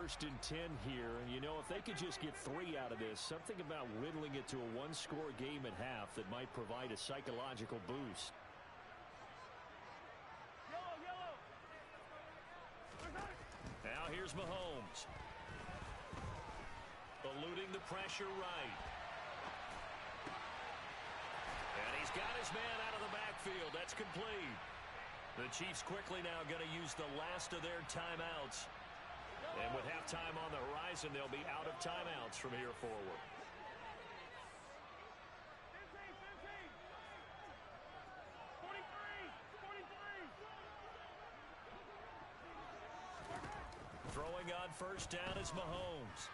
1st and 10 here. And, you know, if they could just get 3 out of this, something about whittling it to a one-score game at half that might provide a psychological boost. Now here's Mahomes. Eluding the pressure right. And he's got his man out of the backfield. That's complete. The Chiefs quickly now going to use the last of their timeouts. And with halftime on the horizon, they'll be out of timeouts from here forward. Throwing on first down is Mahomes.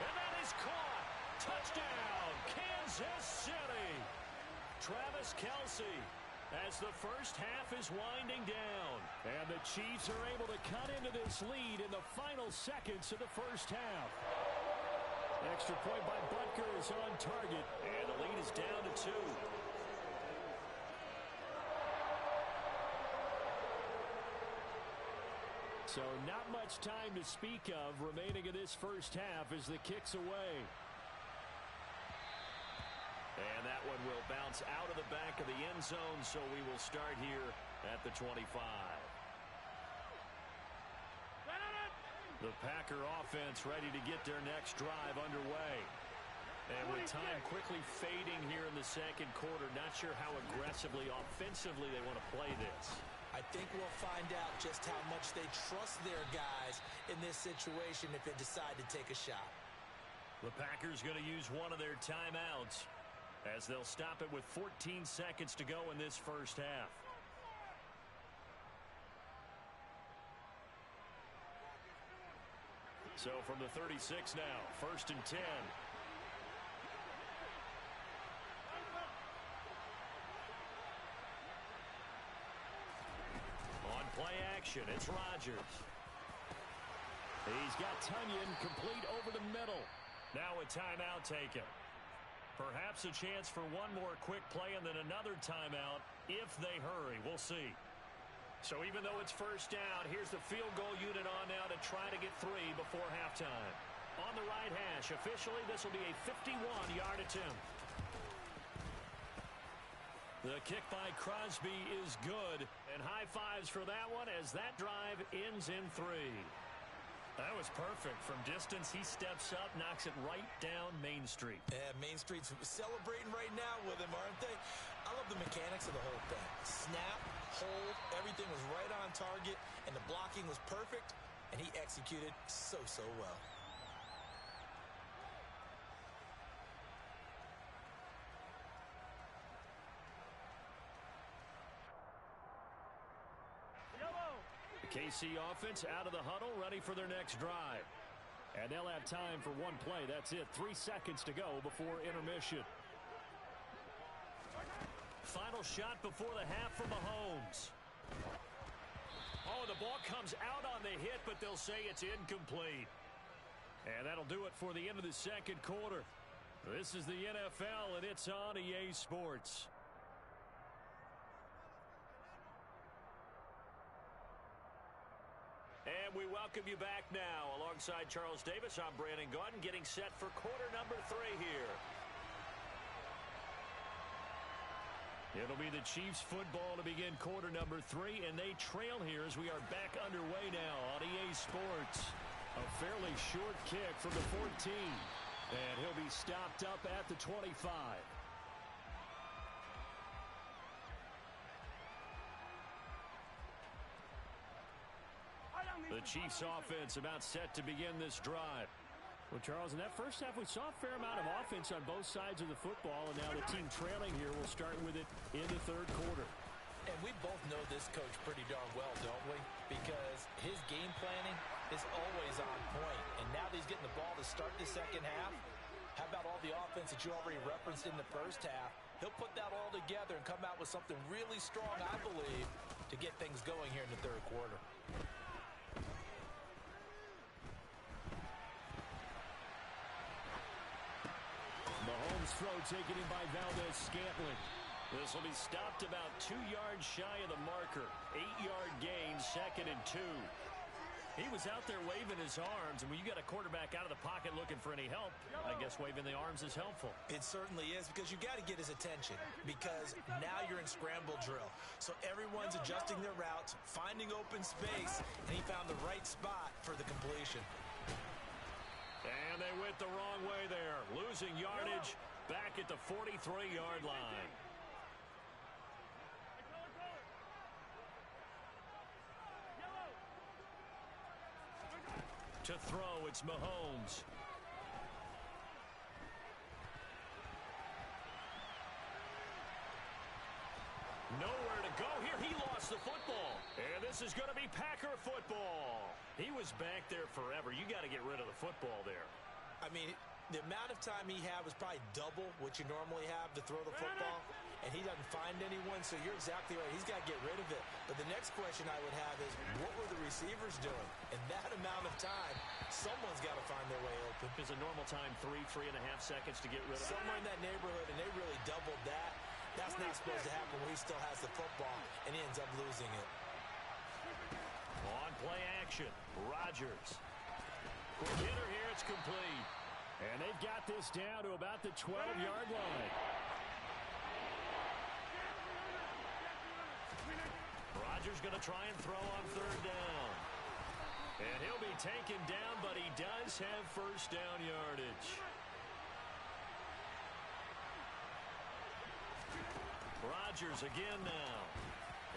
And that is caught. Touchdown, Kansas City. Travis Kelce, as the first half is winding down. And the Chiefs are able to cut into this lead in the final seconds of the first half. Extra point by Butker is on target. And the lead is down to 2. So not much time to speak of remaining in this first half as the kick's away. And that one will bounce out of the back of the end zone, so we will start here at the 25. The Packer offense ready to get their next drive underway. And with time quickly fading here in the second quarter, not sure how aggressively, offensively they want to play this. I think we'll find out just how much they trust their guys in this situation if they decide to take a shot. The Packers going to use one of their timeouts as they'll stop it with 14 seconds to go in this first half. So from the 36 now, 1st and 10. On play action, it's Rodgers. He's got Tunyon complete over the middle. Now a timeout taken. Perhaps a chance for one more quick play and then another timeout if they hurry. We'll see. So even though it's first down, here's the field goal unit on now to try to get 3 before halftime. On the right hash, officially this will be a 51-yard attempt. The kick by Crosby is good. And high fives for that one as that drive ends in 3. That was perfect. From distance, he steps up, knocks it right down Main Street. Yeah, Main Street's celebrating right now with him, aren't they? I love the mechanics of the whole thing. Snap, hold, everything was right on target, and the blocking was perfect, and he executed so well. KC offense out of the huddle, ready for their next drive. And they'll have time for one play. That's it. 3 seconds to go before intermission. Final shot before the half for Mahomes. Oh, the ball comes out on the hit, but they'll say it's incomplete. And that'll do it for the end of the second quarter. This is the NFL, and it's on EA Sports. And we welcome you back now. Alongside Charles Davis, I'm Brandon Gaudin, getting set for quarter number 3 here. It'll be the Chiefs football to begin quarter number 3, and they trail here as we are back underway now on EA Sports. A fairly short kick from the 14, and he'll be stopped up at the 25. The Chiefs offense about set to begin this drive. Well, Charles, in that first half, we saw a fair amount of offense on both sides of the football, and now the team trailing here will start with it in the third quarter. And we both know this coach pretty darn well, don't we? Because his game planning is always on point. And now that he's getting the ball to start the second half, how about all the offense that you already referenced in the first half? He'll put that all together and come out with something really strong, I believe, to get things going here in the third quarter. Mahomes' throw taken in by Valdez-Scantling. This will be stopped about 2 yards shy of the marker. 8-yard gain, 2nd and 2. He was out there waving his arms, and when you got a quarterback out of the pocket looking for any help, I guess waving the arms is helpful. It certainly is, because you got to get his attention, because now you're in scramble drill. So everyone's adjusting their routes, finding open space, and he found the right spot for the completion. And they went the wrong way there, losing yardage back at the 43-yard line. To throw, it's Mahomes. Nowhere to go here. He lost the football. And this is going to be Packer football. He was back there forever. You got to get rid of the football there. I mean, the amount of time he had was probably double what you normally have to throw the football, and he doesn't find anyone, so you're exactly right. He's got to get rid of it. But the next question I would have is, what were the receivers doing? In that amount of time, someone's got to find their way open. Is a normal time 3.5 seconds to get rid of it? Somewhere in that neighborhood, and they really doubled that. That's not supposed to happen when he still has the football, and he ends up losing it. On play action, Rodgers. Quick hitter here, it's complete. And they've got this down to about the 12-yard line. Rodgers going to try and throw on third down. And he'll be taken down, but he does have first down yardage. Rodgers again now.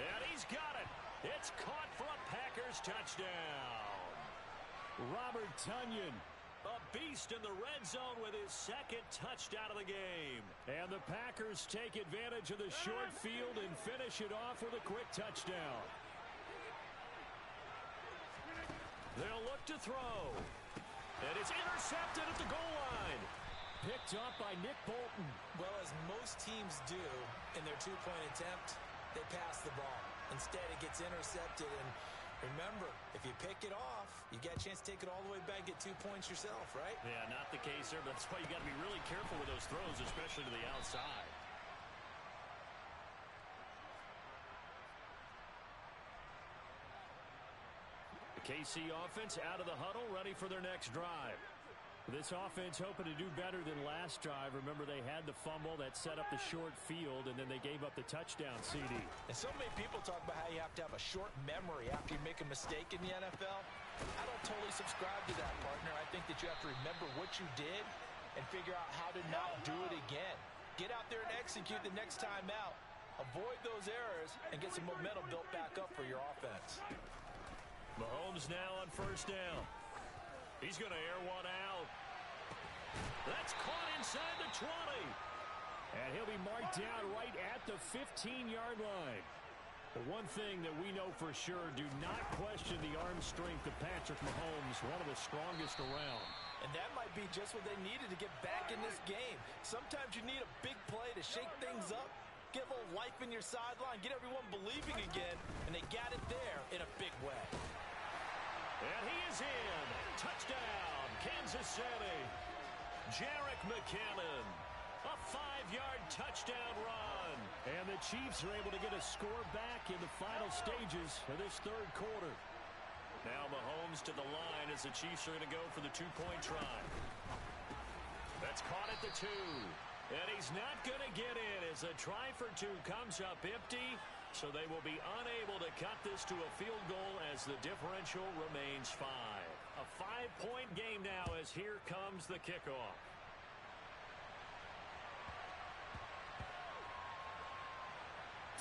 And he's got it. It's caught for a Packers touchdown. Robert Tonyan, a beast in the red zone with his second touchdown of the game. And the Packers take advantage of the short field and finish it off with a quick touchdown. They'll look to throw. And it's intercepted at the goal line. Picked up by Nick Bolton. Well, as most teams do in their two-point attempt, they pass the ball. Instead, it gets intercepted, and remember, if you pick it off, you got a chance to take it all the way back, get 2 points yourself, right? Yeah, not the case there, but that's why you got to be really careful with those throws, especially to the outside. The KC offense out of the huddle, ready for their next drive. This offense hoping to do better than last drive. Remember, they had the fumble that set up the short field, and then they gave up the touchdown CD. And so many people talk about how you have to have a short memory after you make a mistake in the NFL. I don't totally subscribe to that, partner. I think that you have to remember what you did and figure out how to not do it again. Get out there and execute the next time out. Avoid those errors and get some momentum built back up for your offense. Mahomes now on first down. He's going to air one out. That's caught inside the 20. And he'll be marked down right at the 15-yard line. The one thing that we know for sure, do not question the arm strength of Patrick Mahomes, one of the strongest around. And that might be just what they needed to get back in this game. Sometimes you need a big play to shake things up, get a little life in your sideline, get everyone believing again, and they got it there in a big way. And he is in. Touchdown, Kansas City. Jerick McKinnon. A 5-yard touchdown run. And the Chiefs are able to get a score back in the final stages of this third quarter. Now Mahomes to the line as the Chiefs are going to go for the two-point try. That's caught at the 2. And he's not going to get in as the try for 2 comes up empty. So they will be unable to cut this to a field goal as the differential remains 5. A 5-point game now as here comes the kickoff.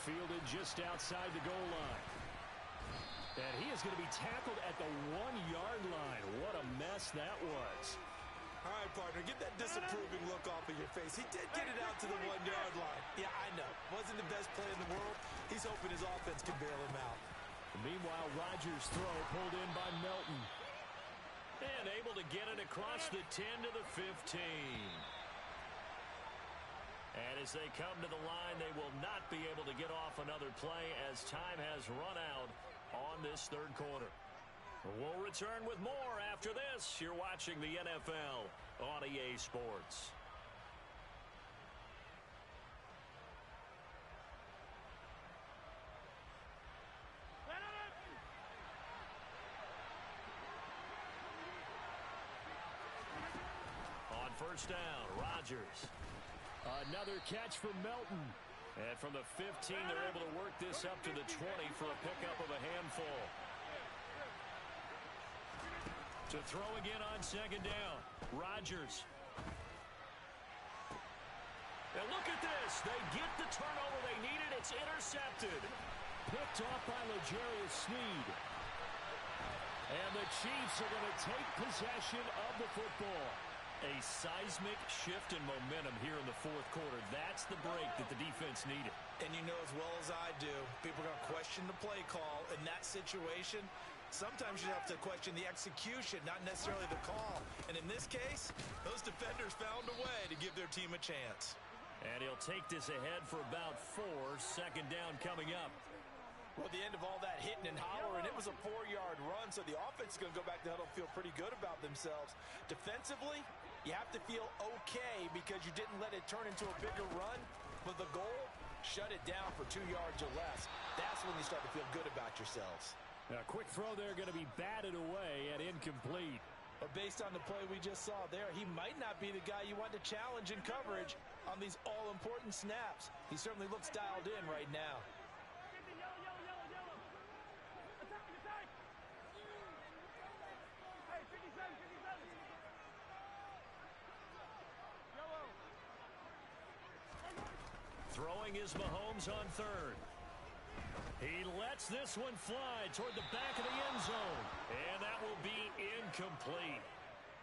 Fielded just outside the goal line. And he is going to be tackled at the 1-yard line. What a mess that was. All right, partner, get that disapproving look off of your face. He did get it out to the 1-yard line. Yeah, I know. Wasn't the best play in the world. He's hoping his offense can bail him out. Meanwhile, Rodgers' throw pulled in by Melton. And able to get it across the 10 to the 15. And as they come to the line, they will not be able to get off another play as time has run out on this third quarter. We'll return with more after this. You're watching the NFL on EA Sports. first down. Rodgers. Another catch from Melton. And from the 15, they're able to work this up to the 20 for a pickup of a handful. To throw again on second down. Rodgers. And look at this. They get the turnover they needed. It's intercepted. Picked off by L'Jarius Sneed. And the Chiefs are going to take possession of the football. A seismic shift in momentum here in the fourth quarter. That's the break that the defense needed. And you know as well as I do, people are going to question the play call in that situation. Sometimes you have to question the execution, not necessarily the call. And in this case, those defenders found a way to give their team a chance. And he'll take this ahead for about 4. Second down coming up. Well, the end of all that hitting and hollering, it was a 4-yard run, so the offense is going to go back to huddle and feel pretty good about themselves. Defensively, you have to feel okay because you didn't let it turn into a bigger run, but the goal, shut it down for 2 yards or less. That's when you start to feel good about yourselves. A quick throw there going to be batted away and incomplete. But based on the play we just saw there, he might not be the guy you want to challenge in coverage on these all-important snaps. He certainly looks dialed in right now. Throwing is Mahomes on third. He lets this one fly toward the back of the end zone. And that will be incomplete.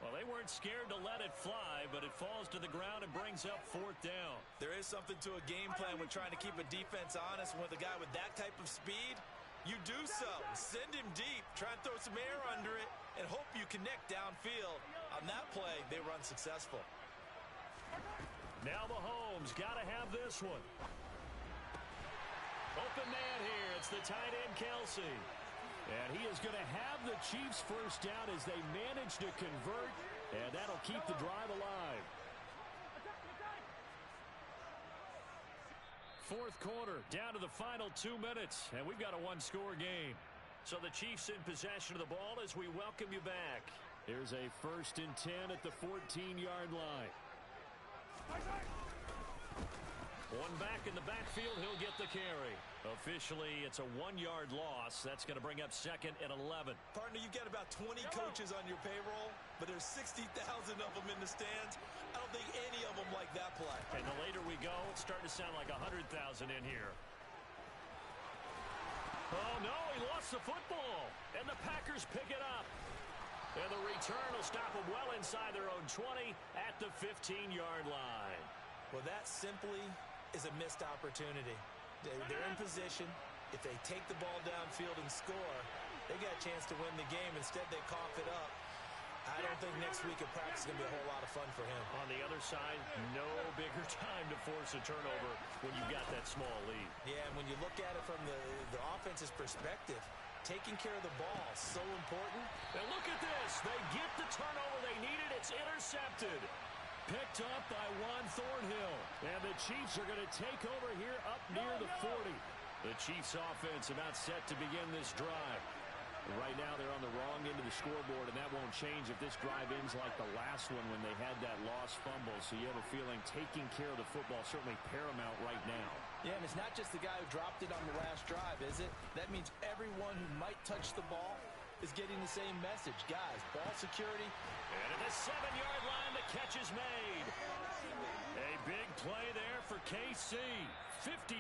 Well, they weren't scared to let it fly, but it falls to the ground and brings up fourth down. There is something to a game plan when trying to keep a defense honest. With a guy with that type of speed, you do so. Send him deep. Try and throw some air under it and hope you connect downfield. On that play, they run successful. Now Mahomes got to have this one. Open man here. It's the tight end, Kelce. And he is going to have the Chiefs first down as they manage to convert. And that'll keep the drive alive. Fourth quarter, down to the final 2 minutes. And we've got a one-score game. So the Chiefs in possession of the ball as we welcome you back. Here's a 1st and 10 at the 14-yard line. One back in the backfield, he'll get the carry. Officially, it's a 1-yard loss. That's going to bring up 2nd and 11. Partner, you've got about 20 coaches on your payroll, but there's 60,000 of them in the stands. I don't think any of them like that play. And the later we go, it's starting to sound like 100,000 in here. Oh, no, he lost the football. And the Packers pick it up. And the return will stop them well inside their own 20 at the 15-yard line. Well, that simply is a missed opportunity. They're in position. If they take the ball downfield and score, they got a chance to win the game. Instead, they cough it up. I don't think next week at practice is going to be a whole lot of fun for him. On the other side, no bigger time to force a turnover when you've got that small lead. Yeah, and when you look at it from the offense's perspective, taking care of the ball is so important. And look at this. They get the turnover they needed. It's intercepted. Picked up by Juan Thornhill. And the Chiefs are going to take over here up near the 40. The Chiefs offense about set to begin this drive. Right now they're on the wrong end of the scoreboard, and that won't change if this drive ends like the last one when they had that lost fumble. So you have a feeling taking care of the football is certainly paramount right now. Yeah, and it's not just the guy who dropped it on the last drive, is it? That means everyone who might touch the ball is getting the same message. Guys, ball security. And at the 7-yard line, the catch is made. A big play there for KC. 55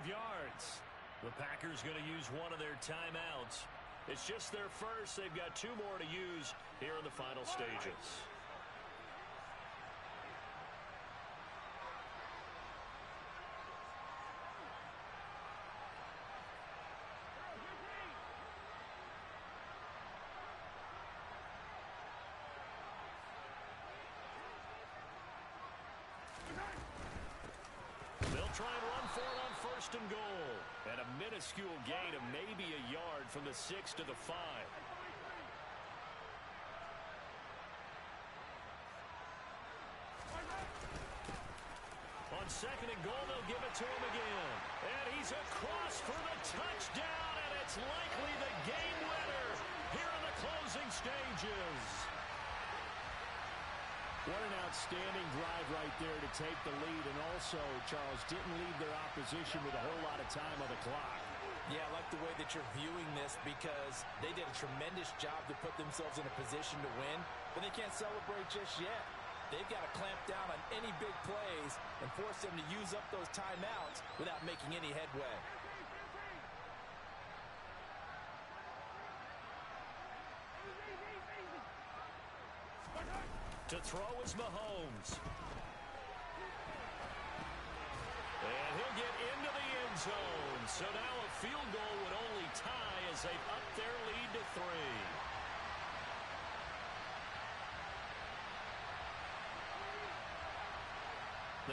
yards. The Packers going to use one of their timeouts. It's just their first. They've got 2 more to use here in the final stages. They'll try and run for it on 1st and goal. And a minuscule gain of maybe a yard from the 6 to the 5. On 2nd and goal, they'll give it to him again. And he's across for the touchdown, and it's likely the game winner here in the closing stages. What an outstanding drive right there to take the lead. And also, Charles, didn't leave their opposition with a whole lot of time on the clock. Yeah, I like the way that you're viewing this because they did a tremendous job to put themselves in a position to win, but they can't celebrate just yet. They've got to clamp down on any big plays and force them to use up those timeouts without making any headway. To throw is Mahomes. And he'll get into the end zone. So now a field goal would only tie as they've upped their lead to 3.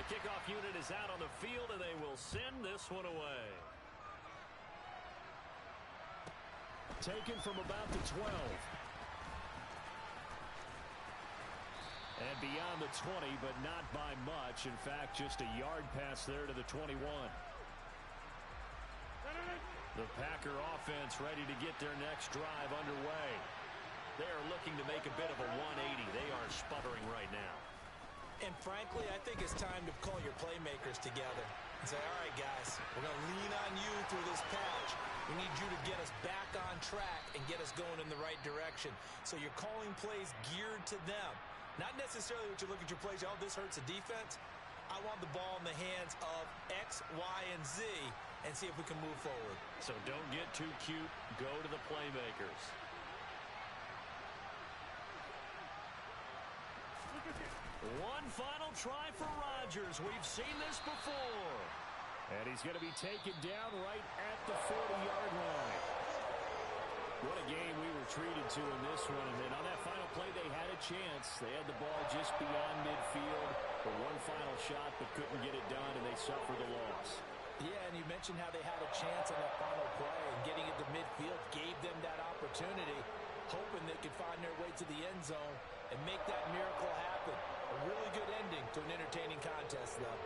The kickoff unit is out on the field, and they will send this one away. Taken from about the 12. And beyond the 20, but not by much. In fact, just a yard pass there to the 21. The Packer offense ready to get their next drive underway. They are looking to make a bit of a 180. They are sputtering right now. And frankly, I think it's time to call your playmakers together and say, all right, guys, we're going to lean on you through this patch. We need you to get us back on track and get us going in the right direction. So you're calling plays geared to them. Not necessarily what you look at your plays, oh, this hurts the defense. I want the ball in the hands of X, Y, and Z and see if we can move forward. So don't get too cute. Go to the playmakers. One final try for Rodgers. We've seen this before. And he's going to be taken down right at the 40-yard line. What a game we were treated to in this one. And then on that final play, they had a chance. They had the ball just beyond midfield for one final shot, but couldn't get it done, and they suffered the loss. Yeah, and you mentioned how they had a chance on that final play, and getting it to midfield gave them that opportunity, hoping they could find their way to the end zone and make that miracle happen. A really good ending to an entertaining contest, though.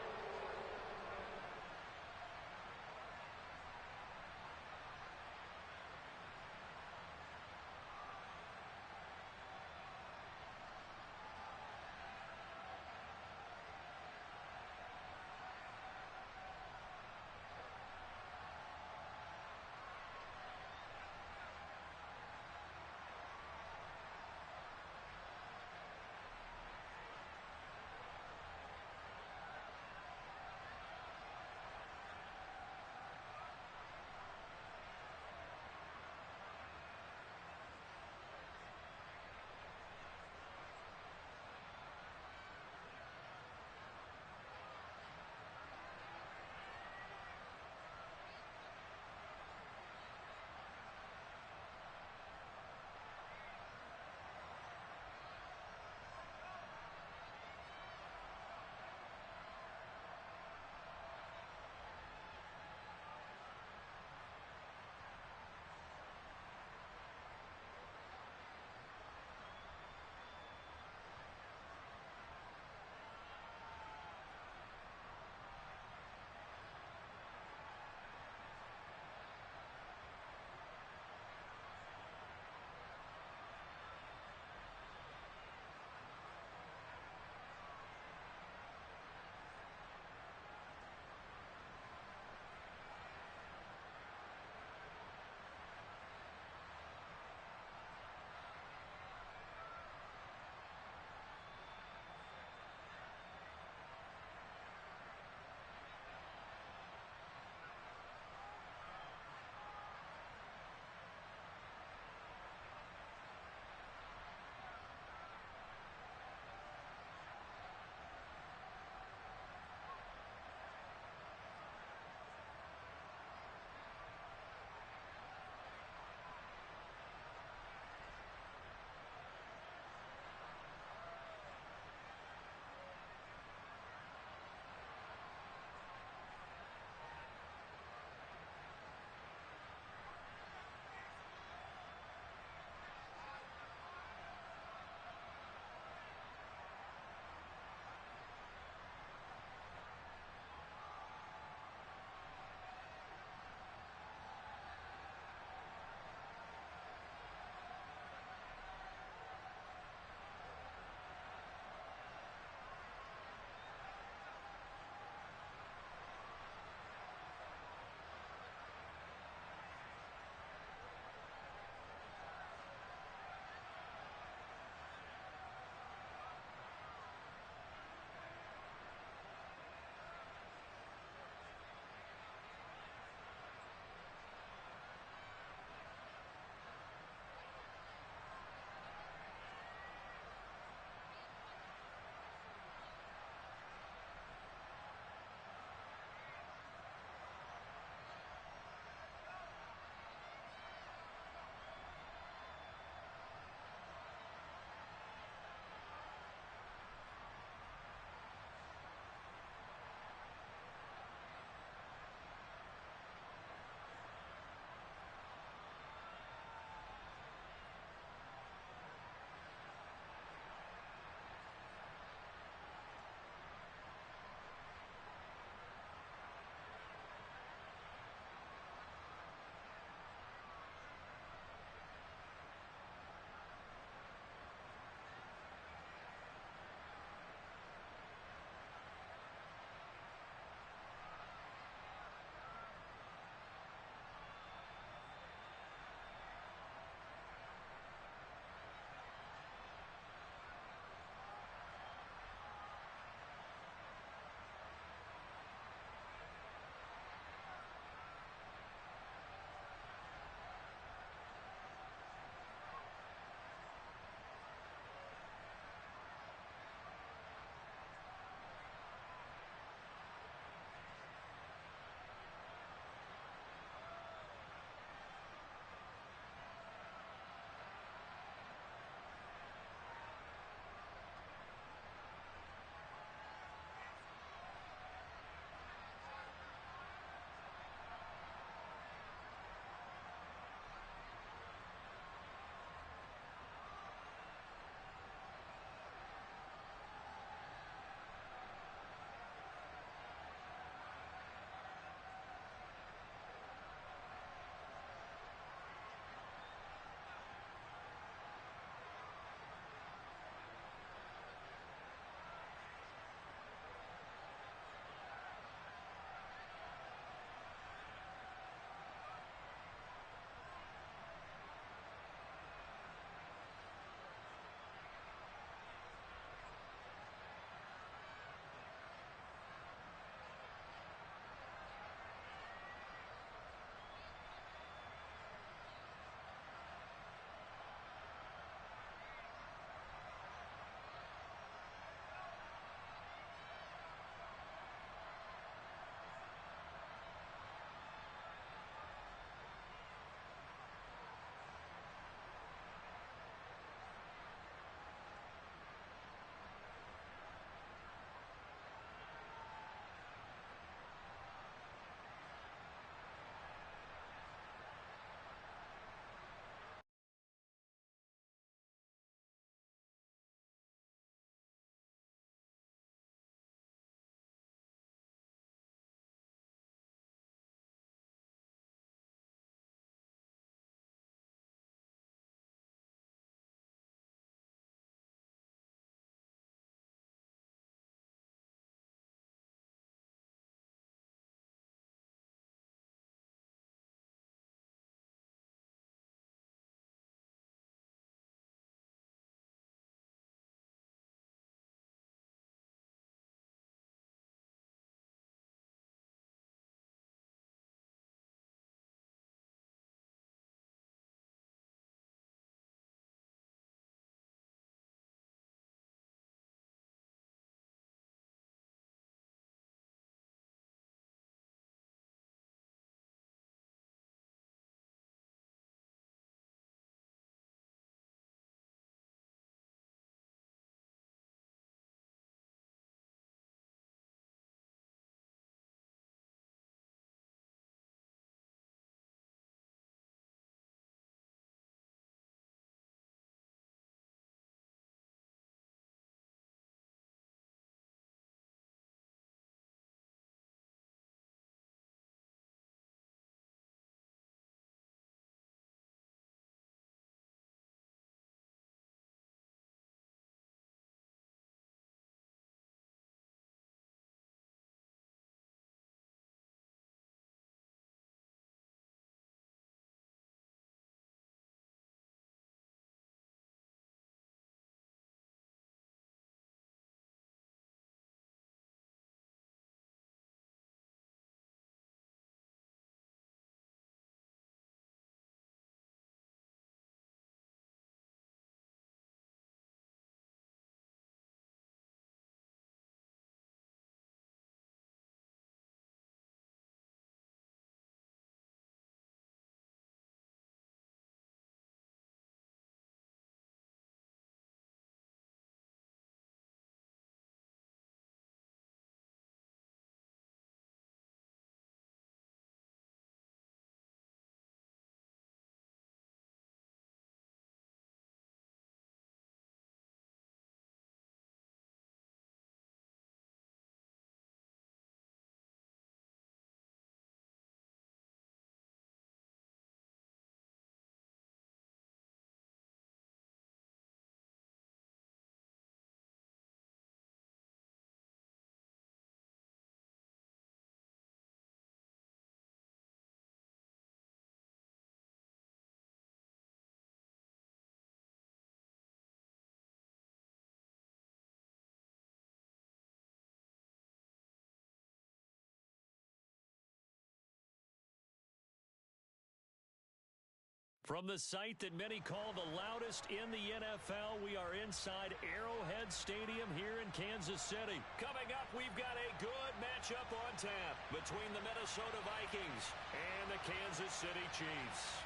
From the site that many call the loudest in the NFL, we are inside Arrowhead Stadium here in Kansas City. Coming up, we've got a good matchup on tap between the Minnesota Vikings and the Kansas City Chiefs.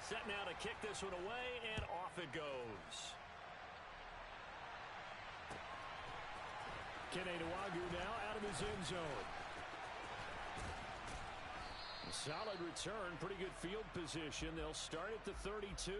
Set now to kick this one away, and off it goes. Kene Nwangwu now out of his end zone. Solid return, pretty good field position. They'll start at the 32.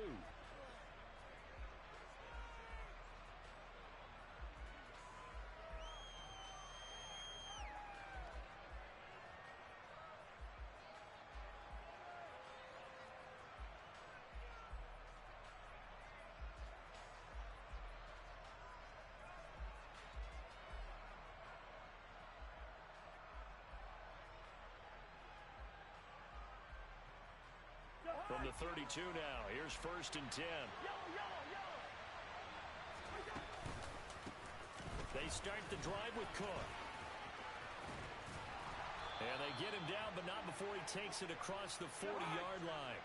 From the 32 now, here's 1st and 10. They start the drive with Cook. And they get him down, but not before he takes it across the 40-yard line.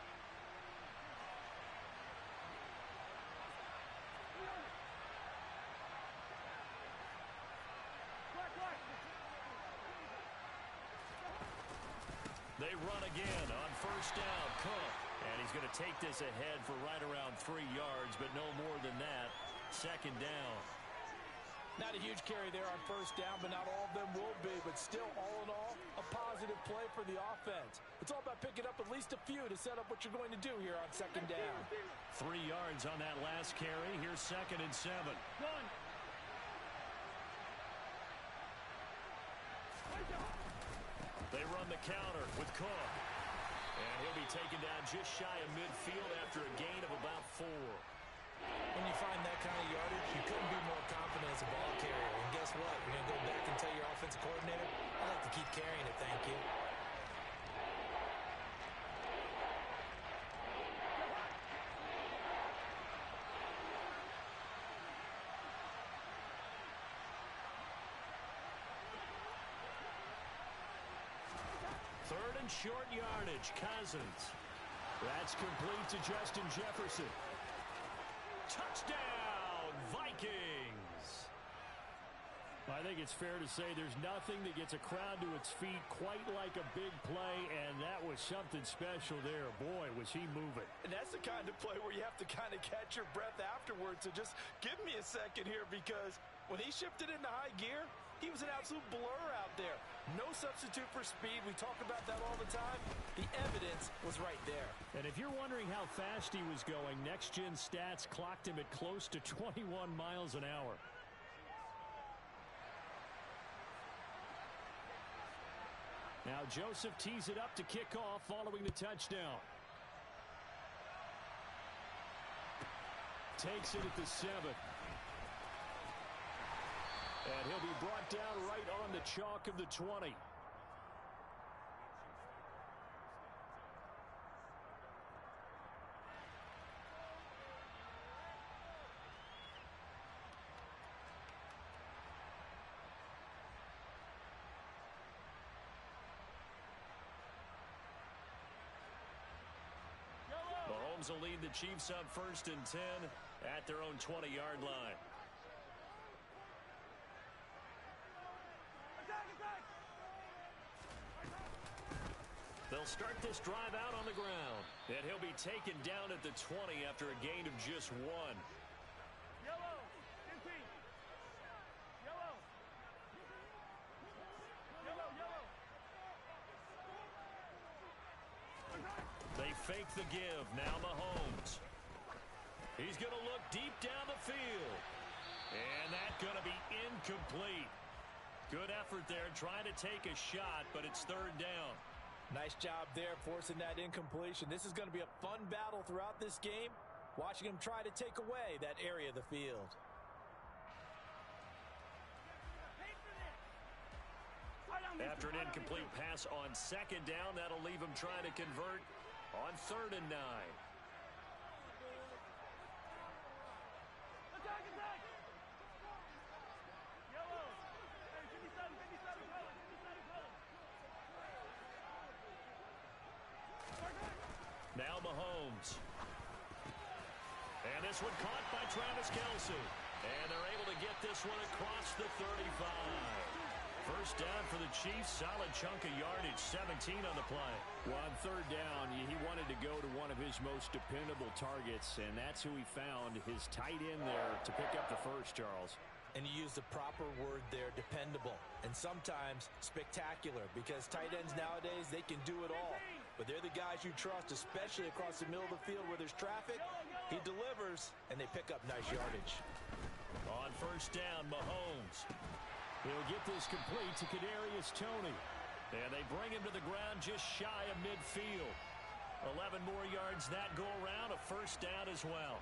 They run again on 1st down. Cook. And he's going to take this ahead for right around 3 yards, but no more than that. 2nd down. Not a huge carry there on 1st down, but not all of them will be. But still, all in all, a positive play for the offense. It's all about picking up at least a few to set up what you're going to do here on 2nd down. 3 yards on that last carry. Here's 2nd and 7. They run the counter with Cook. And he'll be taken down just shy of midfield after a gain of about 4. When you find that kind of yardage, you couldn't be more confident as a ball carrier. And guess what? You're going to go back and tell your offensive coordinator, I'd like to keep carrying it, thank you. Short yardage, Cousins. That's complete to Justin Jefferson. Touchdown, Vikings! I think it's fair to say there's nothing that gets a crowd to its feet quite like a big play, and that was something special there. Boy, was he moving. And that's the kind of play where you have to kind of catch your breath afterwards. So just give me a second here, because when he shifted into high gear, he was an absolute blur out there. No substitute for speed. We talk about that all the time. The evidence was right there. And if you're wondering how fast he was going, Next Gen Stats clocked him at close to 21 miles an hour. Now Joseph tees it up to kick off following the touchdown. Takes it at the 7. And he'll be brought down right on the chalk of the 20. Mahomes will lead the Chiefs up 1st and 10 at their own 20-yard line. They'll start this drive out on the ground, and he'll be taken down at the 20 after a gain of just 1. They fake the give. Now Mahomes. He's going to look deep down the field. And that's going to be incomplete. Good effort there trying to take a shot, but it's 3rd down. Nice job there forcing that incompletion. This is going to be a fun battle throughout this game, watching him try to take away that area of the field. After an incomplete pass on 2nd down, that'll leave him trying to convert on 3rd and 9. Mahomes. And this one caught by Travis Kelce. And they're able to get this one across the 35. First down for the Chiefs. Solid chunk of yardage, 17 on the play. Well, on third down, he wanted to go to one of his most dependable targets, and that's who he found, his tight end there to pick up the first, Charles. And you use the proper word there, dependable, and sometimes spectacular, because tight ends nowadays, they can do it all. But they're the guys you trust, especially across the middle of the field where there's traffic. He delivers, and they pick up nice yardage. On first down, Mahomes. He'll get this complete to Kadarius Toney. And they bring him to the ground just shy of midfield. 11 more yards that go around, a first down as well.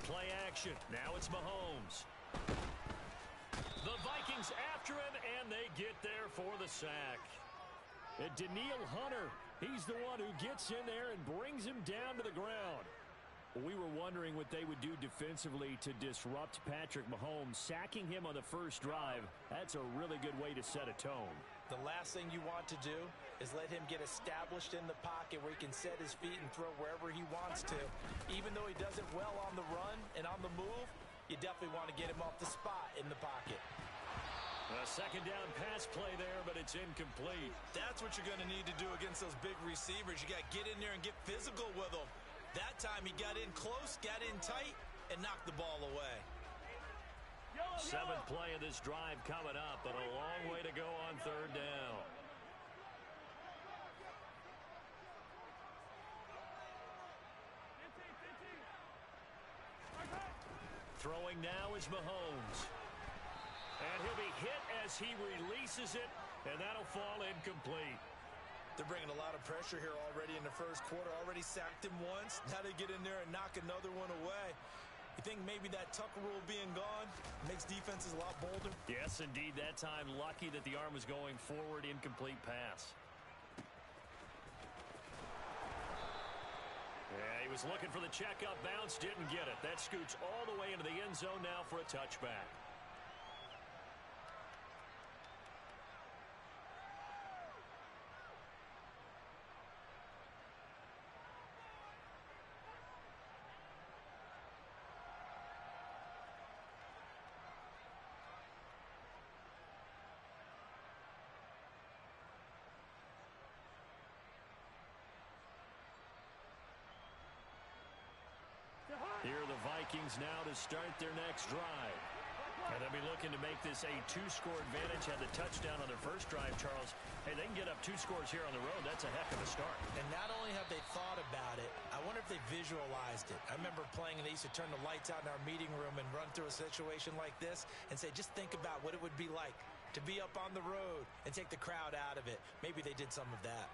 Play action. Now it's Mahomes. The Vikings after him, and they get there for the sack. And Danielle Hunter, he's the one who gets in there and brings him down to the ground. We were wondering what they would do defensively to disrupt Patrick Mahomes. Sacking him on the first drive, that's a really good way to set a tone. The last thing you want to do is let him get established in the pocket where he can set his feet and throw wherever he wants to. Even though he does it well on the run and on the move, you definitely want to get him off the spot in the pocket. A second down pass play there, but it's incomplete. That's what you're going to need to do against those big receivers. You got to get in there and get physical with them. That time he got in close, got in tight, and knocked the ball away. Seventh play of this drive coming up, but a long way to go on third down. Throwing now is Mahomes. And he'll be hit as he releases it, and that'll fall incomplete. They're bringing a lot of pressure here already in the first quarter. Already sacked him once. Now they get in there and knock another one away. You think maybe that Tucker rule being gone makes defenses a lot bolder? Yes, indeed. That time, lucky that the arm was going forward. Incomplete pass. Yeah, he was looking for the checkup bounce. Didn't get it. That scoots all the way into the end zone now for a touchback. Here are the Vikings now to start their next drive. And they'll be looking to make this a two-score advantage. Had the touchdown on their first drive, Charles. Hey, they can get up 2 scores here on the road. That's a heck of a start. And not only have they thought about it, I wonder if they visualized it. I remember playing and they used to turn the lights out in our meeting room and run through a situation like this and say, just think about what it would be like to be up on the road and take the crowd out of it. Maybe they did some of that.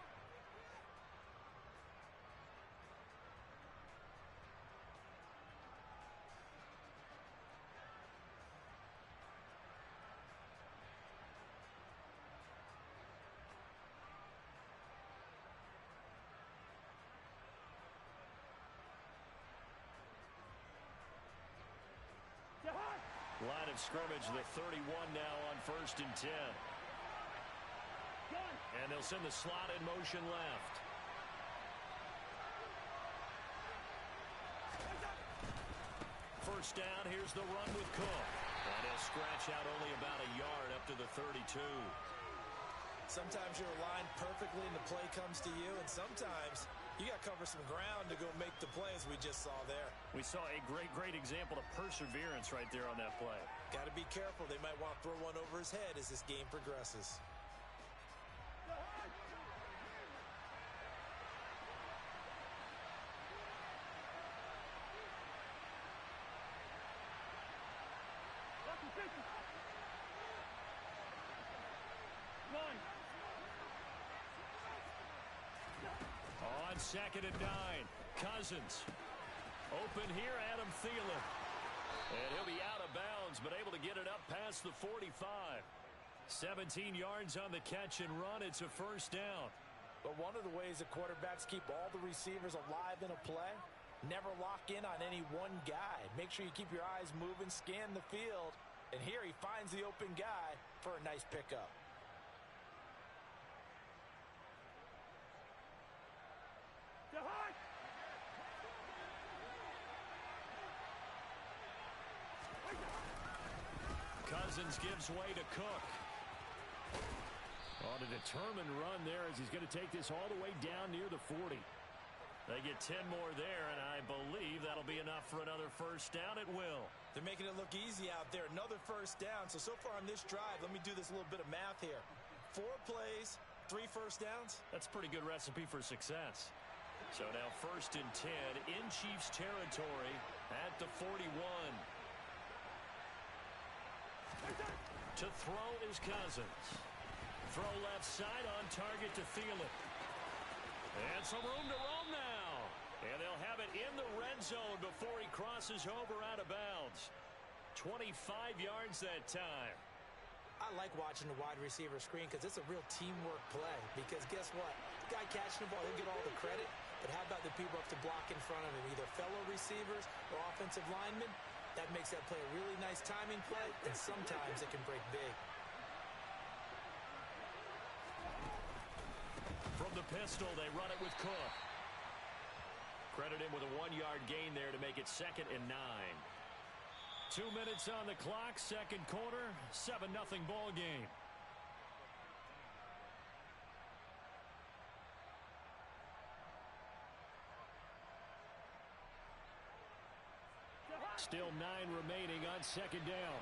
Line of scrimmage, the 31 now on 1st and 10. And they'll send the slot in motion left. First down, here's the run with Cook. And he'll scratch out only about a yard up to the 32. Sometimes you're aligned perfectly and the play comes to you, and sometimes you got to cover some ground to go make the play, as we just saw there. We saw a great example of perseverance right there on that play. Got to be careful. They might want to throw one over his head as this game progresses. On 2nd and 9, Cousins. Open here, Adam Thielen. And he'll be out of bounds, but able to get it up past the 45. 17 yards on the catch and run. It's a first down. But one of the ways that quarterbacks keep all the receivers alive in a play, Never lock in on any one guy. Make sure you keep your eyes moving, scan the field. And here he finds the open guy for a nice pickup. Cousins gives way to Cook. On a determined run there as he's going to take this all the way down near the 40. They get 10 more there, and I believe that'll be enough for another first down. It will. They're making it look easy out there. Another first down. So far on this drive, let me do this little bit of math here. 4 plays, 3 first downs. That's a pretty good recipe for success. So now first and 10 in Chiefs territory at the 41. To throw is Cousins. Throw left side on target to Thielen. And some room to roam now. And they'll have it in the red zone before he crosses over out of bounds. 25 yards that time. I like watching the wide receiver screen because it's a real teamwork play. Because guess what? The guy catching the ball, he'll get all the credit. But how about the people up to block in front of him? Either fellow receivers or offensive linemen. That makes that play a really nice timing play. And sometimes it can break big. From the pistol, they run it with Cook. Credit him with a 1-yard gain there to make it 2nd and 9. 2 minutes on the clock, second quarter, 7-0 ball game. Still 9 remaining on second down.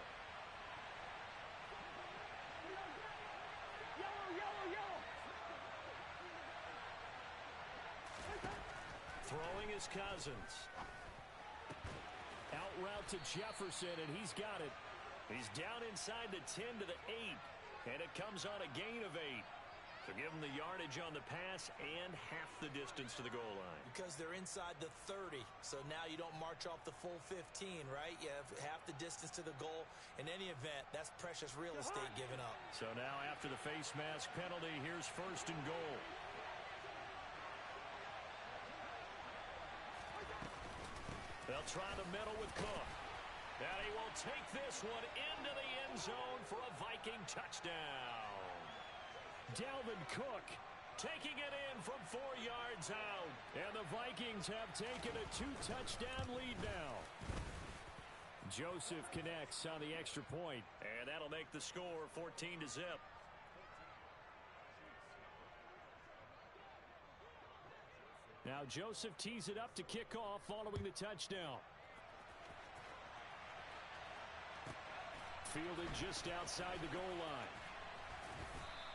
Throwing is Cousins. Out route to Jefferson, and he's got it. He's down inside the 10 to the 8, and it comes on a gain of 8. So give him the yardage on the pass and half the distance to the goal line. Because they're inside the 30, so now you don't march off the full 15, right? You have half the distance to the goal. In any event, that's precious real estate given up. So now after the face mask penalty, here's first and goal. They'll try the middle with Cook. And he will take this one into the end zone for a Viking touchdown. Dalvin Cook taking it in from 4 yards out. And the Vikings have taken a 2-touchdown lead now. Joseph connects on the extra point, and that'll make the score 14-0. Now Joseph tees it up to kick off following the touchdown. Fielded just outside the goal line.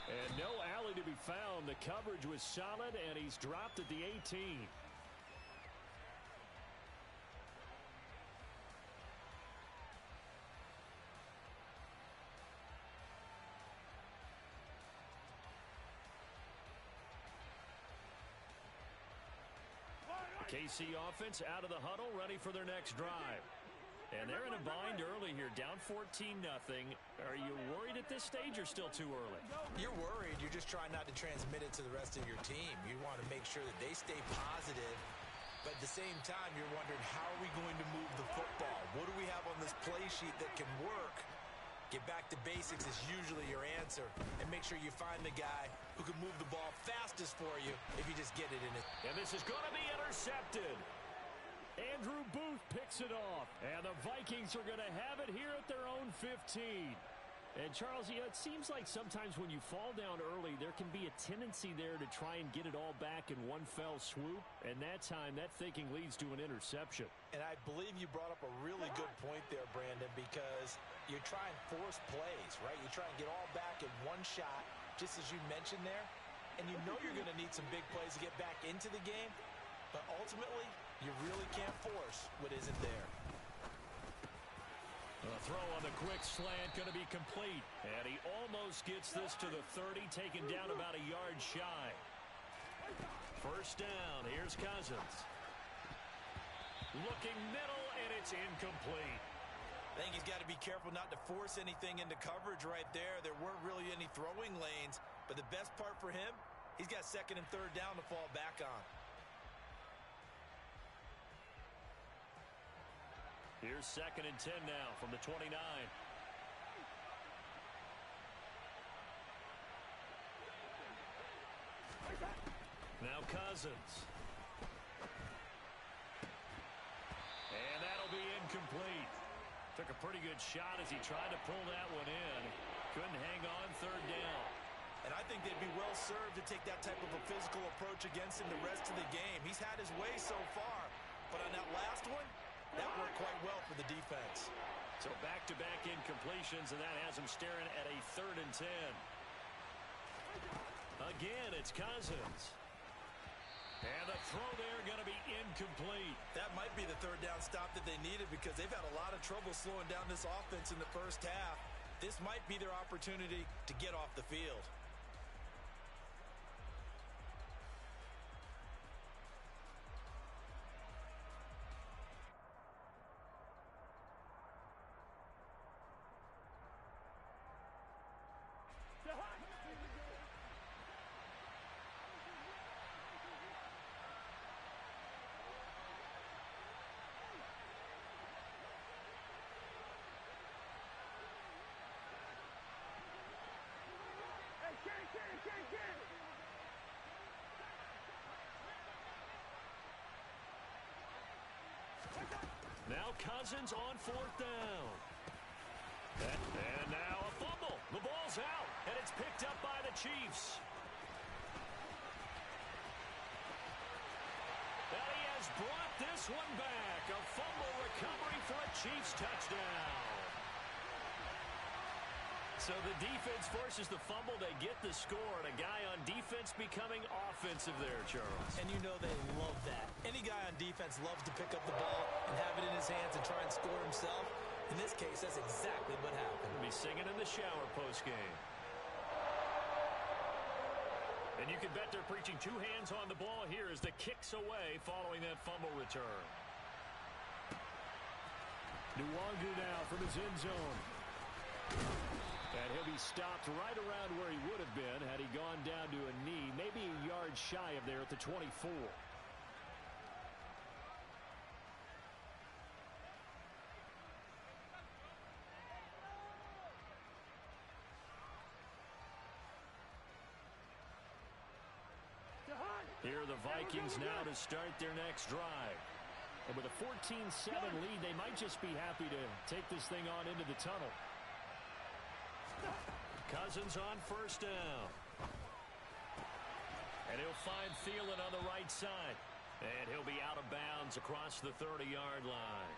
And no alley to be found. The coverage was solid, and he's dropped at the 18. KC offense out of the huddle, ready for their next drive. And they're in a bind early here, down 14-0. Are you worried at this stage or still too early? You're worried. You're just trying not to transmit it to the rest of your team. You want to make sure that they stay positive. But at the same time, you're wondering, how are we going to move the football? What do we have on this play sheet that can work? Get back to basics is usually your answer. And make sure you find the guy who can move the ball fastest for you if you just get it in it. And this is going to be intercepted. Andrew Booth picks it off. And the Vikings are going to have it here at their own 15. And Charles, it seems like sometimes when you fall down early, there can be a tendency there to try and get it all back in one fell swoop. And that time, that thinking leads to an interception. And I believe you brought up a really good point there, Brandon, because you try and force plays, right? You try and get all back in one shot, just as you mentioned there. And you know you're going to need some big plays to get back into the game. But ultimately, you really can't force what isn't there. A throw on the quick slant going to be complete. And he almost gets this to the 30, taken down about a yard shy. First down, here's Cousins. Looking middle, and it's incomplete. I think he's got to be careful not to force anything into coverage right there. There weren't really any throwing lanes. But the best part for him, he's got second and third down to fall back on. Here's 2nd and 10 now from the 29. Now Cousins. And that'll be incomplete. Took a pretty good shot as he tried to pull that one in. Couldn't hang on 3rd down. And I think they'd be well served to take that type of a physical approach against him the rest of the game. He's had his way so far, but on that last one, that worked quite well for the defense. So back-to-back incompletions, and that has him staring at a 3rd and 10. Again, it's Cousins. And the throw there going to be incomplete. That might be the 3rd down stop that they needed because they've had a lot of trouble slowing down this offense in the first half. This might be their opportunity to get off the field. Now Cousins on 4th down. And now a fumble. The ball's out, and it's picked up by the Chiefs. And he has brought this one back. A fumble recovery for a Chiefs touchdown. So the defense forces the fumble. They get the score, and a guy on defense becoming offensive there, Charles. And you know they love that. Any guy on defense loves to pick up the ball and have it in his hands and try and score himself. In this case, that's exactly what happened. He'll be singing in the shower post-game. And you can bet they're preaching 2 hands on the ball here as the kick's away following that fumble return. Nwangu now from his end zone. And he'll be stopped right around where he would have been had he gone down to a knee, maybe a yard shy of there at the 24. Here are the Vikings now to start their next drive. And with a 14-7 lead, they might just be happy to take this thing on into the tunnel. Cousins on 1st down. And he'll find Thielen on the right side. And he'll be out of bounds across the 30-yard line.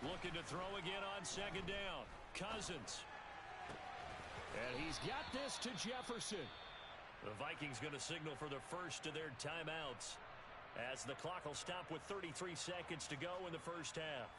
Looking to throw again on 2nd down. Cousins. And he's got this to Jefferson. The Vikings going to signal for the first of their timeouts as the clock will stop with 33 seconds to go in the first half.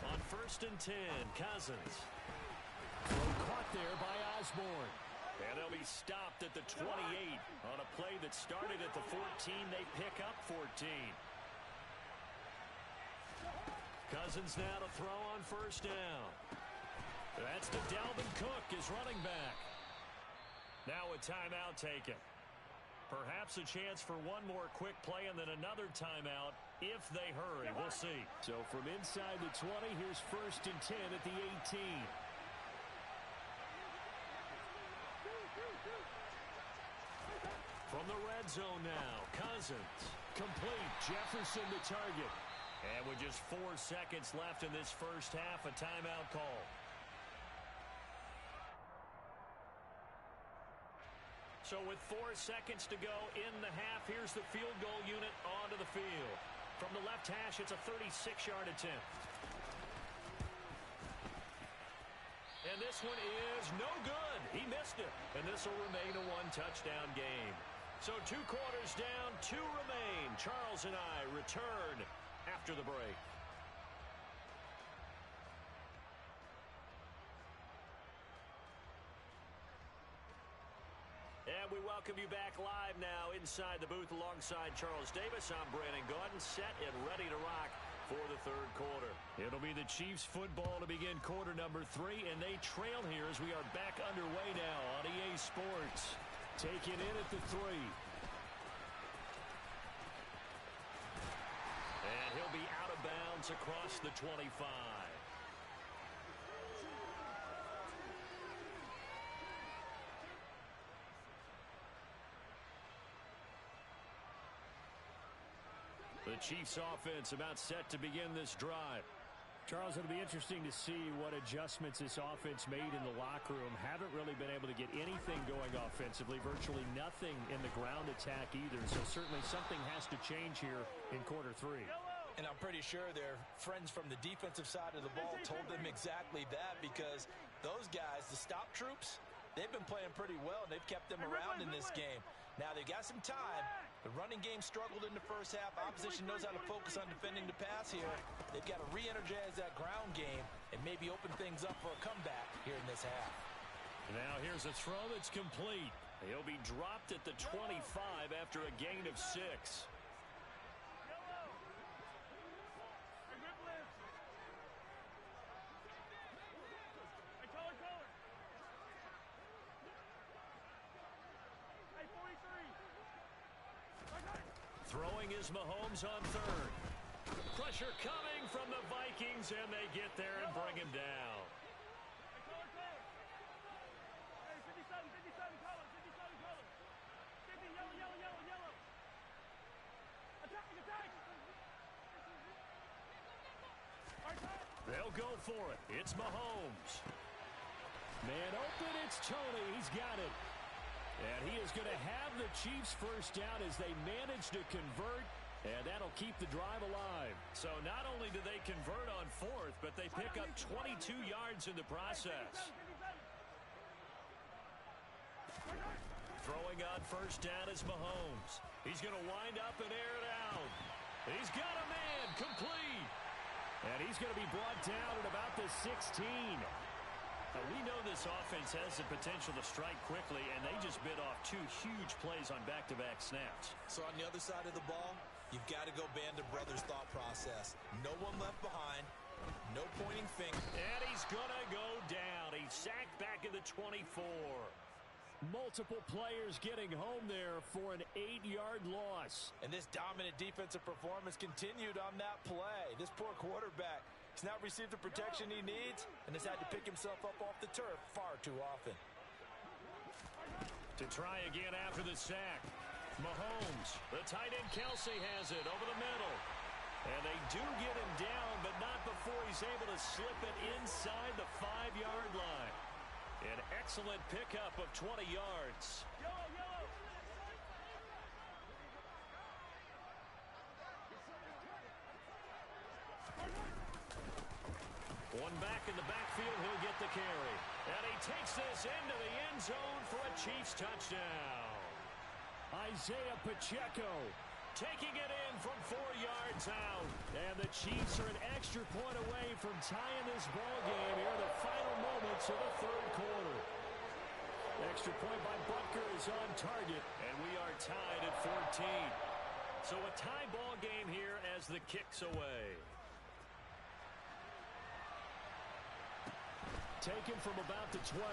On 1st and 10, Cousins. Throw caught there by Osborne. And they'll be stopped at the 28 on a play that started at the 14. They pick up 14. Cousins now to throw on 1st down. That's to Dalvin Cook, his running back. Now a timeout taken. Perhaps a chance for one more quick play and then another timeout if they hurry. We'll see. So from inside the 20, here's 1st and 10 at the 18. From the red zone now, Cousins. Complete. Jefferson the target. And with just 4 seconds left in this first half, a timeout call. So with 4 seconds to go in the half, here's the field goal unit onto the field. From the left hash, it's a 36-yard attempt. And this one is no good. He missed it. And this will remain a one-touchdown game. So 2 quarters down, 2 remain. Charles and I return after the break. And we welcome you back live now inside the booth alongside Charles Davis. I'm Brandon Gaudin, set and ready to rock for the third quarter. It'll be the Chiefs football to begin quarter number 3, and they trail here as we are back underway now on EA Sports. Taking in at the 3. And he'll be out of bounds across the 25. The Chiefs offense about set to begin this drive. Charles, it'll be interesting to see what adjustments this offense made in the locker room. Haven't really been able to get anything going offensively, virtually nothing in the ground attack either. So certainly something has to change here in quarter 3. And I'm pretty sure their friends from the defensive side of the ball told them exactly that, because those guys, the stop troops, they've been playing pretty well, and they've kept them around in this game. Now, they've got some time. The running game struggled in the first half. Opposition knows how to focus on defending the pass here. They've got to re-energize that ground game and maybe open things up for a comeback here in this half. Now here's a throw that's complete. He'll be dropped at the 25 after a gain of 6. Throwing is Mahomes on 3rd. Pressure coming from the Vikings, and they get there and bring him down. They'll go for it. It's Mahomes. Man open, it's Tony. He's got it. And he is going to have the Chiefs first down as they manage to convert, and that'll keep the drive alive. So not only do they convert on 4th, but they pick up 22 yards in the process. Throwing on first down is Mahomes. He's going to wind up and air it out. He's got a man, complete. And he's going to be brought down at about the 16. We know this offense has the potential to strike quickly, and they just bit off 2 huge plays on back-to-back snaps. So on the other side of the ball, you've got to go band of brothers thought process. No one left behind, no pointing finger. And he's going to go down. He's sacked back at the 24. Multiple players getting home there for an 8-yard loss. And this dominant defensive performance continued on that play. This poor quarterback, he's not received the protection he needs and has had to pick himself up off the turf far too often. To try again after the sack. Mahomes, the tight end Kelsey has it over the middle. And they do get him down, but not before he's able to slip it inside the 5-yard line. An excellent pickup of 20 yards. One back in the backfield, he'll get the carry. And he takes this into the end zone for a Chiefs touchdown. Isaiah Pacheco taking it in from 4 yards out. And the Chiefs are an extra point away from tying this ball game here in the final moments of the third quarter. Extra point by Butker is on target, and we are tied at 14. So a tie ball game here as the kick's away. Taken from about the 12.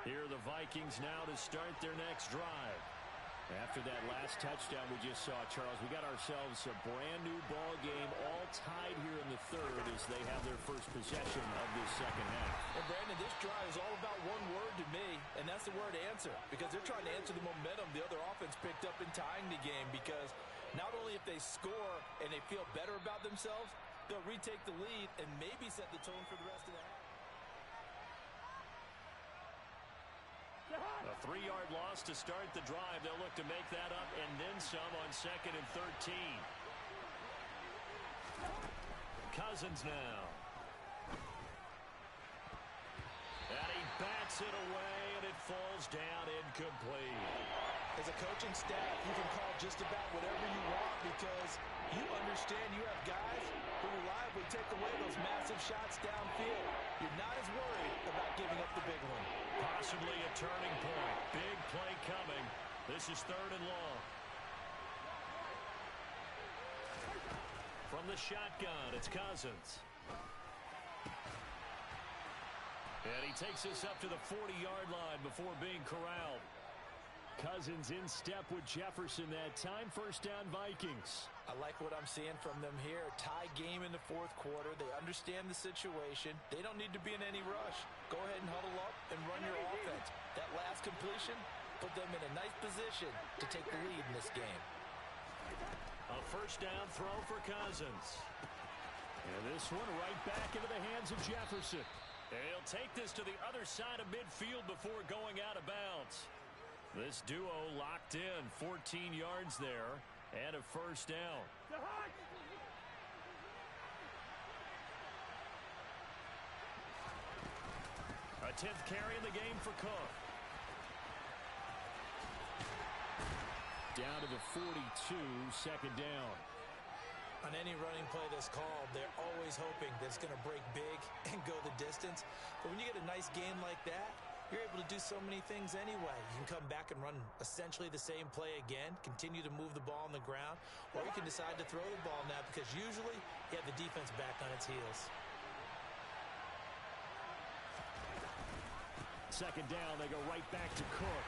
Here are the Vikings now to start their next drive. After that last touchdown we just saw, Charles, we got ourselves a brand new ball game, all tied here in the third as they have their first possession of this second half. And Brandon, this drive is all about one word to me, and that's the word answer, because they're trying to answer the momentum the other offense picked up in tying the game, because not only if they score and they feel better about themselves, they'll retake the lead and maybe set the tone for the rest of the half. A 3-yard loss to start the drive. They'll look to make that up and then some on 2nd and 13. Cousins now. And he bats it away, and it falls down incomplete. As a coaching staff, you can call just about whatever you want because you understand you have guys who reliably take away those massive shots downfield. You're not as worried about giving up the big one. Possibly a turning point. Big play coming. This is 3rd and long. From the shotgun, it's Cousins. And he takes us up to the 40-yard line before being corralled. Cousins in step with Jefferson that time. First down, Vikings. I like what I'm seeing from them here. Tie game in the 4th quarter. They understand the situation. They don't need to be in any rush. Go ahead and huddle up and run your offense. That last completion put them in a nice position to take the lead in this game. A first down throw for Cousins. And this one right back into the hands of Jefferson. And he'll take this to the other side of midfield before going out of bounds. This duo locked in, 14 yards there, and a first down. A 10th carry in the game for Cook. Down to the 42, 2nd down. On any running play that's called, they're always hoping that it's going to break big and go the distance. But when you get a nice game like that, you're able to do so many things anyway. You can come back and run essentially the same play again, continue to move the ball on the ground, or you can decide to throw the ball now because usually you have the defense back on its heels. 2nd down, they go right back to Cook.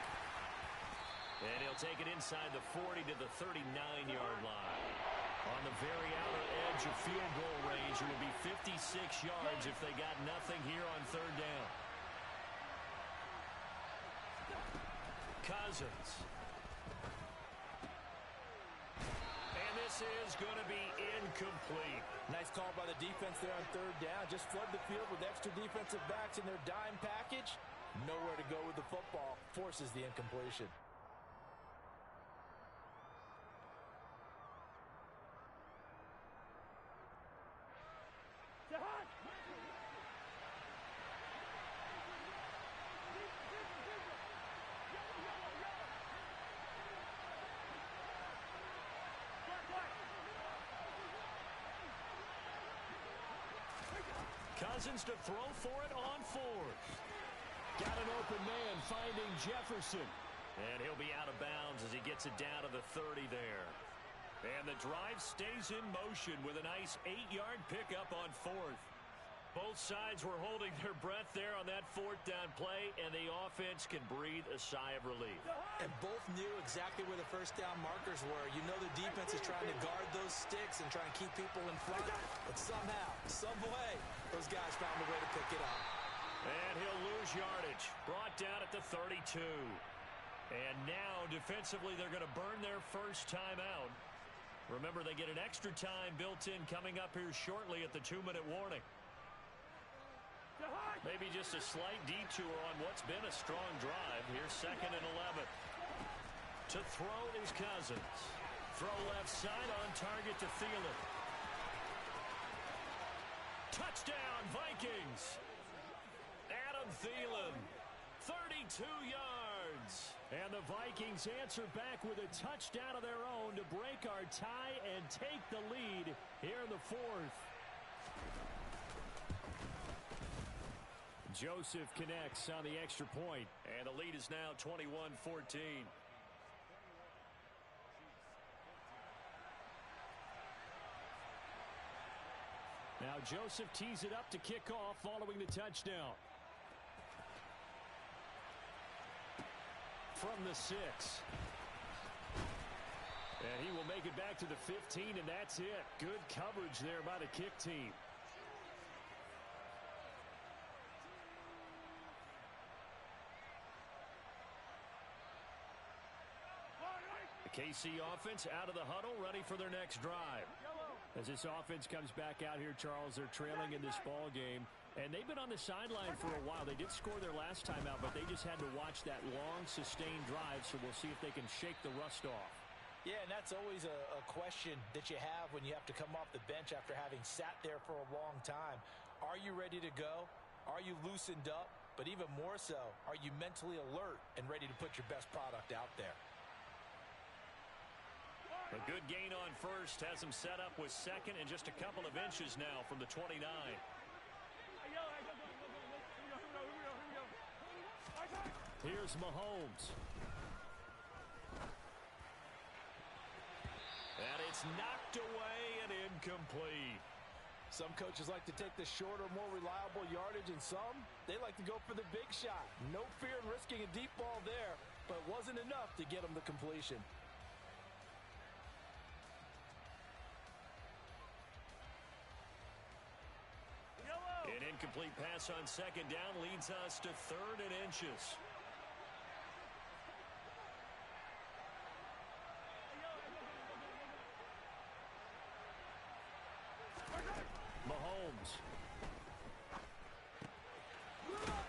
And he'll take it inside the 40 to the 39-yard line. On the very outer edge of field goal range, it would be 56 yards if they got nothing here on 3rd down. Cousins. And this is going to be incomplete. Nice call by the defense there on 3rd down. Just flood the field with extra defensive backs in their dime package. Nowhere to go with the football. Forces the incompletion. Cousins to throw for it on 4th. Got an open man finding Jefferson. And he'll be out of bounds as he gets it down to the 30 there. And the drive stays in motion with a nice 8-yard pickup on 4th. Both sides were holding their breath there on that 4th down play, and the offense can breathe a sigh of relief. And both knew exactly where the first down markers were. You know the defense is trying to guard those sticks and try and keep people in front. But somehow, some way, those guys found a way to pick it up. And he'll lose yardage. Brought down at the 32. And now, defensively, they're going to burn their first time out. Remember, they get an extra time built in coming up here shortly at the 2-minute warning. Maybe just a slight detour on what's been a strong drive. Here's 2nd and 11. To throw is Cousins. Throw left side on target to Thielen. Touchdown, Vikings! Adam Thielen, 32 yards. And the Vikings answer back with a touchdown of their own to break our tie and take the lead here in the 4th. Joseph connects on the extra point, and the lead is now 21-14. Now Joseph tees it up to kick off following the touchdown. From the 6. And he will make it back to the 15, and that's it. Good coverage there by the kick team. The KC offense out of the huddle, ready for their next drive. As this offense comes back out here, Charles, they're trailing in this ball game. And they've been on the sideline for a while. They did score their last time out, but they just had to watch that long, sustained drive, so we'll see if they can shake the rust off. Yeah, and that's always a question that you have when you have to come off the bench after having sat there for a long time. Are you ready to go? Are you loosened up? But even more so, are you mentally alert and ready to put your best product out there? A good gain on first has him set up with second and just a couple of inches now from the 29. Here's Mahomes. And it's knocked away and incomplete. Some coaches like to take the shorter, more reliable yardage, and some, they like to go for the big shot. No fear in risking a deep ball there, but it wasn't enough to get them the completion. An incomplete pass on second down leads us to 3rd and inches. Mahomes.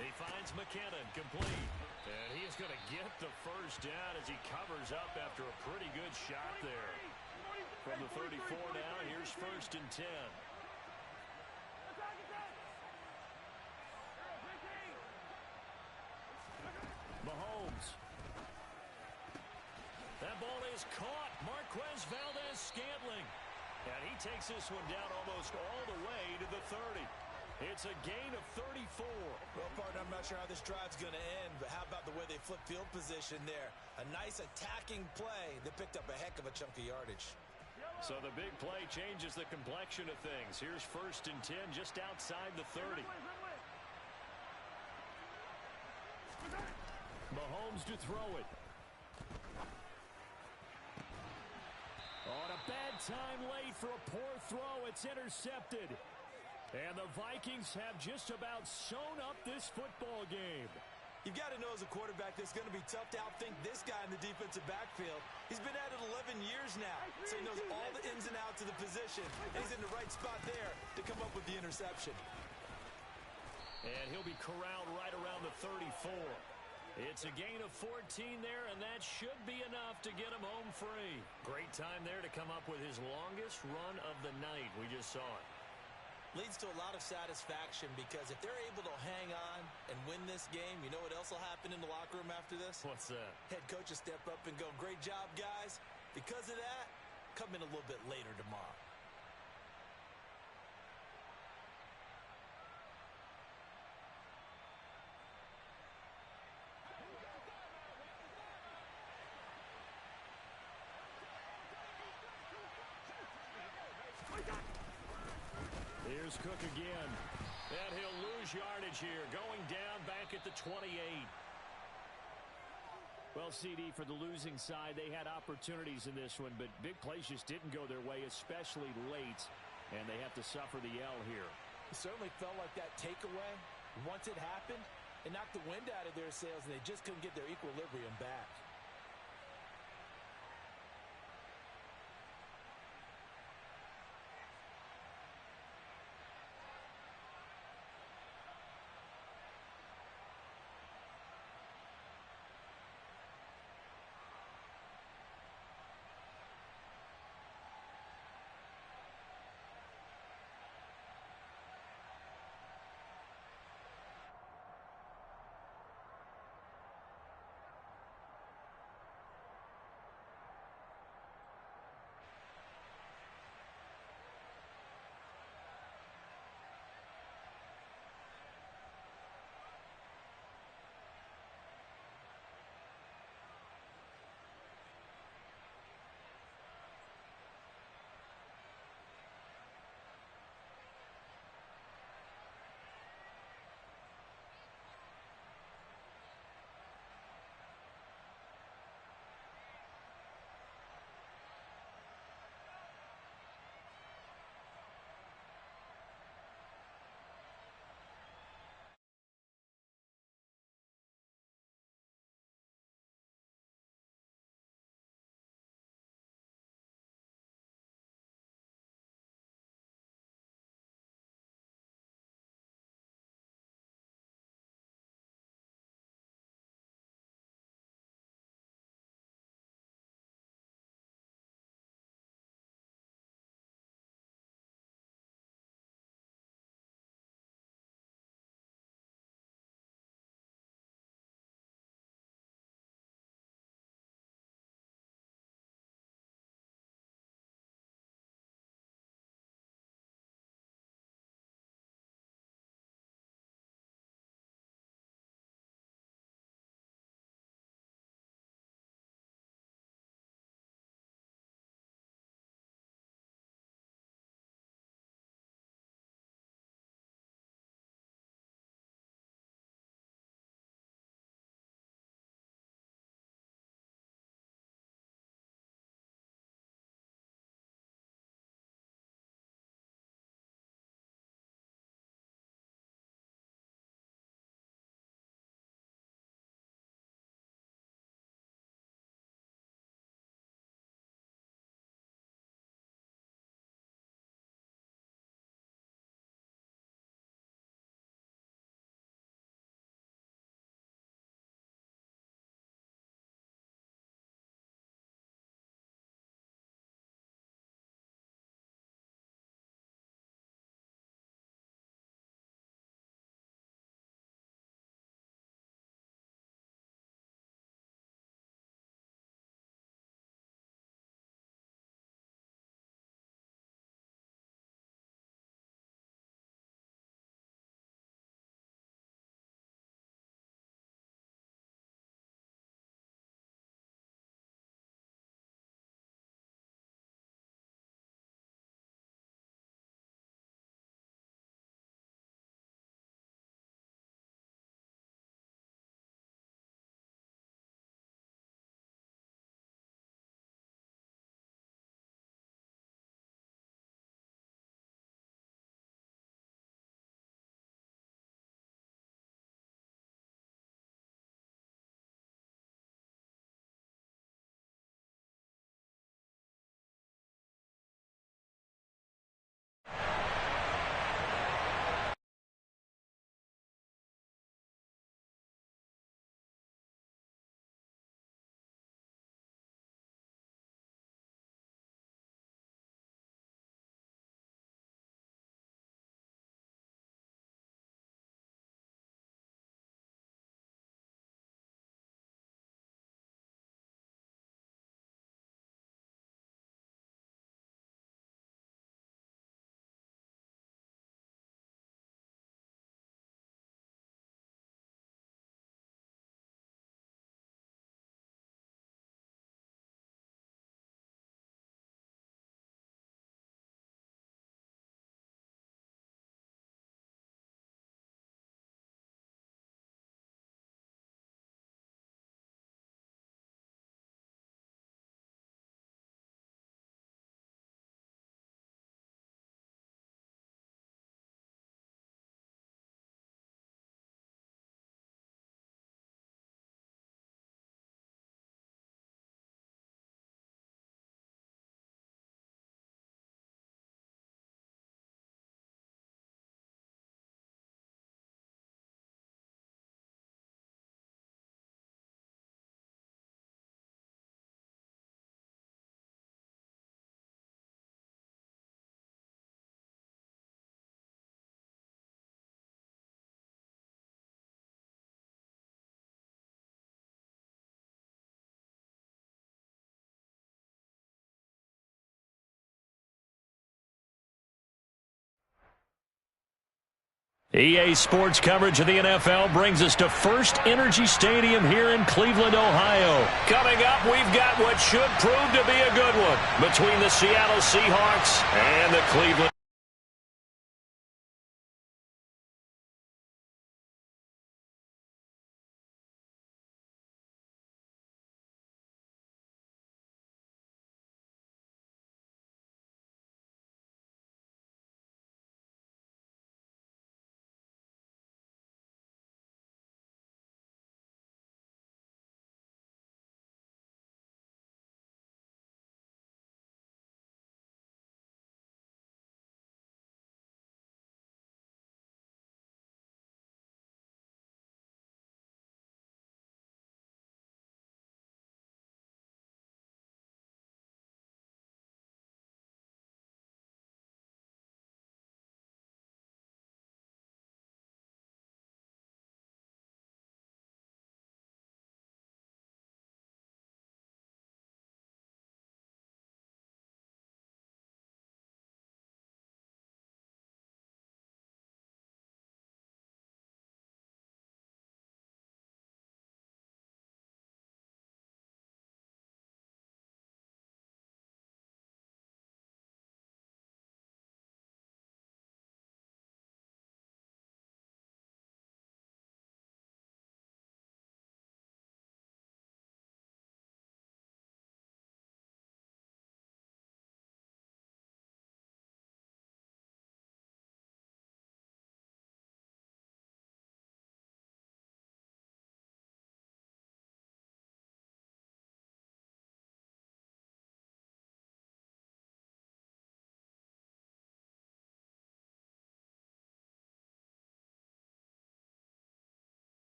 He finds McKinnon, complete. And he is going to get the first down as he covers up after a pretty good shot there. From the 34 now, here's 1st and 10. Mahomes. That ball is caught. Marquez Valdes-Scantling. And he takes this one down almost all the way to the 30. It's a gain of 34. Well, partner, I'm not sure how this drive's going to end, but how about the way they flip field position there? A nice attacking play that picked up a heck of a chunk of yardage. So the big play changes the complexion of things. Here's 1st and 10 just outside the 30. Mahomes to throw it. On a bad time late for a poor throw. It's intercepted. And the Vikings have just about sewn up this football game. You've got to know as a quarterback that it's going to be tough to outthink this guy in the defensive backfield. He's been at it 11 years now, so he knows all the ins and outs of the position. And he's in the right spot there to come up with the interception. And he'll be corralled right around the 34. It's a gain of 14 there, and that should be enough to get him home free. Great time there to come up with his longest run of the night. We just saw it. Leads to a lot of satisfaction because if they're able to hang on and win this game, you know what else will happen in the locker room after this? What's that? Head coach will step up and go, "Great job, guys. Because of that, come in a little bit later tomorrow." Here's Cook again. And he'll lose yardage here. Going down back at the 28. Well, CD, for the losing side, they had opportunities in this one, but big plays just didn't go their way, especially late. And they have to suffer the L here. It certainly felt like that takeaway, once it happened, it knocked the wind out of their sails, and they just couldn't get their equilibrium back. EA Sports coverage of the NFL brings us to First Energy Stadium here in Cleveland, Ohio. Coming up, we've got what should prove to be a good one between the Seattle Seahawks and the Cleveland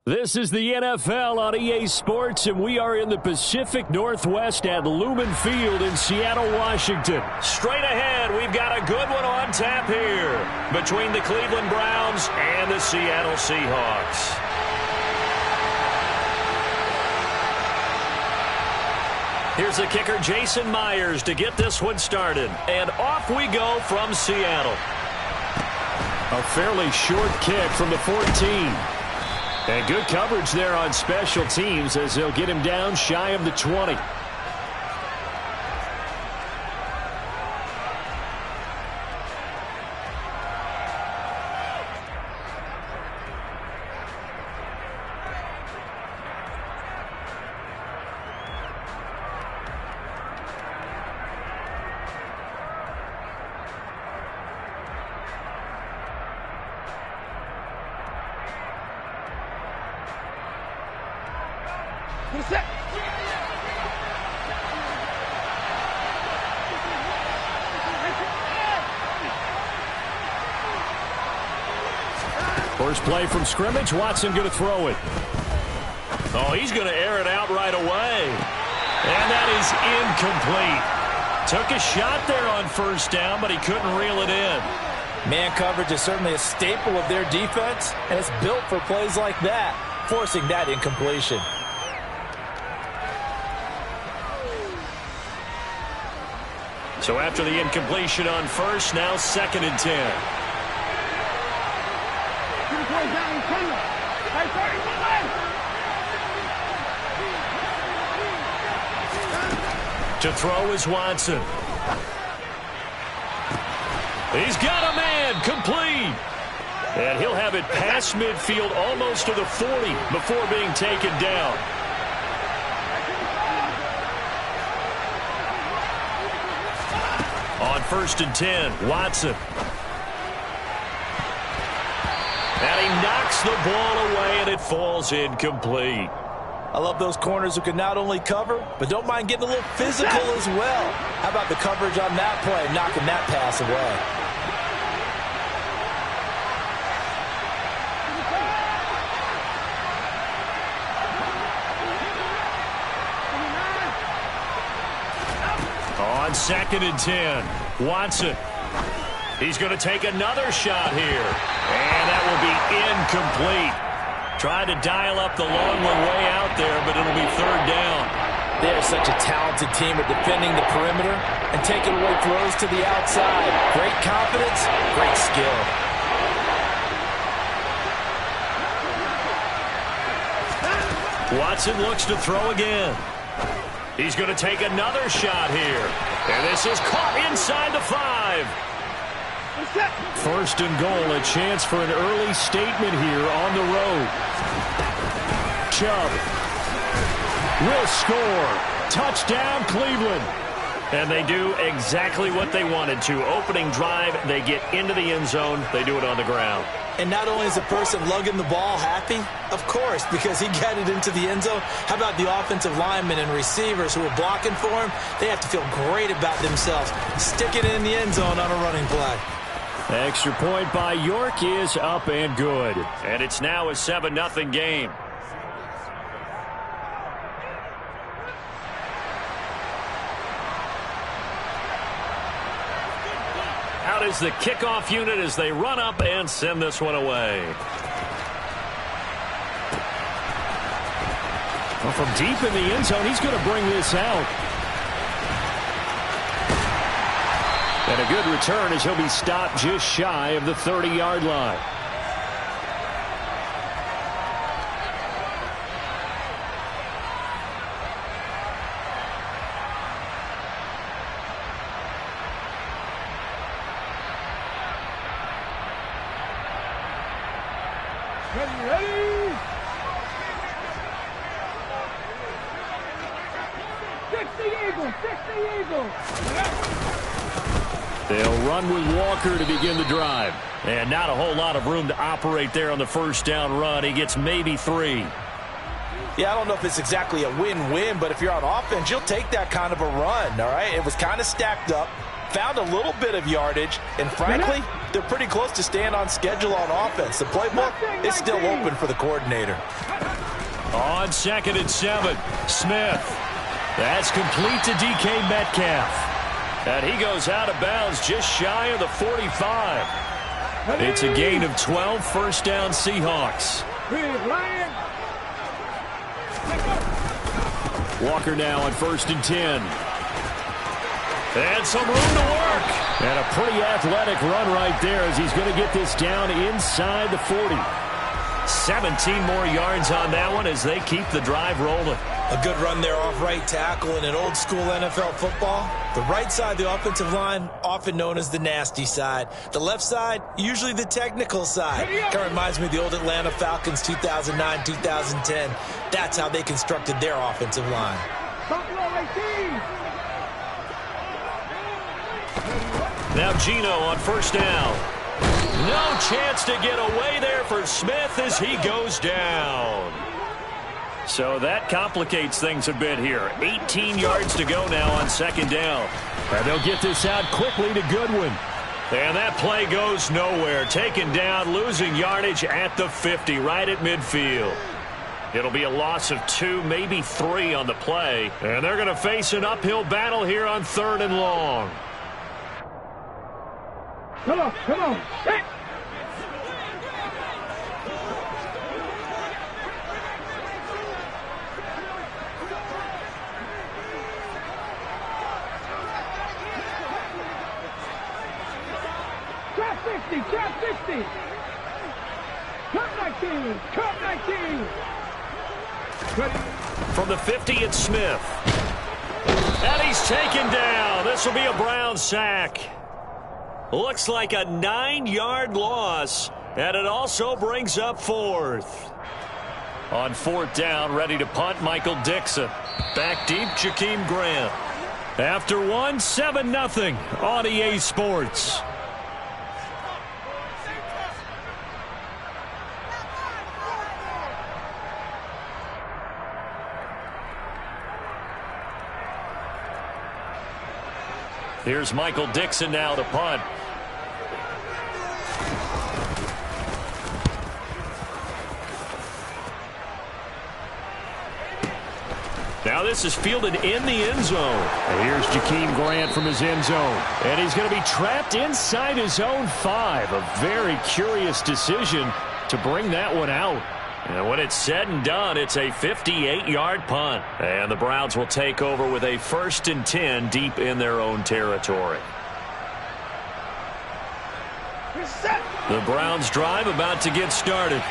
This is the NFL on EA Sports, and we are in the Pacific Northwest at Lumen Field in Seattle, Washington. Straight ahead, we've got a good one on tap here between the Cleveland Browns and the Seattle Seahawks. Here's the kicker, Jason Myers, to get this one started. And off we go from Seattle. A fairly short kick from the 14. And good coverage there on special teams as they'll get him down shy of the 20. First play from scrimmage, Watson going to throw it. Oh, he's going to air it out right away. And that is incomplete. Took a shot there on first down, but he couldn't reel it in. Man coverage is certainly a staple of their defense, and it's built for plays like that, forcing that incompletion. So after the incompletion on first, now 2nd and 10. To throw is Watson. He's got a man, complete. And he'll have it past midfield almost to the 40 before being taken down. On 1st and 10, Watson. And he knocks the ball away, and it falls incomplete. I love those corners who can not only cover, but don't mind getting a little physical as well. How about the coverage on that play, knocking that pass away? On 2nd and 10, Watson. He's going to take another shot here. And that will be incomplete. Trying to dial up the long one way out there, but it'll be 3rd down. They're such a talented team at defending the perimeter and taking away throws to the outside. Great confidence, great skill. Watson looks to throw again. He's going to take another shot here. And this is caught inside the 5. 1st and goal, a chance for an early statement here on the road. Chubb will score. Touchdown, Cleveland. And they do exactly what they wanted to. Opening drive, they get into the end zone. They do it on the ground. And not only is the person lugging the ball happy, of course, because he got it into the end zone. How about the offensive linemen and receivers who are blocking for him? They have to feel great about themselves. Stick it in the end zone on a running play. Extra point by York is up and good. And it's now a 7-0 game. Out is the kickoff unit as they run up and send this one away. Well, from deep in the end zone, he's going to bring this out. And a good return as he'll be stopped just shy of the 30-yard line. Ready? 60 Eagles, 60 Eagles. They'll run with Walker to begin the drive. And not a whole lot of room to operate there on the first down run. He gets maybe 3. Yeah, I don't know if it's exactly a win-win, but if you're on offense, you'll take that kind of a run, all right? It was kind of stacked up, found a little bit of yardage, and frankly, they're pretty close to staying on schedule on offense. The playbook is still open for the coordinator. On 2nd and 7, Smith. That's complete to DK Metcalf. And he goes out of bounds just shy of the 45. It's a gain of 12, first down Seahawks. Walker now on 1st and 10. And some room to work. And a pretty athletic run right there as he's going to get this down inside the 40. 17 more yards on that one as they keep the drive rolling. A good run there off right tackle in an old school NFL football. The right side of the offensive line, often known as the nasty side. The left side, usually the technical side. Kind of reminds me of the old Atlanta Falcons 2009-2010. That's how they constructed their offensive line. Now Geno on 1st down. No chance to get away there for Smith as he goes down. So that complicates things a bit here. 18 yards to go now on 2nd down. And they'll get this out quickly to Goodwin. And that play goes nowhere. Taken down, losing yardage at the 50, right at midfield. It'll be a loss of 2, maybe 3 on the play. And they're going to face an uphill battle here on 3rd and long. Come on, come on. Hit. Trap 60, trap 60. Cut 19, cut 19. Ready. From the 50, it's Smith. And he's taken down. This will be a Brown sack. Looks like a 9-yard loss, and it also brings up 4th. On 4th down, ready to punt, Michael Dixon. Back deep, Jakeem Grant. After 1, 7-0 on EA Sports. Here's Michael Dixon now to punt. Now this is fielded in the end zone. And here's Jakeem Grant from his end zone. And he's going to be trapped inside his own 5. A very curious decision to bring that one out. And when it's said and done, it's a 58-yard punt. And the Browns will take over with a 1st and 10 deep in their own territory. The Browns drive about to get started.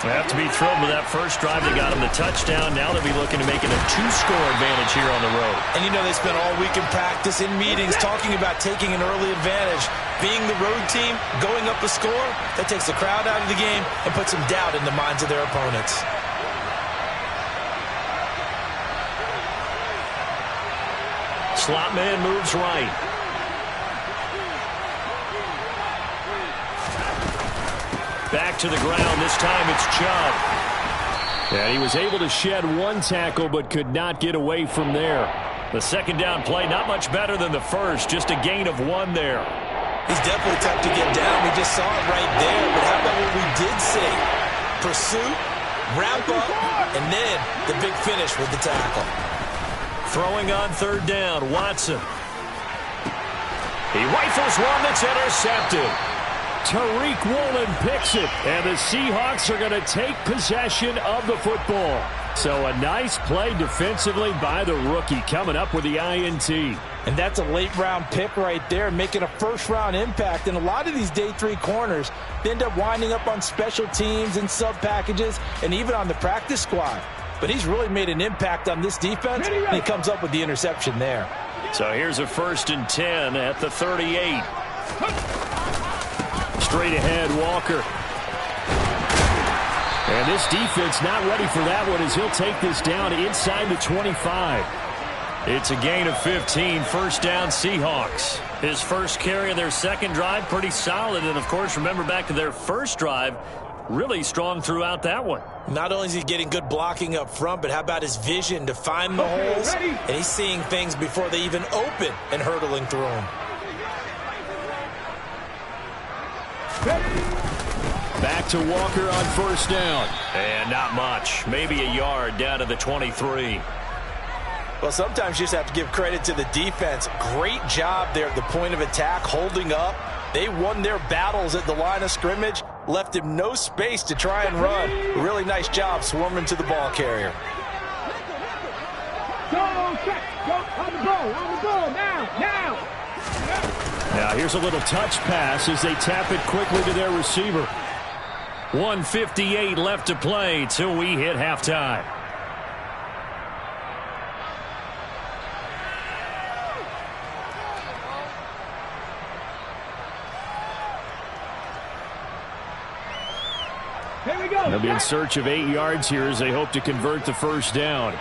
They have to be thrilled with that first drive. They got them the touchdown. Now they'll be looking to make it a 2-score advantage here on the road. And you know they spent all week in practice, in meetings, talking about taking an early advantage. Being the road team, going up a score, that takes the crowd out of the game and puts some doubt in the minds of their opponents. Slot man moves right. Back to the ground. This time it's Chubb. And he was able to shed 1 tackle but could not get away from there. The 2nd down play not much better than the first. Just a gain of 1 there. He's definitely tough to get down. We just saw it right there. But how about what we did see? Pursuit, wrap up, and then the big finish with the tackle. Throwing on 3rd down, Watson. He rifles one that's intercepted. Tariq Woolen picks it, and the Seahawks are going to take possession of the football. So a nice play defensively by the rookie, coming up with the INT. And that's a late-round pick right there, making a first-round impact. And a lot of these day 3 corners, they end up winding up on special teams and sub-packages and even on the practice squad. But he's really made an impact on this defense, and he comes up with the interception there. So here's a 1st and 10 at the 38. Straight ahead, Walker. And this defense not ready for that one as he'll take this down inside the 25. It's a gain of 15, 1st down Seahawks. His first carry of their 2nd drive, pretty solid. And, of course, remember back to their first drive, really strong throughout that one. Not only is he getting good blocking up front, but how about his vision to find the holes? And he's seeing things before they even open and hurdling through them. Back to Walker on first down. And not much. Maybe a yard down to the 23. Well, sometimes you just have to give credit to the defense. Great job there at the point of attack, holding up. They won their battles at the line of scrimmage, left him no space to try and run. Really nice job swarming to the ball carrier. Go, check. Go, on the ball, now. Now here's a little touch pass as they tap it quickly to their receiver. 1:58 left to play till we hit halftime. Here we go. They'll be in search of 8 yards here as they hope to convert the first down.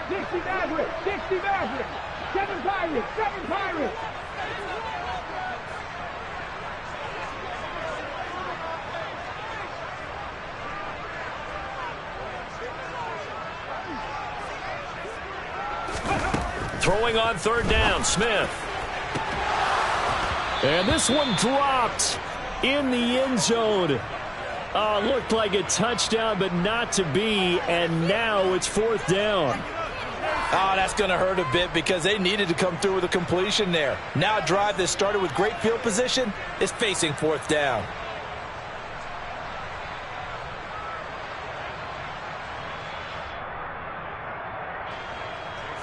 60 Mavericks. 7 Pirates. Throwing on third down, Smith. And this one dropped in the end zone. Looked like a touchdown, but not to be. And now it's fourth down. Oh, that's going to hurt a bit because they needed to come through with a completion there. Now a drive that started with great field position is facing fourth down.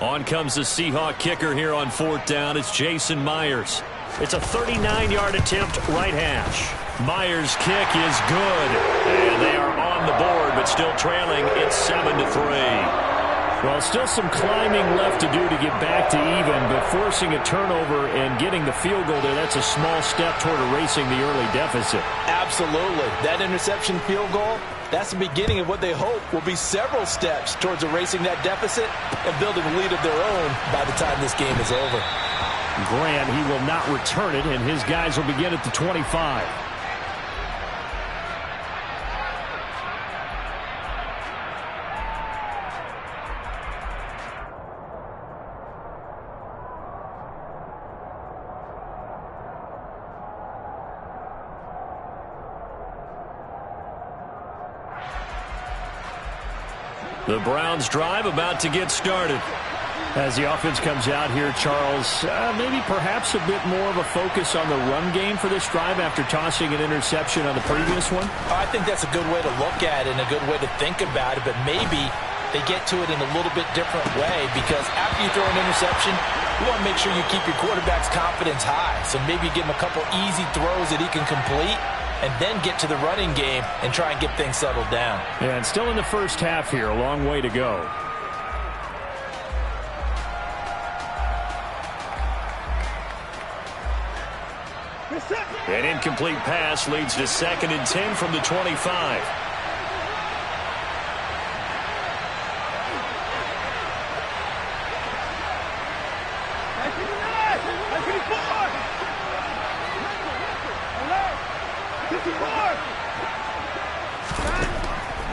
On comes the Seahawk kicker here on fourth down. It's Jason Myers. It's a 39-yard attempt, right hash. Myers' kick is good. And they are on the board, but still trailing. It's 7-3. Well, still some climbing left to do to get back to even, but forcing a turnover and getting the field goal there, that's a small step toward erasing the early deficit. Absolutely. That interception field goal, that's the beginning of what they hope will be several steps towards erasing that deficit and building a lead of their own by the time this game is over. Graham, he will not return it, and his guys will begin at the 25. The Browns drive about to get started. As the offense comes out here, Charles, maybe perhaps a bit more of a focus on the run game for this drive after tossing an interception on the previous one? I think that's a good way to look at it and a good way to think about it, but maybe they get to it in a little bit different way because after you throw an interception, you want to make sure you keep your quarterback's confidence high. So maybe give him a couple easy throws that he can complete and then get to the running game and try and get things settled down. Yeah, and still in the first half here, a long way to go. An incomplete pass leads to 2nd and 10 from the 25.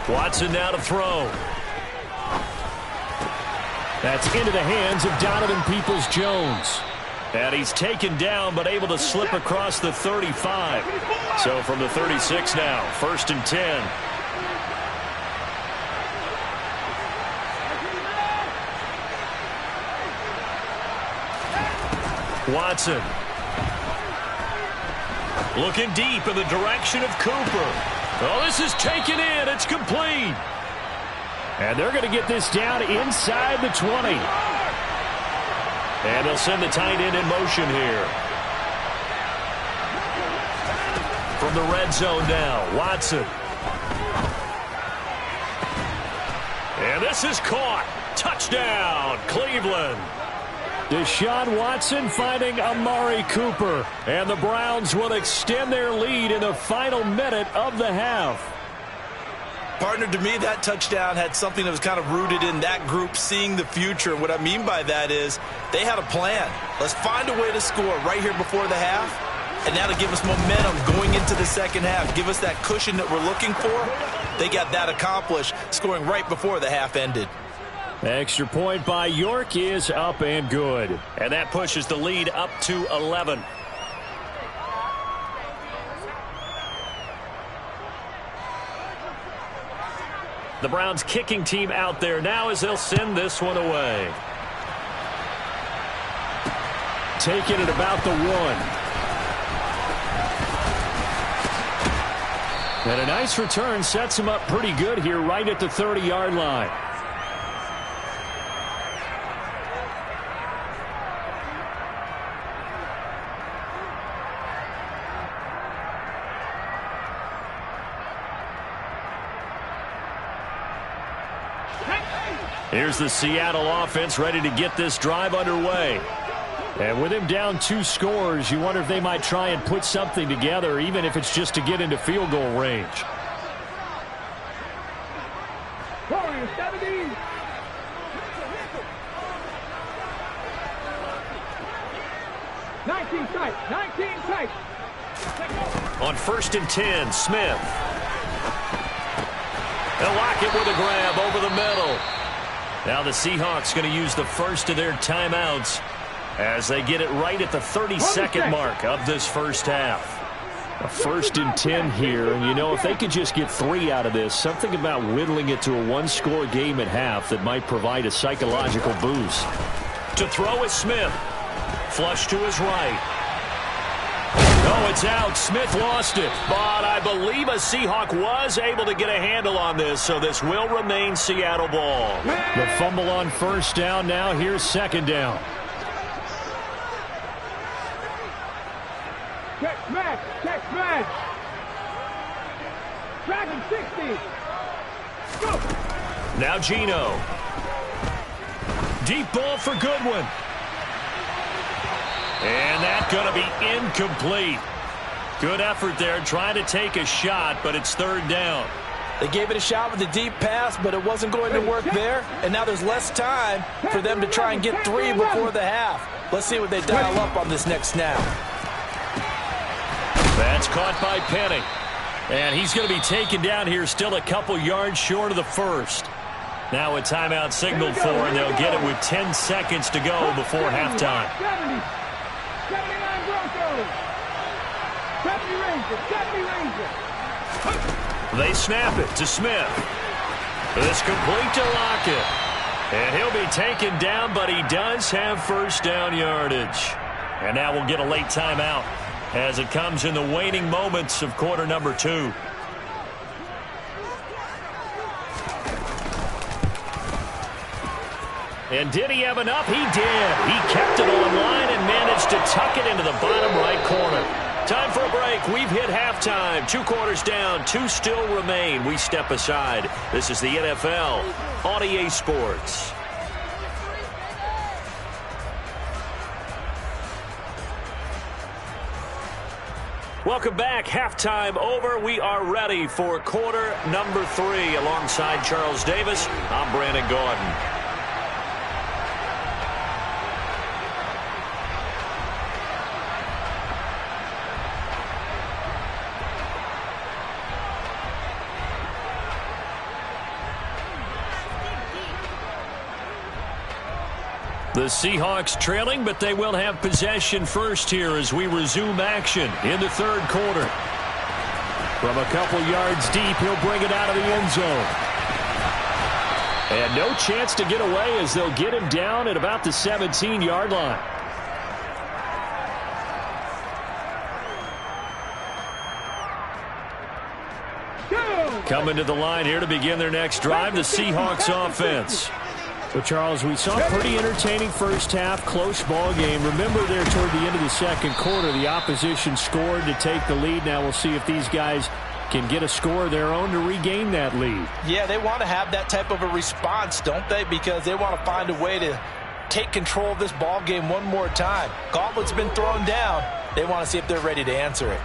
Watson now to throw. That's into the hands of Donovan Peoples-Jones. And he's taken down, but able to slip across the 35. So from the 36 now, 1st and 10. Watson. Looking deep in the direction of Cooper. Oh, this is taken in. It's complete. And they're going to get this down inside the 20. And they'll send the tight end in motion here. From the red zone now, Watson. And this is caught. Touchdown, Cleveland. Deshaun Watson finding Amari Cooper. And the Browns will extend their lead in the final minute of the half. Partner, to me, that touchdown had something that was kind of rooted in that group seeing the future. And what I mean by that is they had a plan. Let's find a way to score right here before the half. and that'll give us momentum going into the second half. Give us that cushion that we're looking for. They got that accomplished, scoring right before the half ended. Extra point by York is up and good. And that pushes the lead up to 11. The Browns kicking team out there now as they'll send this one away. Taking it about the 1. And a nice return sets him up pretty good here right at the 30-yard line. Here's the Seattle offense ready to get this drive underway. And with him down 2 scores, you wonder if they might try and put something together, even if it's just to get into field goal range. Warriors 70. Nineteen tight. On 1st and 10, Smith. They'll lock it with a grab over the middle. Now the Seahawks going to use the first of their timeouts as they get it right at the 30-second mark of this first half. A 1st and 10 here, and you know, if they could just get 3 out of this, something about whittling it to a 1-score game at half that might provide a psychological boost. To throw is Smith. Flush to his right. Oh, it's out. Smith lost it, but I believe a Seahawk was able to get a handle on this, so this will remain Seattle ball. The fumble on 1st down. Now here's 2nd down. Check smash. Dragon 60. Go. Now Geno. Deep ball for Goodwin. And that's going to be incomplete. Good effort there trying to take a shot, but it's 3rd down. They gave it a shot with a deep pass, but it wasn't going to work there. And now there's less time for them to try and get 3 before the half. Let's see what they dial up on this next snap. That's caught by Penny. And he's going to be taken down here still a couple yards short of the 1st. Now a timeout signaled for, and they'll get it with 10 seconds to go before halftime. 79 Broncos. 70 Rangers. They snap it to Smith. This complete to Lockett. And he'll be taken down, but he does have 1st down yardage. And now we'll get a late timeout as it comes in the waning moments of quarter number 2. And did he have enough? He did. He kept it on line and managed to tuck it into the bottom right corner. Time for a break. We've hit halftime. 2 quarters down. 2 still remain. We step aside. This is the NFL on EA Sports. Welcome back. Halftime over. We are ready for quarter number 3. Alongside Charles Davis, I'm Brandon Gaudin. The Seahawks trailing, but they will have possession first here as we resume action in the 3rd quarter. From a couple yards deep, he'll bring it out of the end zone. And no chance to get away as they'll get him down at about the 17-yard line. Coming to the line here to begin their next drive, the Seahawks offense. So, Charles, we saw a pretty entertaining first half, close ball game. Remember there toward the end of the 2nd quarter, the opposition scored to take the lead. Now we'll see if these guys can get a score of their own to regain that lead. Yeah, they want to have that type of a response, don't they? Because they want to find a way to take control of this ball game one more time. Gauntlet's been thrown down. They want to see if they're ready to answer it.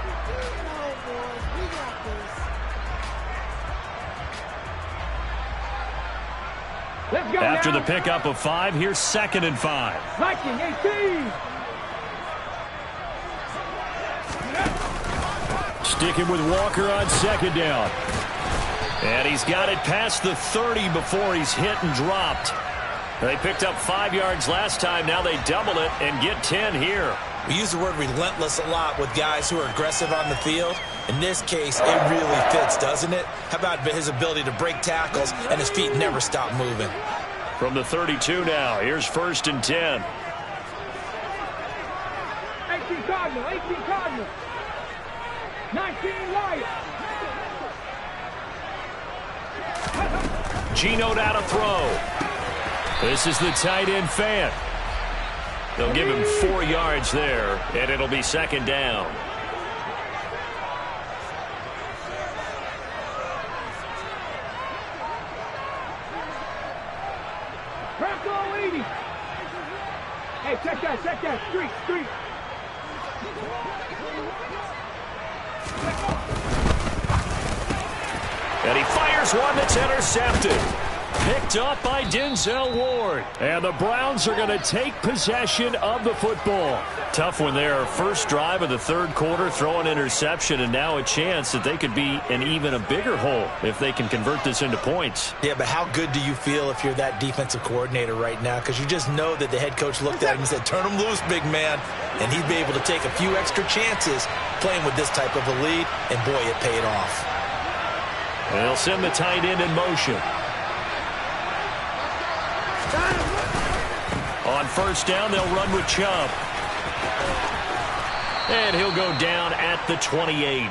After the pickup of 5, here's 2nd and 5. Viking 18. sticking with Walker on second down. And he's got it past the 30 before he's hit and dropped. They picked up 5 yards last time. Now they double it and get 10 here. We use the word relentless a lot with guys who are aggressive on the field. In this case, it really fits, doesn't it? How about his ability to break tackles and his feet never stop moving? From the 32 now, here's 1st and 10. 18 Cardinal, 18 Cardinal. 19 Lions. Geno down to throw. This is the tight end Fant. They'll give him 4 yards there, and it'll be 2nd down. Bronco 80. Hey, check that. Street. And he fires one that's intercepted. Picked up by Denzel Ward. And the Browns are going to take possession of the football. Tough one there. First drive of the 3rd quarter, throw an interception, and now a chance that they could be in even a bigger hole if they can convert this into points. Yeah, but how good do you feel if you're that defensive coordinator right now? Because you just know that the head coach looked at him and said, turn him loose, big man. And he'd be able to take a few extra chances playing with this type of a lead, and boy, it paid off. And they'll send the tight end in motion. On 1st down, they'll run with Chubb. And he'll go down at the 28.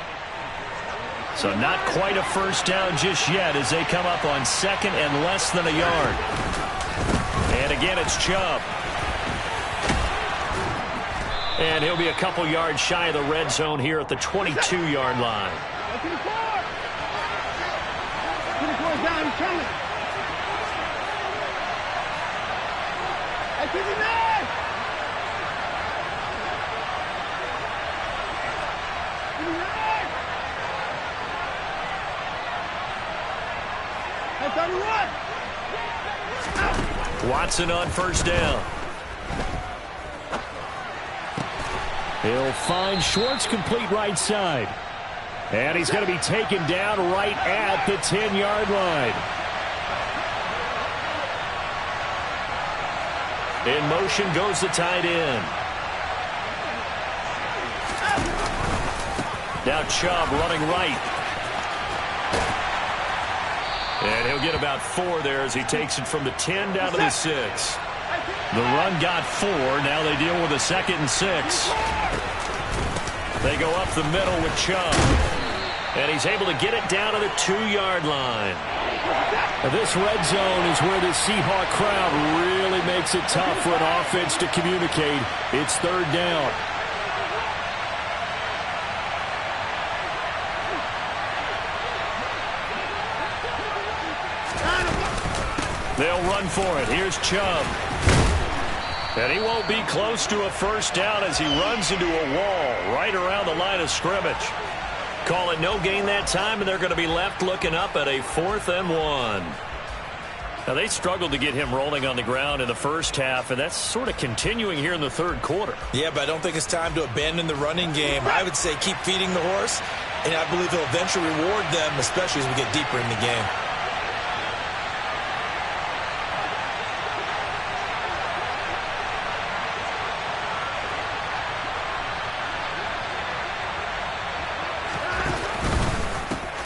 So not quite a 1st down just yet as they come up on 2nd and less than a yard. And again, it's Chubb. And he'll be a couple yards shy of the red zone here at the 22-yard line. Down, he's coming. Give me that! That's on the run! Watson on 1st down. He'll find Schwartz complete right side. And he's going to be taken down right at the 10-yard line. In motion goes the tight end. Now Chubb running right. And he'll get about 4 there as he takes it from the 10 down to the 6. The run got 4. Now they deal with a 2nd and 6. They go up the middle with Chubb. And he's able to get it down to the 2-yard line. Now this red zone is where the Seahawk crowd really makes it tough for an offense to communicate. It's 3rd down. They'll run for it. Here's Chubb. And he won't be close to a 1st down as he runs into a wall right around the line of scrimmage. Call it no gain that time, and they're going to be left looking up at a 4th and 1. Now, they struggled to get him rolling on the ground in the first half, and that's sort of continuing here in the 3rd quarter. Yeah, but I don't think it's time to abandon the running game. I would say keep feeding the horse, and I believe he'll eventually reward them, especially as we get deeper in the game.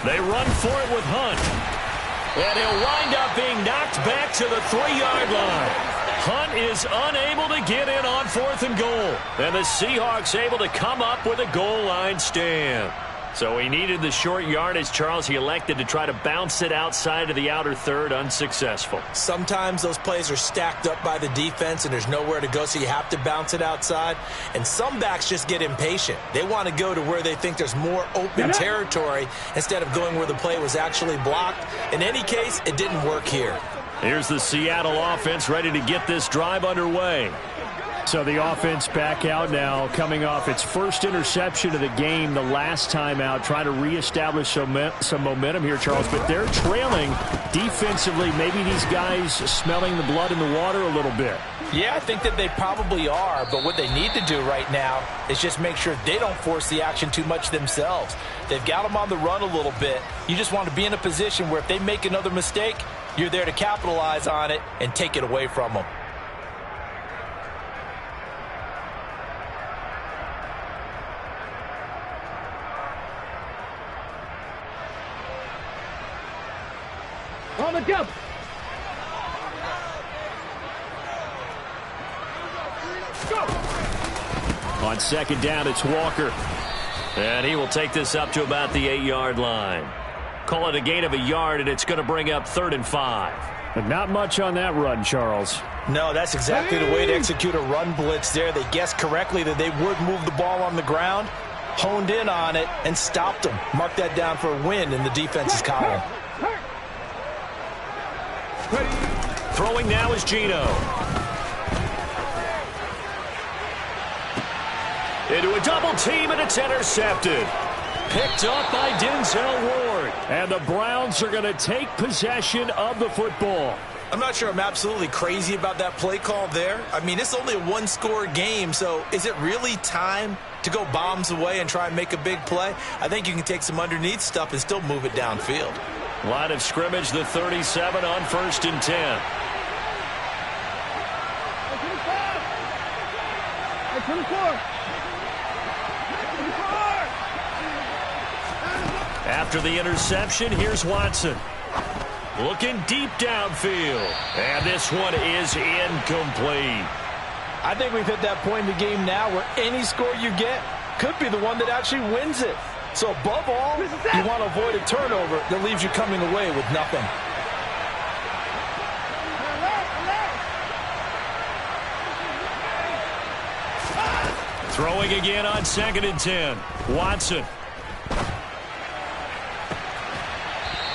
They run for it with Hunt. And he'll wind up being knocked back to the 3-yard line. Hunt is unable to get in on 4th and goal. And the Seahawks able to come up with a goal line stand. So he needed the short yardage, Charles. He elected to try to bounce it outside of the outer third, unsuccessful. Sometimes those plays are stacked up by the defense and there's nowhere to go, so you have to bounce it outside. And some backs just get impatient. They want to go to where they think there's more open territory instead of going where the play was actually blocked. In any case, it didn't work here. Here's the Seattle offense ready to get this drive underway. So the offense back out now, coming off its first interception of the game the last time out, trying to reestablish some momentum here, Charles. But they're trailing defensively. Maybe these guys smelling the blood in the water a little bit. Yeah, I think that they probably are. But what they need to do right now is just make sure they don't force the action too much themselves. They've got them on the run a little bit. You just want to be in a position where if they make another mistake, you're there to capitalize on it and take it away from them. On the jump. Go. On second down, it's Walker. And he will take this up to about the 8-yard line. Call it a gain of a yard, and it's going to bring up 3rd and 5. But not much on that run, Charles. No, that's exactly the way to execute a run blitz there. They guessed correctly that they would move the ball on the ground, honed in on it, and stopped them. Mark that down for a win in the defense's column. Throwing now is Geno. Into a double team, and it's intercepted. Picked up by Denzel Ward. And the Browns are going to take possession of the football. I'm not sure I'm absolutely crazy about that play call there. I mean, it's only a one-score game, so is it really time to go bombs away and try and make a big play? I think you can take some underneath stuff and still move it downfield. Line of scrimmage, the 37 on 1st and 10. After the interception, here's Watson. Looking deep downfield. And this one is incomplete. I think we've hit that point in the game now where any score you get could be the one that actually wins it. So above all, you want to avoid a turnover that leaves you coming away with nothing. Throwing again on 2nd and 10. Watson.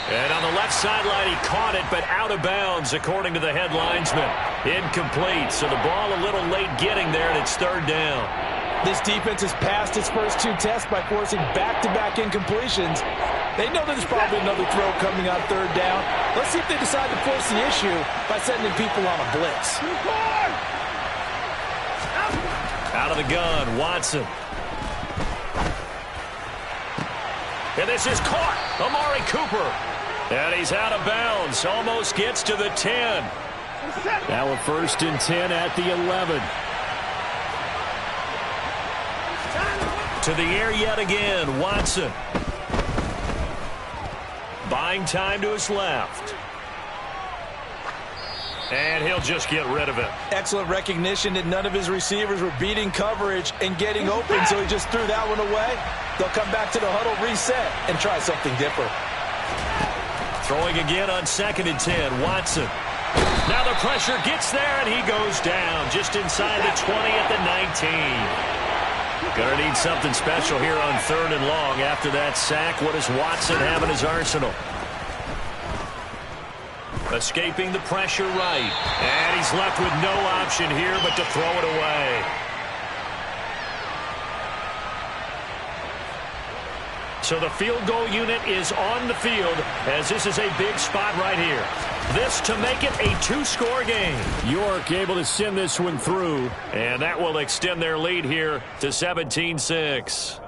And on the left sideline, he caught it, but out of bounds, according to the head linesman. Incomplete, so the ball a little late getting there, and it's 3rd down. This defense has passed its first 2 tests by forcing back-to-back incompletions. They know there's probably another throw coming on 3rd down. Let's see if they decide to force the issue by sending people on a blitz. Out of the gun, Watson. And this is caught. Amari Cooper. And he's out of bounds. Almost gets to the 10. Now a 1st and 10 at the 11. To the air yet again, Watson. Buying time to his left. And he'll just get rid of it. Excellent recognition that none of his receivers were beating coverage and getting open, so he just threw that one away. They'll come back to the huddle, reset, and try something different. Throwing again on 2nd and 10, Watson. Now the pressure gets there, and he goes down just inside the 20 at the 19. Gonna need something special here on 3rd and long. After that sack, what does Watson have in his arsenal? Escaping the pressure right. And he's left with no option here but to throw it away. So the field goal unit is on the field as this is a big spot right here. This to make it a 2-score game. York able to send this one through, and that will extend their lead here to 17-6.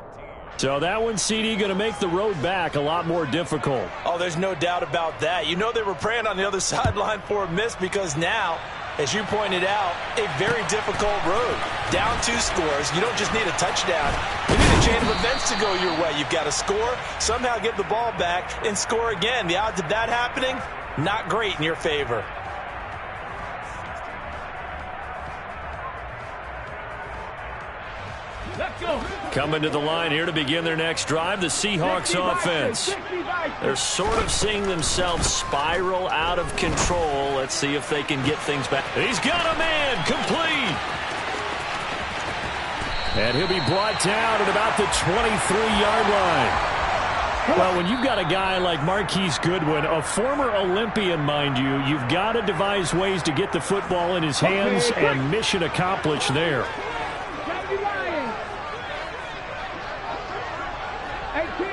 So that one, CD, going to make the road back a lot more difficult. Oh, there's no doubt about that. You know they were praying on the other sideline for a miss because now, as you pointed out, a very difficult road. Down 2 scores. You don't just need a touchdown. You need a chain of events to go your way. You've got to score, somehow get the ball back, and score again. The odds of that happening, not great in your favor. Coming to the line here to begin their next drive, the Seahawks offense. They're sort of seeing themselves spiral out of control. Let's see if they can get things back. He's got a man, complete. And he'll be brought down at about the 23-yard line. Well, when you've got a guy like Marquise Goodwin, a former Olympian, mind you, you've got to devise ways to get the football in his hands, and mission accomplished there. 18,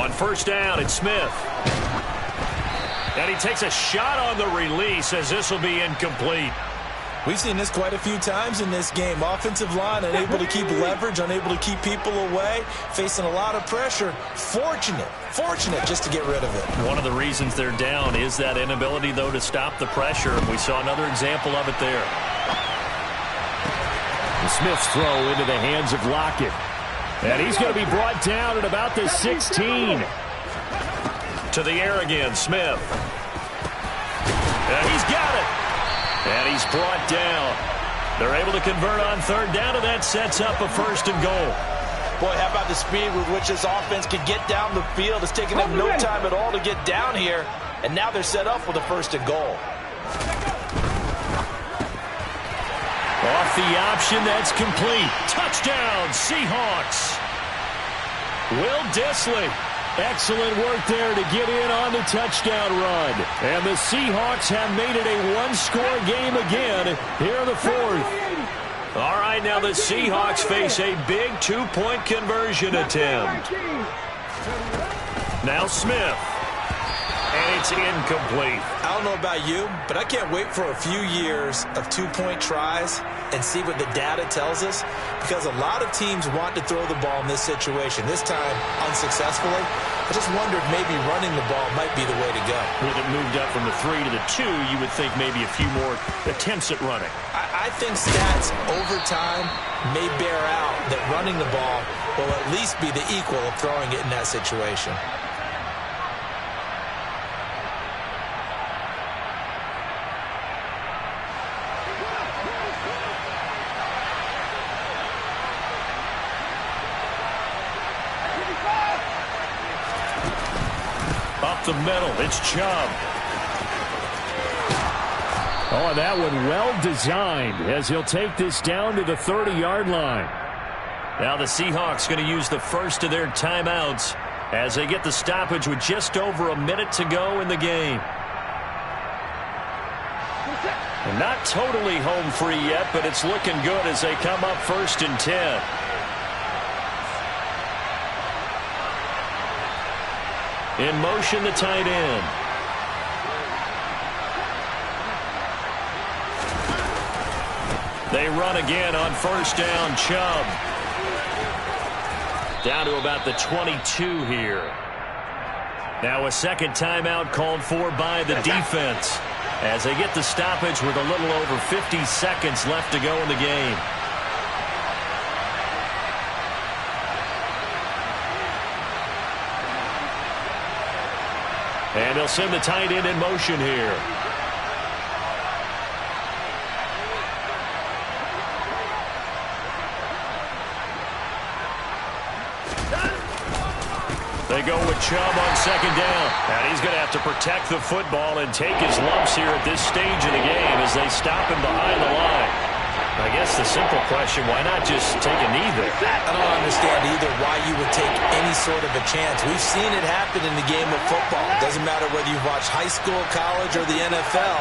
On first down, it's Smith. And he takes a shot on the release as this will be incomplete. We've seen this quite a few times in this game. Offensive line unable to keep leverage, unable to keep people away, facing a lot of pressure. Fortunate just to get rid of it. One of the reasons they're down is that inability, though, to stop the pressure. We saw another example of it there. Smith's throw into the hands of Lockett. And he's going to be brought down at about the 16. To the air again, Smith. And he's got it. And he's brought down. They're able to convert on third down, and that sets up a first and goal. Boy, how about the speed with which this offense can get down the field? It's taken them no time at all to get down here, and now they're set up with a first and goal. Off the option, that's complete. Touchdown, Seahawks. Will Dissly. Excellent work there to get in on the touchdown run. And the Seahawks have made it a one-score game again here in the fourth. All right, now the Seahawks face a big two-point conversion attempt. Now Smith. And it's incomplete. I don't know about you, but I can't wait for a few years of two-point tries and see what the data tells us, because a lot of teams want to throw the ball in this situation. This time, unsuccessfully. I just wondered maybe running the ball might be the way to go. With it moved up from the 3 to the 2, you would think maybe a few more attempts at running. I think stats over time may bear out that running the ball will at least be the equal of throwing it in that situation. Up the middle, it's Chubb. Oh, that one well designed as he'll take this down to the 30-yard line. Now the Seahawks going to use the first of their timeouts as they get the stoppage with just over a minute to go in the game. And not totally home free yet, but it's looking good as they come up 1st and 10. In motion, the tight end. They run again on first down. Chubb. Down to about the 22 here. Now a second timeout called for by the defense as they get the stoppage with a little over 50 seconds left to go in the game. And they'll send the tight end in motion here. They go with Chubb on second down. And he's going to have to protect the football and take his lumps here at this stage of the game as they stop him behind the line. I guess the simple question, why not just take a knee there? I don't understand either why you would take any sort of a chance. We've seen it happen in the game of football. It doesn't matter whether you've watched high school, college, or the NFL.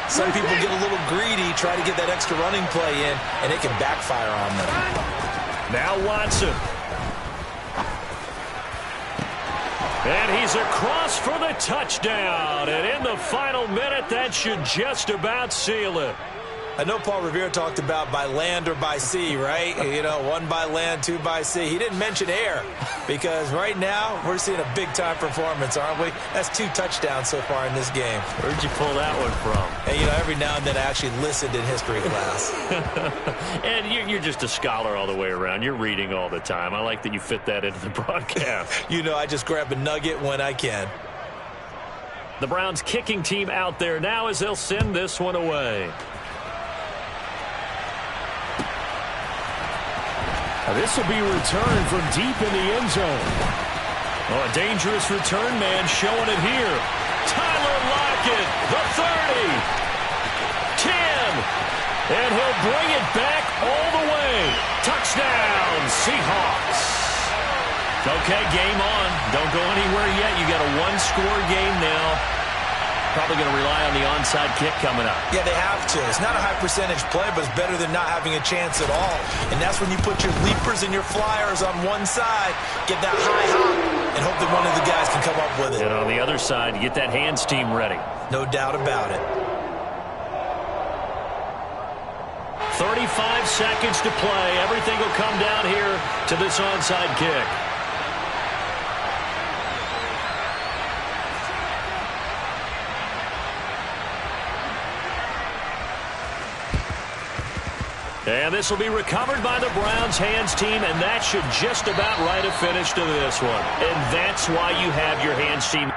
Some people get a little greedy, try to get that extra running play in, and it can backfire on them. Now Watson. And he's across for the touchdown. And in the final minute, that should just about seal it. I know Paul Revere talked about by land or by sea, right? You know, 1 by land, 2 by sea. He didn't mention air because right now we're seeing a big-time performance, aren't we? That's 2 touchdowns so far in this game. Where'd you pull that one from? And, you know, every now and then I actually listened in history class. And you're just a scholar all the way around. You're reading all the time. I like that you fit that into the broadcast. You know, I just grab a nugget when I can. The Browns kicking team out there now as they'll send this one away. This will be returned from deep in the end zone. Oh, a dangerous return man showing it here. Tyler Lockett, the 30. 10. And he'll bring it back all the way. Touchdown, Seahawks. Okay, game on. Don't go anywhere yet. You got a one-score game now. Probably going to rely on the onside kick coming up. Yeah, they have to. It's not a high-percentage play, but it's better than not having a chance at all. And that's when you put your leapers and your flyers on one side, get that high hop, and hope that one of the guys can come up with it. And on the other side, you get that hands team ready. No doubt about it. 35 seconds to play. Everything will come down here to this onside kick. And this will be recovered by the Browns hands team, and that should just about write a finish to this one. And that's why you have your hands team.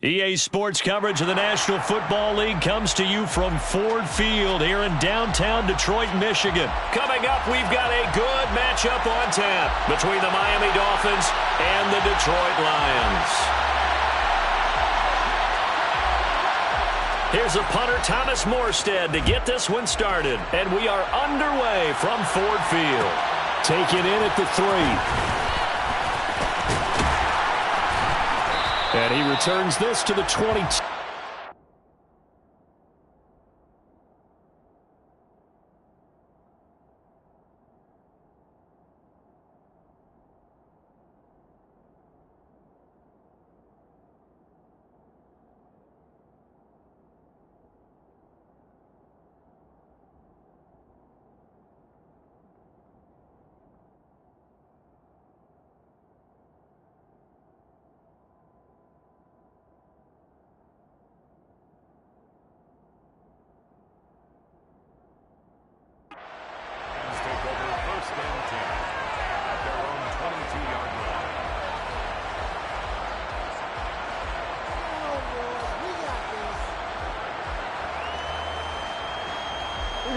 EA Sports coverage of the National Football League comes to you from Ford Field here in downtown Detroit, Michigan. Coming up, we've got a good matchup on tap between the Miami Dolphins and the Detroit Lions. Here's a punter, Thomas Morstead, to get this one started. And we are underway from Ford Field. Take it in at the 3. And he returns this to the 22.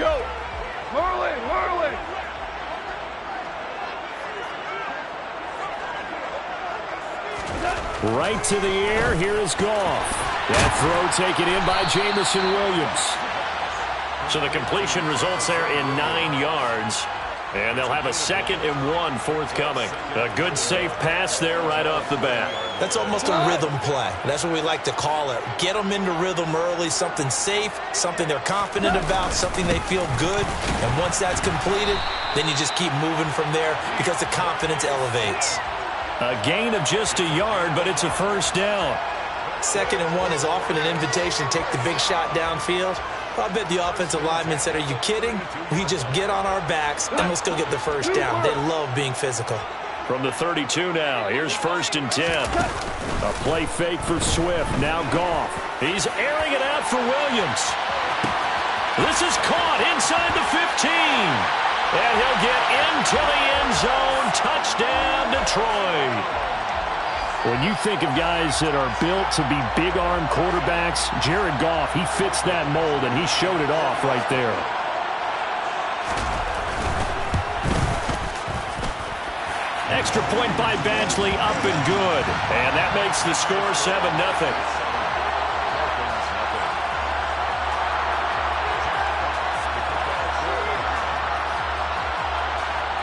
Go! Marley! Marley! Right to the air. Here is Goff. That throw taken in by Jameson Williams. So the completion results there in 9 yards. And they'll have a 2nd and 1 forthcoming. A good safe pass there right off the bat. That's almost a rhythm play. That's what we like to call it. Get them into rhythm early, something safe, something they're confident about, something they feel good. And once that's completed, then you just keep moving from there because the confidence elevates. A gain of just a yard, but it's a first down. 2nd and 1 is often an invitation to take the big shot downfield. I bet the offensive lineman said, are you kidding? We just get on our backs and we'll still get the first down. They love being physical. From the 32 now, here's 1st and 10. A play fake for Swift. Now Goff. He's airing it out for Williams. This is caught inside the 15. And he'll get into the end zone. Touchdown, Detroit. When you think of guys that are built to be big-arm quarterbacks, Jared Goff, he fits that mold, and he showed it off right there. Extra point by Badgley, up and good. And that makes the score 7-0.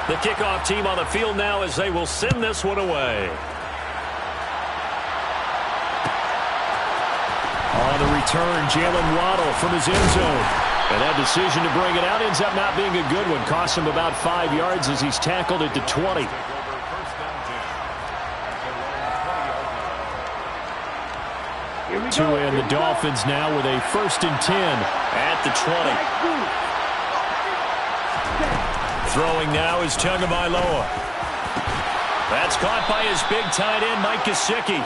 The kickoff team on the field now as they will send this one away. On the return, Jalen Waddle from his end zone. And that decision to bring it out ends up not being a good one. Costs him about 5 yards as he's tackled at the 20. To end the Dolphins now with a 1st and 10 at the 20. Throwing now is Tagovailoa. That's caught by his big tight end, Mike Gesicki.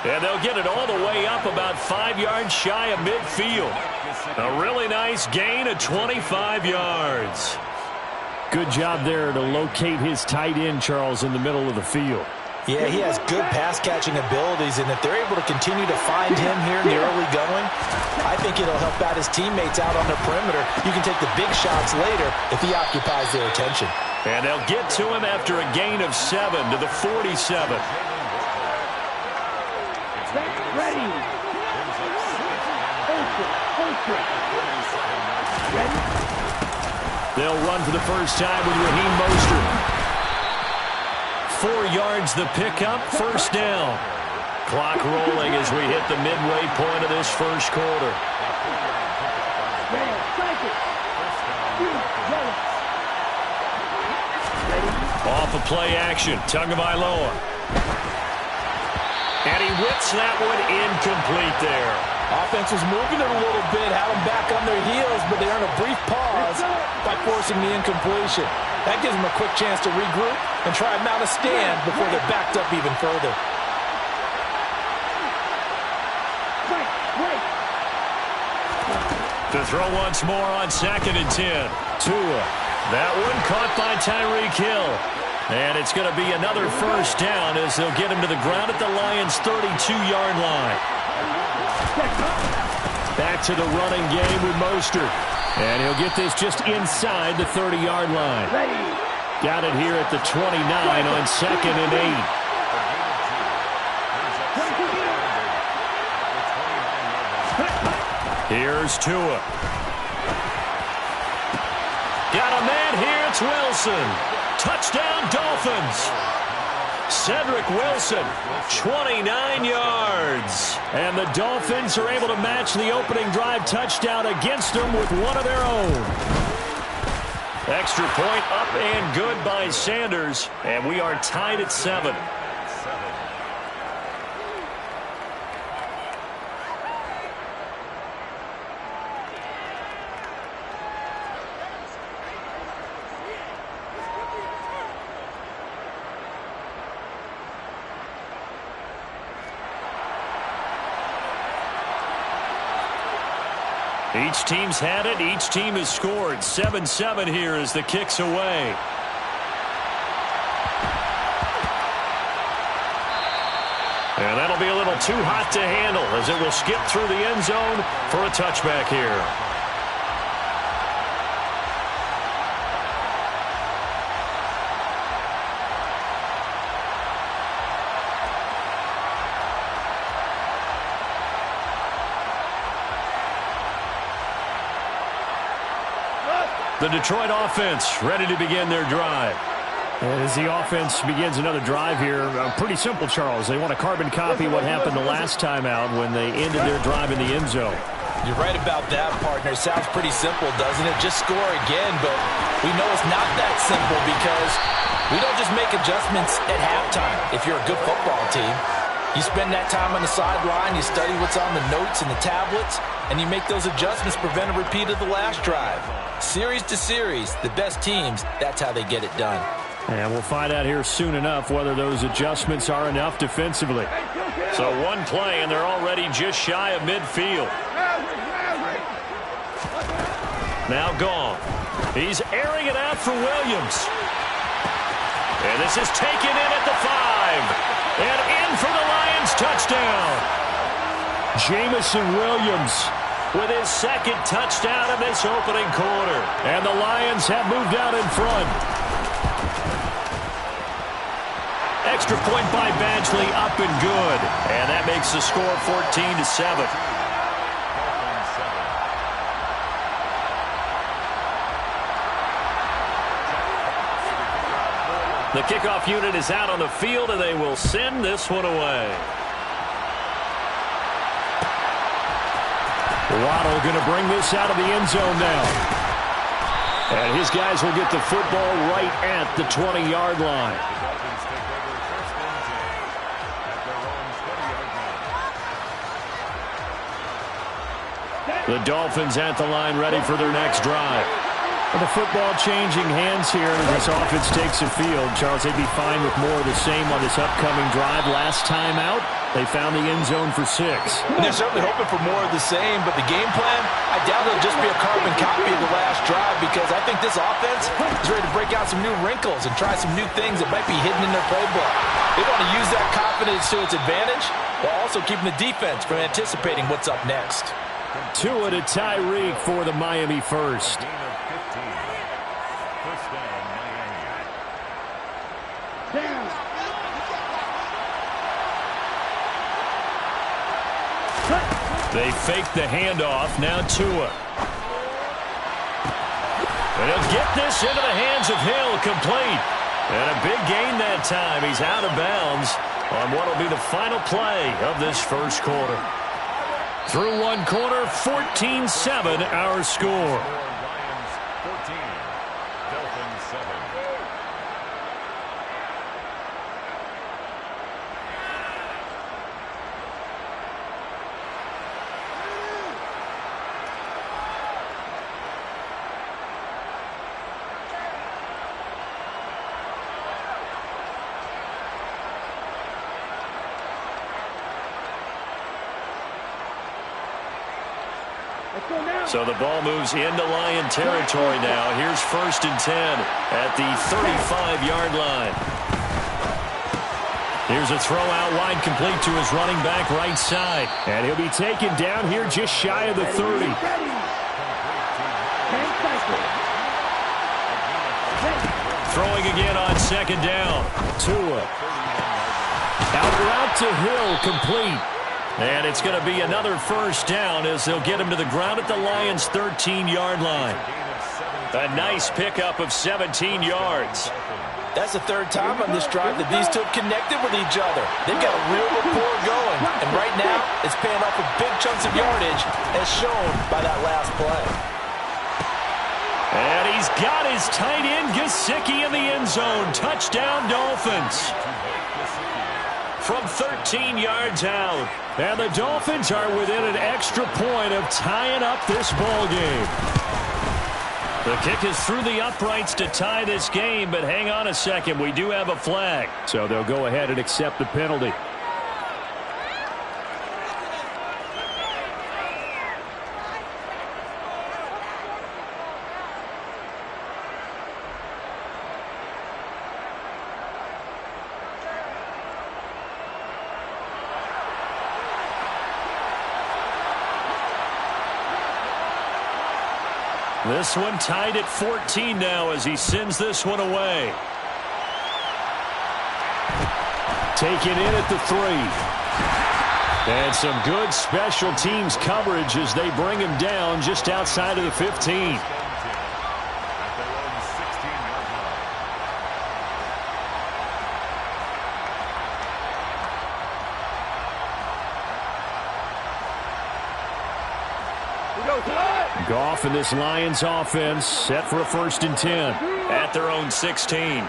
And they'll get it all the way up about 5 yards shy of midfield. A really nice gain of 25 yards. Good job there to locate his tight end, Charles, in the middle of the field. Yeah, he has good pass-catching abilities, and if they're able to continue to find him here in the early going, I think it'll help out his teammates out on the perimeter. You can take the big shots later if he occupies their attention. And they'll get to him after a gain of 7 to the 47. Ready. They'll run for the first time with Raheem Mostert. 4 yards the pickup, first down. Clock rolling as we hit the midway point of this first quarter. Off of play action, Tagovailoa. And he whips that one incomplete there. Offense was moving it a little bit, had them back on their heels, but they earned a brief pause by forcing the incompletion. That gives them a quick chance to regroup and try and mount a stand before they're backed up even further. To throw once more on 2nd and 10. Tua. That one caught by Tyreek Hill. And it's going to be another first down as they'll get him to the ground at the Lions' 32-yard line. Back to the running game with Mostert. And he'll get this just inside the 30-yard line. Got it here at the 29 on 2nd and 8. Here's Tua. Got a man here. It's Wilson. Touchdown, Dolphins. Cedric Wilson, 29 yards. And the Dolphins are able to match the opening drive touchdown against them with one of their own. Extra point up and good by Sanders. And we are tied at 7. Each team's had it. Each team has scored. 7-7 here as the kick's away. And that'll be a little too hot to handle as it will skip through the end zone for a touchback here. The Detroit offense ready to begin their drive. As the offense begins another drive here, pretty simple, Charles. They want to carbon copy what happened the last time out when they ended their drive in the end zone. You're right about that, partner. Sounds pretty simple, doesn't it? Just score again, but we know it's not that simple because we don't just make adjustments at halftime. If you're a good football team, you spend that time on the sideline, you study what's on the notes and the tablets, and you make those adjustments, prevent a repeat of the last drive. Series to series, the best teams, that's how they get it done. And we'll find out here soon enough whether those adjustments are enough defensively. So one play, and they're already just shy of midfield. Now gone. He's airing it out for Williams. And this is taken in at the 5. And in for the Lions touchdown. Jameson Williams with his second touchdown of this opening quarter. And the Lions have moved out in front. Extra point by Badgley, up and good. And that makes the score 14-7. The kickoff unit is out on the field, and they will send this one away. Waddle going to bring this out of the end zone now. And his guys will get the football right at the 20-yard line. The Dolphins at the line ready for their next drive. Well, the football changing hands here as this offense takes the field. Charles, they'd be fine with more of the same on this upcoming drive. Last time out, they found the end zone for 6. And they're certainly hoping for more of the same, but the game plan, I doubt it'll just be a carbon copy of the last drive because I think this offense is ready to break out some new wrinkles and try some new things that might be hidden in their playbook. They want to use that confidence to its advantage while also keeping the defense from anticipating what's up next. Tua to Tyreek for the Miami first. They fake the handoff. Now Tua. And he'll get this into the hands of Hill, complete. And a big gain that time. He's out of bounds on what will be the final play of this first quarter. Through one quarter, 14-7 our score. Lions 14, Dolphins 7. So the ball moves into Lion territory now. Here's 1st and 10 at the 35-yard line. Here's a throw out wide, complete to his running back right side. And he'll be taken down here just shy of the 30. Throwing again on second down. Tua. Out route to Hill, complete. And it's going to be another first down as they'll get him to the ground at the Lions' 13-yard line. A nice pickup of 17 yards. That's the third time on this drive that these two have connected with each other. They've got a real rapport going. And right now, it's paying off with big chunks of yardage, as shown by that last play. And he's got his tight end, Gesicki, in the end zone. Touchdown, Dolphins. From 13 yards out. And the Dolphins are within an extra point of tying up this ball game. The kick is through the uprights to tie this game, but hang on a second. We do have a flag. So they'll go ahead and accept the penalty. This one tied at 14 now as he sends this one away. Taken in at the 3. And some good special teams coverage as they bring him down just outside of the 15. Goff and this Lions offense set for a 1st and 10 at their own 16.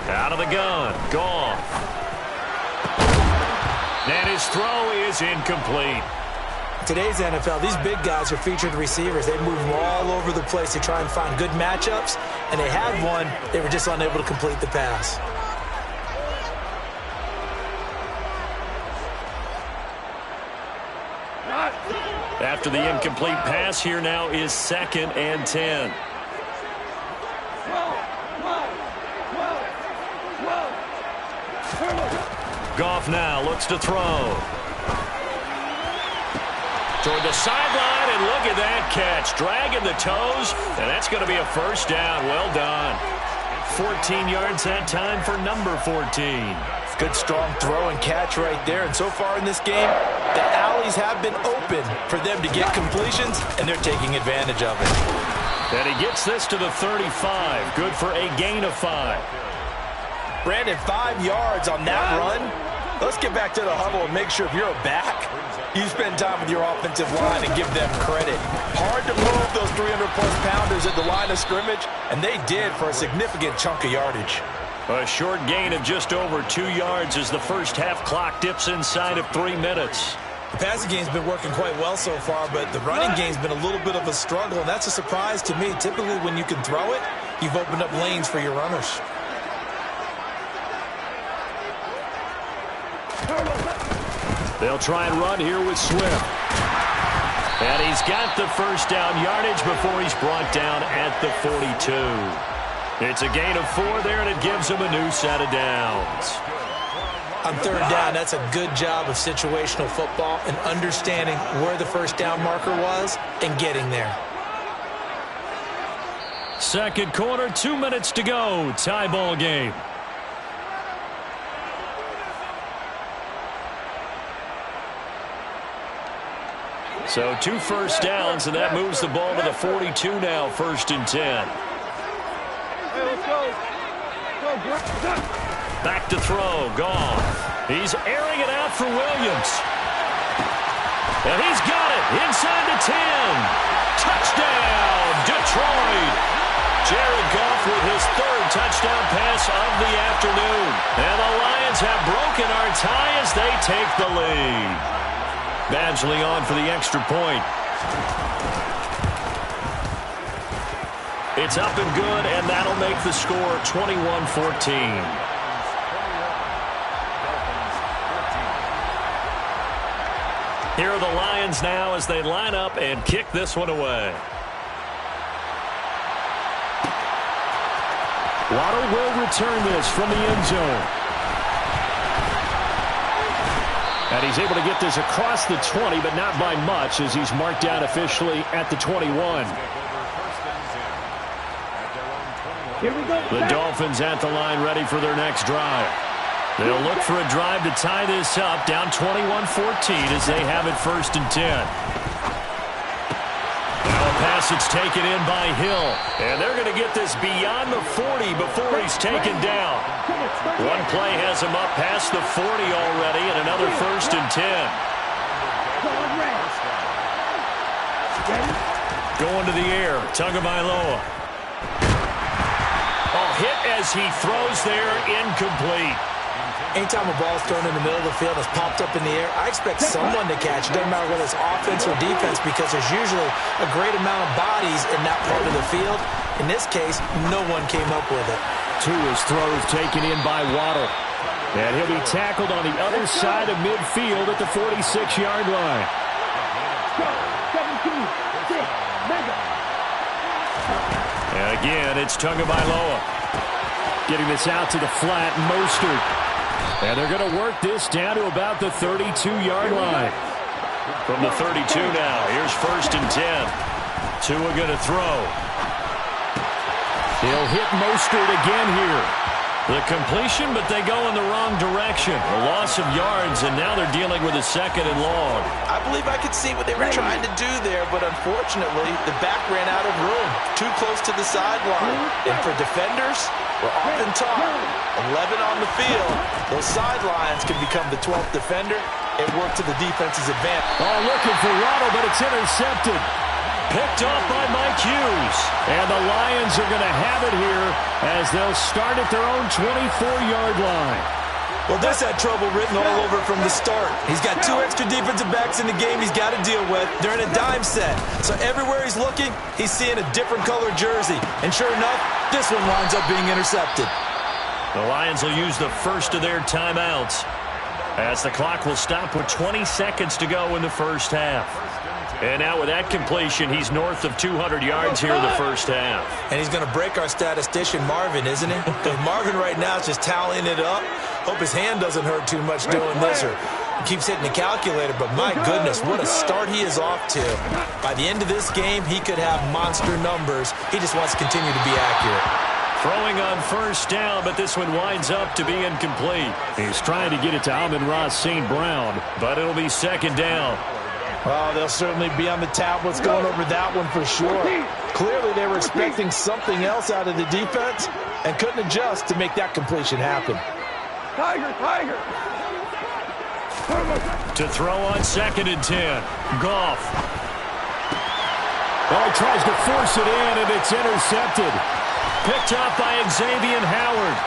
Out of the gun, Goff. And his throw is incomplete. Today's NFL, these big guys are featured receivers. They move all over the place to try and find good matchups, and they had one. They were just unable to complete the pass. After the incomplete pass, here now is 2nd and 10. Goff now looks to throw. Toward the sideline, and look at that catch. Dragging the toes, and that's going to be a first down. Well done. 14 yards that time for number 14. Good strong throw and catch right there. And so far in this game, the alleys have been open for them to get completions, and they're taking advantage of it. And he gets this to the 35. Good for a gain of 5. Brandon, 5 yards on that run. Let's get back to the huddle and make sure if you're a back, you spend time with your offensive line and give them credit. Hard to move those 300-plus pounders at the line of scrimmage, and they did for a significant chunk of yardage. A short gain of just over 2 yards as the first half clock dips inside of 3 minutes. The passing game's been working quite well so far, but the running game's been a little bit of a struggle, and that's a surprise to me. Typically, when you can throw it, you've opened up lanes for your runners. They'll try and run here with Swift. And he's got the first down yardage before he's brought down at the 42. It's a gain of 4 there, and it gives him a new set of downs. On 3rd down, that's a good job of situational football and understanding where the first down marker was and getting there. Second quarter, 2 minutes to go. Tie ball game. So 2 first downs, and that moves the ball to the 42 now, 1st and 10. Back to throw, Goff. He's airing it out for Williams. And he's got it inside the 10. Touchdown, Detroit. Jared Goff with his 3rd touchdown pass of the afternoon. And the Lions have broken our tie as they take the lead. Badgley on for the extra point. It's up and good, and that'll make the score 21-14. Here are the Lions now as they line up and kick this one away. Waddle will return this from the end zone. And he's able to get this across the 20, but not by much, as he's marked down officially at the 21. Here we go. The Dolphins at the line, ready for their next drive. They'll look for a drive to tie this up, down 21-14 as they have it 1st and 10. Now a pass that's taken in by Hill. And they're going to get this beyond the 40 before he's taken down. One play has him up past the 40 already, and another 1st and 10. Going to the air, Tagovailoa. Oh, hit as he throws there, incomplete. Anytime a ball is thrown in the middle of the field, it's popped up in the air, I expect someone to catch it. Doesn't matter whether it's offense or defense, because there's usually a great amount of bodies in that part of the field. In this case, no one came up with it. Two is throws taken in by Waddle. And he'll be tackled on the other side of midfield at the 46-yard line. 17, 6, mega. And again, it's Tagovailoa. Getting this out to the flat, Mostert. And they're going to work this down to about the 32-yard line. From the 32 now, here's 1st and 10. Tua going to throw. He'll hit Mostert again here. The completion, but they go in the wrong direction. A loss of yards, and now they're dealing with a 2nd and long. I believe I could see what they were trying to do there, but unfortunately, the back ran out of room. Too close to the sideline. And for defenders, we're often taught 11 on the field. Those sidelines can become the 12th defender and work to the defense's advantage. Oh, looking for Waddle, but it's intercepted. Picked off by Mike Hughes. And the Lions are going to have it here as they'll start at their own 24-yard line. Well, this had trouble written all over from the start. He's got 2 extra defensive backs in the game he's got to deal with. They're in a dime set. So everywhere he's looking, he's seeing a different colored jersey. And sure enough, this one winds up being intercepted. The Lions will use the first of their timeouts as the clock will stop with 20 seconds to go in the first half. And now with that completion, he's north of 200 yards here in the first half. And he's going to break our statistician, Marvin, isn't he? Because Marvin right now is just tallying it up. Hope his hand doesn't hurt too much doing this, or he keeps hitting the calculator. But my goodness, what a start he is off to. By the end of this game, he could have monster numbers. He just wants to continue to be accurate. Throwing on 1st down, but this one winds up to be incomplete. He's trying to get it to Amon-Ra St. Brown, but it'll be 2nd down. Oh, they'll certainly be on the tablets going over that one for sure. Clearly, they were expecting something else out of the defense and couldn't adjust to make that completion happen. Tiger, Tiger. To throw on 2nd and 10. Goff. Oh, he tries to force it in, and it's intercepted. Picked up by Xavier Howard.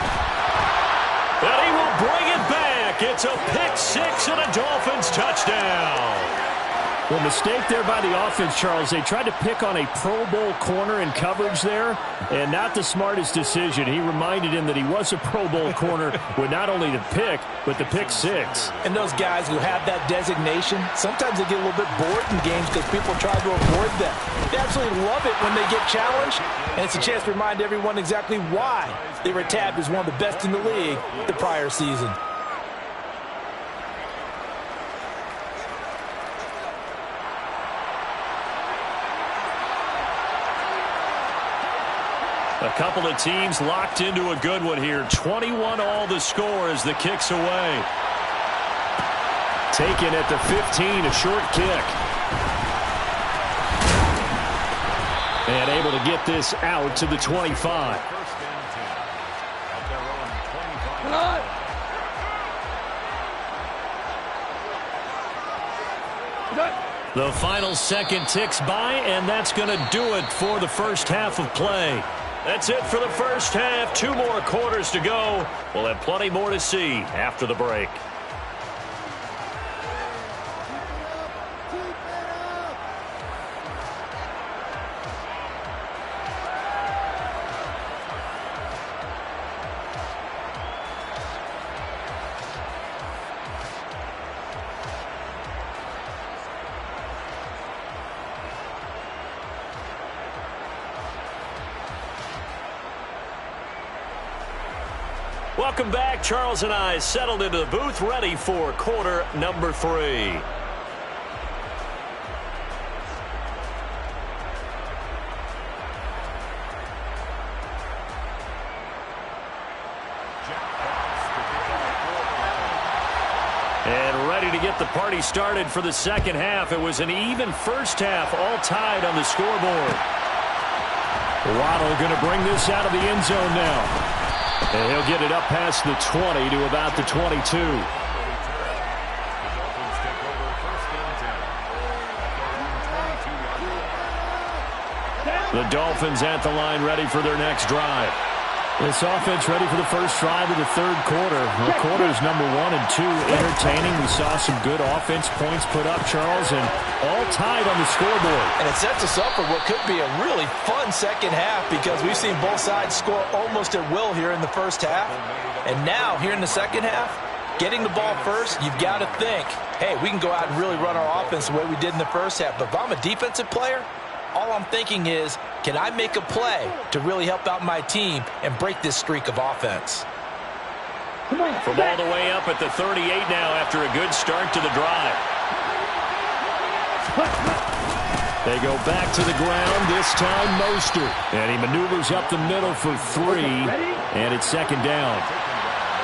And he will bring it back. It's a pick 6 and a Dolphins touchdown. Well, mistake there by the offense, Charles. They tried to pick on a Pro Bowl corner in coverage there, and not the smartest decision. He reminded him that he was a Pro Bowl corner with not only the pick, but the pick 6. And those guys who have that designation, sometimes they get a little bit bored in games because people try to avoid them. They absolutely love it when they get challenged, and it's a chance to remind everyone exactly why they were tabbed as one of the best in the league the prior season. A couple of teams locked into a good one here. 21 all the score as the kick's away. Taken at the 15, a short kick. And able to get this out to the 25. The final second ticks by, and that's going to do it for the first half of play. That's it for the first half. 2 more quarters to go. We'll have plenty more to see after the break. Welcome back. Charles and I settled into the booth, ready for quarter number 3. And ready to get the party started for the second half. It was an even first half, all tied on the scoreboard. Waddle going to bring this out of the end zone now. And he'll get it up past the 20 to about the 22. The Dolphins at the line, ready for their next drive. This offense ready for the first drive of the third quarter. Well, quarters number 1 and 2 entertaining. We saw some good offense points put up, Charles, and all tied on the scoreboard. And it sets us up for what could be a really fun second half because we've seen both sides score almost at will here in the first half. And now, here in the second half, getting the ball first, you've got to think, hey, we can go out and really run our offense the way we did in the first half. But if I'm a defensive player, all I'm thinking is, can I make a play to really help out my team and break this streak of offense? From all the way up at the 38 now after a good start to the drive. They go back to the ground, this time Mostert. And he maneuvers up the middle for 3, and it's second down.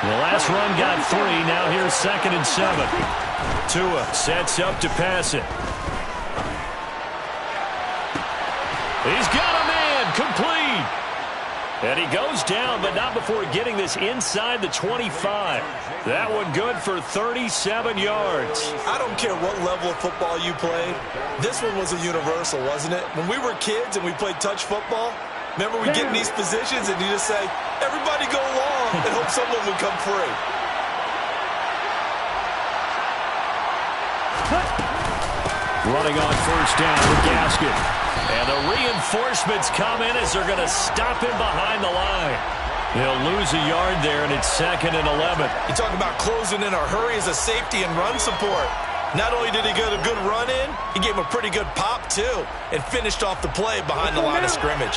The last run got 3, now here's 2nd and 7. Tua sets up to pass it. He's got a man, complete. And he goes down, but not before getting this inside the 25. That one good for 37 yards. I don't care what level of football you played. This one was a universal, wasn't it? When we were kids and we played touch football, remember we get in these positions and you just say, everybody go long and hope someone would come free. Running on first down with Gaskin. And the reinforcements come in as they're going to stop him behind the line. They'll lose a yard there, and it's 2nd and 11. You talk about closing in a hurry as a safety and run support. Not only did he get a good run in, he gave him a pretty good pop, too, and finished off the play behind the line of scrimmage.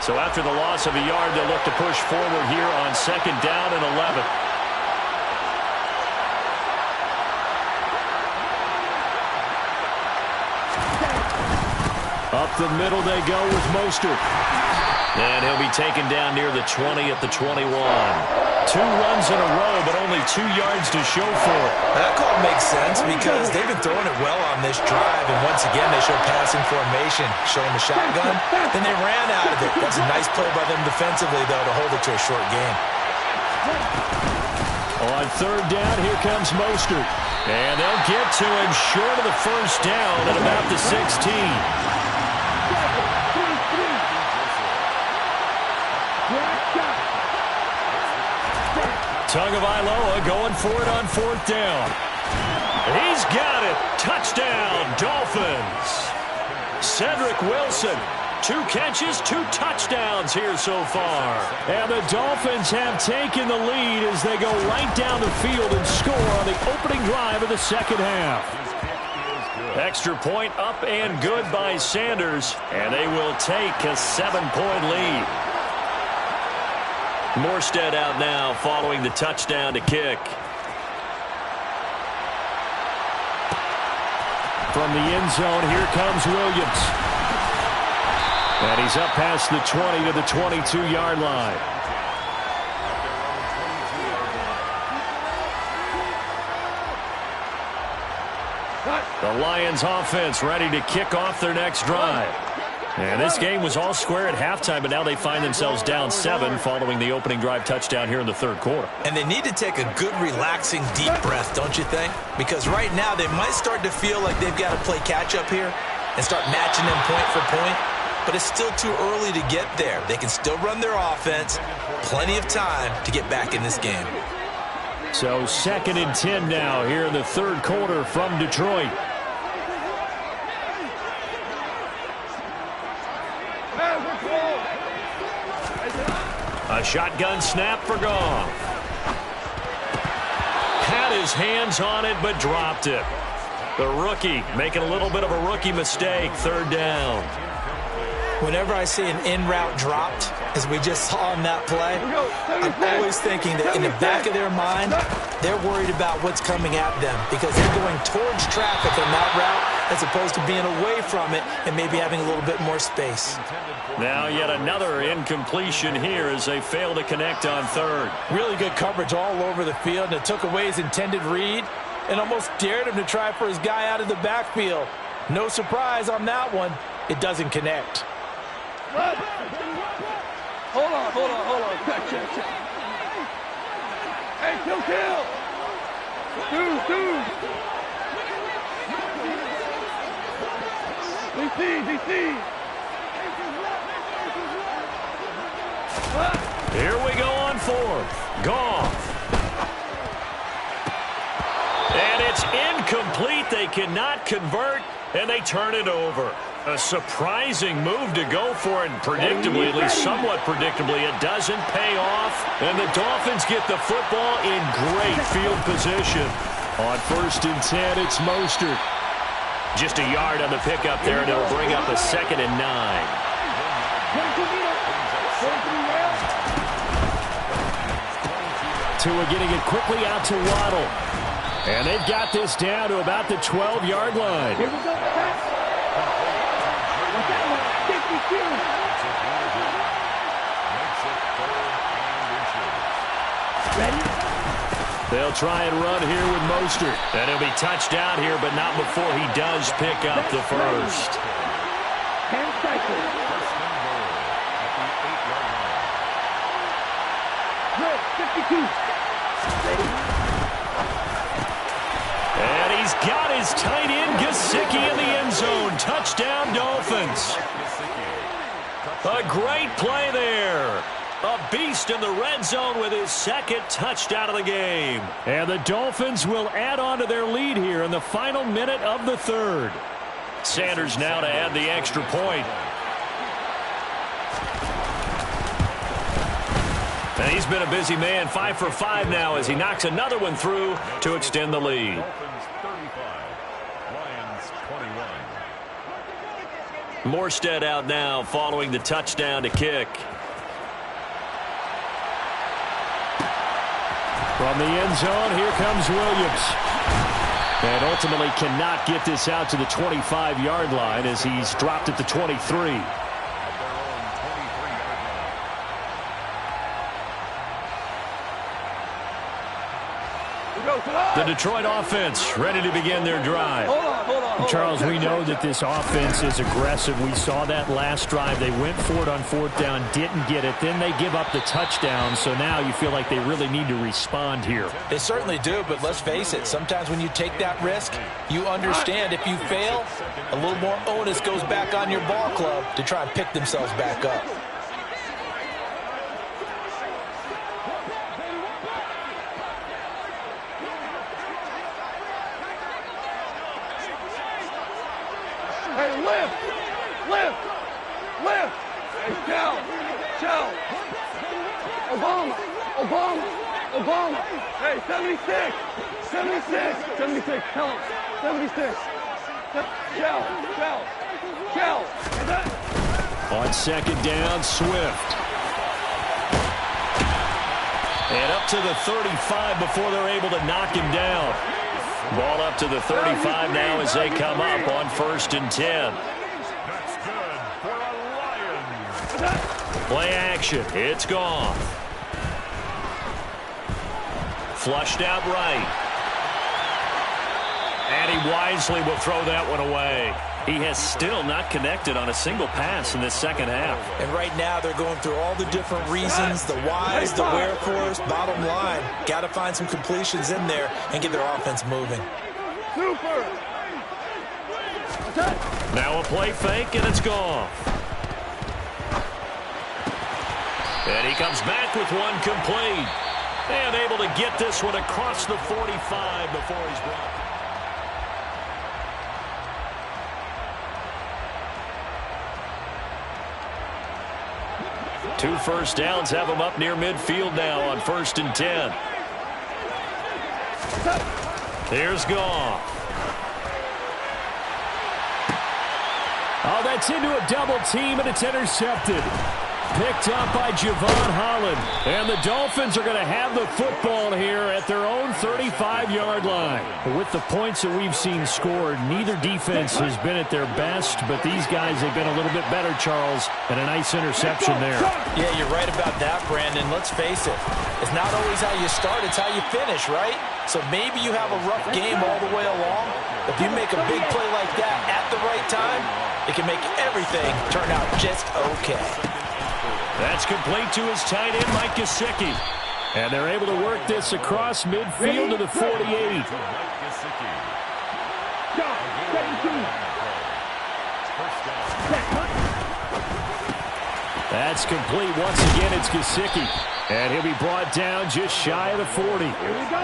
So after the loss of a yard, they'll look to push forward here on 2nd down and 11. Up the middle they go with Mostert. And he'll be taken down near the 20 at the 21. 2 runs in a row, but only 2 yards to show for it. That call makes sense because they've been throwing it well on this drive, and once again they show passing formation, showing the shotgun. Then they ran out of it. That's a nice play by them defensively, though, to hold it to a short game. On 3rd down, here comes Mostert. And they'll get to him short of the first down at about the 16. Tagovailoa going for it on 4th down. He's got it. Touchdown, Dolphins. Cedric Wilson, 2 catches, 2 touchdowns here so far. And the Dolphins have taken the lead as they go right down the field and score on the opening drive of the second half. Extra point up and good by Sanders, and they will take a 7-point lead. Morstead out now following the touchdown to kick. From the end zone, here comes Williams. And he's up past the 20 to the 22-yard line. The Lions offense ready to kick off their next drive. And this game was all square at halftime, but now they find themselves down 7 following the opening drive touchdown here in the third quarter. And they need to take a good, relaxing, deep breath, don't you think? Because right now they might start to feel like they've got to play catch-up here and start matching them point for point. But it's still too early to get there. They can still run their offense. Plenty of time to get back in this game. So 2nd and 10 now here in the third quarter from Detroit. A shotgun snap for Goff. Had his hands on it, but dropped it. The rookie making a little bit of a rookie mistake. 3rd down. Whenever I see an in-route dropped, as we just saw in that play, I'm always thinking that in the back of their mind, they're worried about what's coming at them because they're going towards traffic on that route as opposed to being away from it and maybe having a little bit more space. Now yet another incompletion here as they fail to connect on third. Really good coverage all over the field, and it took away his intended read and almost dared him to try for his guy out of the backfield. No surprise on that one. It doesn't connect. Hold on. Check. Hey, kill. Dude. DC. Here we go on fourth. Goff. And it's incomplete. They cannot convert, and they turn it over. A surprising move to go for it, and predictably, at least somewhat predictably, it doesn't pay off. And the Dolphins get the football in great field position. On 1st and 10, it's Mostert. Just a yard on the pickup there, and it'll bring up a 2nd and 9. Tua getting it quickly out to Waddle. And they've got this down to about the 12-yard line. Here we go. They'll try and run here with Mostert. And he'll be touched out here, but not before he does pick up the first. And he's got his tight end, Gesicki, in the end zone. Touchdown, Dolphins. A great play there. A beast in the red zone with his 2nd touchdown of the game. And the Dolphins will add on to their lead here in the final minute of the 3rd. Sanders now to add the extra point. And he's been a busy man, 5 for 5 now as he knocks another one through to extend the lead. Dolphins 35, Lions 21. Morstead out now following the touchdown to kick. From the end zone, here comes Williams. And ultimately cannot get this out to the 25-yard line as he's dropped at the 23. The Detroit offense ready to begin their drive. Hold on. Charles, we know that this offense is aggressive. We saw that last drive. They went for it on 4th down, didn't get it. Then they give up the touchdown. So now you feel like they really need to respond here. They certainly do, but let's face it. Sometimes when you take that risk, you understand if you fail, a little more onus goes back on your ball club to try and pick themselves back up. Hey, lift! Hey, Chow! Obama! Hey, 76! Tell him. 76! Chow! On 2nd down, Swift. And up to the 35 before they're able to knock him down. Ball up to the 35 now as they come up on 1st and 10. That's good for a Lions. Play action. It's gone. Flushed out right. And he wisely will throw that one away. He has still not connected on a single pass in this 2nd half. And right now they're going through all the different reasons, the whys, the wherefores. Bottom line, got to find some completions in there and get their offense moving. Super! Now a play fake, and it's gone. And he comes back with one complete. And able to get this one across the 45 before he's brought. 2 first downs have him up near midfield now on 1st and 10. Here's Goff. Oh, that's into a double team, and it's intercepted. Picked up by Javon Holland. And the Dolphins are going to have the football here at their own 35-yard line. With the points that we've seen scored, neither defense has been at their best, but these guys have been a little bit better, Charles, and a nice interception there. Yeah, you're right about that, Brandon. Let's face it. It's not always how you start, it's how you finish, right? So maybe you have a rough game all the way along. If you make a big play like that at the right time, it can make everything turn out just okay. That's complete to his tight end, Mike Gesicki. And they're able to work this across midfield to the 48. That's complete. Once again, it's Gesicki. And he'll be brought down just shy of the 40. Here we go.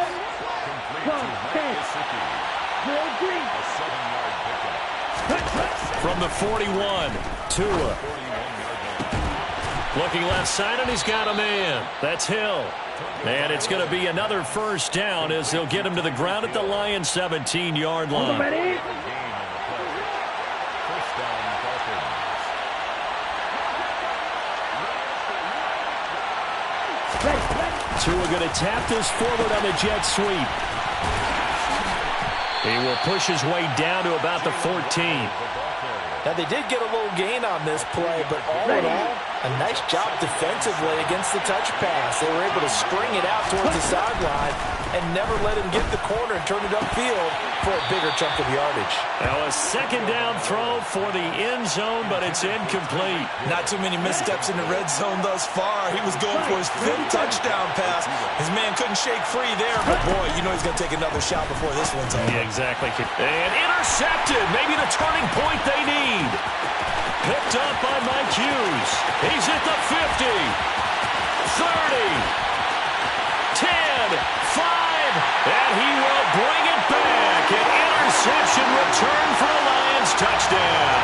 From the 41, Tua. Looking left side, and he's got a man. That's Hill. And it's going to be another first down as they'll get him to the ground at the Lions' 17-yard line. Ready? Tua going to tap this forward on the jet sweep. He will push his way down to about the 14. Now, they did get a little gain on this play, but all in all, a nice job defensively against the touch pass. They were able to string it out towards the sideline and never let him get the corner and turn it upfield for a bigger chunk of yardage. Now a second down throw for the end zone, but it's incomplete. Not too many missteps in the red zone thus far. He was going for his 5th touchdown pass. His man couldn't shake free there, but boy, you know he's going to take another shot before this one's over. Yeah, exactly. And intercepted. Maybe the turning point they need. Picked up by Mike Hughes. He's at the 50, 30, 10, 5, and he will bring it back. An interception return for a Lions touchdown.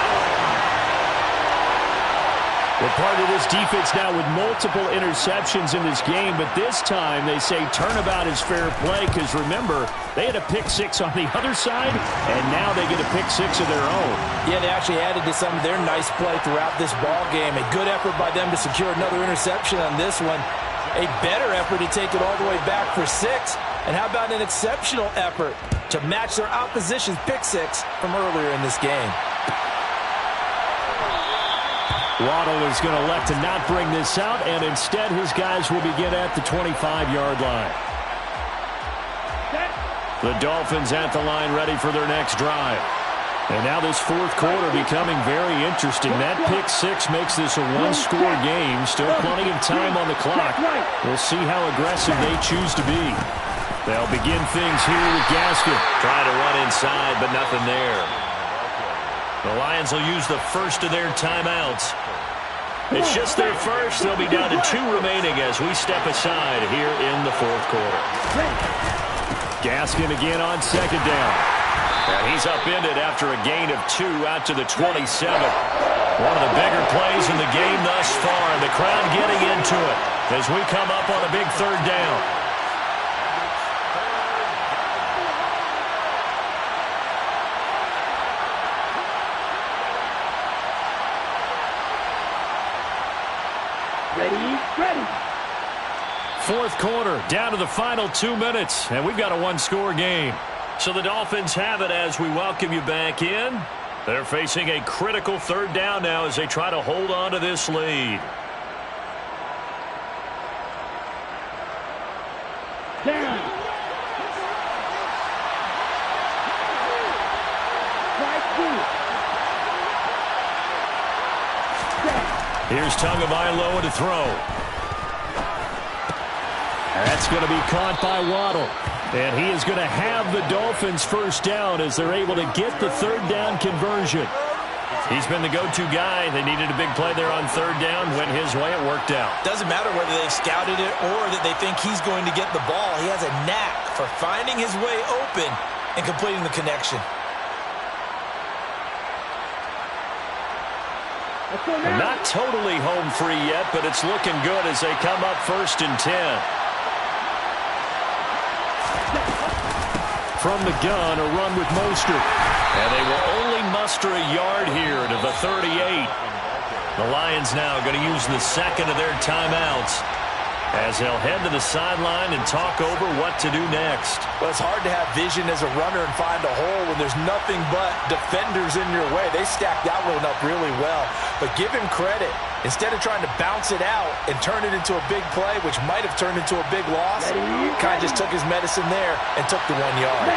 We're part of this defense now with multiple interceptions in this game, but this time they say turnabout is fair play because, remember, they had a pick-6 on the other side, and now they get a pick-6 of their own. Yeah, they actually added to some of their nice play throughout this ball game. A good effort by them to secure another interception on this one. A better effort to take it all the way back for 6. And how about an exceptional effort to match their opposition's pick-6 from earlier in this game? Waddle is going to elect to not bring this out, and instead his guys will begin at the 25-yard line. The Dolphins at the line ready for their next drive. And now this fourth quarter becoming very interesting. That pick-6 makes this a one-score game. Still plenty of time on the clock. We'll see how aggressive they choose to be. They'll begin things here with Gaskin. Trying to run inside, but nothing there. The Lions will use the first of their timeouts. It's just their first. They'll be down to 2 remaining as we step aside here in the fourth quarter. Gaskin again on second down. And he's upended after a gain of 2 out to the 27. One of the bigger plays in the game thus far. And the crowd getting into it as we come up on a big third down. Ready. Fourth quarter, down to the final 2 minutes, and we've got a one-score game. So the Dolphins have it as we welcome you back in. They're facing a critical third down now as they try to hold on to this lead. Down. Here's Tagovailoa to throw. That's going to be caught by Waddle. And he is going to have the Dolphins first down as they're able to get the third down conversion. He's been the go-to guy. They needed a big play there on third down. Went his way. It worked out. Doesn't matter whether they scouted it or that they think he's going to get the ball. He has a knack for finding his way open and completing the connection. Not totally home free yet, but it's looking good as they come up 1st and 10. From the gun, a run with Mostert. And they will only muster a yard here to the 38. The Lions now going to use the second of their timeouts as they'll head to the sideline and talk over what to do next. Well, it's hard to have vision as a runner and find a hole when there's nothing but defenders in your way. They stacked that one up really well. But give him credit. Instead of trying to bounce it out and turn it into a big play, which might have turned into a big loss, kind of just took his medicine there and took the 1 yard.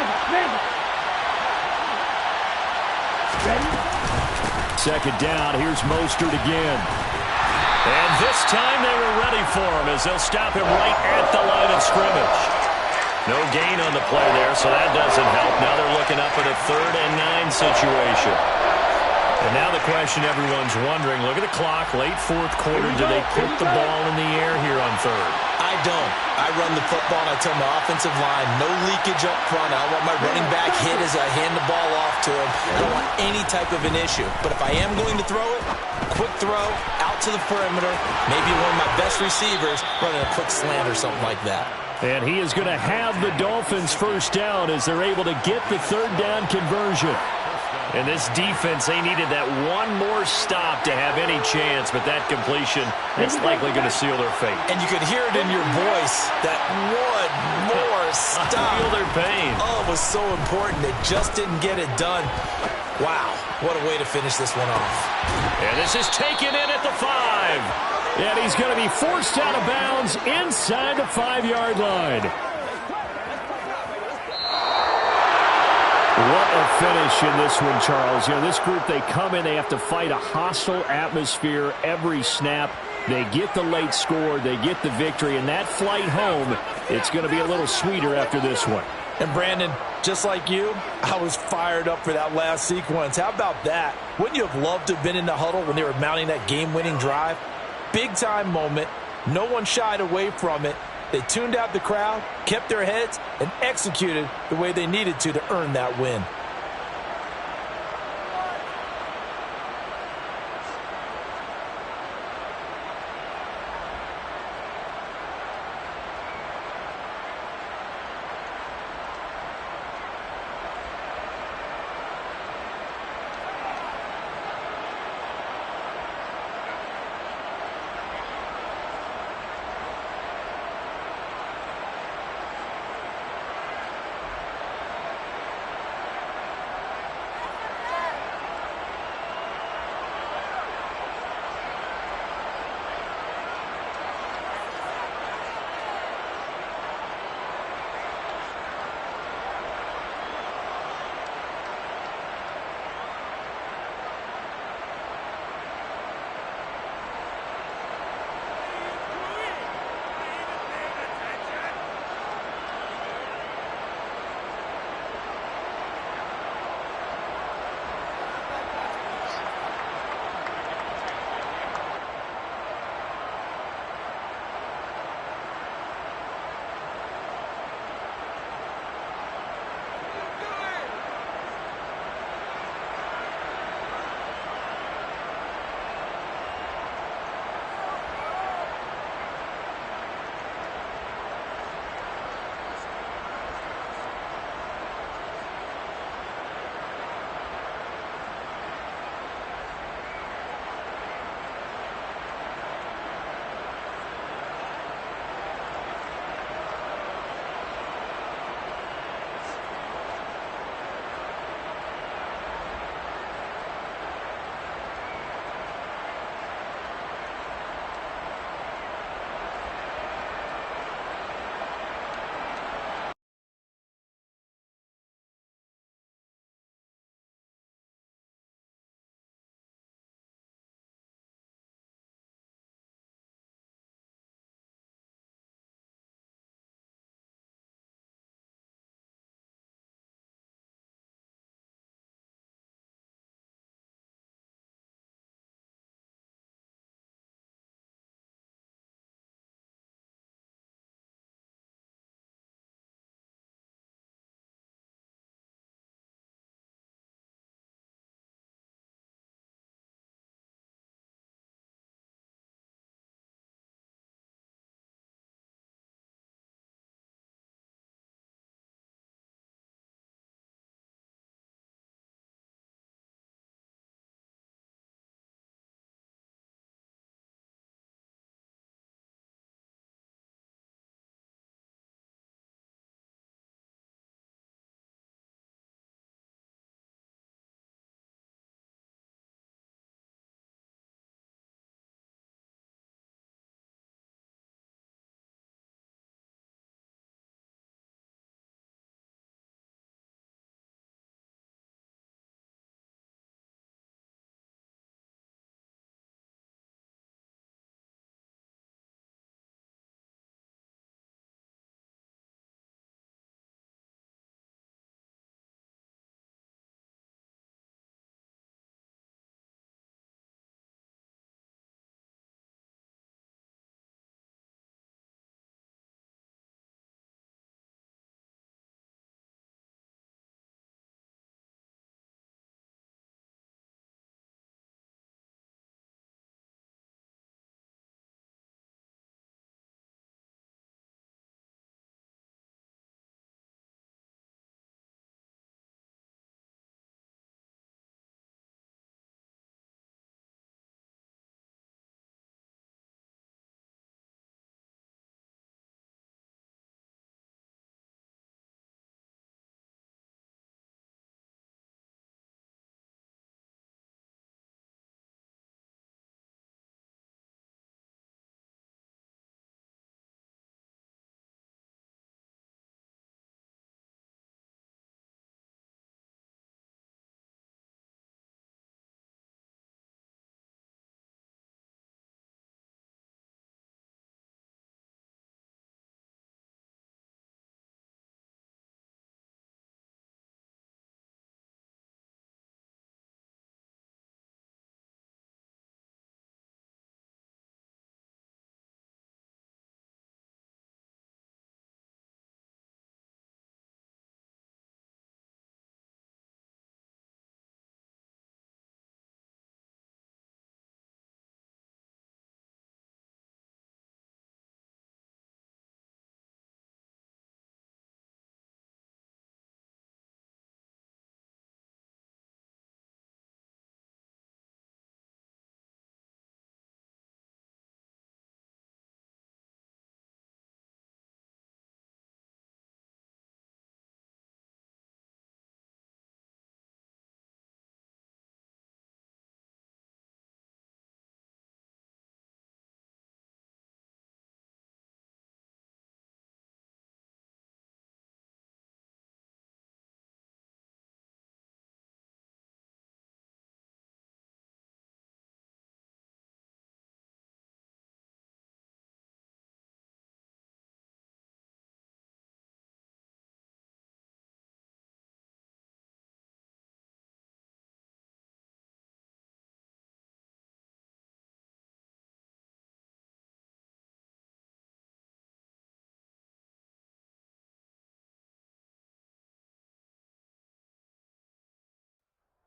Second down, here's Mostert again. And this time they were ready for him as they'll stop him right at the line of scrimmage. No gain on the play there, so that doesn't help. Now they're looking up at a 3rd and 9 situation. And now the question everyone's wondering, look at the clock, late 4th quarter, do they put the ball in the air here on 3rd? I don't. I run the football and I tell my offensive line, no leakage up front. I don't want my running back hit as I hand the ball off to him. I don't want any type of an issue. But if I am going to throw it, quick throw, out to the perimeter, maybe one of my best receivers running a quick slant or something like that. And he is going to have the Dolphins first down as they're able to get the 3rd down conversion. And this defense, they needed that one more stop to have any chance, but that completion, it's likely going to seal their fate. And you could hear it in your voice, that one more stop. I feel their pain. Oh, it was so important. They just didn't get it done. Wow, what a way to finish this one off. And this is taken in at the 5. And he's going to be forced out of bounds inside the 5-yard line. What a finish in this one, Charles. You know, this group, they come in, they have to fight a hostile atmosphere every snap. They get the late score, they get the victory, and that flight home, it's going to be a little sweeter after this one. And Brandon, just like you, I was fired up for that last sequence. How about that? Wouldn't you have loved to have been in the huddle when they were mounting that game-winning drive? Big-time moment. No one shied away from it. They tuned out the crowd, kept their heads, and executed the way they needed to earn that win.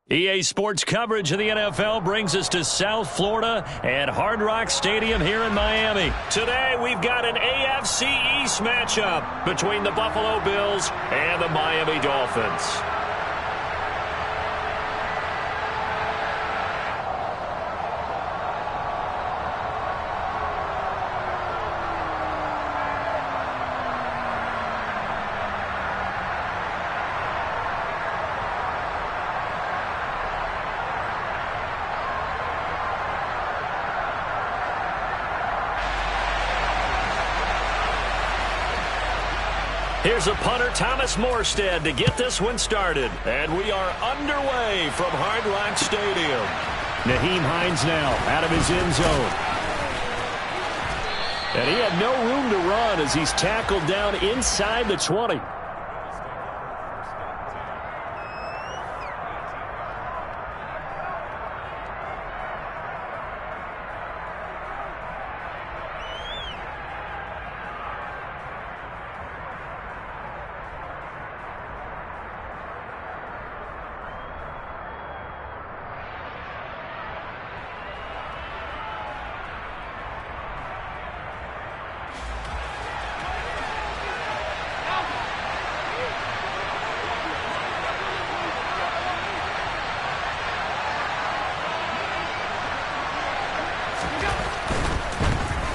EA Sports coverage of the NFL brings us to South Florida at Hard Rock Stadium here in Miami. Today, we've got an AFC East matchup between the Buffalo Bills and the Miami Dolphins. Here's a punter, Thomas Morstead, to get this one started. And we are underway from Hard Rock Stadium. Nyheim Hines now out of his end zone. And he had no room to run as he's tackled down inside the 20.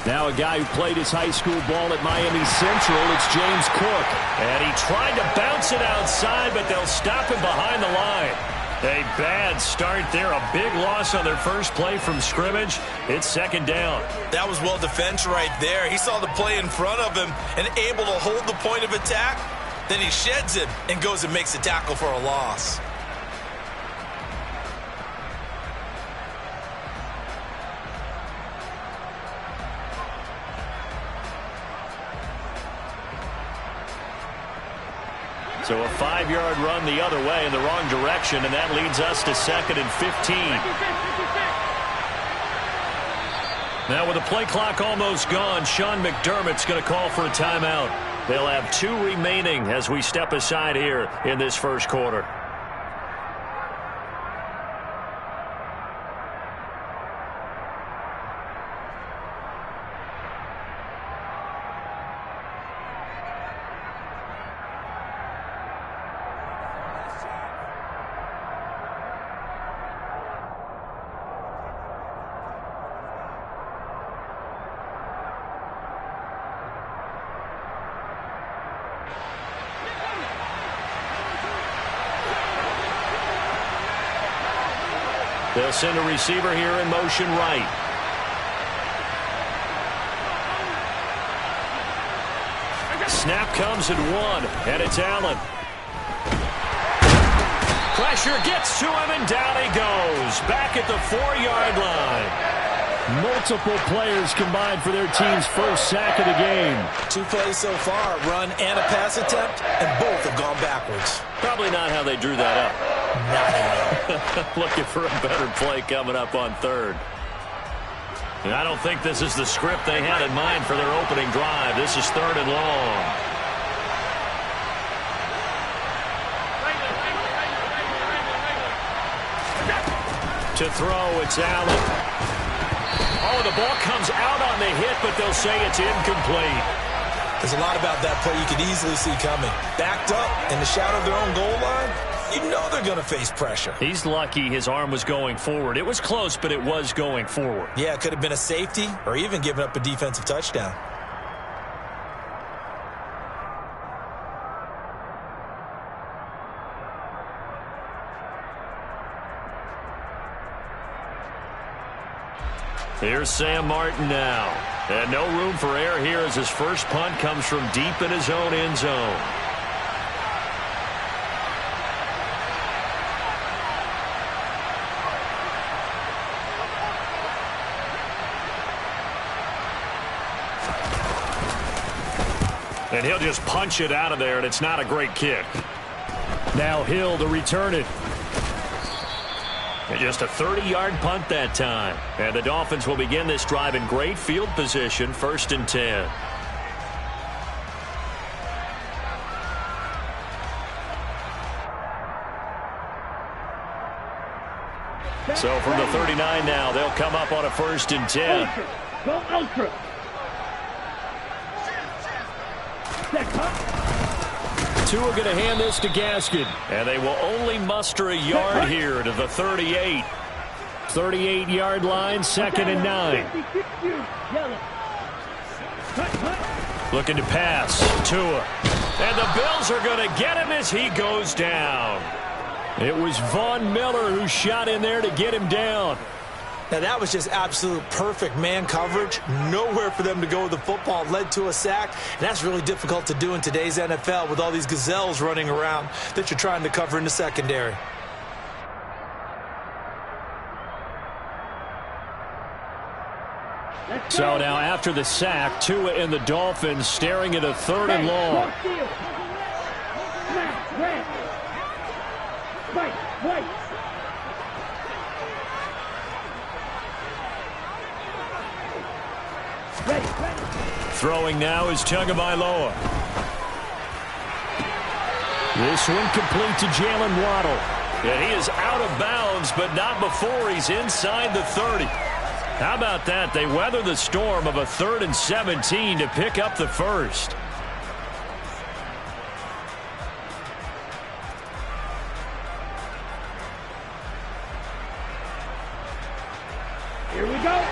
Now a guy who played his high school ball at Miami Central, it's James Cook. And he tried to bounce it outside, but they'll stop him behind the line. A bad start there, a big loss on their first play from scrimmage. It's second down. That was well defense right there. He saw the play in front of him and able to hold the point of attack. Then he sheds it and goes and makes a tackle for a loss. So a 5-yard run the other way in the wrong direction, and that leads us to second and 15. Now with the play clock almost gone, Sean McDermott's going to call for a timeout. They'll have 2 remaining as we step aside here in this first quarter. They'll send a receiver here in motion right. Snap comes at 1, and it's Allen. Pressure gets to him, and down he goes. Back at the 4-yard line. Multiple players combined for their team's first sack of the game. 2 plays so far, run and a pass attempt, and both have gone backwards. Probably not how they drew that up. Not at all. Looking for a better play coming up on third. And I don't think this is the script they had in mind for their opening drive. This is third and long. To throw, it's Allen. Oh, the ball comes out on the hit, but they'll say it's incomplete. There's a lot about that play you could easily see coming. Backed up in the shadow of their own goal line, you know they're going to face pressure. He's lucky his arm was going forward. It was close, but it was going forward. Yeah, it could have been a safety or even given up a defensive touchdown. Here's Sam Martin now. And no room for error here as his first punt comes from deep in his own end zone. And he'll just punch it out of there, and it's not a great kick. Now Hill to return it. And just a 30-yard punt that time. And the Dolphins will begin this drive in great field position, 1st and 10. So from the 39 now, they'll come up on a 1st and 10. Go ultra. Two are going to hand this to Gaskin, and they will only muster a yard here to the 38. 38-yard line, 2nd and 9. Looking to pass. Tua. And the Bills are going to get him as he goes down. It was Von Miller who shot in there to get him down. Now, that was just absolute perfect man coverage. Nowhere for them to go with the football. Led to a sack. And that's really difficult to do in today's NFL with all these gazelles running around that you're trying to cover in the secondary. So now after the sack, Tua and the Dolphins staring at a 3rd and long. Throwing now is Tagovailoa. This one complete to Jalen Waddle. And he is out of bounds, but not before he's inside the 30. How about that? They weather the storm of a 3rd and 17 to pick up the 1st. Here we go.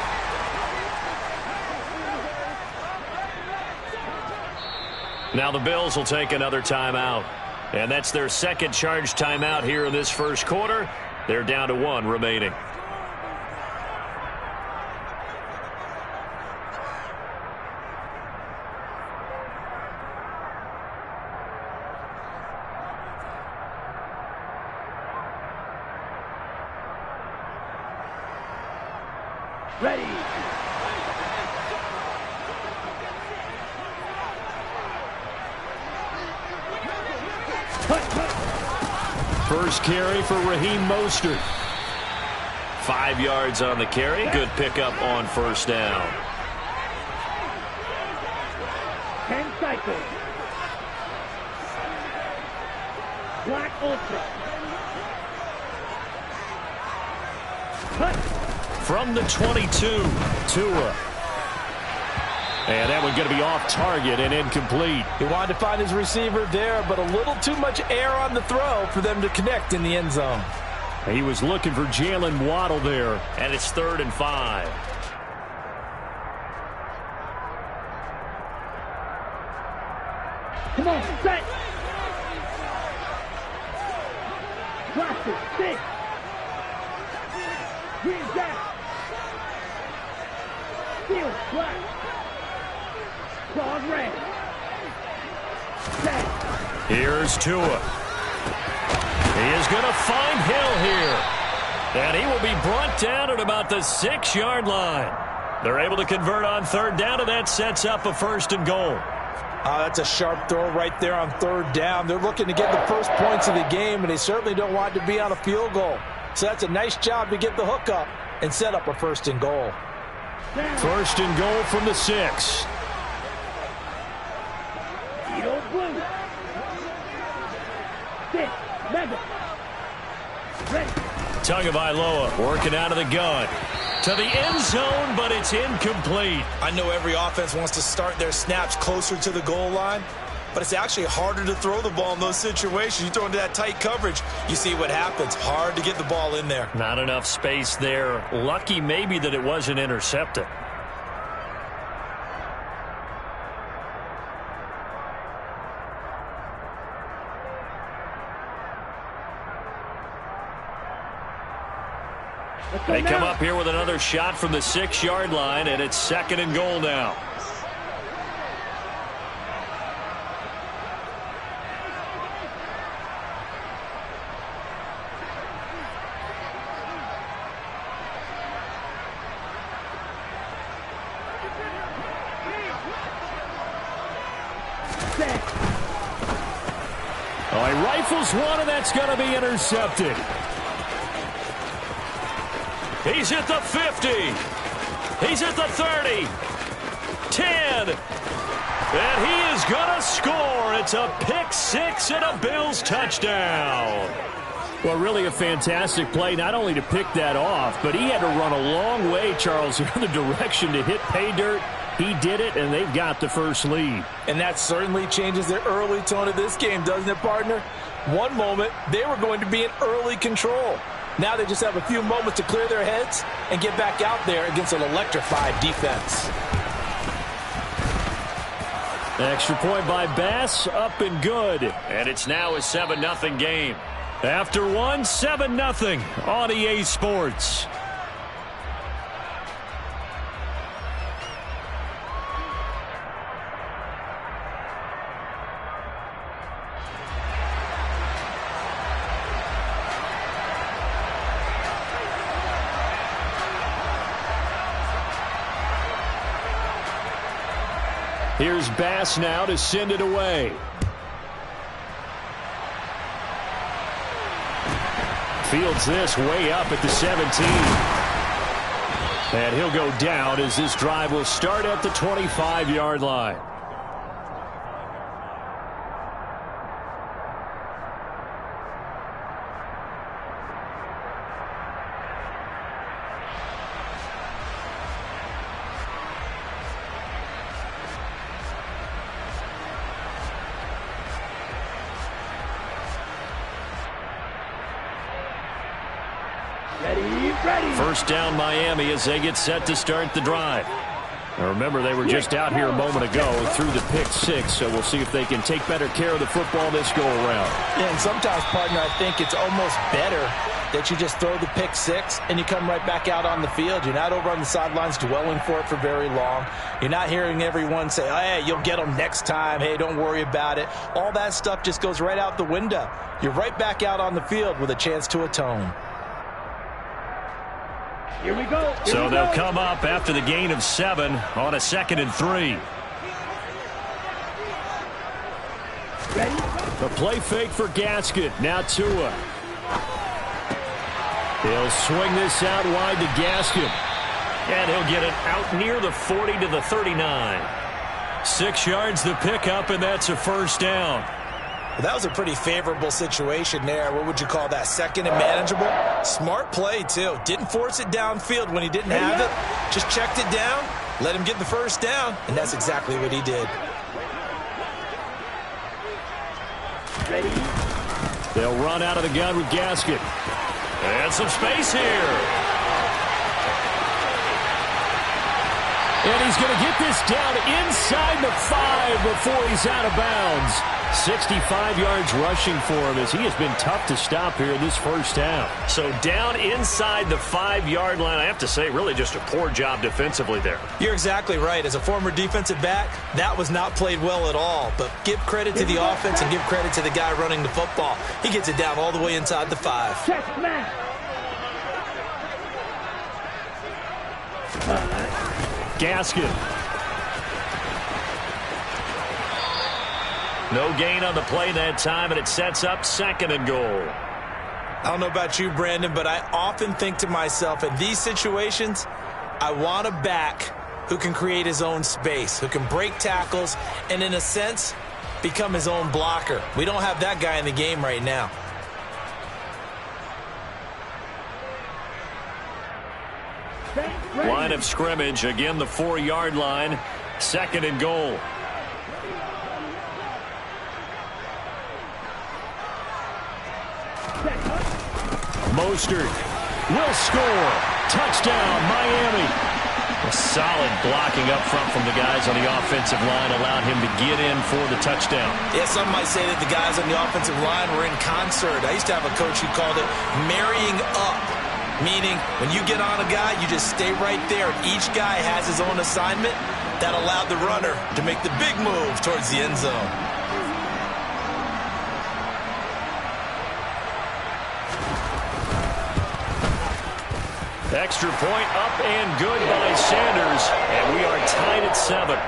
Now the Bills will take another timeout. And that's their 2nd charge timeout here in this 1st quarter. They're down to 1 remaining. Ready. First carry for Raheem Mostert. 5 yards on the carry. Good pickup on 1st down. 10 cycles. Black ultra. From the 22, Tua. And that one going to be off target and incomplete. He wanted to find his receiver there, but a little too much air on the throw for them to connect in the end zone. He was looking for Jalen Waddle there, and it's 3rd and 5. Come on, set. Watch it, stick. Green down. Steel, black. Claws red. Set. Here's Tua. He is going to find Hill here. And he will be brought down at about the 6-yard line. They're able to convert on 3rd down, and that sets up a 1st and goal. That's a sharp throw right there on 3rd down. They're looking to get the first points of the game, and they certainly don't want to be on a field goal. So that's a nice job to get the hook up and set up a 1st and goal. 1st and goal from the 6. Eagle blue. Stick, mega. Ready. Tagovailoa working out of the gun. To the end zone, but it's incomplete. I know every offense wants to start their snaps closer to the goal line, but it's actually harder to throw the ball in those situations. You throw into that tight coverage, you see what happens. Hard to get the ball in there. Not enough space there. Lucky maybe that it wasn't intercepted. They come up here with another shot from the 6-yard line, and it's 2nd and goal now. Oh, he rifles one, and that's going to be intercepted. He's at the 50. He's at the 30. 10. And he is going to score. It's a pick 6 and a Bills touchdown. Well, really a fantastic play, not only to pick that off, but he had to run a long way, Charles, in the direction to hit pay dirt. He did it, and they've got the first lead. And that certainly changes the early tone of this game, doesn't it, partner? One moment, they were going to be in early control. Now they just have a few moments to clear their heads and get back out there against an electrified defense. Extra point by Bass, up and good. And it's now a 7-0 game. After one, 7-0 on EA Sports. Here's Bass now to send it away. Fields this way up at the 17. And he'll go down as this drive will start at the 25-yard line. First down Miami as they get set to start the drive. Now remember, they were just out here a moment ago through the pick six, so we'll see if they can take better care of the football this go around. Yeah, and sometimes, partner, I think it's almost better that you just throw the pick six and you come right back out on the field. You're not over on the sidelines dwelling for it for very long. You're not hearing everyone say, oh, hey, you'll get them next time. Hey, don't worry about it. All that stuff just goes right out the window. You're right back out on the field with a chance to atone. Here we go. So they'll come up after the gain of 7 on a 2nd and 3. Ready? A play fake for Gaskin. Now Tua. He'll swing this out wide to Gaskin. And he'll get it out near the 40 to the 39. 6 yards the pickup, and that's a first down. Well, that was a pretty favorable situation there. What would you call that? Second and manageable? Smart play, too. Didn't force it downfield when he didn't have it. Just checked it down, let him get the first down, and that's exactly what he did. Ready? They'll run out of the gun with Gaskin. And some space here. And he's going to get this down inside the 5 before he's out of bounds. 65 yards rushing for him as he has been tough to stop here in this first half. So down inside the 5-yard line, I have to say, really just a poor job defensively there. You're exactly right. As a former defensive back, that was not played well at all. But give credit to the offense and give credit to the guy running the football. He gets it down all the way inside the 5. Check man. Gaskin. No gain on the play that time, and it sets up 2nd and goal. I don't know about you, Brandon, but I often think to myself, in these situations, I want a back who can create his own space, who can break tackles, and in a sense, become his own blocker. We don't have that guy in the game right now. Line of scrimmage, again the 4-yard line, 2nd and goal. Mostert will score. Touchdown, Miami. A solid blocking up front from the guys on the offensive line allowed him to get in for the touchdown. Yeah, some might say that the guys on the offensive line were in concert. I used to have a coach who called it marrying up, meaning when you get on a guy, you just stay right there. Each guy has his own assignment. That allowed the runner to make the big move towards the end zone. Extra point up and good by Sanders, and we are tied at 7.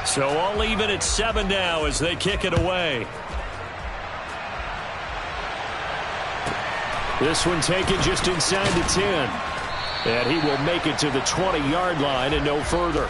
So all even at 7 now as they kick it away. This one taken just inside the 10. And he will make it to the 20-yard line and no further.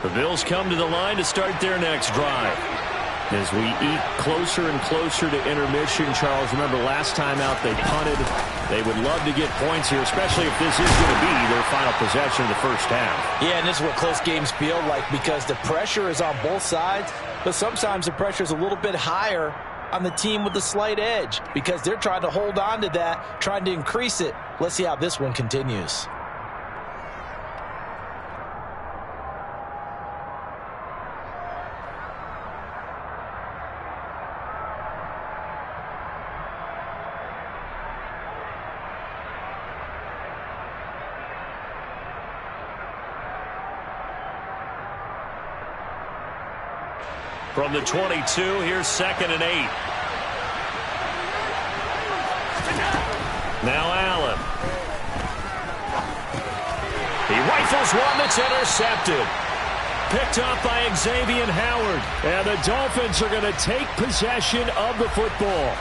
The Bills come to the line to start their next drive. As we eat closer and closer to intermission, Charles, remember last time out they punted. They would love to get points here, especially if this is going to be their final possession of the first half. Yeah, and this is what close games feel like because the pressure is on both sides, but sometimes the pressure is a little bit higher on the team with the slight edge because they're trying to hold on to that, trying to increase it. Let's see how this one continues. From the 22, here's 2nd and 8. Now Allen. He rifles one that's intercepted. Picked up by Xavier Howard. And the Dolphins are going to take possession of the football.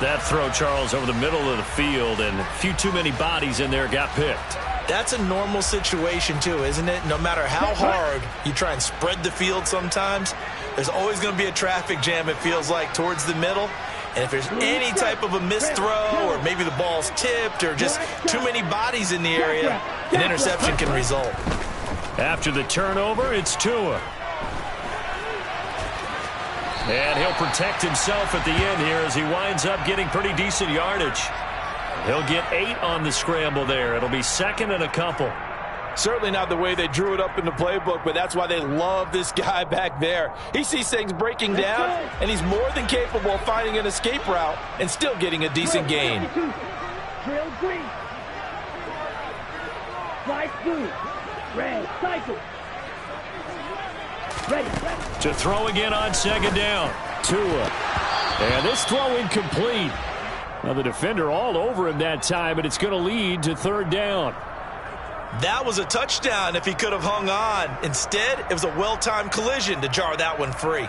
That throw, Charles, over the middle of the field, and a few too many bodies in there got picked. That's a normal situation, too, isn't it? No matter how hard you try and spread the field sometimes, there's always going to be a traffic jam, it feels like, towards the middle. And if there's any type of a missed throw or maybe the ball's tipped or just too many bodies in the area, an interception can result. After the turnover, it's Tua. And he'll protect himself at the end here as he winds up getting pretty decent yardage. He'll get 8 on the scramble there. It'll be 2nd and a couple. Certainly not the way they drew it up in the playbook, but that's why they love this guy back there. He sees things breaking down, and he's more than capable of finding an escape route and still getting a decent gain. Drill green. Fly blue. Red. Cycle. Ready. To throw again on 2nd down. Tua. And this throw incomplete. Now the defender all over him that time, and it's going to lead to 3rd down. That was a touchdown if he could have hung on. Instead, it was a well-timed collision to jar that one free.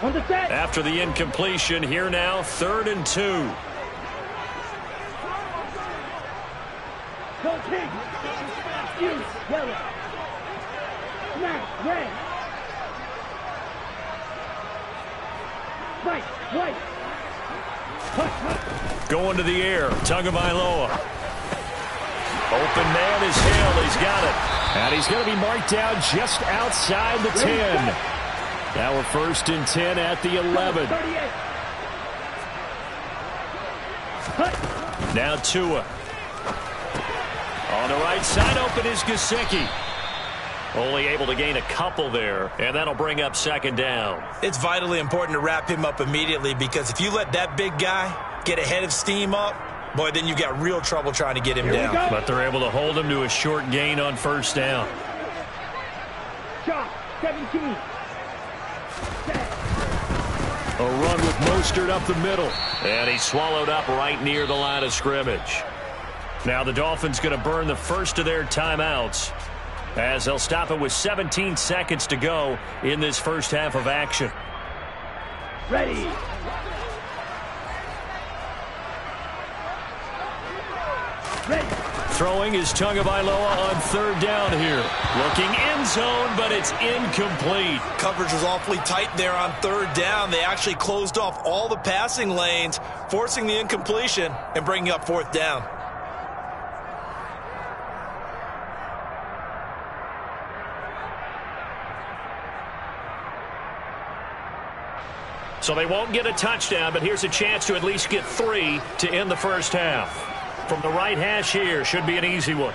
On the set. After the incompletion, here now, 3rd and 2. Go pig. Use yellow. Snap red. White, white. Going to the air. Tagovailoa. Open man is Hill. He's got it. And he's going to be marked down just outside the 10. Now we're 1st and 10 at the 11. Now Tua. On the right side, open is Gesicki. Only able to gain a couple there, and that'll bring up 2nd down. It's vitally important to wrap him up immediately because if you let that big guy get ahead of steam up, boy, then you got real trouble trying to get him down. But they're able to hold him to a short gain on 1st down. Shot 17. A run with Mostert up the middle. And he's swallowed up right near the line of scrimmage. Now the Dolphins going to burn the first of their timeouts as they'll stop it with 17 seconds to go in this first half of action. Ready. Ready. Throwing is Tagovailoa on 3rd down here. Looking end zone, but it's incomplete. Coverage was awfully tight there on 3rd down. They actually closed off all the passing lanes, forcing the incompletion and bringing up 4th down. So they won't get a touchdown, but here's a chance to at least get 3 to end the first half. From the right hash here, should be an easy one.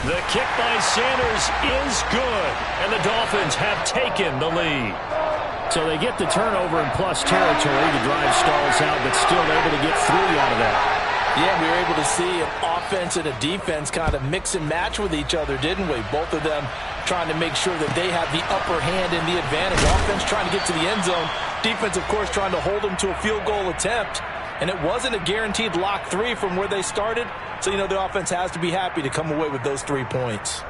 The kick by Sanders is good, and the Dolphins Dolphins have taken the lead. So they get the turnover in plus territory. The drive stalls out, but still able to get 3 out of that. Yeah, we were able to see an offense and a defense kind of mix and match with each other, didn't we? Both of them trying to make sure that they have the upper hand and the advantage. Offense trying to get to the end zone. Defense, of course, trying to hold them to a field goal attempt. And it wasn't a guaranteed lock 3 from where they started. So, you know, the offense has to be happy to come away with those 3 points.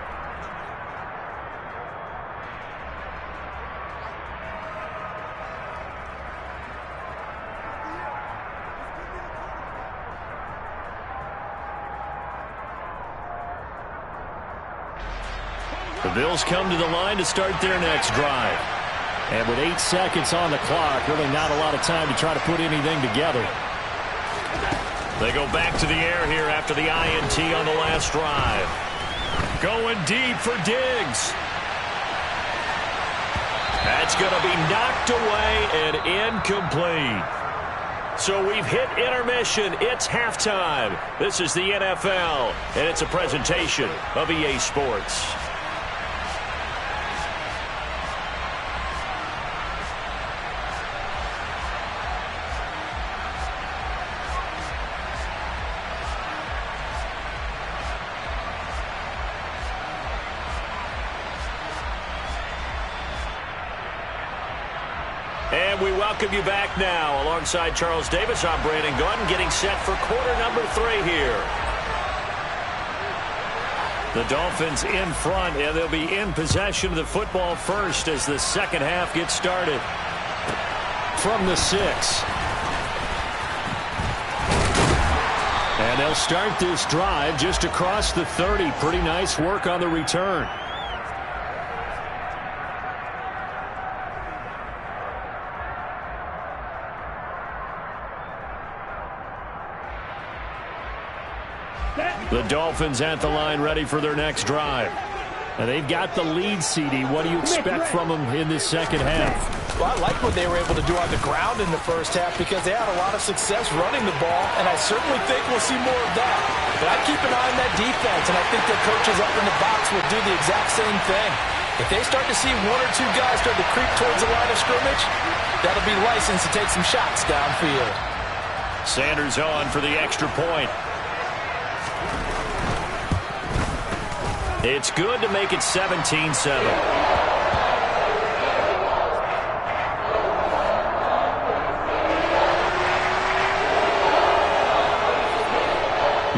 The Bills come to the line to start their next drive. And with 8 seconds on the clock, really not a lot of time to try to put anything together. They go back to the air here after the INT on the last drive. Going deep for Diggs. That's going to be knocked away and incomplete. So we've hit intermission. It's halftime. This is the NFL, and it's a presentation of EA Sports. And we welcome you back now. Alongside Charles Davis, I'm Brandon Gaudin, getting set for quarter number 3 here. The Dolphins in front, and they'll be in possession of the football first as the second half gets started. From the 6. And they'll start this drive just across the 30. Pretty nice work on the return. The Dolphins at the line ready for their next drive. And they've got the lead, CD. What do you expect from them in this second half? Well, I like what they were able to do on the ground in the first half because they had a lot of success running the ball, and I certainly think we'll see more of that. But I keep an eye on that defense, and I think their coaches up in the box will do the exact same thing. If they start to see 1 or 2 guys start to creep towards the line of scrimmage, that'll be licensed to take some shots downfield. Sanders on for the extra point. It's good to make it 17-7.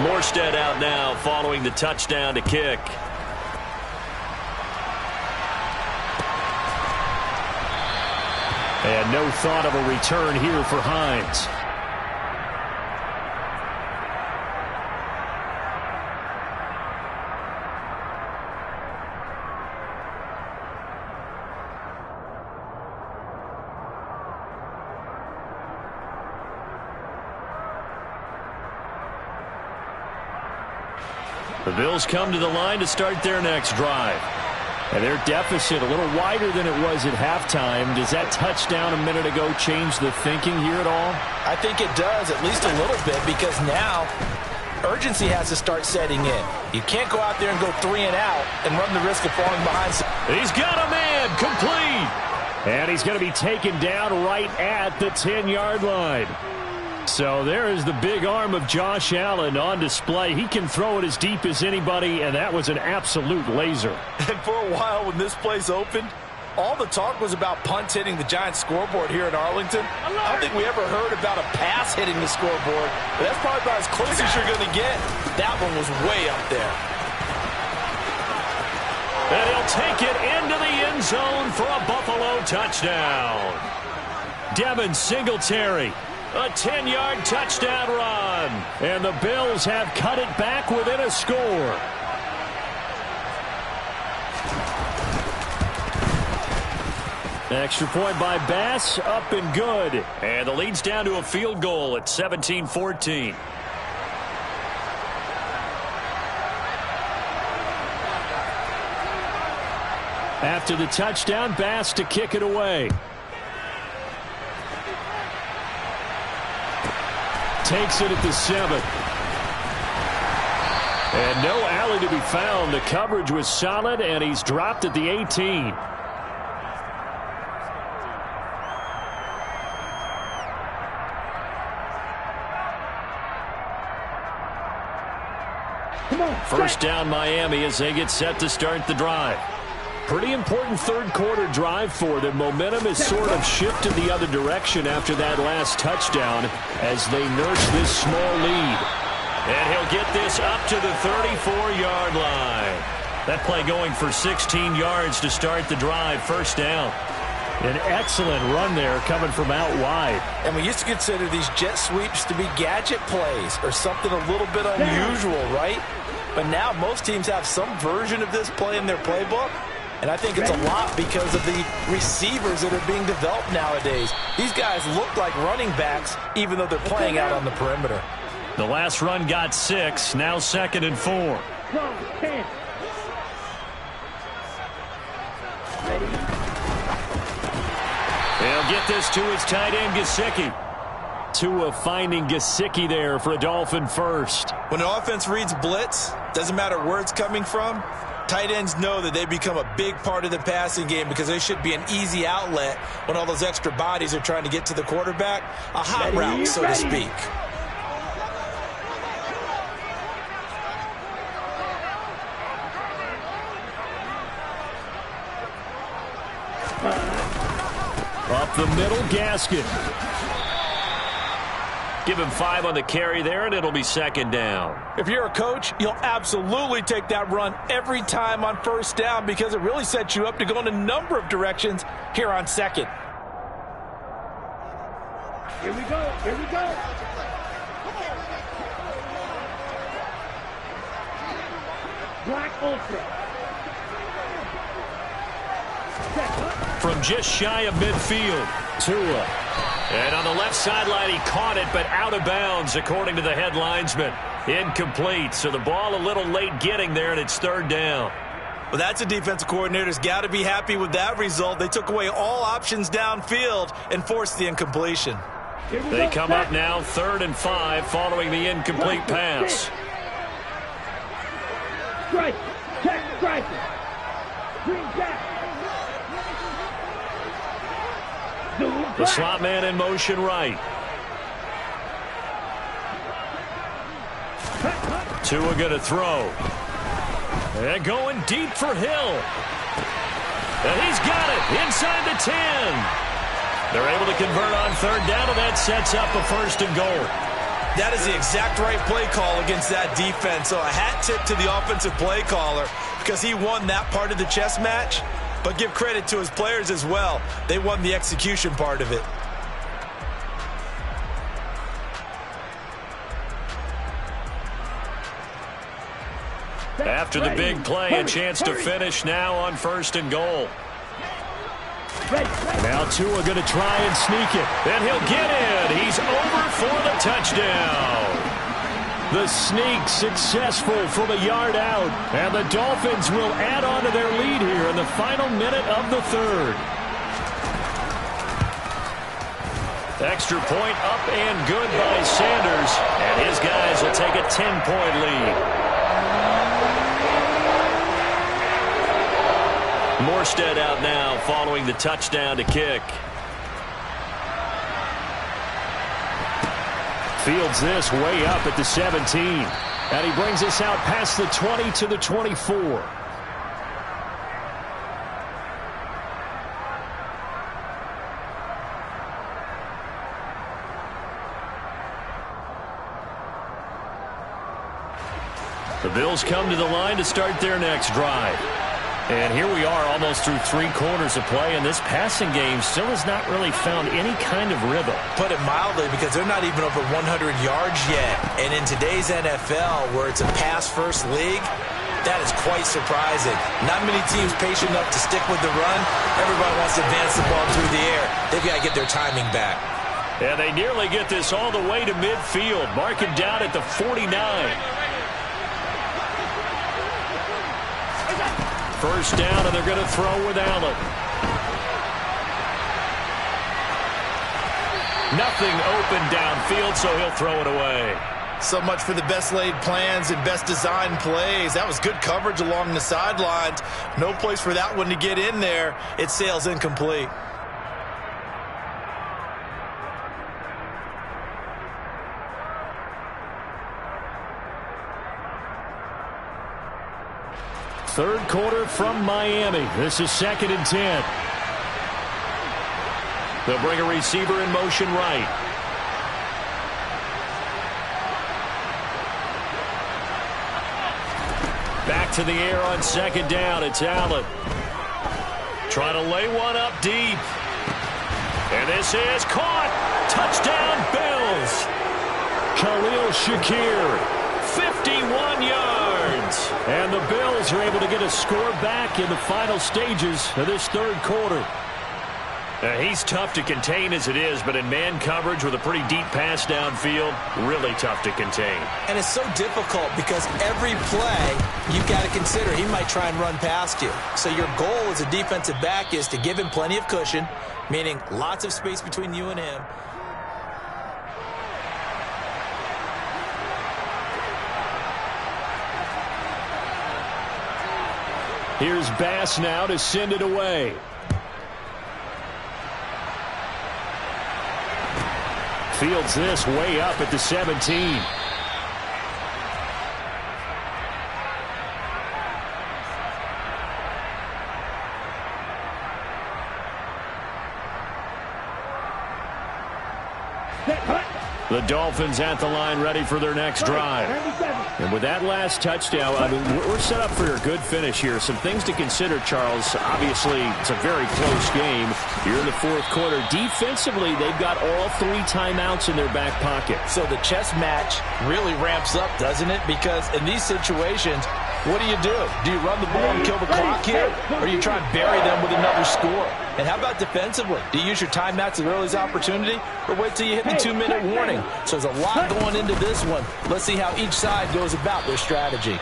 Morstead out now following the touchdown to kick. And no thought of a return here for Hines. The Bills come to the line to start their next drive. And their deficit a little wider than it was at halftime. Does that touchdown a minute ago change the thinking here at all? I think it does, at least a little bit, because now urgency has to start setting in. You can't go out there and go 3 and out and run the risk of falling behind. He's got a man complete. And he's going to be taken down right at the 10-yard line. So there is the big arm of Josh Allen on display. He can throw it as deep as anybody, and that was an absolute laser. And for a while when this place opened, all the talk was about punts hitting the Giants scoreboard here in Arlington. I don't think we ever heard about a pass hitting the scoreboard, but that's probably about as close as you're going to get. That one was way up there. And he'll take it into the end zone for a Buffalo touchdown. Devin Singletary. A 10-yard touchdown run. And the Bills have cut it back within a score. Extra point by Bass, up and good. And the lead's down to a field goal at 17-14. After the touchdown, Bass to kick it away. Takes it at the 7. And no alley to be found. The coverage was solid, and he's dropped at the 18. First down Miami as they get set to start the drive. Pretty important third quarter drive for them. Momentum has sort of shifted the other direction after that last touchdown as they nurse this small lead. And he'll get this up to the 34-yard line. That play going for 16 yards to start the drive. First down. An excellent run there coming from out wide. And we used to consider these jet sweeps to be gadget plays or something a little bit unusual, right? But now most teams have some version of this play in their playbook. And I think it's a lot because of the receivers that are being developed nowadays. These guys look like running backs even though they're playing out on the perimeter. The last run got 6. Now 2nd and 4. They'll get this to his tight end, Gesicki. Tua finding Gesicki there for a Dolphin first. When the offense reads blitz, doesn't matter where it's coming from, tight ends know that they become a big part of the passing game because they should be an easy outlet when all those extra bodies are trying to get to the quarterback. A hot route, so to speak. Up the middle, Gaskin. Give him 5 on the carry there, and it'll be 2nd down. If you're a coach, you'll absolutely take that run every time on first down because it really sets you up to go in a number of directions here on 2nd. Here we go. Here we go. Black Ultra. From just shy of midfield, Tua. And on the left sideline, he caught it, but out of bounds, according to the head linesman. Incomplete, so the ball a little late getting there, and it's 3rd down. Well, that's a defensive coordinator's got to be happy with that result. They took away all options downfield and forced the incompletion. They come up now 3rd and 5 following the incomplete pass. Strike. Check strike. Green jack. The slot man in motion right. Tua going to throw. And going deep for Hill. And he's got it inside the 10. They're able to convert on 3rd down, and that sets up a 1st and goal. That is the exact right play call against that defense. So a hat tip to the offensive play caller because he won that part of the chess match. But give credit to his players as well. They won the execution part of it. After the big play, a chance to finish now on 1st and goal. Now Tua going to try and sneak it. And he'll get in. He's over for the touchdown. The sneak successful from a yard out. And the Dolphins will add on to their lead here in the final minute of the 3rd. Extra point up and good by Sanders. And his guys will take a 10-point lead. Morstead out now following the touchdown to kick. Fields this way up at the 17. And he brings us out past the 20 to the 24. The Bills come to the line to start their next drive. And here we are almost through 3 quarters of play, and this passing game still has not really found any kind of rhythm. Put it mildly, because they're not even over 100 yards yet. And in today's NFL, where it's a pass-first league, that is quite surprising. Not many teams patient enough to stick with the run. Everybody wants to advance the ball through the air. They've got to get their timing back. And they nearly get this all the way to midfield. Mark him down at the 49. First down, and they're going to throw with Allen. Nothing open downfield, so he'll throw it away. So much for the best laid plans and best designed plays. That was good coverage along the sidelines. No place for that one to get in there. It sails incomplete. Third quarter from Miami. This is 2nd and 10. They'll bring a receiver in motion right. Back to the air on 2nd down. It's Allen. Trying to lay one up deep. And this is caught. Touchdown, Bills. Khalil Shakir, 51 yards. And the Bills are able to get a score back in the final stages of this third quarter. He's tough to contain as it is, but in man coverage with a pretty deep pass downfield, really tough to contain. And it's so difficult because every play you've got to consider he might try and run past you. So your goal as a defensive back is to give him plenty of cushion, meaning lots of space between you and him. Here's Bass now to send it away. Fields this way up at the 17. The Dolphins at the line ready for their next drive. And with that last touchdown, I mean, we're set up for a good finish here. Some things to consider, Charles. Obviously, it's a very close game. You're in the fourth quarter. Defensively, they've got all 3 timeouts in their back pocket. So the chess match really ramps up, doesn't it? Because in these situations, what do? Do you run the ball and kill the clock here? Or do you try and bury them with another score? And how about defensively? Do you use your timeouts as early as opportunity? Or wait till you hit the 2-minute warning? So there's a lot going into this one. Let's see how each side goes about their strategy.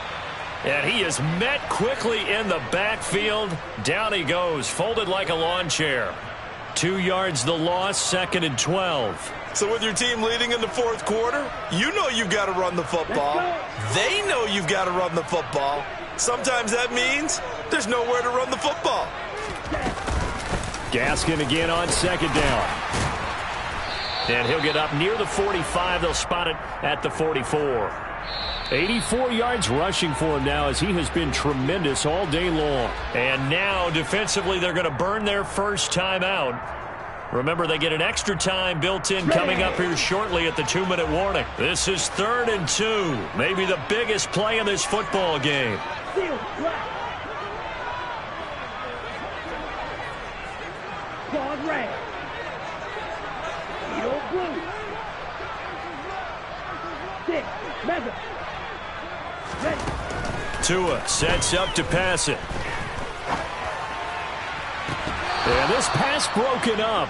And he is met quickly in the backfield. Down he goes, folded like a lawn chair. 2 yards the loss, 2nd and 12. So with your team leading in the fourth quarter, you know you've got to run the football. They know you've got to run the football. Sometimes that means there's nowhere to run the football. Gaskin again on 2nd down. And he'll get up near the 45. They'll spot it at the 44. 84 yards rushing for him now as he has been tremendous all day long. And now defensively they're going to burn their first time out. Remember, they get an extra time built in coming up here shortly at the 2-minute warning. This is 3rd and 2. Maybe the biggest play in this football game. Tua sets up to pass it. And this pass broken up.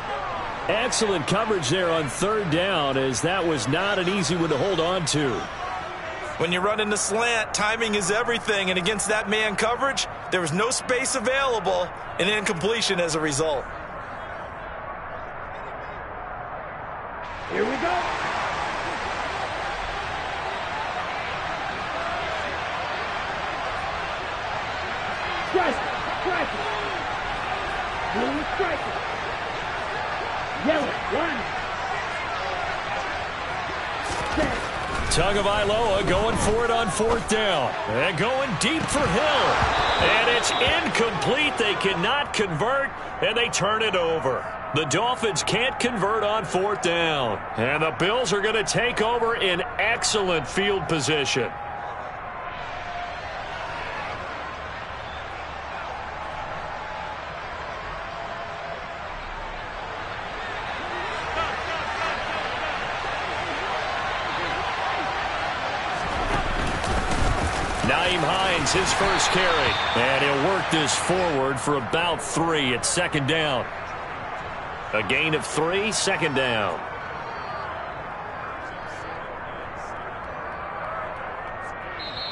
Excellent coverage there on 3rd down, as that was not an easy one to hold on to. When you run in the slant, timing is everything, and against that man coverage, there was no space available, and incompletion as a result. Here we go. Strike it. Blue strike it. Yellow, one. Tagovailoa going for it on 4th down. And going deep for Hill. And it's incomplete. They cannot convert, and they turn it over. The Dolphins can't convert on 4th down. And the Bills are going to take over in excellent field position. Nyheim Hines, his first carry. And he'll work this forward for about 3 at 2nd down. A gain of 3, 2nd down.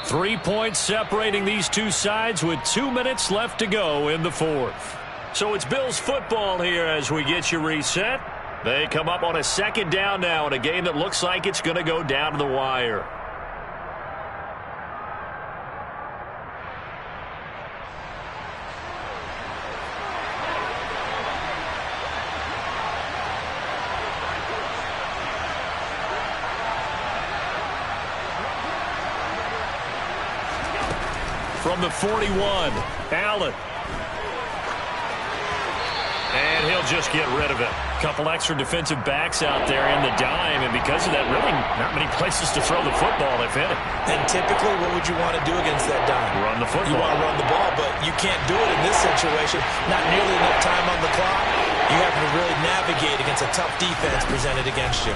Three points separating these two sides with 2 minutes left to go in the fourth. So it's Bills football here as we get you reset. They come up on a 2nd down now in a game that looks like it's going to go down to the wire. from the 41. Allen. And he'll just get rid of it. Couple extra defensive backs out there in the dime, and because of that, really not many places to throw the football, if any. And typically, what would you want to do against that dime? Run the football. You want to run the ball, but you can't do it in this situation. Not nearly enough time on the clock. You have to really navigate against a tough defense presented against you.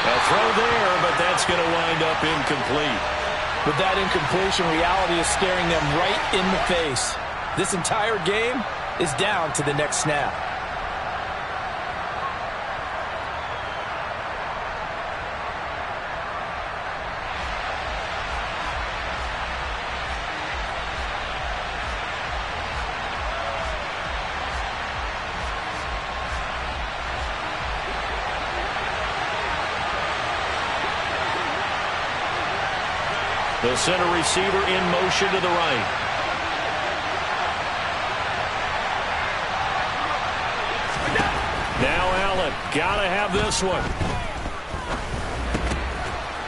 A throw there, but that's going to wind up incomplete. With that incompletion, reality is staring them right in the face. This entire game is down to the next snap. The center receiver in motion to the right. Now Allen, gotta have this one.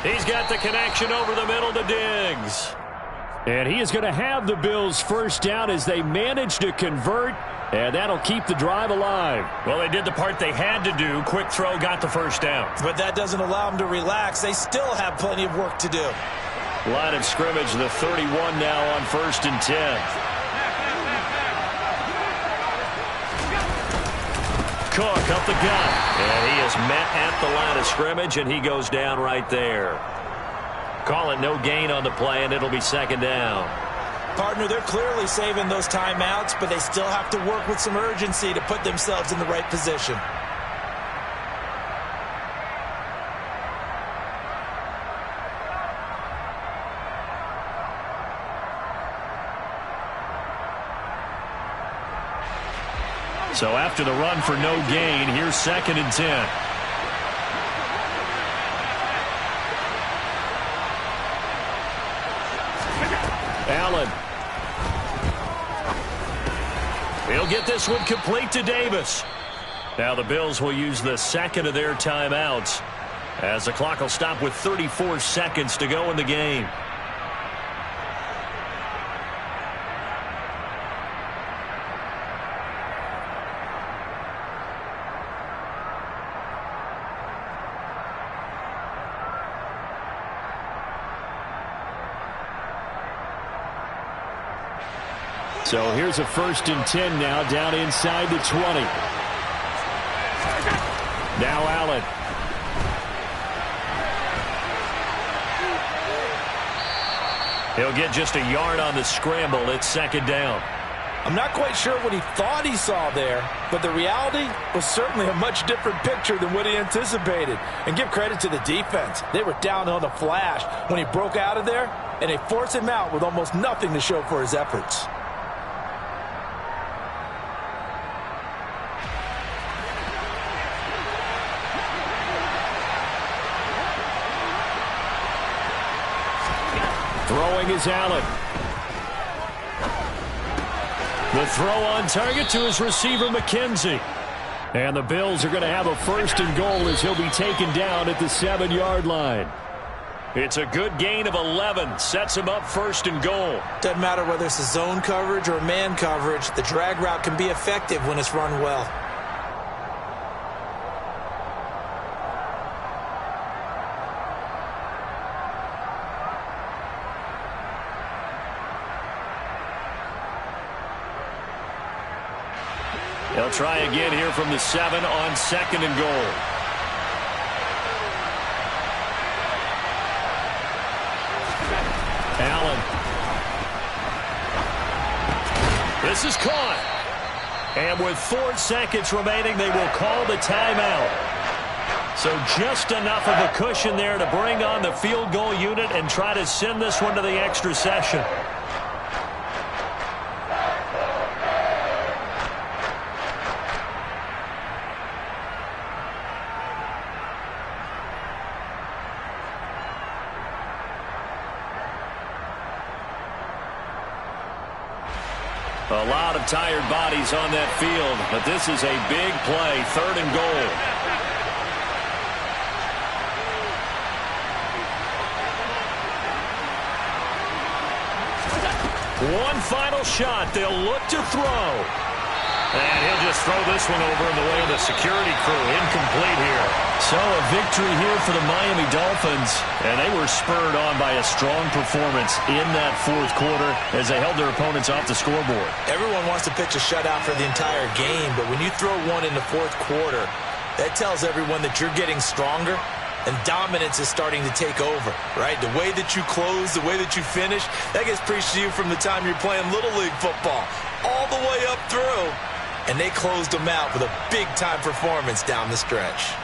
He's got the connection over the middle to Diggs. And he is going to have the Bills first down as they manage to convert, and that'll keep the drive alive. Well, they did the part they had to do. Quick throw, got the first down. But that doesn't allow them to relax. They still have plenty of work to do. Line of scrimmage, the 31 now on 1st and 10. Cook up the gut. And he is met at the line of scrimmage, and he goes down right there. Call it no gain on the play, and it'll be 2nd down. Partner, they're clearly saving those timeouts, but they still have to work with some urgency to put themselves in the right position. So after the run for no gain, here's 2nd and 10. Allen. He'll get this one complete to Davis. Now the Bills will use the 2nd of their timeouts as the clock will stop with 34 seconds to go in the game. So here's a 1st and 10 now down inside the 20. Now Allen. He'll get just a yard on the scramble. It's 2nd down. I'm not quite sure what he thought he saw there, but the reality was certainly a much different picture than what he anticipated. And give credit to the defense. They were down on the flash when he broke out of there, and they forced him out with almost nothing to show for his efforts. Throwing is Allen. The throw on target to his receiver, McKenzie. And the Bills are going to have a 1st and goal as he'll be taken down at the 7-yard line. It's a good gain of 11. Sets him up 1st and goal. Doesn't matter whether it's a zone coverage or man coverage. The drag route can be effective when it's run well. They'll try again here from the 7 on 2nd and goal. Allen. This is caught. And with 4 seconds remaining, they will call the timeout. So just enough of a cushion there to bring on the field goal unit and try to send this one to the extra session. A lot of tired bodies on that field, but this is a big play, 3rd and goal. One final shot. They'll look to throw. And he'll just throw this one over in the way of the security crew. Incomplete here. So a victory here for the Miami Dolphins. And they were spurred on by a strong performance in that fourth quarter as they held their opponents off the scoreboard. Everyone wants to pitch a shutout for the entire game, but when you throw one in the fourth quarter, that tells everyone that you're getting stronger and dominance is starting to take over, right? The way that you close, the way that you finish, that gets preached to you from the time you're playing Little League football all the way up through. And they closed them out with a big-time performance down the stretch.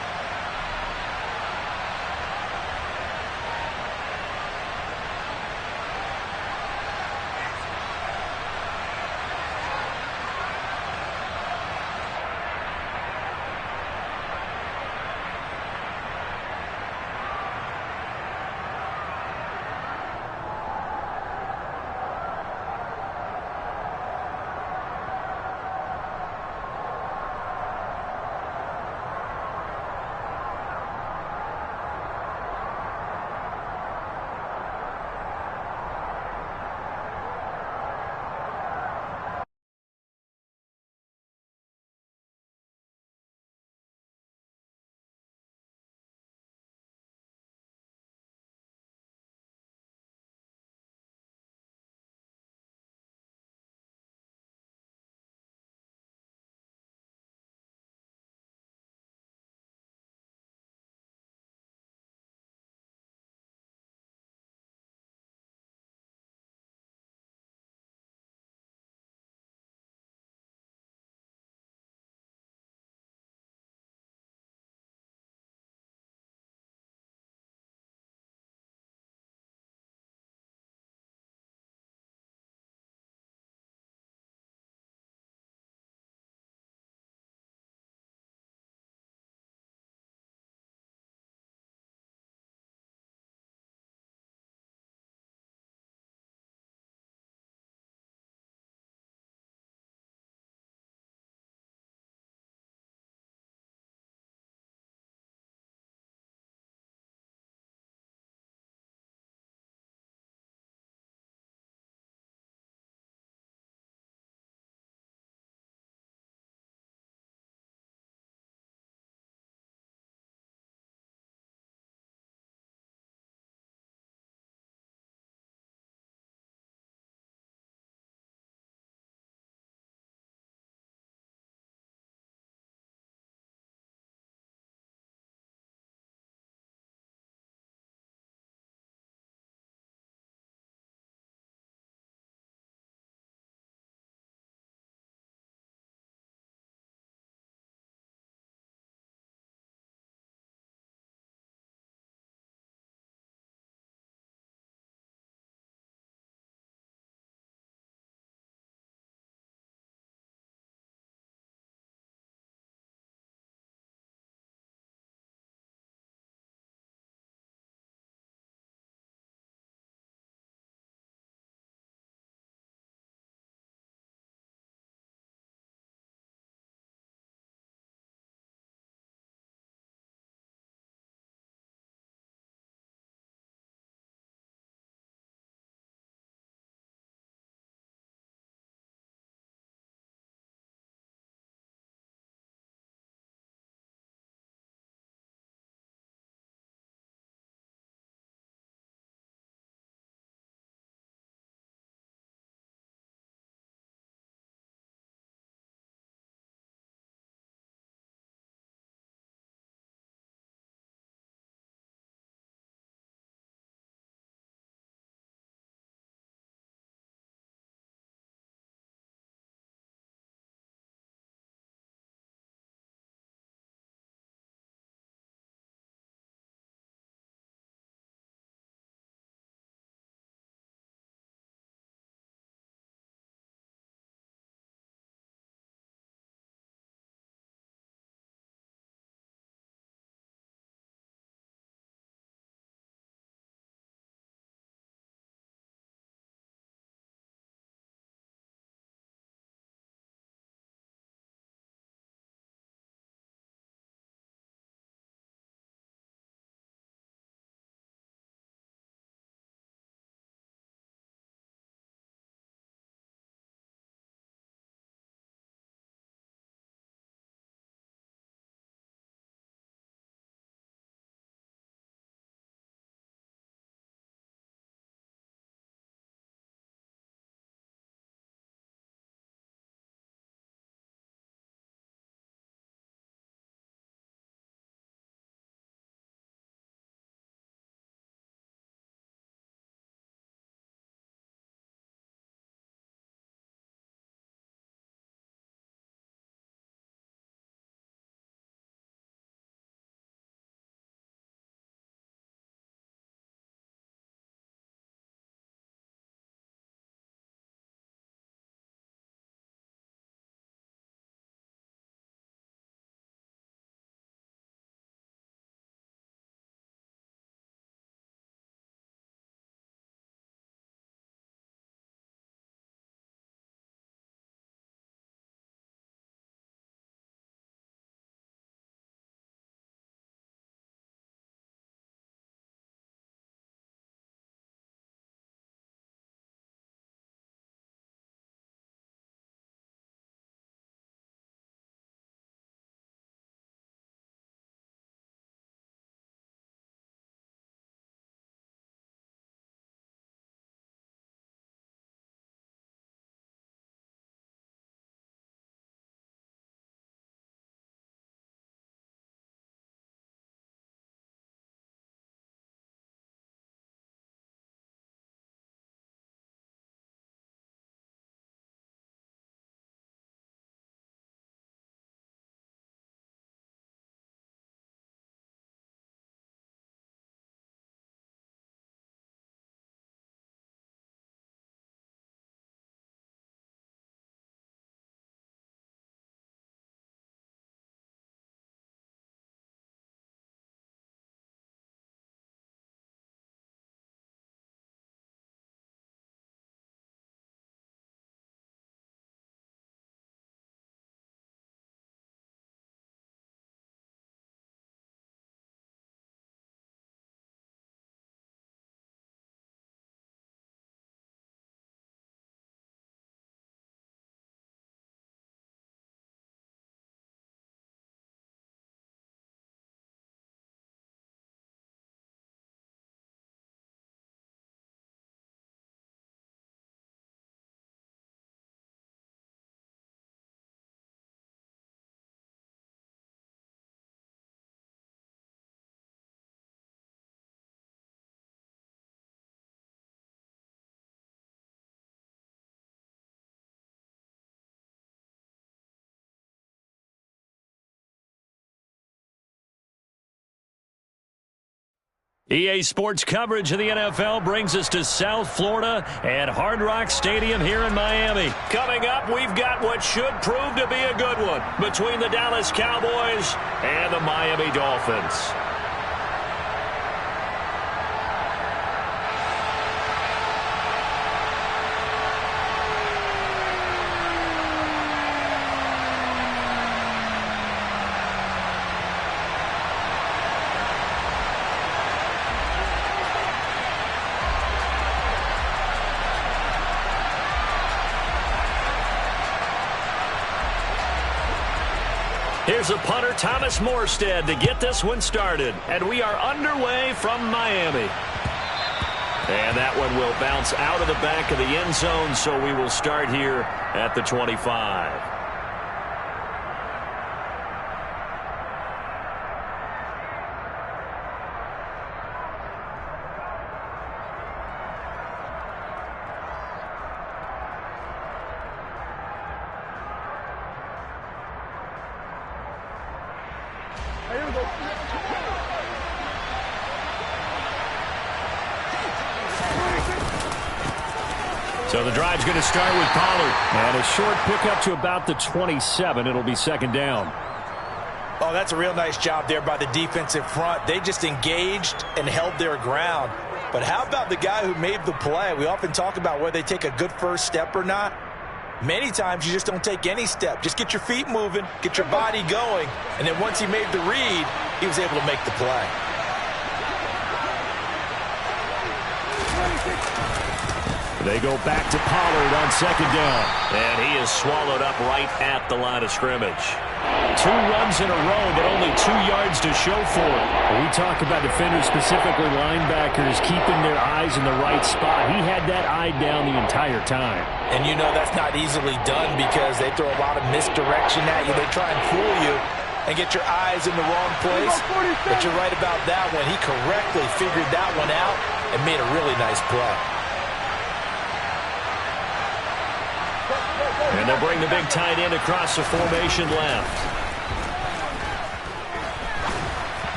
EA Sports coverage of the NFL brings us to South Florida and Hard Rock Stadium here in Miami. Coming up, we've got what should prove to be a good one between the Dallas Cowboys and the Miami Dolphins. Here's a punter, Thomas Morstead, to get this one started. And we are underway from Miami. And that one will bounce out of the back of the end zone, so we will start here at the 25. So the drive's going to start with Pollard. And a short pickup to about the 27. It'll be second down. Oh, that's a real nice job there by the defensive front. They just engaged and held their ground. But how about the guy who made the play? We often talk about whether they take a good first step or not. Many times you just don't take any step. Just get your feet moving, get your body going, and then once he made the read, he was able to make the play. They go back to Pollard on second down. And he is swallowed up right at the line of scrimmage. 2 runs in a row, but only 2 yards to show for it. We talk about defenders, specifically linebackers, keeping their eyes in the right spot. He had that eye down the entire time. And you know that's not easily done because they throw a lot of misdirection at you. They try and fool you and get your eyes in the wrong place. But you're right about that one. He correctly figured that one out and made a really nice play. And they'll bring the big tight end across the formation left.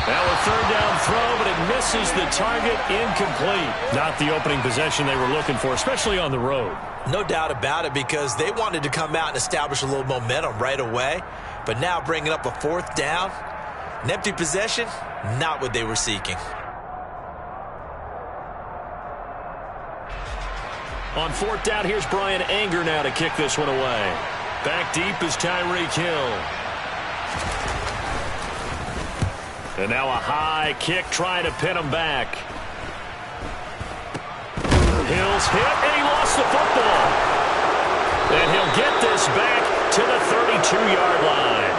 Now a third down throw, but it misses the target, incomplete. Not the opening possession they were looking for, especially on the road. No doubt about it, because they wanted to come out and establish a little momentum right away. But now bringing up a fourth down, an empty possession, not what they were seeking. On fourth down, here's Brian Anger now to kick this one away. Back deep is Tyreek Hill. And now a high kick trying to pin him back. Hill's hit, and he lost the football. And he'll get this back to the 32-yard line.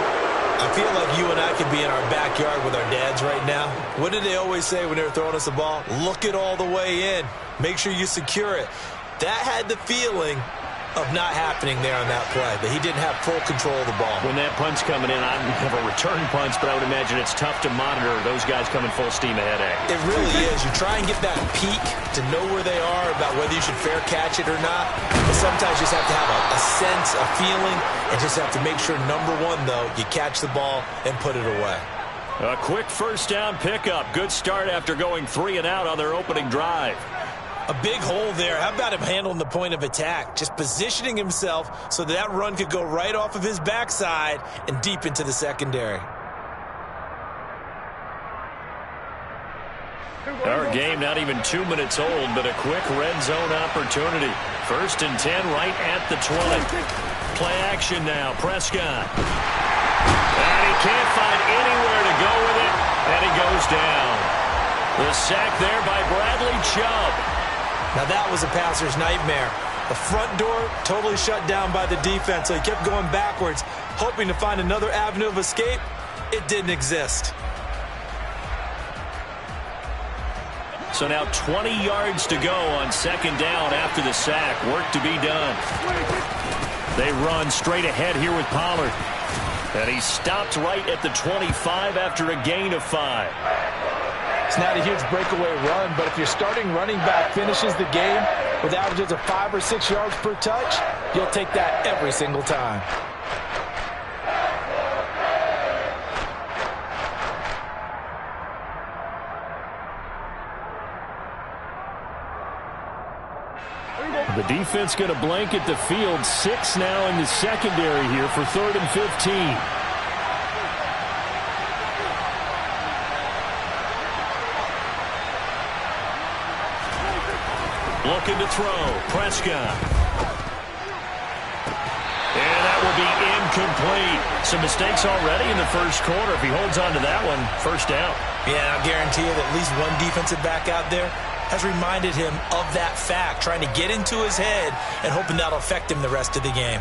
I feel like you and I could be in our backyard with our dads right now. What did they always say when they were throwing us the ball? Look it all the way in. Make sure you secure it. That had the feeling of not happening there on that play, but he didn't have full control of the ball. When that punt's coming in, I never return punts, but I would imagine it's tough to monitor those guys coming full steam ahead. It really is. You try and get that peek to know where they are, about whether you should fair catch it or not. But sometimes you just have to have a sense, a feeling, and just have to make sure, number one, though, you catch the ball and put it away. A quick first down pickup. Good start after going 3 and out on their opening drive. A big hole there. How about him handling the point of attack? Just positioning himself so that run could go right off of his backside and deep into the secondary. Our game not even 2 minutes old, but a quick red zone opportunity. 1st and 10 right at the 20. Play action now. Prescott. And he can't find anywhere to go with it, and he goes down. The sack there by Bradley Chubb. Now that was a passer's nightmare. The front door totally shut down by the defense, so he kept going backwards, hoping to find another avenue of escape. It didn't exist. So now 20 yards to go on second down after the sack. Work to be done. They run straight ahead here with Pollard. And he stopped right at the 25 after a gain of 5. It's not a huge breakaway run, but if your starting running back finishes the game with averages of 5 or 6 yards per touch, you'll take that every single time. The defense going to blanket the field. 6 now in the secondary here for 3rd and 15. Looking to throw. Prescott. And that will be incomplete. Some mistakes already in the first quarter. If he holds on to that one, first down. Yeah, I'll guarantee you that at least one defensive back out there has reminded him of that fact, trying to get into his head and hoping that'll affect him the rest of the game.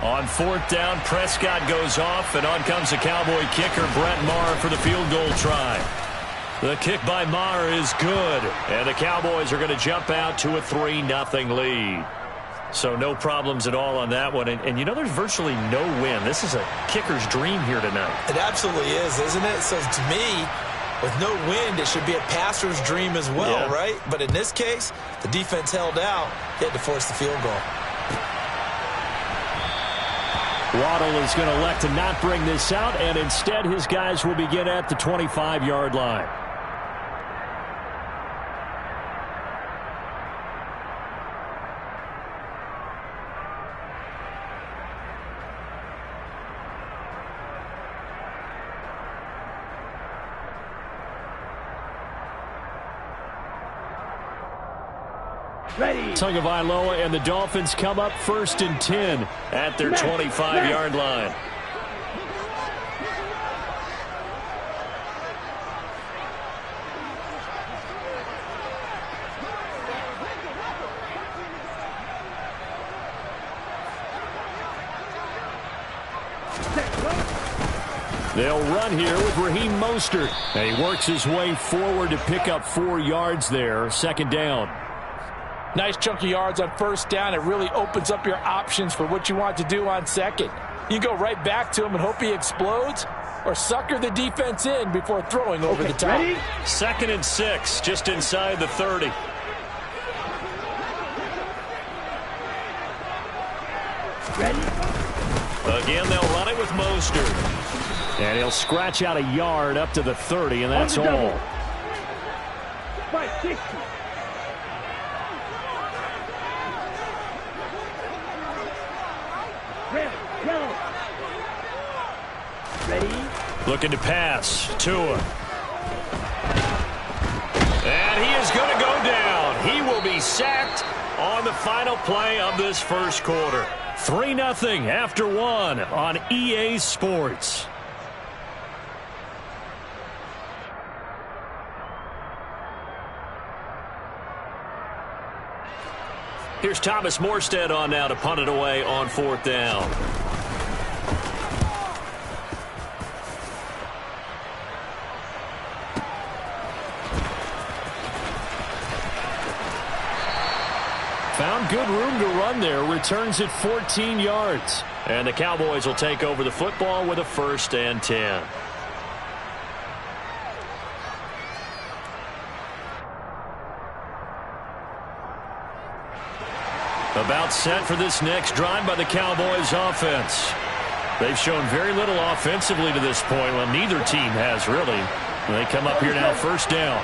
On 4th down, Prescott goes off, and on comes the Cowboy kicker, Brett Maher, for the field goal try. The kick by Maher is good, and the Cowboys are going to jump out to a 3-0 lead. So no problems at all on that one. And you know, there's virtually no win. This is a kicker's dream here tonight. It absolutely is, isn't it? So to me, with no wind, it should be a passer's dream as well, right? But in this case, the defense held out. They had to force the field goal. Waddle is going to elect to not bring this out, and instead his guys will begin at the 25-yard line. Tagovailoa and the Dolphins come up 1st and 10 at their 25-yard line. They'll run here with Raheem Mostert. And he works his way forward to pick up 4 yards there. 2nd down. Nice chunk of yards on 1st down. It really opens up your options for what you want to do on 2nd. You go right back to him and hope he explodes, or sucker the defense in before throwing over the top. Ready? 2nd and 6, just inside the 30. Ready? Again, they'll run it with Mostert. And he'll scratch out a yard up to the 30, and that's all. 560. Ready? Looking to pass. Tua. And he is going to go down. He will be sacked on the final play of this first quarter. 3-0 after 1 on EA Sports. Here's Thomas Morstead on now to punt it away on 4th down. Found good room to run there. Returns it 14 yards. And the Cowboys will take over the football with a 1st and 10. About set for this next drive by the Cowboys offense. They've shown very little offensively to this point. Well, neither team has really. They come up here now 1st down.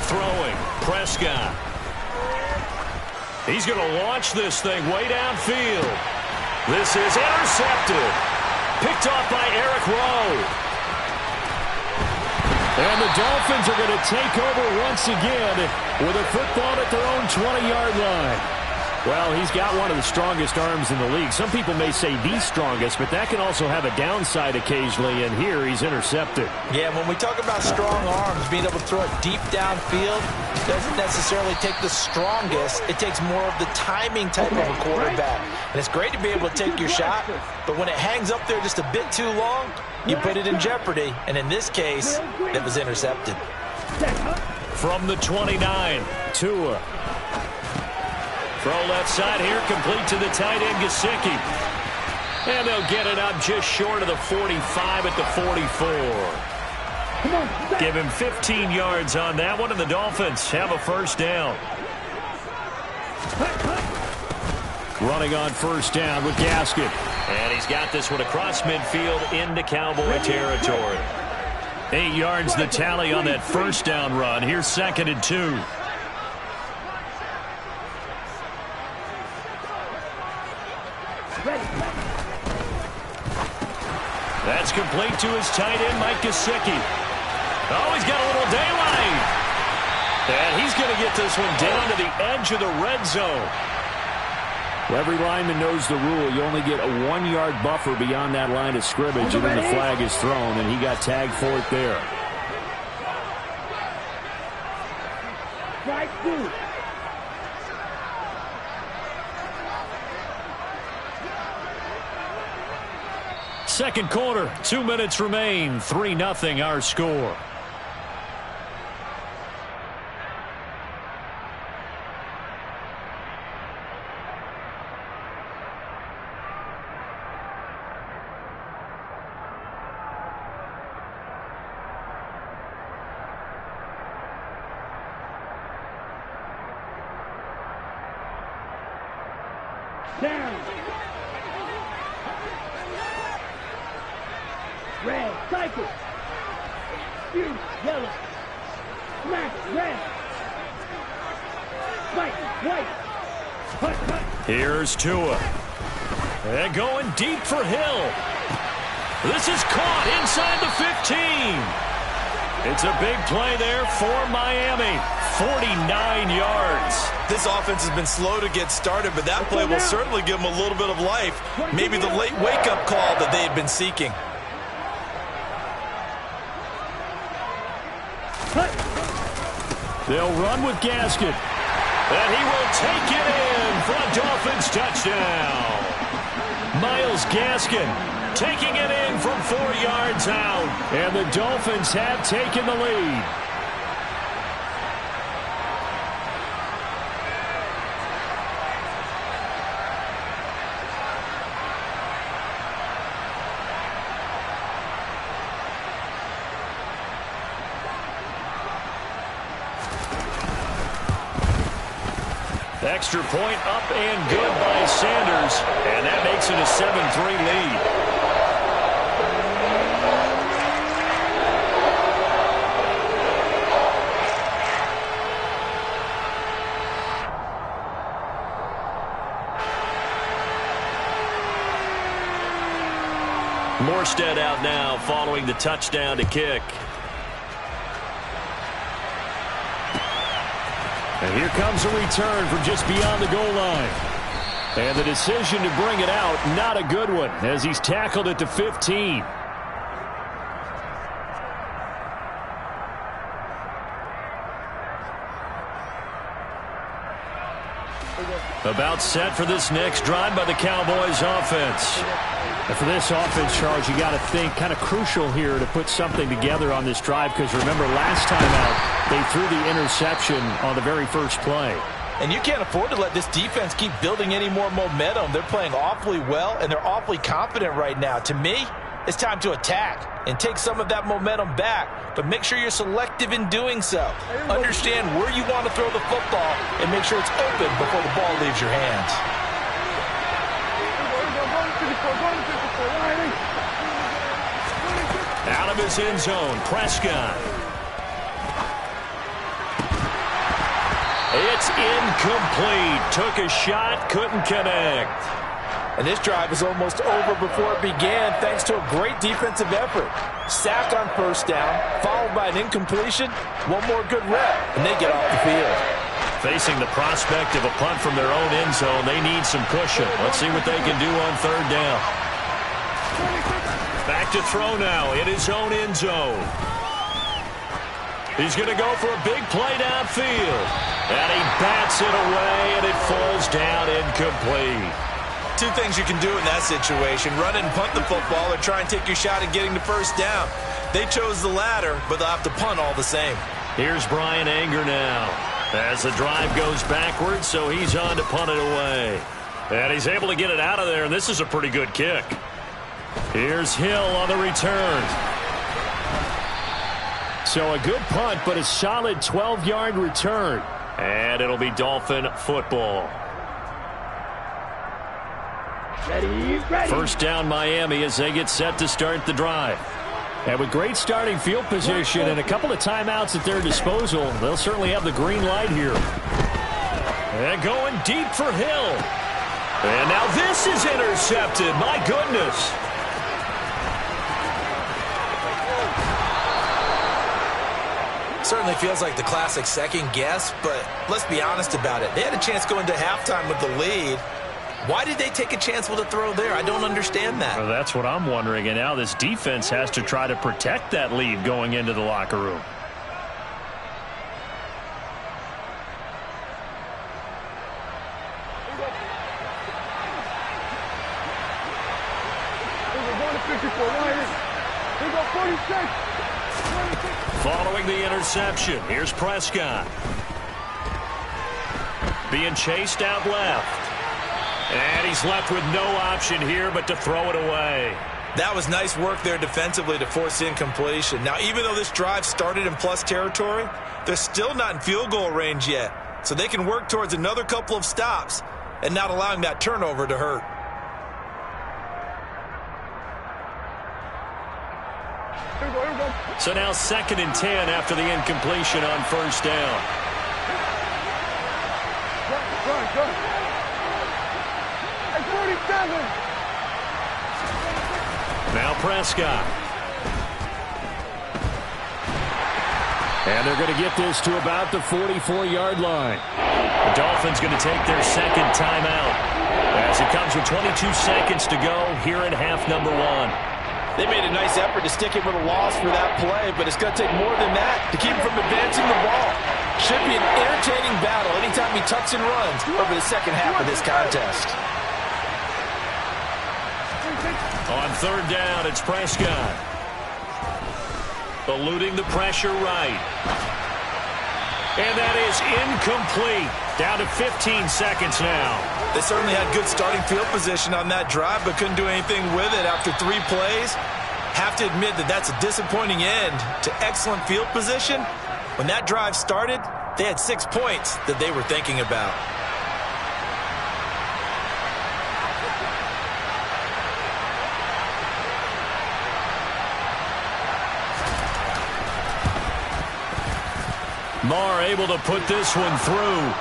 Throwing. Prescott. He's going to launch this thing way downfield. This is intercepted. Picked off by Eric Rowe. And the Dolphins are going to take over once again with a football at their own 20-yard line. Well, he's got one of the strongest arms in the league. Some people may say the strongest, but that can also have a downside occasionally, and here he's intercepted. Yeah, when we talk about strong arms, being able to throw it deep downfield doesn't necessarily take the strongest. It takes more of the timing type of a quarterback. And it's great to be able to take your shot, but when it hangs up there just a bit too long, you put it in jeopardy. And in this case, it was intercepted. From the 29, Tua. Throw left side here, complete to the tight end, Gesicki. And they'll get it up just short of the 45 at the 44. Give him 15 yards on that one, and the Dolphins have a 1st down. Running on 1st down with Gaskin. And he's got this one across midfield into Cowboy territory. 8 yards the tally on that first down run. Here's 2nd and 2. That's complete to his tight end, Mike Gesicki. Oh, he's got a little daylight. And he's going to get this one down to the edge of the red zone. Well, every lineman knows the rule. You only get a 1-yard buffer beyond that line of scrimmage, and then the flag is thrown, and he got tagged for it there. Strike 2. Second quarter, 2 minutes remain. 3-0 our score. Down. Red, cycle. Blue, yellow. Smack, red. White. Hut. Here's Tua. And going deep for Hill. This is caught inside the 15. It's a big play there for Miami. 49 yards. This offense has been slow to get started, but that play will certainly give them a little bit of life. Maybe the late wake-up call that they had been seeking. They'll run with Gaskin. And he will take it in for a Dolphins touchdown. Myles Gaskin taking it in from 4 yards out. And the Dolphins have taken the lead. Extra point up and good by Sanders. And that makes it a 7-3 lead. Morstead out now following the touchdown to kick. And here comes a return from just beyond the goal line. And the decision to bring it out, not a good one, as he's tackled at the 15. About set for this next drive by the Cowboys offense. And for this offense, Charles, you got to think kind of crucial here to put something together on this drive, because remember last time out they threw the interception on the very first play. And you can't afford to let this defense keep building any more momentum. They're playing awfully well, and they're awfully confident right now. To me, it's time to attack and take some of that momentum back, but make sure you're selective in doing so. Understand where you want to throw the football and make sure it's open before the ball leaves your hands. Out of his end zone, Prescott. It's incomplete. Took a shot, couldn't connect. And this drive is almost over before it began thanks to a great defensive effort. Sack on first down, followed by an incompletion, one more good rep, and they get off the field. Facing the prospect of a punt from their own end zone, they need some cushion. Let's see what they can do on third down. Back to throw now in his own end zone. He's going to go for a big play downfield. And he bats it away, and it falls down incomplete. Two things you can do in that situation: run and punt the football, or try and take your shot at getting the first down. They chose the latter, but they'll have to punt all the same. Here's Brian Anger now as the drive goes backwards, so he's on to punt it away. And he's able to get it out of there, and this is a pretty good kick. Here's Hill on the return. So a good punt, but a solid 12-yard return. And it'll be Dolphin football. Ready. First down Miami as they get set to start the drive. And with great starting field position and a couple of timeouts at their disposal, they'll certainly have the green light here. And going deep for Hill. And now this is intercepted. My goodness. Certainly feels like the classic second guess, but let's be honest about it. They had a chance going into halftime with the lead. Why did they take a chance with a throw there? I don't understand that. Well, that's what I'm wondering. And now this defense has to try to protect that lead going into the locker room. Following the interception, here's Prescott. Being chased out left. And he's left with no option here but to throw it away. That was nice work there defensively to force incompletion. Now, even though this drive started in plus territory, they're still not in field goal range yet. So they can work towards another couple of stops and not allowing that turnover to hurt. So now 2nd and 10 after the incompletion on first down. Now Prescott. And they're going to get this to about the 44-yard line. The Dolphins going to take their second timeout as it comes with 22 seconds to go here in half number 1. They made a nice effort to stick him with a loss for that play, but it's going to take more than that to keep him from advancing the ball. Should be an entertaining battle anytime he tucks and runs over the second half of this contest. On third down, it's Prescott. Eluding the pressure right. And that is incomplete. Down to 15 seconds now. They certainly had good starting field position on that drive, but couldn't do anything with it after 3 plays. Have to admit that that's a disappointing end to excellent field position. When that drive started, they had 6 points that they were thinking about. Marr able to put this one through.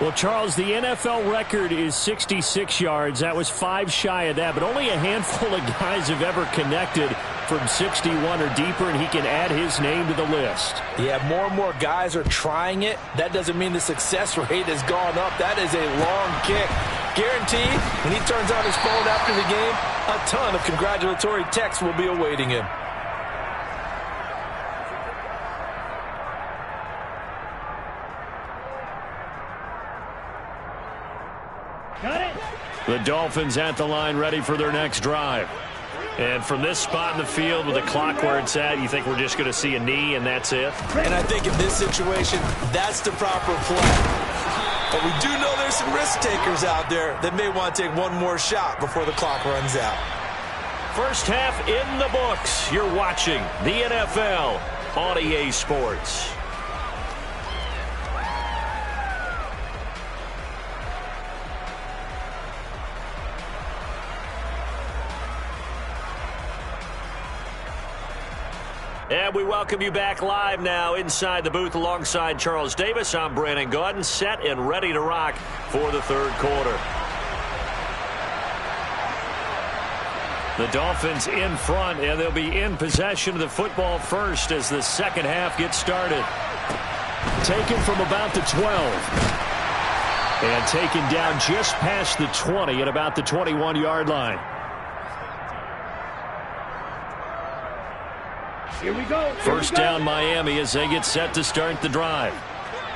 Well, Charles, the NFL record is 66 yards. That was 5 shy of that, but only a handful of guys have ever connected from 61 or deeper, and he can add his name to the list. Yeah, more and more guys are trying it. That doesn't mean the success rate has gone up. That is a long kick. Guaranteed, when he turns on his phone after the game, a ton of congratulatory texts will be awaiting him. The Dolphins at the line ready for their next drive. And from this spot in the field with the clock where it's at, you think we're just going to see a knee and that's it? And I think in this situation, that's the proper play. But we do know there's some risk takers out there that may want to take one more shot before the clock runs out. First half in the books. You're watching the NFL on EA Sports. And we welcome you back live now inside the booth alongside Charles Davis. I'm Brandon Gaudin, set and ready to rock for the third quarter. The Dolphins in front, and they'll be in possession of the football first as the second half gets started. Taken from about the 12. And taken down just past the 20 at about the 21-yard line. Here we go. First down Miami as they get set to start the drive.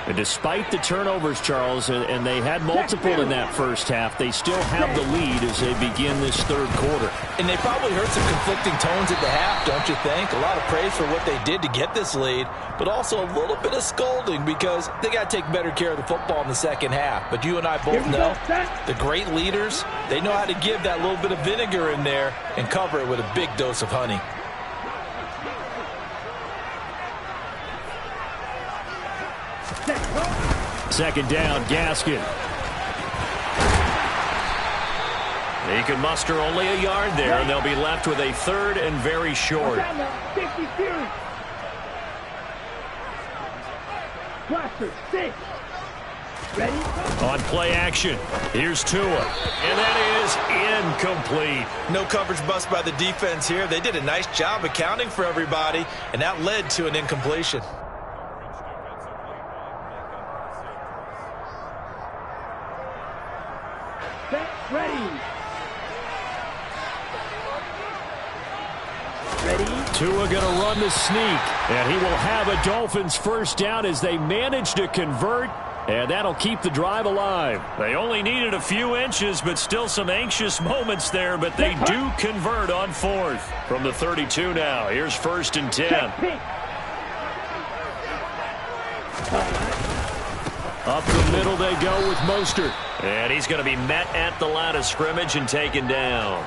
And despite the turnovers, Charles, and they had multiple in that first half, they still have the lead as they begin this third quarter. And they probably heard some conflicting tones at the half, don't you think? A lot of praise for what they did to get this lead, but also a little bit of scolding because they got to take better care of the football in the second half. But you and I both know the great leaders, they know how to give that little bit of vinegar in there and cover it with a big dose of honey. Second down, Gaskin. He can muster only a yard there, and they'll be left with a third and very short. 50 series. Blaster, 6. Ready? On play action, here's Tua, and that is incomplete. No coverage bust by the defense here. They did a nice job accounting for everybody, and that led to an incompletion. Set, ready. Ready? Tua going to run the sneak, and he will have a Dolphins first down as they manage to convert, and that'll keep the drive alive. They only needed a few inches, but still some anxious moments there, but they do convert on fourth. From the 32 now, here's 1st and 10. Up the middle they go with Mostert. And he's going to be met at the line of scrimmage and taken down.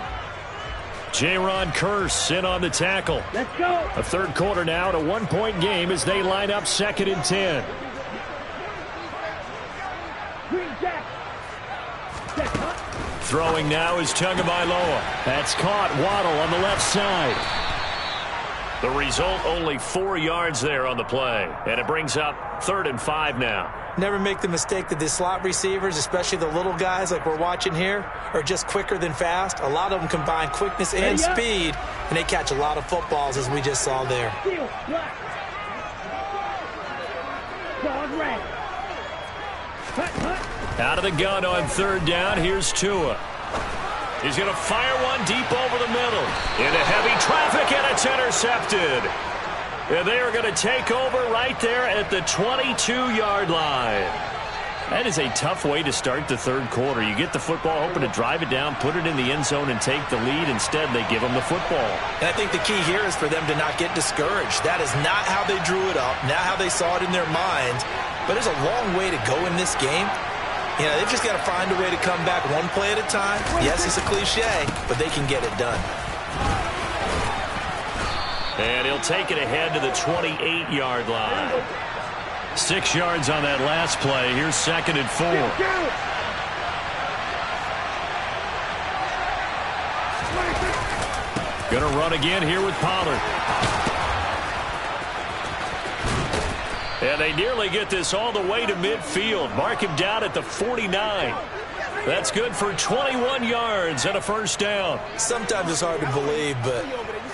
Jaron Kearse in on the tackle. Let's go. A third quarter now, a 1-point game as they line up 2nd and 10. Green Jack. Throwing now is Tagovailoa. That's caught. Waddle on the left side. The result, only 4 yards there on the play. And it brings up 3rd and 5 now. Never make the mistake that the slot receivers, especially the little guys like we're watching here, are just quicker than fast. A lot of them combine quickness and speed, and they catch a lot of footballs, as we just saw there. Steel, black. Dog red. Out of the gun on 3rd down, here's Tua. He's going to fire one deep over the middle. Into heavy traffic, and it's intercepted. And they are going to take over right there at the 22-yard line. That is a tough way to start the third quarter. You get the football, hoping to drive it down, put it in the end zone, and take the lead. Instead, they give them the football. And I think the key here is for them to not get discouraged. That is not how they drew it up, not how they saw it in their minds. But there's a long way to go in this game. You know, they've just got to find a way to come back one play at a time. Yes, it's a cliche, but they can get it done. And he'll take it ahead to the 28-yard line. 6 yards on that last play. Here's 2nd and 4. Going to run again here with Pollard. And they nearly get this all the way to midfield. Mark him down at the 49. That's good for 21 yards and a first down. Sometimes it's hard to believe, but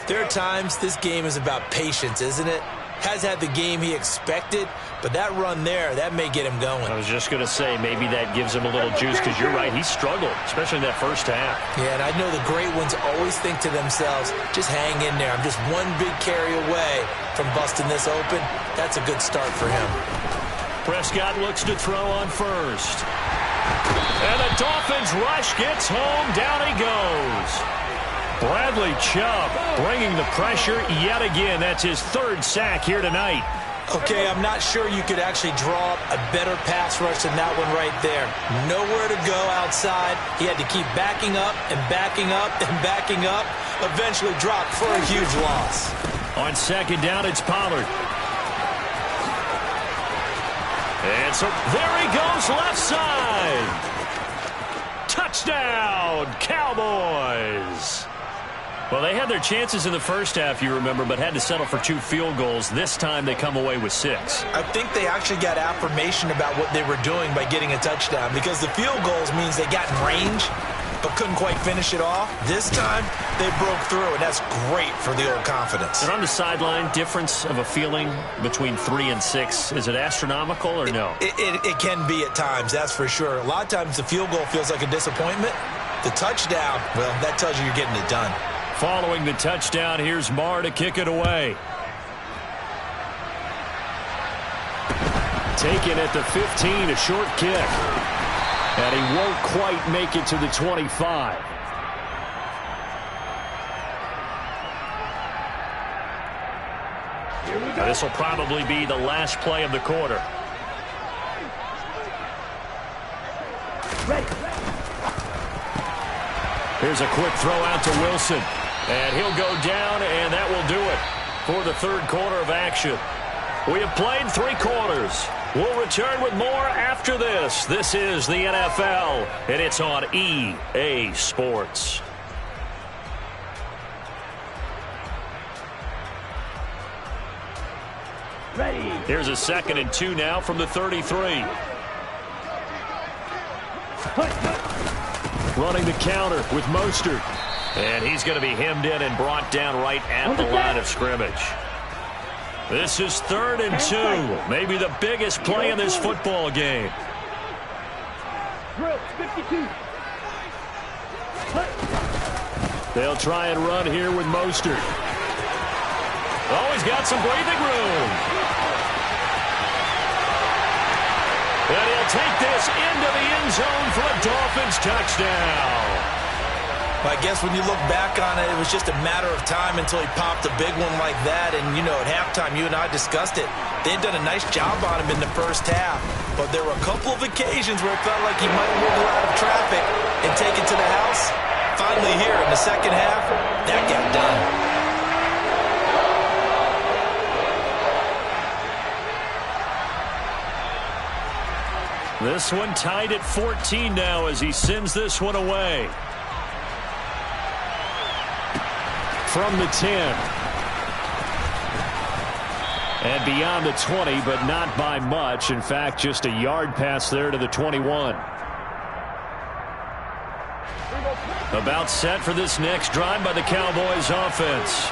there are times this game is about patience, isn't it? Has had the game he expected, but that run there, that may get him going. I was just going to say, maybe that gives him a little juice, because you're right, he struggled, especially in that first half. Yeah, and I know the great ones always think to themselves, just hang in there. I'm just one big carry away from busting this open. That's a good start for him. Prescott looks to throw on first. And the Dolphins rush gets home. Down he goes. Bradley Chubb bringing the pressure yet again. That's his 3rd sack here tonight. Okay, I'm not sure you could actually draw up a better pass rush than that one right there. Nowhere to go outside. He had to keep backing up and backing up and backing up. Eventually dropped for a huge loss. On 2nd down, it's Pollard. And so there he goes, left side. Touchdown, Cowboys. Well, they had their chances in the first half, you remember, but had to settle for 2 field goals. This time they come away with 6. I think they actually got affirmation about what they were doing by getting a touchdown, because the field goals means they got in range but couldn't quite finish it off. This time they broke through, and that's great for the old confidence. And on the sideline, difference of a feeling between 3 and 6, is it astronomical or no? It can be at times, that's for sure. A lot of times the field goal feels like a disappointment. The touchdown, well, that tells you you're getting it done. Following the touchdown, here's Marr to kick it away. Taken at the 15, a short kick. And he won't quite make it to the 25. Now, this will probably be the last play of the quarter. Here's a quick throw out to Wilson. And he'll go down, and that will do it for the third quarter of action. We have played 3 quarters. We'll return with more after this. This is the NFL, and it's on EA Sports. Ready. Here's a 2nd and 2 now from the 33. Running the counter with Mostert. And he's going to be hemmed in and brought down right at the line of scrimmage. This is 3rd and 2. Maybe the biggest play in this football game. Drill 52. They'll try and run here with Mostert. Oh, he's got some breathing room. And he'll take this into the end zone for a Dolphins touchdown. I guess when you look back on it, it was just a matter of time until he popped a big one like that. And, you know, at halftime, you and I discussed it. They had done a nice job on him in the first half. But there were a couple of occasions where it felt like he might wiggle out of traffic and take it to the house. Finally here in the second half, that got done. This one tied at 14 now as he sends this one away. From the 10. And beyond the 20, but not by much. In fact, just a yard pass there to the 21. About set for this next drive by the Cowboys offense.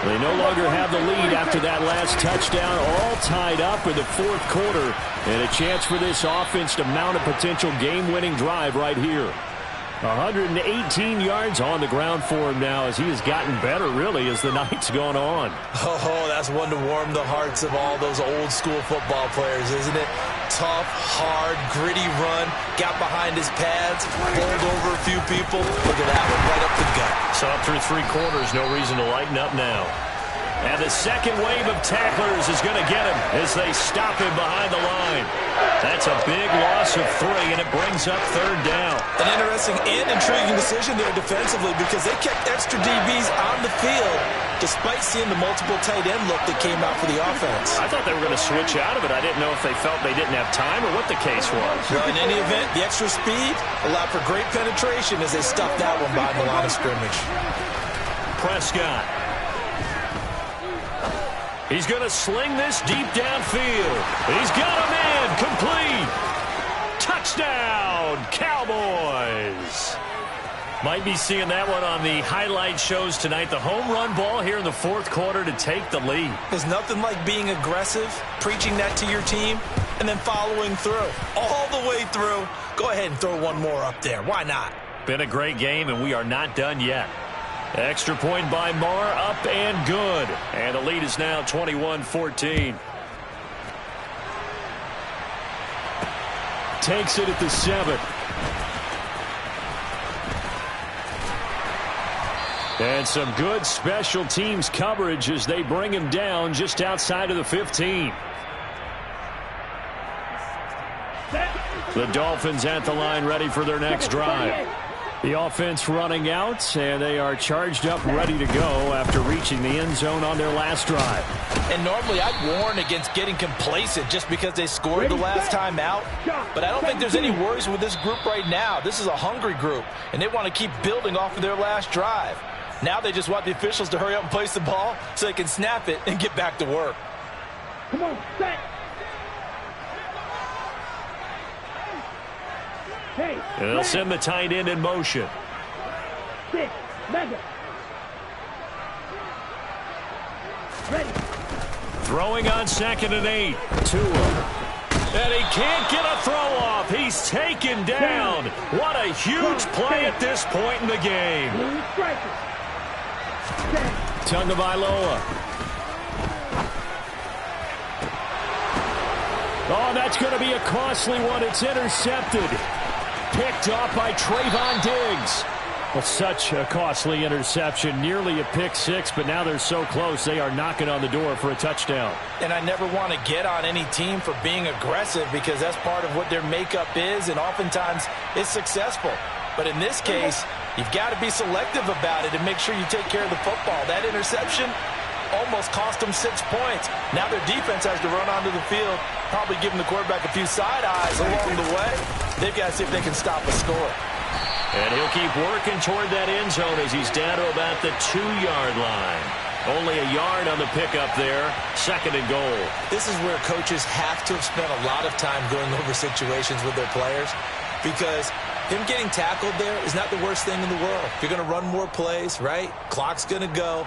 They no longer have the lead after that last touchdown, all tied up in the 4th quarter. And a chance for this offense to mount a potential game-winning drive right here. 118 yards on the ground for him now as he has gotten better, really, as the night's gone on. Oh, that's one to warm the hearts of all those old-school football players, isn't it? Tough, hard, gritty run, got behind his pads, bowled over a few people. Look at that one, right up the gut. So up through 3 quarters, no reason to lighten up now. And the second wave of tacklers is going to get him as they stop him behind the line. That's a big loss of 3, and it brings up 3rd down. An interesting and intriguing decision there defensively because they kept extra DBs on the field despite seeing the multiple tight end look that came out for the offense. I thought they were going to switch out of it. I didn't know if they felt they didn't have time or what the case was. Well, in any event, the extra speed allowed for great penetration as they stuffed that one behind the line of scrimmage. Prescott. He's going to sling this deep downfield. He's got a man complete. Touchdown, Cowboys. Might be seeing that one on the highlight shows tonight. The home run ball here in the 4th quarter to take the lead. There's nothing like being aggressive, preaching that to your team, and then following through. All the way through. Go ahead and throw one more up there. Why not? Been a great game, and we are not done yet. Extra point by Marr, up and good. And the lead is now 21-14. Takes it at the 7. And some good special teams coverage as they bring him down just outside of the 15. The Dolphins at the line ready for their next drive. The offense running out, and they are charged up, ready to go after reaching the end zone on their last drive. And normally I'd warn against getting complacent just because they scored the last time out. But I don't think there's any worries with this group right now. This is a hungry group, and they want to keep building off of their last drive. Now they just want the officials to hurry up and place the ball so they can snap it and get back to work. Come on, set. Hey, They'll send the tight end in motion. 6, mega. Ready. Throwing on 2nd and 8. Tua. And he can't get a throw off. He's taken down. What a huge play at this point in the game. Tagovailoa. Oh, that's going to be a costly one. It's intercepted. Picked off by Trayvon Diggs. Well, such a costly interception. Nearly a pick 6, but now they're so close they are knocking on the door for a touchdown. And I never want to get on any team for being aggressive because that's part of what their makeup is, and oftentimes it's successful. But in this case, you've got to be selective about it and make sure you take care of the football. That interception, almost cost them 6 points. Now their defense has to run onto the field, probably giving the quarterback a few side eyes along the way. They've got to see if they can stop a score. And he'll keep working toward that end zone as he's down to about the 2-yard line. Only a yard on the pickup there. 2nd and goal. This is where coaches have to have spent a lot of time going over situations with their players, because him getting tackled there is not the worst thing in the world. You're going to run more plays, right? Clock's going to go.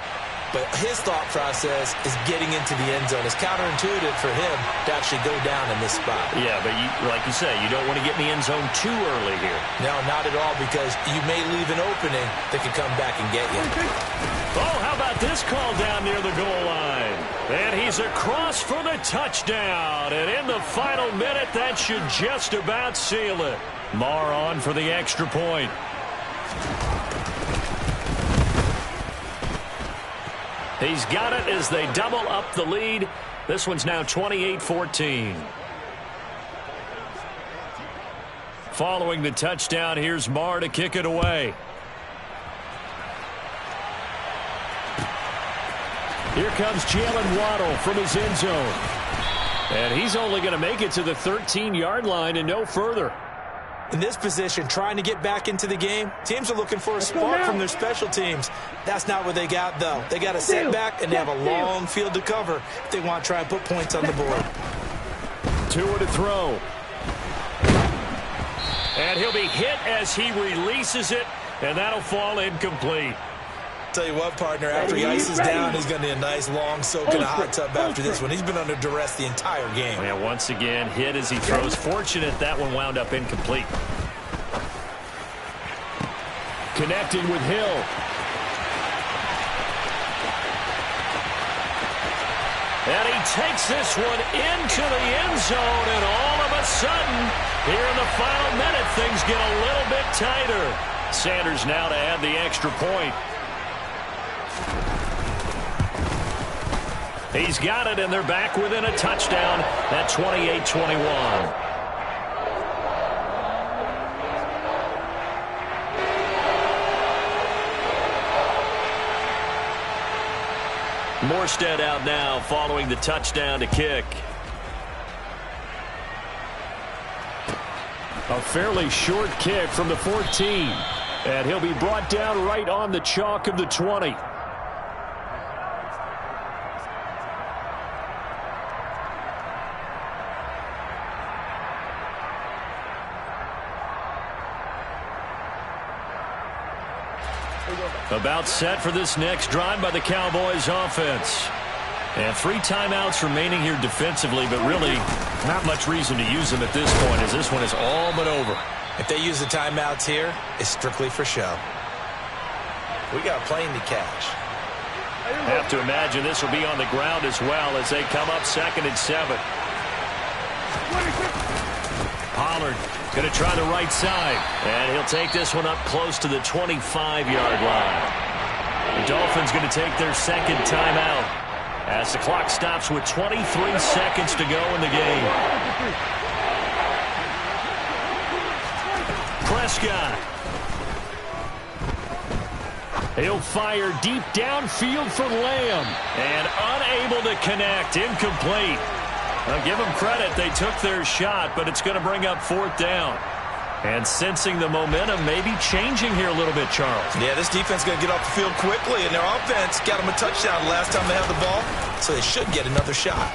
But his thought process is getting into the end zone. It's counterintuitive for him to actually go down in this spot. Yeah, but like you say, you don't want to get in the end zone too early here. No, not at all, because you may leave an opening that could come back and get you. Oh, how about this call down near the goal line? And he's across for the touchdown. And in the final minute, that should just about seal it. Marr on for the extra point. He's got it as they double up the lead. This one's now 28-14. Following the touchdown, here's Marr to kick it away. Here comes Jalen Waddle from his end zone. And he's only going to make it to the 13-yard line and no further. In this position, trying to get back into the game, teams are looking for a spark from their special teams. That's not what they got, though. They got a setback, and they have a long field to cover if they want to try and put points on the board. Tua to throw. And he'll be hit as he releases it, and that'll fall incomplete. Tell you what, partner, after he ices down, he's going to need a nice long soak in a hot tub after this one. He's been under duress the entire game. Yeah, once again, hit as he throws. Fortunate that one wound up incomplete. Connecting with Hill. And he takes this one into the end zone, and all of a sudden, here in the final minute, things get a little bit tighter. Sanders now to add the extra point. He's got it, and they're back within a touchdown at 28-21. Morstead out now following the touchdown to kick. A fairly short kick from the 14. And he'll be brought down right on the chalk of the 20. About set for this next drive by the Cowboys offense. And 3 timeouts remaining here defensively, but really not much reason to use them at this point, as this one is all but over. If they use the timeouts here, it's strictly for show. We got a plane to catch. Have to imagine this will be on the ground as well as they come up 2nd and 7. Pollard going to try the right side. And he'll take this one up close to the 25-yard line. The Dolphins going to take their 2nd timeout as the clock stops with 23 seconds to go in the game. Prescott. He'll fire deep downfield for Lamb. And unable to connect. Incomplete. I'll give them credit. They took their shot, but it's going to bring up 4th down. And sensing the momentum maybe changing here a little bit, Charles. Yeah, this defense is going to get off the field quickly, and their offense got them a touchdown last time they had the ball, so they should get another shot.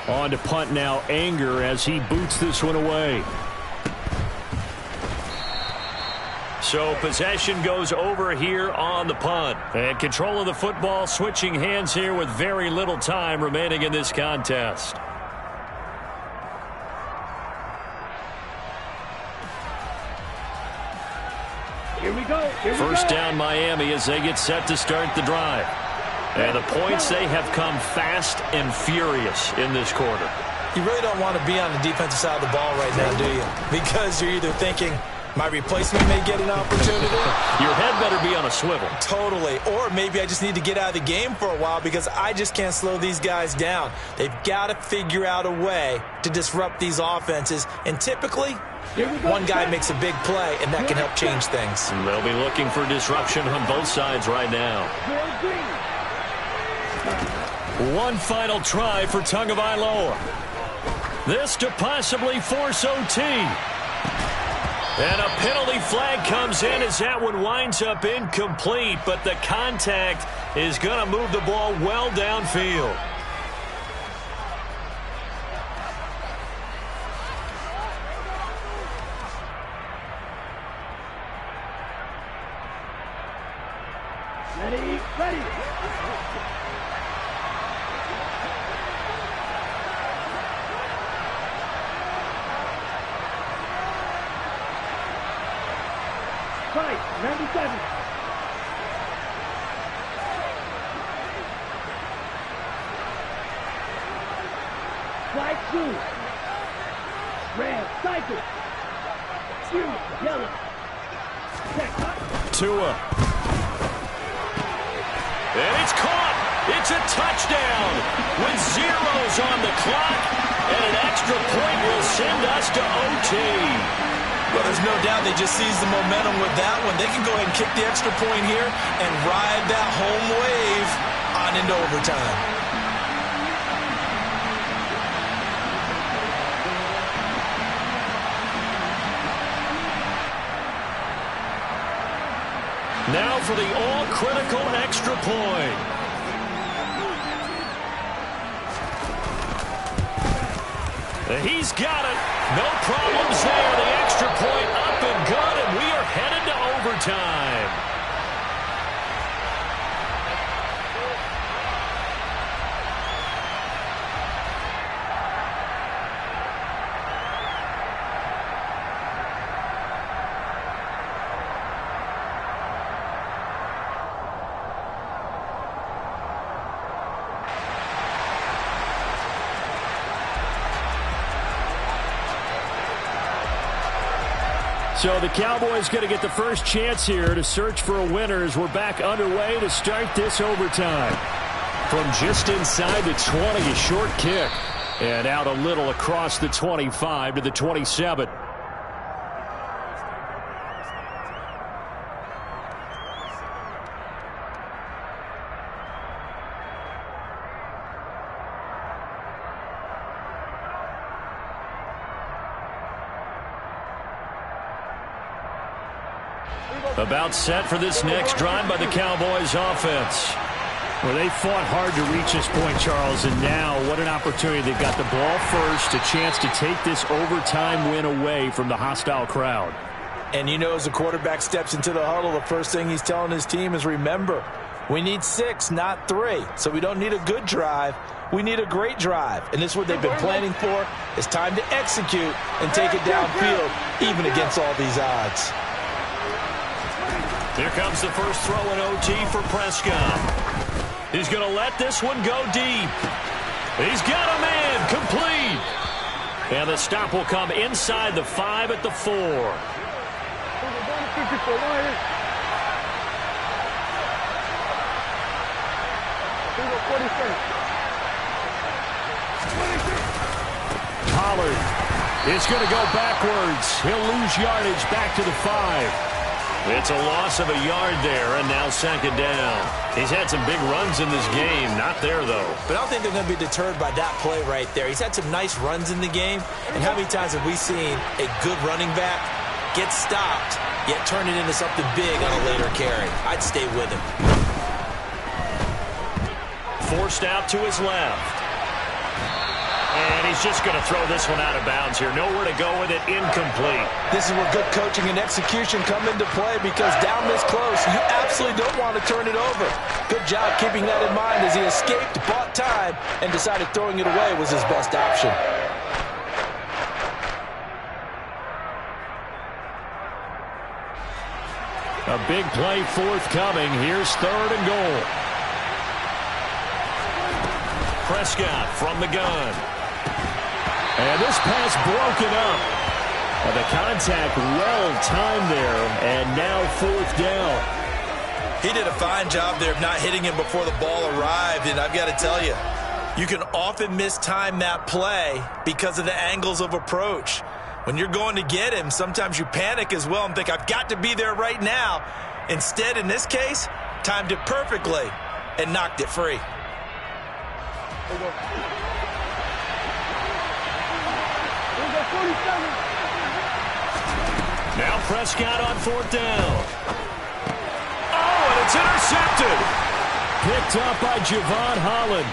On to punt now, Anger, as he boots this one away. So possession goes over here on the punt. And control of the football switching hands here with very little time remaining in this contest. Here we go. First down Miami as they get set to start the drive. And the points, they have come fast and furious in this quarter. You really don't want to be on the defensive side of the ball right now, do you? Because you're either thinking, my replacement may get an opportunity. Your head better be on a swivel. Totally. Or maybe I just need to get out of the game for a while because I just can't slow these guys down. They've got to figure out a way to disrupt these offenses. And typically, one guy makes a big play, and that can help change things. And they'll be looking for disruption on both sides right now. One final try for Tagovailoa. This to possibly force OT. And a penalty flag comes in as that one winds up incomplete, but the contact is going to move the ball well downfield. Ready, ready. Fight, 97. Flag 2. Red, cycle. 2, yellow. Check. Tua. And it's caught. It's a touchdown with zeros on the clock. And an extra point will send us to OT. Well, there's no doubt they just seized the momentum with that one. They can go ahead and kick the extra point here and ride that home wave on into overtime. Now for the all-critical extra point. He's got it. No problems there. The extra point up and good, and we are headed to overtime. So the Cowboys going to get the first chance here to search for a winner as we're back underway to start this overtime. From just inside the 20, a short kick. And out a little across the 25 to the 27. About set for this next drive by the Cowboys offense. Well, they fought hard to reach this point, Charles, and now what an opportunity. They've got the ball first, a chance to take this overtime win away from the hostile crowd. And you know, as the quarterback steps into the huddle, the first thing he's telling his team is, remember, we need 6, not 3. So we don't need a good drive. We need a great drive. And this is what they've been planning for. It's time to execute and take it downfield, even against all these odds. Here comes the first throw in OT for Prescott. He's going to let this one go deep. He's got a man, complete. And the stop will come inside the 5 at the 4. Pollard is going to go backwards. He'll lose yardage back to the 5. It's a loss of a yard there, and now second down. He's had some big runs in this game. Not there, though. But I don't think they're going to be deterred by that play right there. He's had some nice runs in the game. And how many times have we seen a good running back get stopped, yet turn it into something big on a later carry? I'd stay with him. Forced out to his left. And he's just going to throw this one out of bounds here. Nowhere to go with it. Incomplete. This is where good coaching and execution come into play, because down this close, you absolutely don't want to turn it over. Good job keeping that in mind as he escaped, bought time, and decided throwing it away was his best option. A big play forthcoming. Here's 3rd and goal. Prescott from the gun. And this pass broken up. And the contact well-timed there. And now 4th down. He did a fine job there of not hitting him before the ball arrived. And I've got to tell you, you can often mistime that play because of the angles of approach. When you're going to get him, sometimes you panic as well and think, I've got to be there right now. Instead, in this case, timed it perfectly and knocked it free. Now Prescott on fourth down. Oh, and it's intercepted. Picked up by Javon Holland.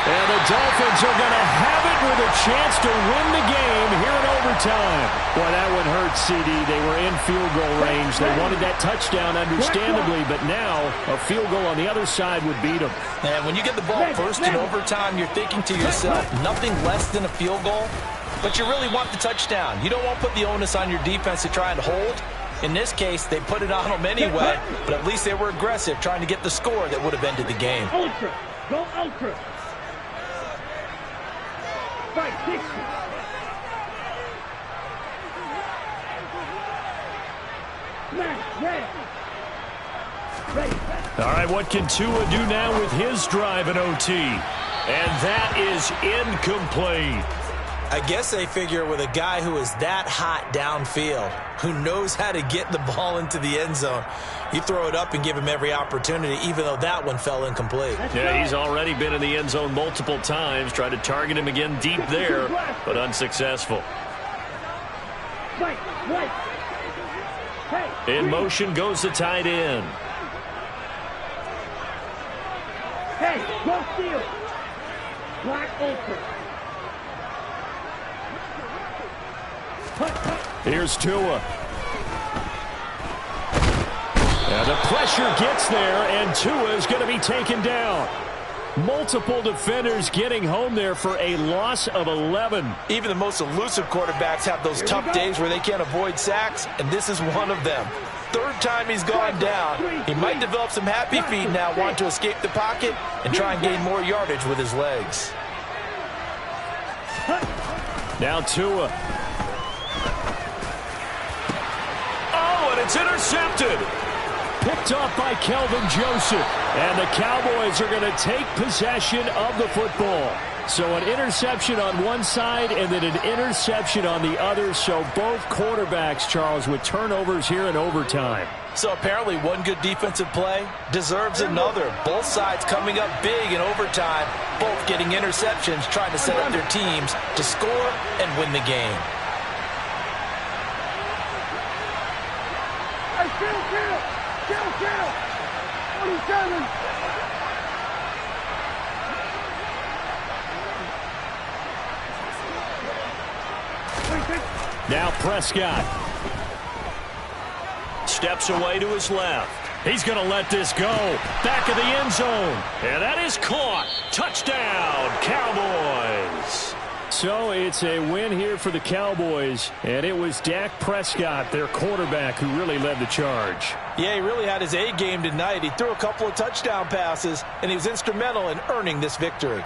And the Dolphins are going to have it with a chance to win the game here in overtime. Boy, that one hurt, CD. They were in field goal range. They wanted that touchdown, understandably, but now a field goal on the other side would beat them. And when you get the ball first in overtime, you're thinking to yourself, nothing less than a field goal, but you really want the touchdown. You don't want to put the onus on your defense to try and hold. In this case, they put it on them anyway, but at least they were aggressive, trying to get the score that would have ended the game. Ultra. Go ultra. Fight 60. Smash. Ready. All right, what can Tua do now with his drive in OT? And that is incomplete. I guess they figure with a guy who is that hot downfield, who knows how to get the ball into the end zone, you throw it up and give him every opportunity, even though that one fell incomplete. Yeah, he's already been in the end zone multiple times, tried to target him again deep there, but unsuccessful. In motion goes the tight end. Hey, go steal. Black ultra. Here's Tua. And the pressure gets there, and Tua is going to be taken down. Multiple defenders getting home there for a loss of 11. Even the most elusive quarterbacks have those tough days where they can't avoid sacks, and this is one of them. Third time he's gone down. He might develop some happy feet now, want to escape the pocket and try and gain more yardage with his legs. Now Tua. Oh, and it's intercepted. Picked off by Kelvin Joseph. And the Cowboys are going to take possession of the football. So an interception on one side and then an interception on the other. So both quarterbacks, Charles, with turnovers here in overtime. So apparently one good defensive play deserves another. Both sides coming up big in overtime, both getting interceptions, trying to set up their teams to score and win the game. Kill. 47. Now Prescott. Steps away to his left. He's going to let this go. Back of the end zone. And that is caught. Touchdown, Cowboys. So it's a win here for the Cowboys. And it was Dak Prescott, their quarterback, who really led the charge. Yeah, he really had his A game tonight. He threw a couple of touchdown passes, and he was instrumental in earning this victory.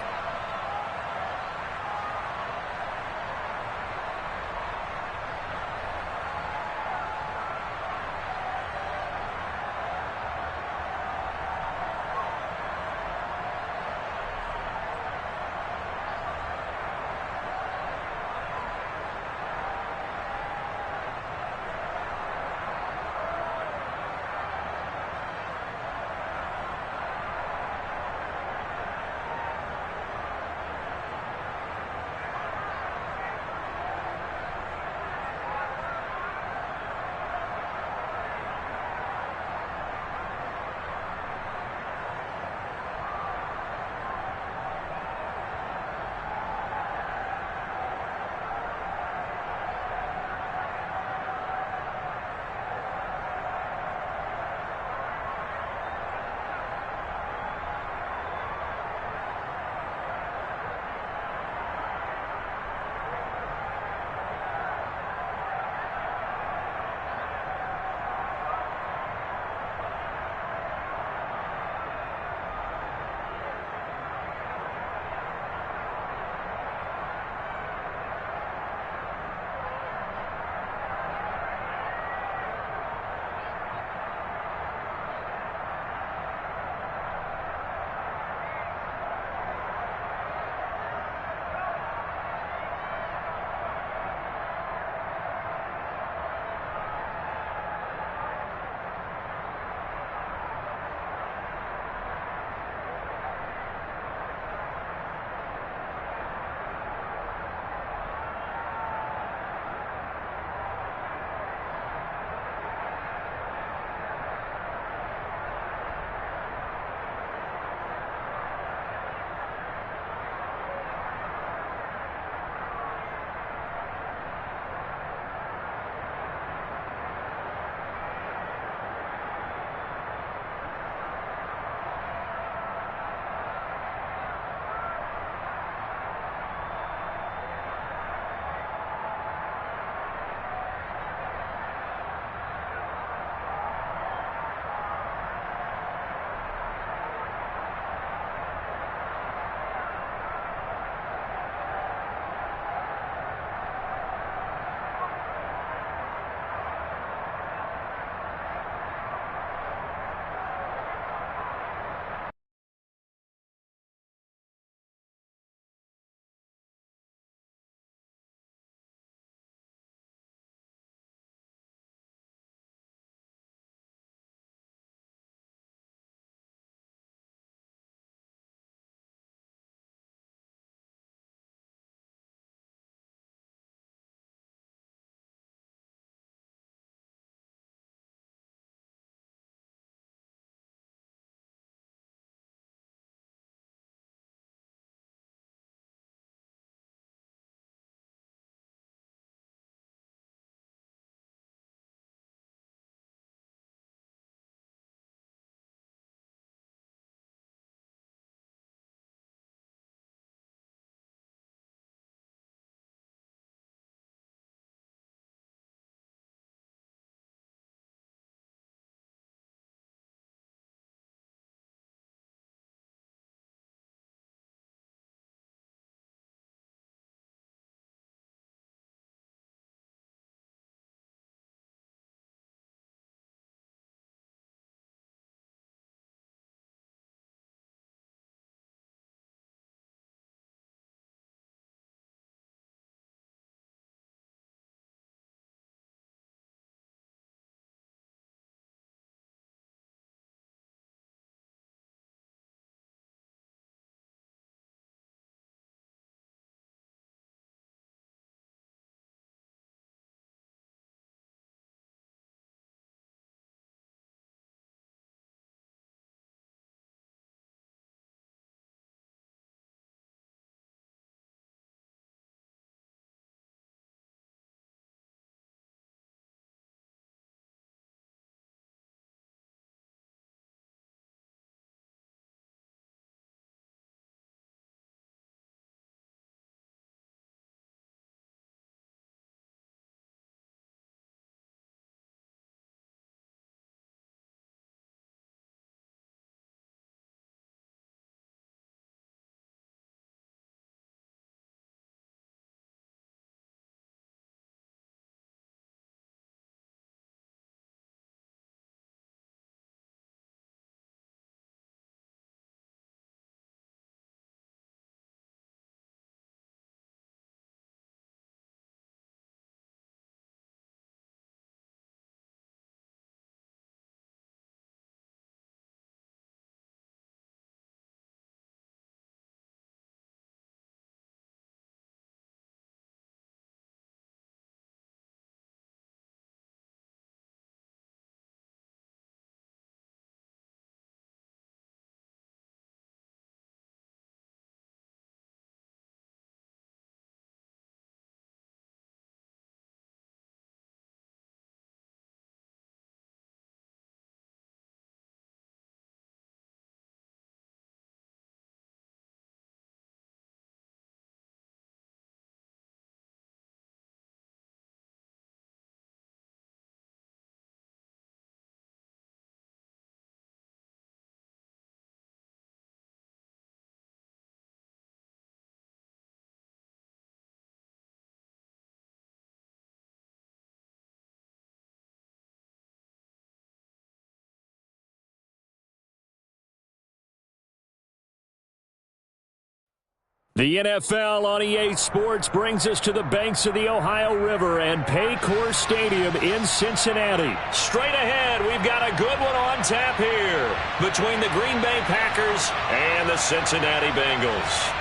The NFL on EA Sports brings us to the banks of the Ohio River and Paycor Stadium in Cincinnati. Straight ahead, we've got a good one on tap here between the Green Bay Packers and the Cincinnati Bengals.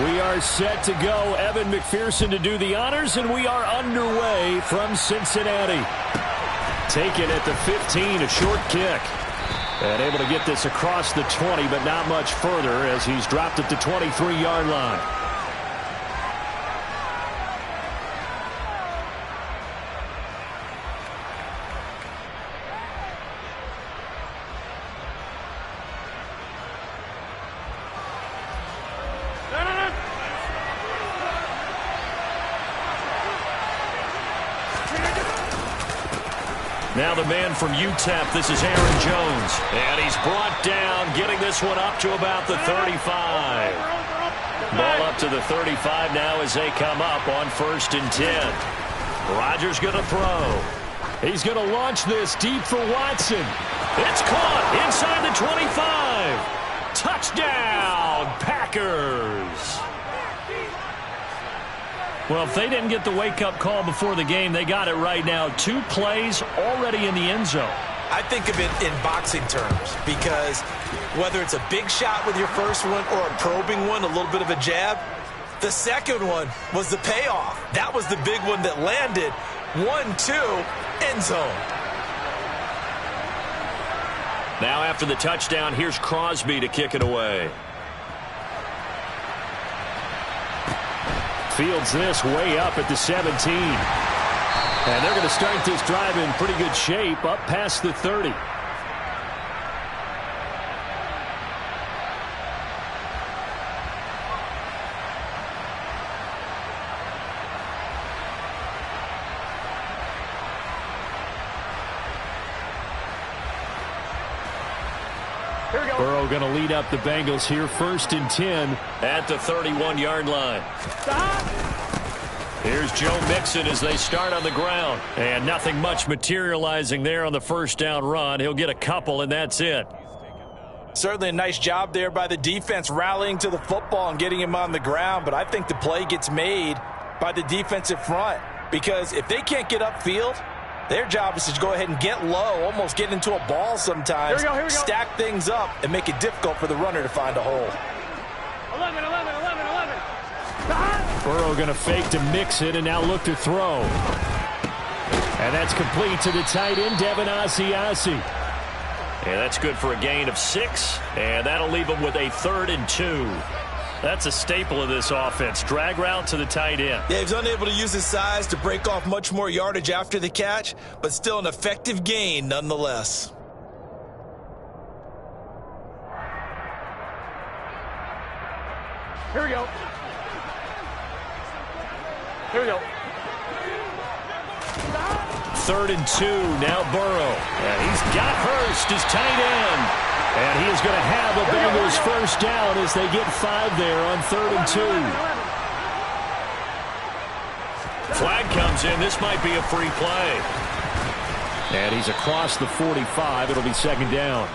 We are set to go. Evan McPherson to do the honors, and we are underway from Cincinnati. Taken at the 15, a short kick. And able to get this across the 20, but not much further as he's dropped at the 23-yard line. Now the man from UTEP, this is Aaron Jones. And he's brought down, getting this one up to about the 35. Ball up to the 35 now as they come up on 1st and 10. Rodgers going to throw. He's going to launch this deep for Watson. It's caught inside the 25. Touchdown, Packers. Well, if they didn't get the wake-up call before the game, they got it right now. 2 plays already in the end zone. I think of it in boxing terms because whether it's a big shot with your first one or a probing one, a little bit of a jab, the second one was the payoff. That was the big one that landed. 1-2, end zone. Now after the touchdown, here's Crosby to kick it away. Fields this way up at the 17. And they're going to start this drive in pretty good shape up past the 30. Burrow going to lead up the Bengals here, 1st and 10 at the 31-yard line. Stop. Here's Joe Mixon as they start on the ground. And nothing much materializing there on the first down run. He'll get a couple, and that's it. Certainly a nice job there by the defense rallying to the football and getting him on the ground, but I think the play gets made by the defensive front because if they can't get upfield, their job is to go ahead and get low, almost get into a ball sometimes, here we go. Stack things up, and make it difficult for the runner to find a hole. 11. Burrow going to fake to mix it and now look to throw. And that's complete to the tight end, Devin Asiasi. And that's good for a gain of 6, and that'll leave them with a 3rd and 2. That's a staple of this offense. Drag route to the tight end. Yeah, he's unable to use his size to break off much more yardage after the catch, but still an effective gain nonetheless. Here we go. 3rd and 2, now Burrow. And he's got Hurst, his tight end. And he is going to have a Bengals first down as they get 5 there on 3rd and 2. Flag comes in. This might be a free play. And he's across the 45. It'll be 2nd down.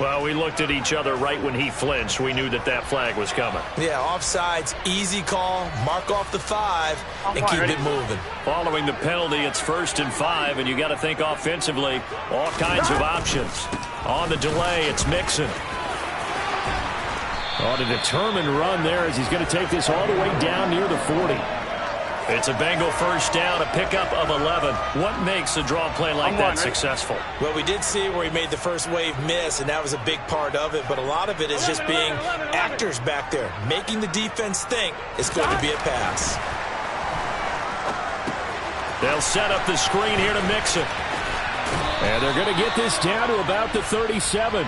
Well, we looked at each other right when he flinched. We knew that that flag was coming. Yeah, offsides, easy call, mark off the 5, and keep it moving. Following the penalty, it's 1st and 5, and you got to think offensively, all kinds of options. On the delay, it's Mixon. On a determined run there as he's going to take this all the way down near the 40. It's a Bengal first down, a pickup of 11. What makes a draw play like that successful? Well, we did see where he made the first wave miss, and that was a big part of it. But a lot of it is just being actors back there, making the defense think it's going to be a pass. They'll set up the screen here to Mixon. And they're going to get this down to about the 37.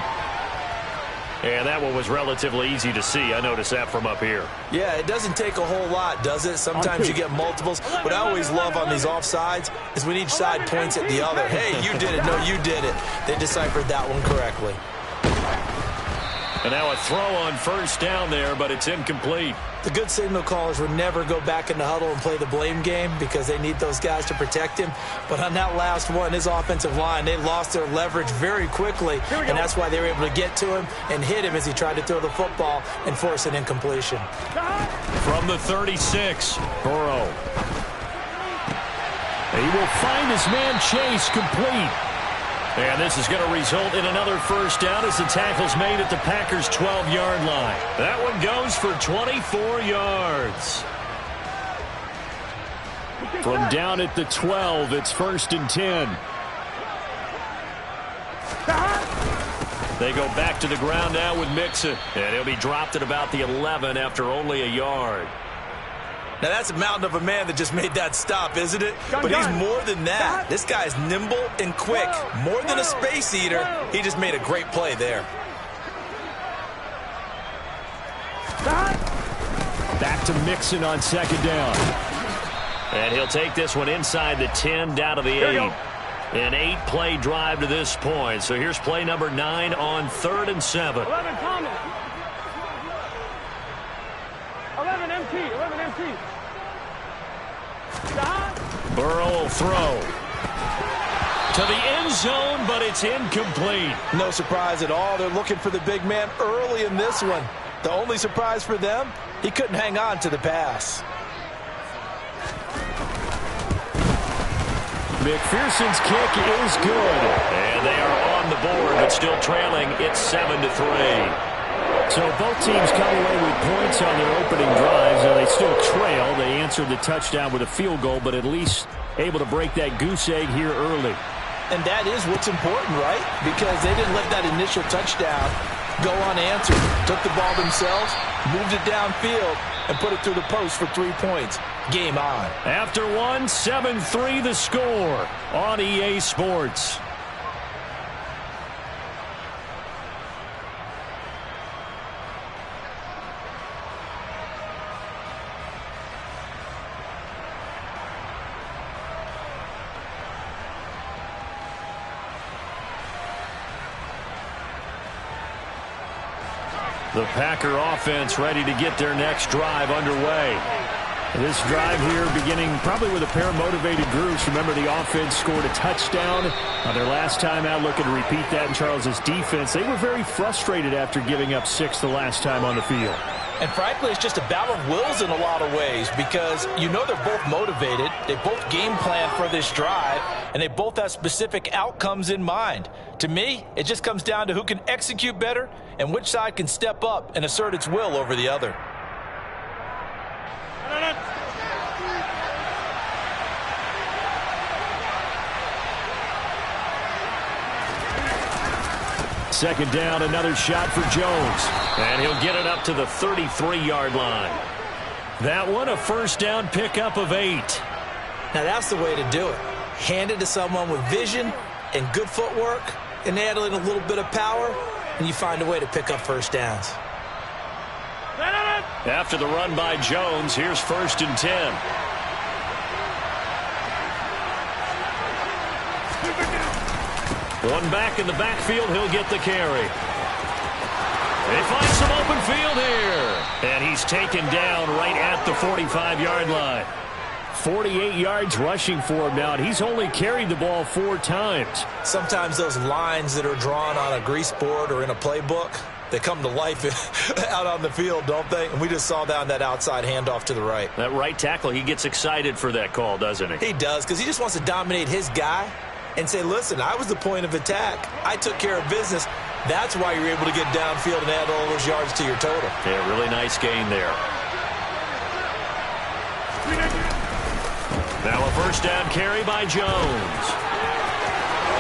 And that one was relatively easy to see. I noticed that from up here. Yeah, it doesn't take a whole lot, does it? Sometimes you get multiples. What I always love on these offsides is when each side points at the other. Hey, you did it. No, you did it. They deciphered that one correctly. And now a throw on first down there, but it's incomplete. The good signal callers would never go back in the huddle and play the blame game because they need those guys to protect him. But on that last one, his offensive line, they lost their leverage very quickly, and that's why they were able to get to him and hit him as he tried to throw the football and force an incompletion. From the 36, Burrow. He will find his man Chase complete. And this is going to result in another first down as the tackle's made at the Packers' 12-yard line. That one goes for 24 yards. From down at the 12, it's 1st and 10. They go back to the ground now with Mixon. And he'll be dropped at about the 11 after only a yard. Now, that's a mountain of a man that just made that stop, isn't it? But he's more than that. This guy's nimble and quick. More than a space eater. He just made a great play there. Back to Mixon on 2nd down. And he'll take this one inside the 10, down to the 8. An 8-play drive to this point. So here's play number 9 on 3rd and 7. 11 Thomas. 11 MT. 11 MT. Burrow will throw to the end zone, but it's incomplete. No surprise at all. They're looking for the big man early in this one. The only surprise for them, he couldn't hang on to the pass. McPherson's kick is good. And they are on the board, but still trailing. It's 7-3. So both teams come away with points on their opening drives. Now they still trail. They answered the touchdown with a field goal, but at least able to break that goose egg here early. And that is what's important, right? Because they didn't let that initial touchdown go unanswered. Took the ball themselves, moved it downfield, and put it through the post for 3 points. Game on. After one, 7-3 the score on EA Sports. The Packer offense ready to get their next drive underway. This drive here beginning probably with a pair of motivated groups. Remember, the offense scored a touchdown on their last time out, looking to repeat that in Charles's defense. They were very frustrated after giving up 6 the last time on the field. And frankly, it's just a battle of wills in a lot of ways because you know they're both motivated. They both game plan for this drive, and they both have specific outcomes in mind. To me, it just comes down to who can execute better and which side can step up and assert its will over the other. Second down, another shot for Jones. And he'll get it up to the 33-yard line. That one, a first down pickup of 8. Now that's the way to do it. Hand it to someone with vision and good footwork and add in a little bit of power, and you find a way to pick up first downs. After the run by Jones, here's 1st and 10. One back in the backfield, he'll get the carry. They find some open field here. And he's taken down right at the 45-yard line. 48 yards rushing for him now, and he's only carried the ball 4 times. Sometimes those lines that are drawn on a grease board or in a playbook, they come to life out on the field, don't they? And we just saw down that outside handoff to the right. That right tackle, he gets excited for that call, doesn't he? He does, because he just wants to dominate his guy and say, listen, I was the point of attack. I took care of business. That's why you're able to get downfield and add all those yards to your total. Yeah, really nice gain there. Now a first down carry by Jones.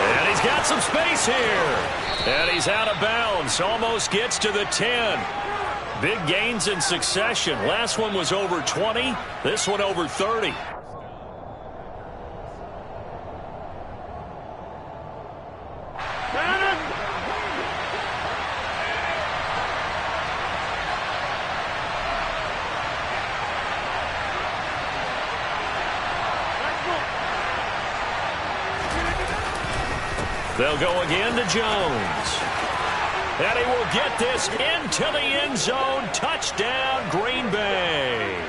And he's got some space here. And he's out of bounds. Almost gets to the 10. Big gains in succession. Last one was over 20. This one over 30. They'll go again to Jones. And he will get this into the end zone. Touchdown, Green Bay.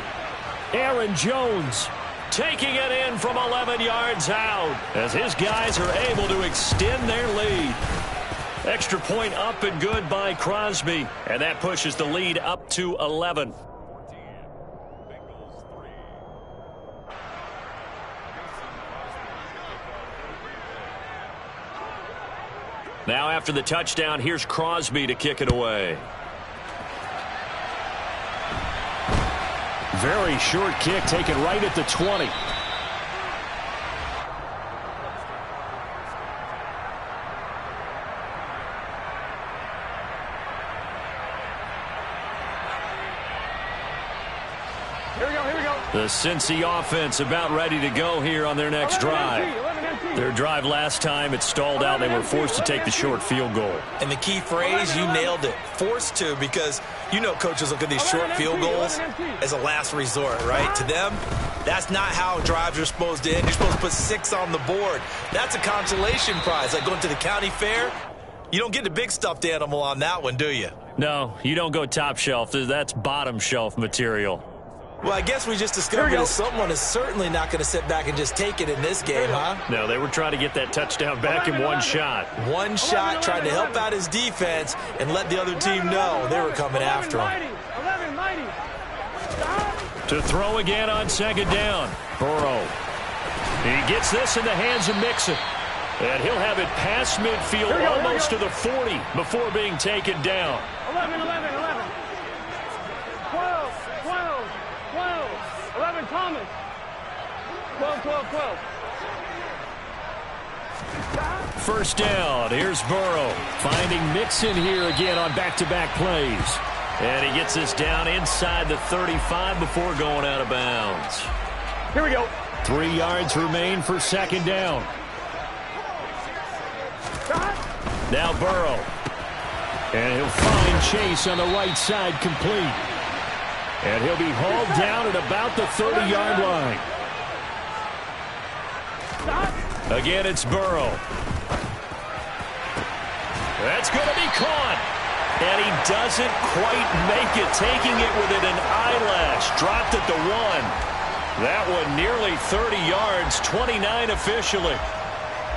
Aaron Jones taking it in from 11 yards out as his guys are able to extend their lead. Extra point up and good by Crosby. And that pushes the lead up to 11. Now after the touchdown, here's Crosby to kick it away. Very short kick taken right at the 20. Here we go. The Cincy offense about ready to go here on their next drive. Their drive last time, it stalled out. They were forced to take the short field goal. And the key phrase, you nailed it. Forced to, because you know coaches look at these short field goals as a last resort, right? To them, that's not how drives are supposed to end. You're supposed to put 6 on the board. That's a consolation prize. Like going to the county fair, you don't get the big stuffed animal on that one, do you? No, you don't go top shelf. That's bottom shelf material. Well, I guess we just discovered that someone is certainly not going to sit back and just take it in this game, huh? No, they were trying to get that touchdown back in one shot. One shot, trying to help out his defense and let the other team know they were coming after him. To throw again on second down. Burrow. He gets this in the hands of Mixon. And he'll have it past midfield almost to the 40 before being taken down. 11. 11, Thomas. 12. First down. Here's Burrow. Finding Mixon here again on back-to-back plays. And he gets this down inside the 35 before going out of bounds. Here we go. 3 yards remain for second down. Now Burrow. And he'll find Chase on the right side complete. And he'll be hauled down at about the 30-yard line. Again, it's Burrow. That's going to be caught. And he doesn't quite make it, taking it within an eyelash. Dropped at the 1. That one nearly 30 yards, 29 officially.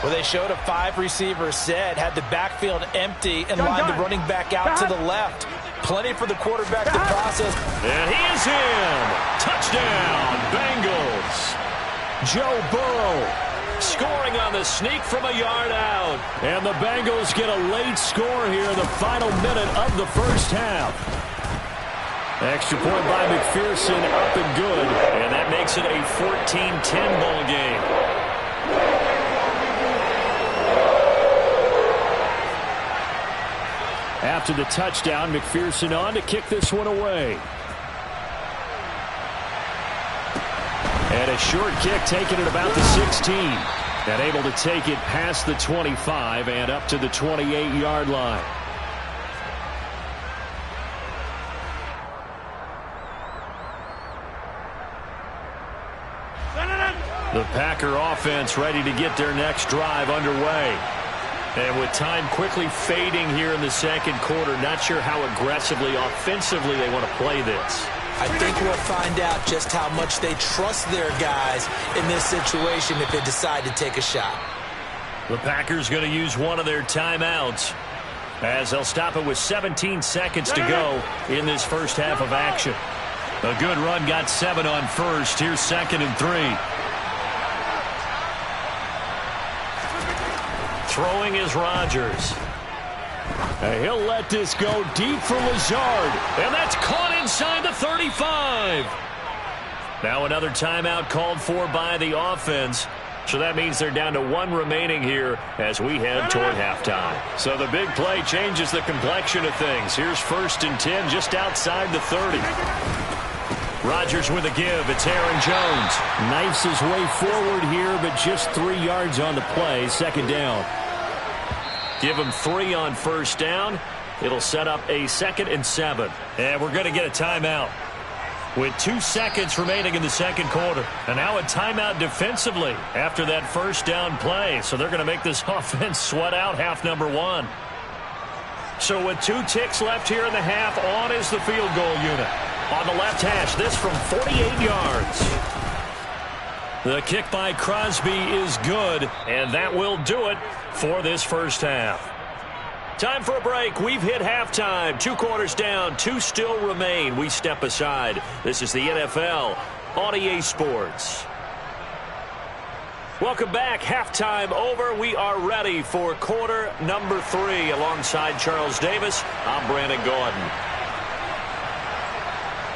Well, they showed a 5-receiver set, had the backfield empty, and lined the running back out to the left. Plenty for the quarterback to process. And he is in. Touchdown, Bengals. Joe Burrow scoring on the sneak from a yard out. And the Bengals get a late score here in the final minute of the first half. Extra point by McPherson, up and good. And that makes it a 14-10 ball game. After the touchdown, McPherson on to kick this one away. And a short kick taken at about the 16. And able to take it past the 25 and up to the 28-yard line. The Packer offense ready to get their next drive underway. And with time quickly fading here in the second quarter, not sure how aggressively, offensively they want to play this. I think we'll find out just how much they trust their guys in this situation if they decide to take a shot. The Packers going to use one of their timeouts as they'll stop it with 17 seconds to go in this first half of action. A good run, got 7 on first. Here's 2nd and 3. Throwing is Rodgers. And he'll let this go deep for Lazard. And that's caught inside the 35. Now another timeout called for by the offense. So that means they're down to 1 remaining here as we head toward halftime. So the big play changes the complexion of things. Here's 1st and 10 just outside the 30. Rodgers with a give. It's Aaron Jones. Knifes his way forward here, but just 3 yards on the play. Second down. Give him 3 on first down. It'll set up a 2nd and 7. And we're going to get a timeout with 2 seconds remaining in the second quarter. And now a timeout defensively after that first down play. So they're going to make this offense sweat out half number 1. So with 2 ticks left here in the half, on is the field goal unit. On the left hash, this from 48 yards. The kick by Crosby is good, and that will do it for this first half. Time for a break. We've hit halftime. 2 quarters down, 2 still remain. We step aside. This is the NFL on EA Sports. Welcome back. Halftime over. We are ready for quarter number 3. Alongside Charles Davis, I'm Brandon Gaudin.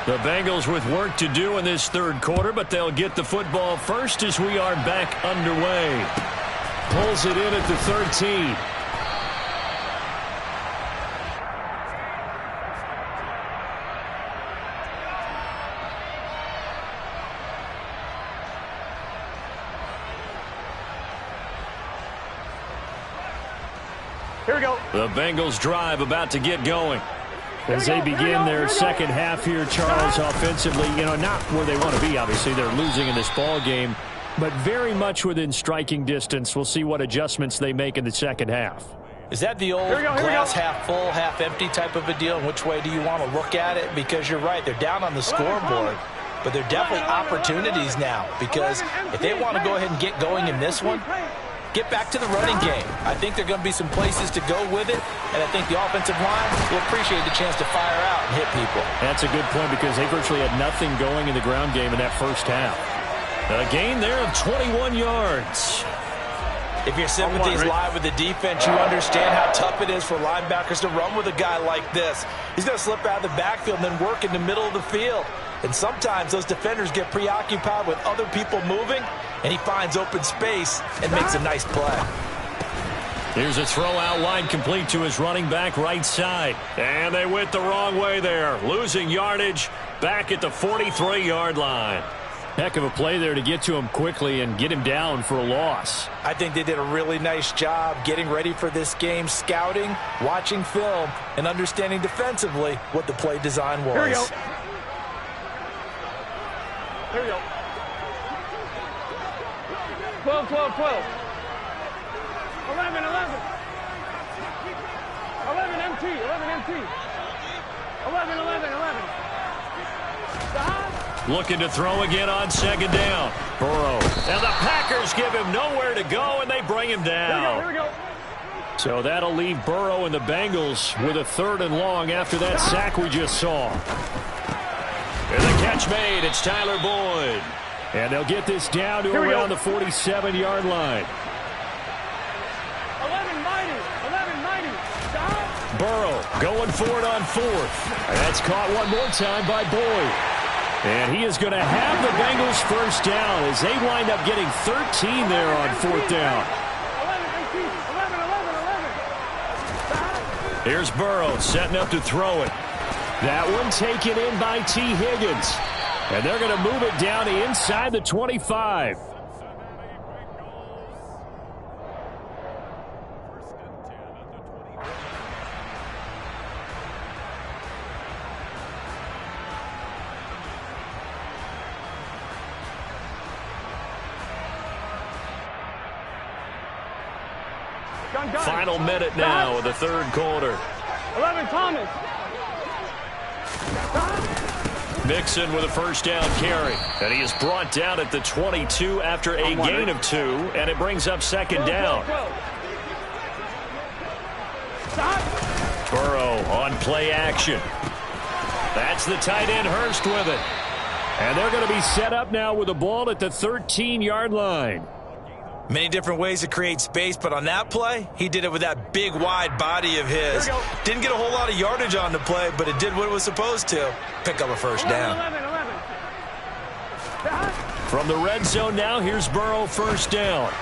The Bengals with work to do in this third quarter, but they'll get the football first as we are back underway. Pulls it in at the 13. Here we go. The Bengals drive about to get going. As they begin their second half here, Charles, offensively, not where they want to be, obviously. They're losing in this ball game, but very much within striking distance. We'll see what adjustments they make in the second half. Is that the old glass half full, half empty type of a deal? And which way do you want to look at it? Because you're right, they're down on the scoreboard, but they're definitely opportunities now. Because if they want to go ahead and get going in this one, get back to the running game. I think there are going to be some places to go with it, and I think the offensive line will appreciate the chance to fire out and hit people. That's a good point because they virtually had nothing going in the ground game in that first half. A gain there of 21 yards. If your sympathies lie with the defense, you understand how tough it is for linebackers to run with a guy like this. He's going to slip out of the backfield and then work in the middle of the field. And sometimes those defenders get preoccupied with other people moving, and he finds open space and makes a nice play. Here's a throw out wide complete to his running back right side. And they went the wrong way there, losing yardage back at the 43-yard line. Heck of a play there to get to him quickly and get him down for a loss. I think they did a really nice job getting ready for this game, scouting, watching film, and understanding defensively what the play design was. Here we go. Here we go. 12, 12, 12. 11, 11. 11 MT, 11 MT. 11, 11, 11. Looking to throw again on second down. Burrow. And the Packers give him nowhere to go, and they bring him down. Here we go. So that'll leave Burrow and the Bengals with a 3rd and long after that sack we just saw. And the catch made. It's Tyler Boyd. And they'll get this down to around the 47-yard line. 11 mighty. 11 mighty. Stop. Burrow going for it on 4th. And that's caught one more time by Boyd. And he is going to have the Bengals first down as they wind up getting 13 there on 4th down. 11, 11. Here's Burrow setting up to throw it. That one taken in by T. Higgins. And they're going to move it down to inside the 25. Final minute now of the third quarter. 11 Thomas. Mixon with a first down carry. And he is brought down at the 22 after a gain of 2. And it brings up second down. Burrow on play action. That's the tight end Hurst with it. And they're going to be set up now with the ball at the 13-yard line. Many different ways to create space, but on that play, he did it with that big, wide body of his. Didn't get a whole lot of yardage on the play, but it did what it was supposed to. Pick up a first down. 11, 11. From the red zone now, here's Burrow first down.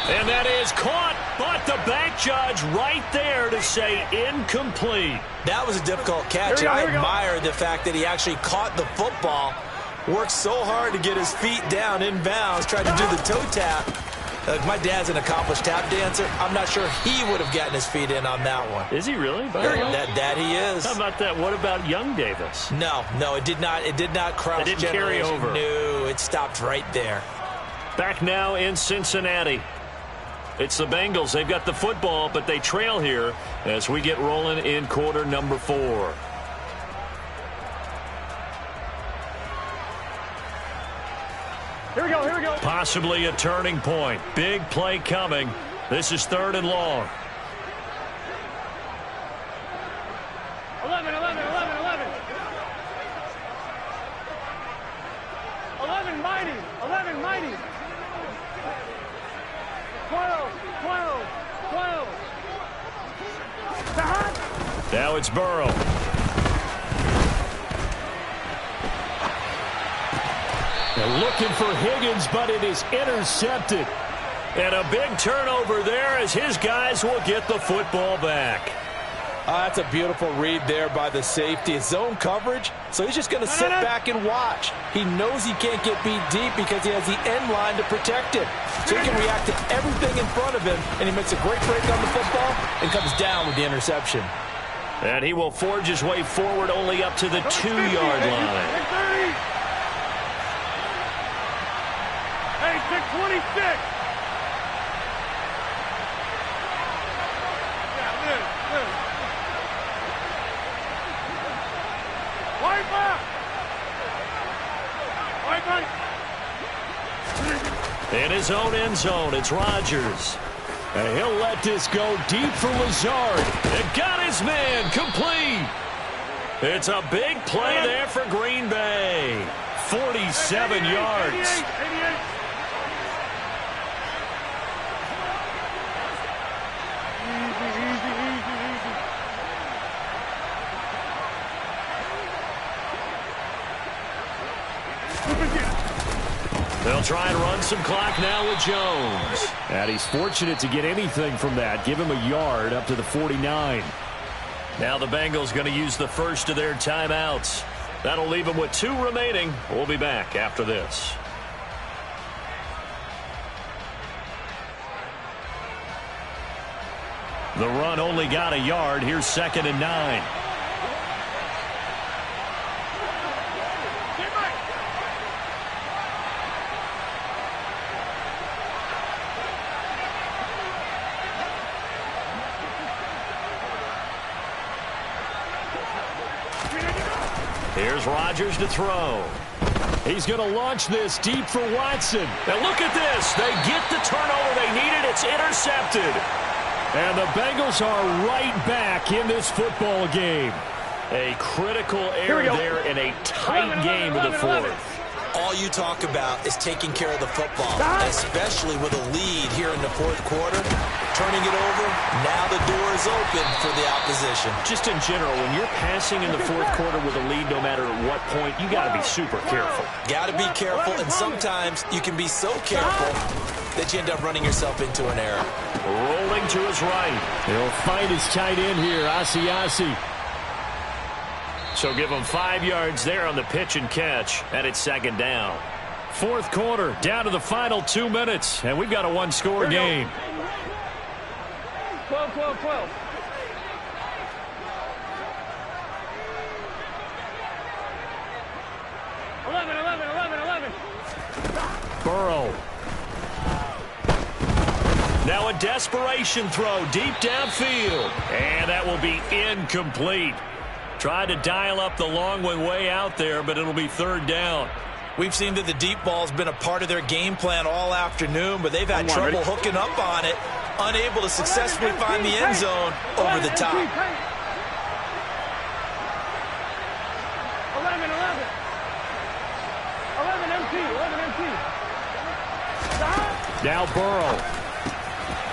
And that is caught, but the back judge right there to say incomplete. That was a difficult catch, and I admire the fact that he actually caught the football. Worked so hard to get his feet down inbounds, tried to do the toe tap. My dad's an accomplished tap dancer. I'm not sure he would have gotten his feet in on that one. Is he really? That he is. How about that? What about young Davis? No, it did not. It did not cross. It didn't carry over. No, it stopped right there. Back now in Cincinnati. It's the Bengals. They've got the football, but they trail here as we get rolling in quarter number 4. Here we go, here we go. Possibly a turning point. Big play coming. This is 3rd and long. 11, 11, 11, 11. 11 mighty, 11 mighty. 12, 12, 12. Now it's Burrow. They're looking for Higgins, but it is intercepted. And a big turnover there as his guys will get the football back. That's a beautiful read there by the safety. It's zone coverage, so he's just going to sit back and watch. He knows he can't get beat deep because he has the end line to protect it. So he can react to everything in front of him, and he makes a great break on the football and comes down with the interception. And he will forge his way forward only up to the 2-yard line. Hey, 626. In his own end zone, it's Rodgers. And he'll let this go deep for Lazard. It got his man complete. It's a big play there for Green Bay. 47 yards. 88. They'll try and run some clock now with Jones. And he's fortunate to get anything from that. Give him a yard up to the 49. Now the Bengals going to use the first of their timeouts. That'll leave them with 2 remaining. We'll be back after this. The run only got a yard. Here's 2nd and 9. Here's Rodgers to throw. He's going to launch this deep for Watson. Now look at this. They get the turnover they needed. It's intercepted. And the Bengals are right back in this football game. A critical error there in a tight game in the 4th. All you talk about is taking care of the football, especially with a lead here in the 4th quarter. Turning it over, now the door is open for the opposition. Just in general, when you're passing in the 4th quarter with a lead, no matter at what point, you got to be super careful. Got to be careful, and sometimes you can be so careful that you end up running yourself into an error. Rolling to his right. He'll find his tight end here, Asiasi. So give him 5 yards there on the pitch and catch, and it's 2nd down. 4th quarter, down to the final 2 minutes, and we've got a 1-score game. 12, 12, 12. 11, 11, 11, 11. Burrow. Now a desperation throw deep downfield. And that will be incomplete. Tried to dial up the long one way out there, but it'll be 3rd down. We've seen that the deep ball's been a part of their game plan all afternoon, but they've had trouble hooking up on it, unable to successfully find the end zone over the top. 11, 11. Now Burrow.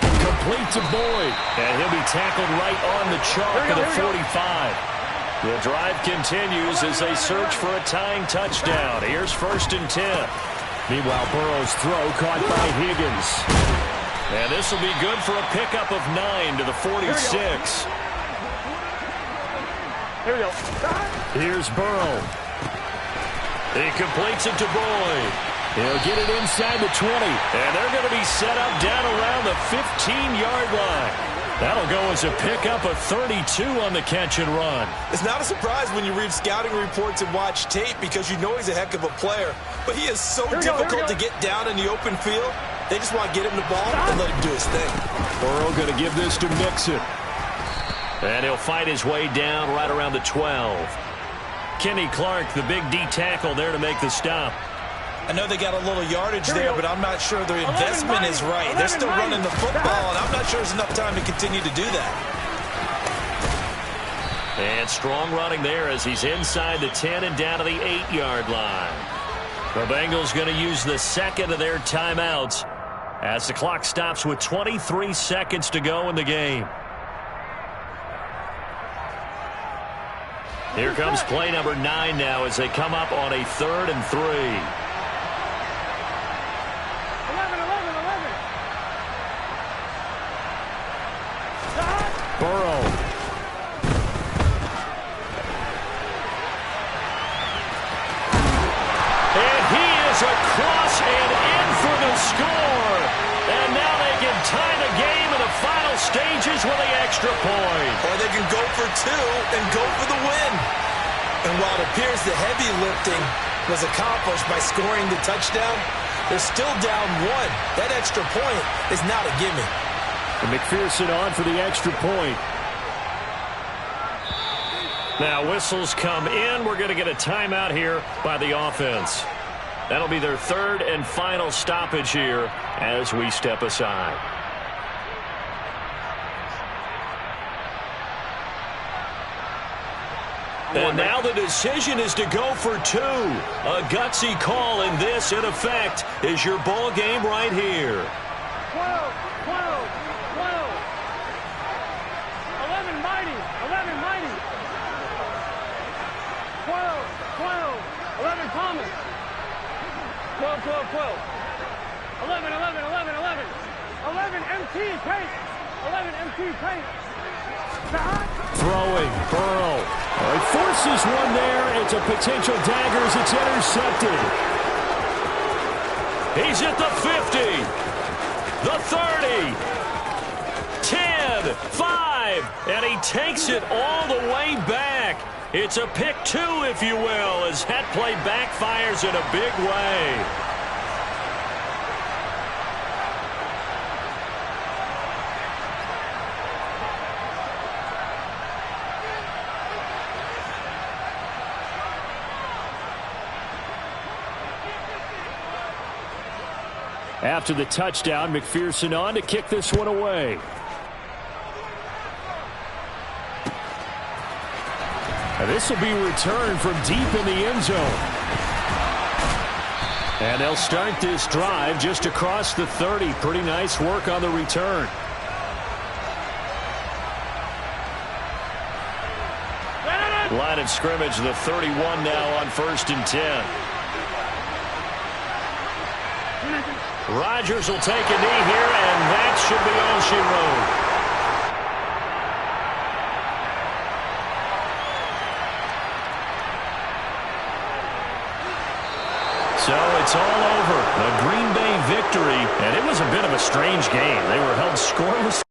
Complete to Boyd. And he'll be tackled right on the chalk of the 45. The drive continues as they search for a tying touchdown. Here's 1st and 10. Meanwhile, Burrow's throw caught by Higgins. And this will be good for a pickup of 9 to the 46. Here we go. Here's Burrow. He completes it to Boyd. He'll get it inside the 20. And they're going to be set up down around the 15-yard line. That'll go as a pickup of 32 on the catch and run. It's not a surprise when you read scouting reports and watch tape because you know he's a heck of a player. But he is so difficult to get down in the open field. They just want to get him the ball and let him do his thing. Burrow going to give this to Mixon. And he'll fight his way down right around the 12. Kenny Clark, the big D tackle there to make the stop. I know they got a little yardage there, but I'm not sure their investment is right. They're still running the football, and I'm not sure there's enough time to continue to do that. And strong running there as he's inside the 10 and down to the 8-yard line. The Bengals going to use the second of their timeouts as the clock stops with 23 seconds to go in the game. Here comes play number 9 now as they come up on a 3rd and 3. 11. Burrow. And he is across and in for the score. And now they can tie the game in the final stages with the extra point. Or they can go for 2 and go for the win. And while it appears the heavy lifting was accomplished by scoring the touchdown, they're still down 1. That extra point is not a gimme. And McPherson on for the extra point. Now whistles come in. We're going to get a timeout here by the offense. That'll be their 3rd and final stoppage here as we step aside. And now the decision is to go for 2. A gutsy call, and this, in effect, is your ball game right here. 12. 11 mighty. 12. 11 Thomas. 12. 11. 11 MT Paint. 11 MT Paint. Throwing. Burrow. He forces one there. It's a potential dagger as it's intercepted. He's at the 50. The 30. 10. 5. And he takes it all the way back. It's a pick 2, if you will, as that play backfires in a big way. After the touchdown, McPherson on to kick this one away. And this will be returned from deep in the end zone. And they'll start this drive just across the 30. Pretty nice work on the return. Line of scrimmage, the 31 now on 1st and 10. Rodgers will take a knee here, and that should be all she wrote. So it's all over. A Green Bay victory, and it was a bit of a strange game. They were held scoreless.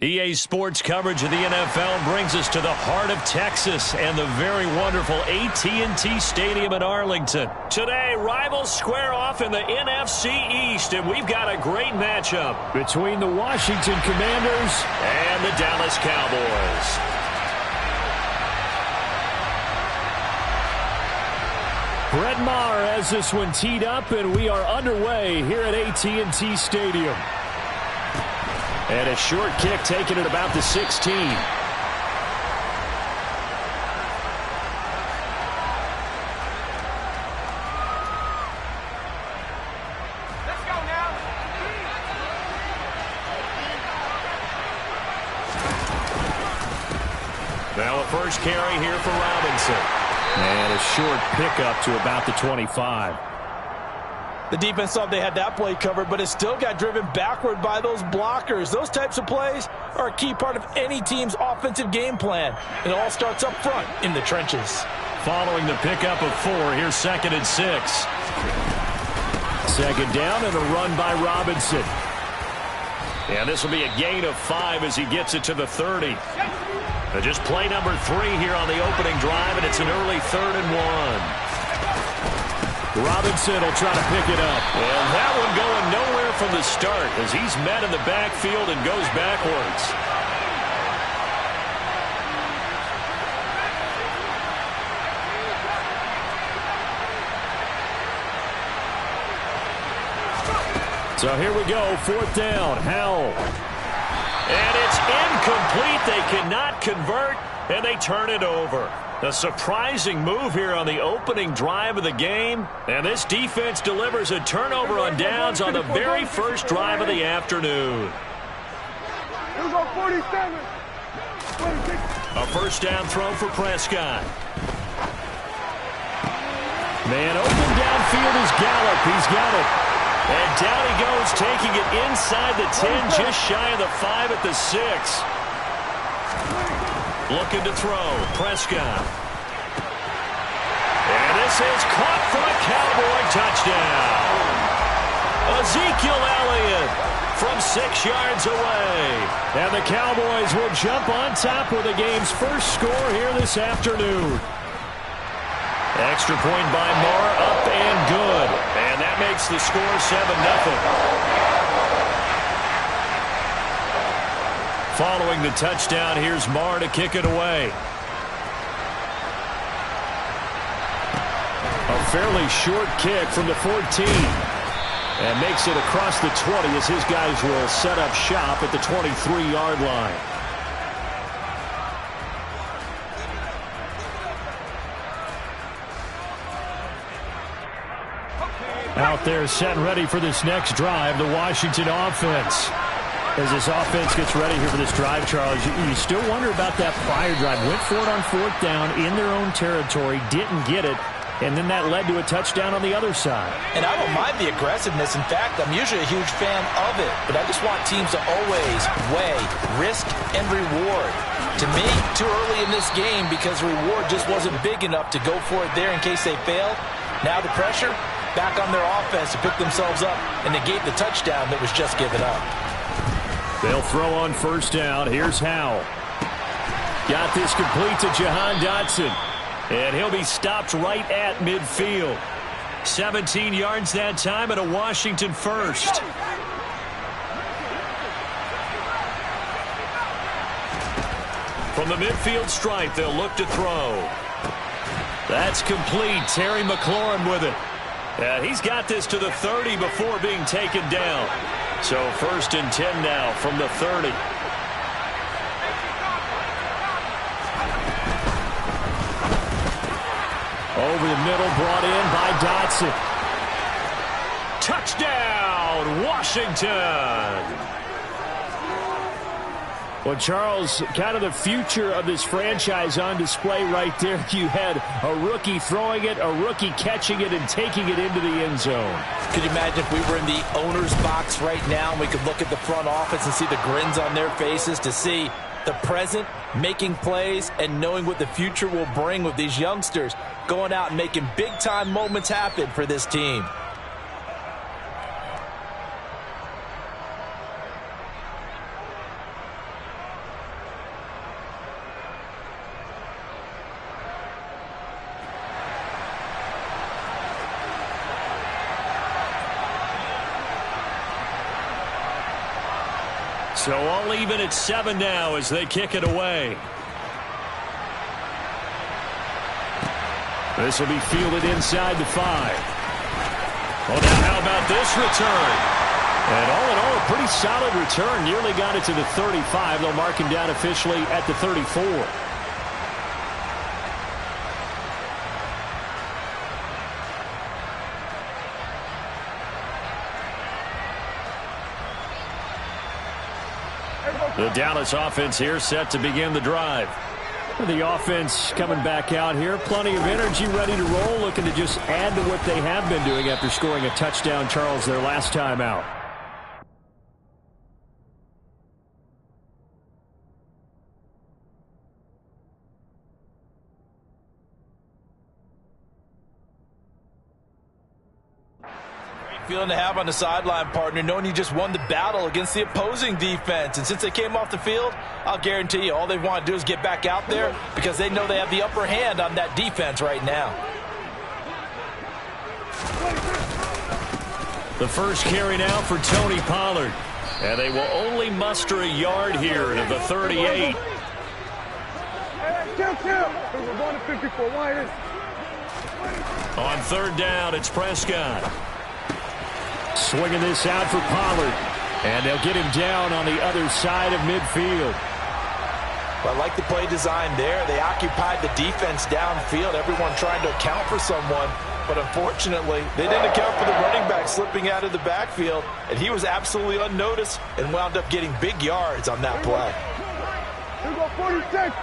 EA Sports coverage of the NFL brings us to the heart of Texas and the very wonderful AT&T Stadium in Arlington. Today, rivals square off in the NFC East, and we've got a great matchup between the Washington Commanders and the Dallas Cowboys. Brett Maher has this one teed up, and we are underway here at AT&T Stadium. And a short kick taken at about the 16. Let's go now. Now a first carry here for Robinson. And a short pickup to about the 25. The defense thought they had that play covered, but it still got driven backward by those blockers. Those types of plays are a key part of any team's offensive game plan. It all starts up front in the trenches. Following the pickup of 4, here's 2nd and 6. Second down and a run by Robinson. And this will be a gain of 5 as he gets it to the 30. Just play number 3 here on the opening drive, and it's an early 3rd and 1. Robinson will try to pick it up. And that one going nowhere from the start as he's met in the backfield and goes backwards. So here we go, 4th down, Howell. And it's incomplete. They cannot convert, and they turn it over. A surprising move here on the opening drive of the game. And this defense delivers a turnover on downs on the very first drive of the afternoon. Here we go, 47. A first down throw for Prescott. Man open downfield is Gallup. He's got it. And down he goes, taking it inside the 10, just shy of the 5 at the 6. Looking to throw, Prescott. And this is caught for a Cowboy touchdown. Ezekiel Elliott from 6 yards away. And the Cowboys will jump on top with the game's first score here this afternoon. Extra point by Maher, up and good. And that makes the score 7-0. Following the touchdown, here's Maher to kick it away. A fairly short kick from the 14. And makes it across the 20 as his guys will set up shop at the 23-yard line. Out there set and ready for this next drive, the Washington offense. As this offense gets ready here for this drive, Charles, you still wonder about that prior drive. Went for it on 4th down in their own territory, didn't get it, and then that led to a touchdown on the other side. And I don't mind the aggressiveness. In fact, I'm usually a huge fan of it, but I just want teams to always weigh risk and reward. To me, too early in this game because reward just wasn't big enough to go for it there in case they failed. Now the pressure back on their offense to pick themselves up and negate the touchdown that was just given up. They'll throw on 1st down. Here's Howell. Got this complete to Jahan Dotson. And he'll be stopped right at midfield. 17 yards that time and a Washington first. From the midfield stripe, they'll look to throw. That's complete. Terry McLaurin with it. And he's got this to the 30 before being taken down. So 1st and 10 now from the 30. Over the middle, brought in by Dotson. Touchdown, Washington! Well, Charles, kind of the future of this franchise on display right there. You had a rookie throwing it, a rookie catching it, and taking it into the end zone. Could you imagine if we were in the owner's box right now and we could look at the front office and see the grins on their faces to see the present making plays and knowing what the future will bring with these youngsters going out and making big-time moments happen for this team. So all even at 7 now as they kick it away. This will be fielded inside the 5. Well, now how about this return? And all in all, a pretty solid return. Nearly got it to the 35. They'll mark him down officially at the 34. The Dallas offense here set to begin the drive. The offense coming back out here. Plenty of energy, ready to roll, looking to just add to what they have been doing after scoring a touchdown, Charles, their last time out. Feeling to have on the sideline, partner, knowing you just won the battle against the opposing defense. And since they came off the field, I'll guarantee you all they want to do is get back out there because they know they have the upper hand on that defense right now. The first carry now for Tony Pollard. And they will only muster a yard here to the 38. On third down, it's Prescott. Swinging this out for Pollard. And they'll get him down on the other side of midfield. Well, I like the play design there. They occupied the defense downfield, everyone trying to account for someone. But unfortunately, they didn't account for the running back slipping out of the backfield. And he was absolutely unnoticed and wound up getting big yards on that play. Here we go, 46.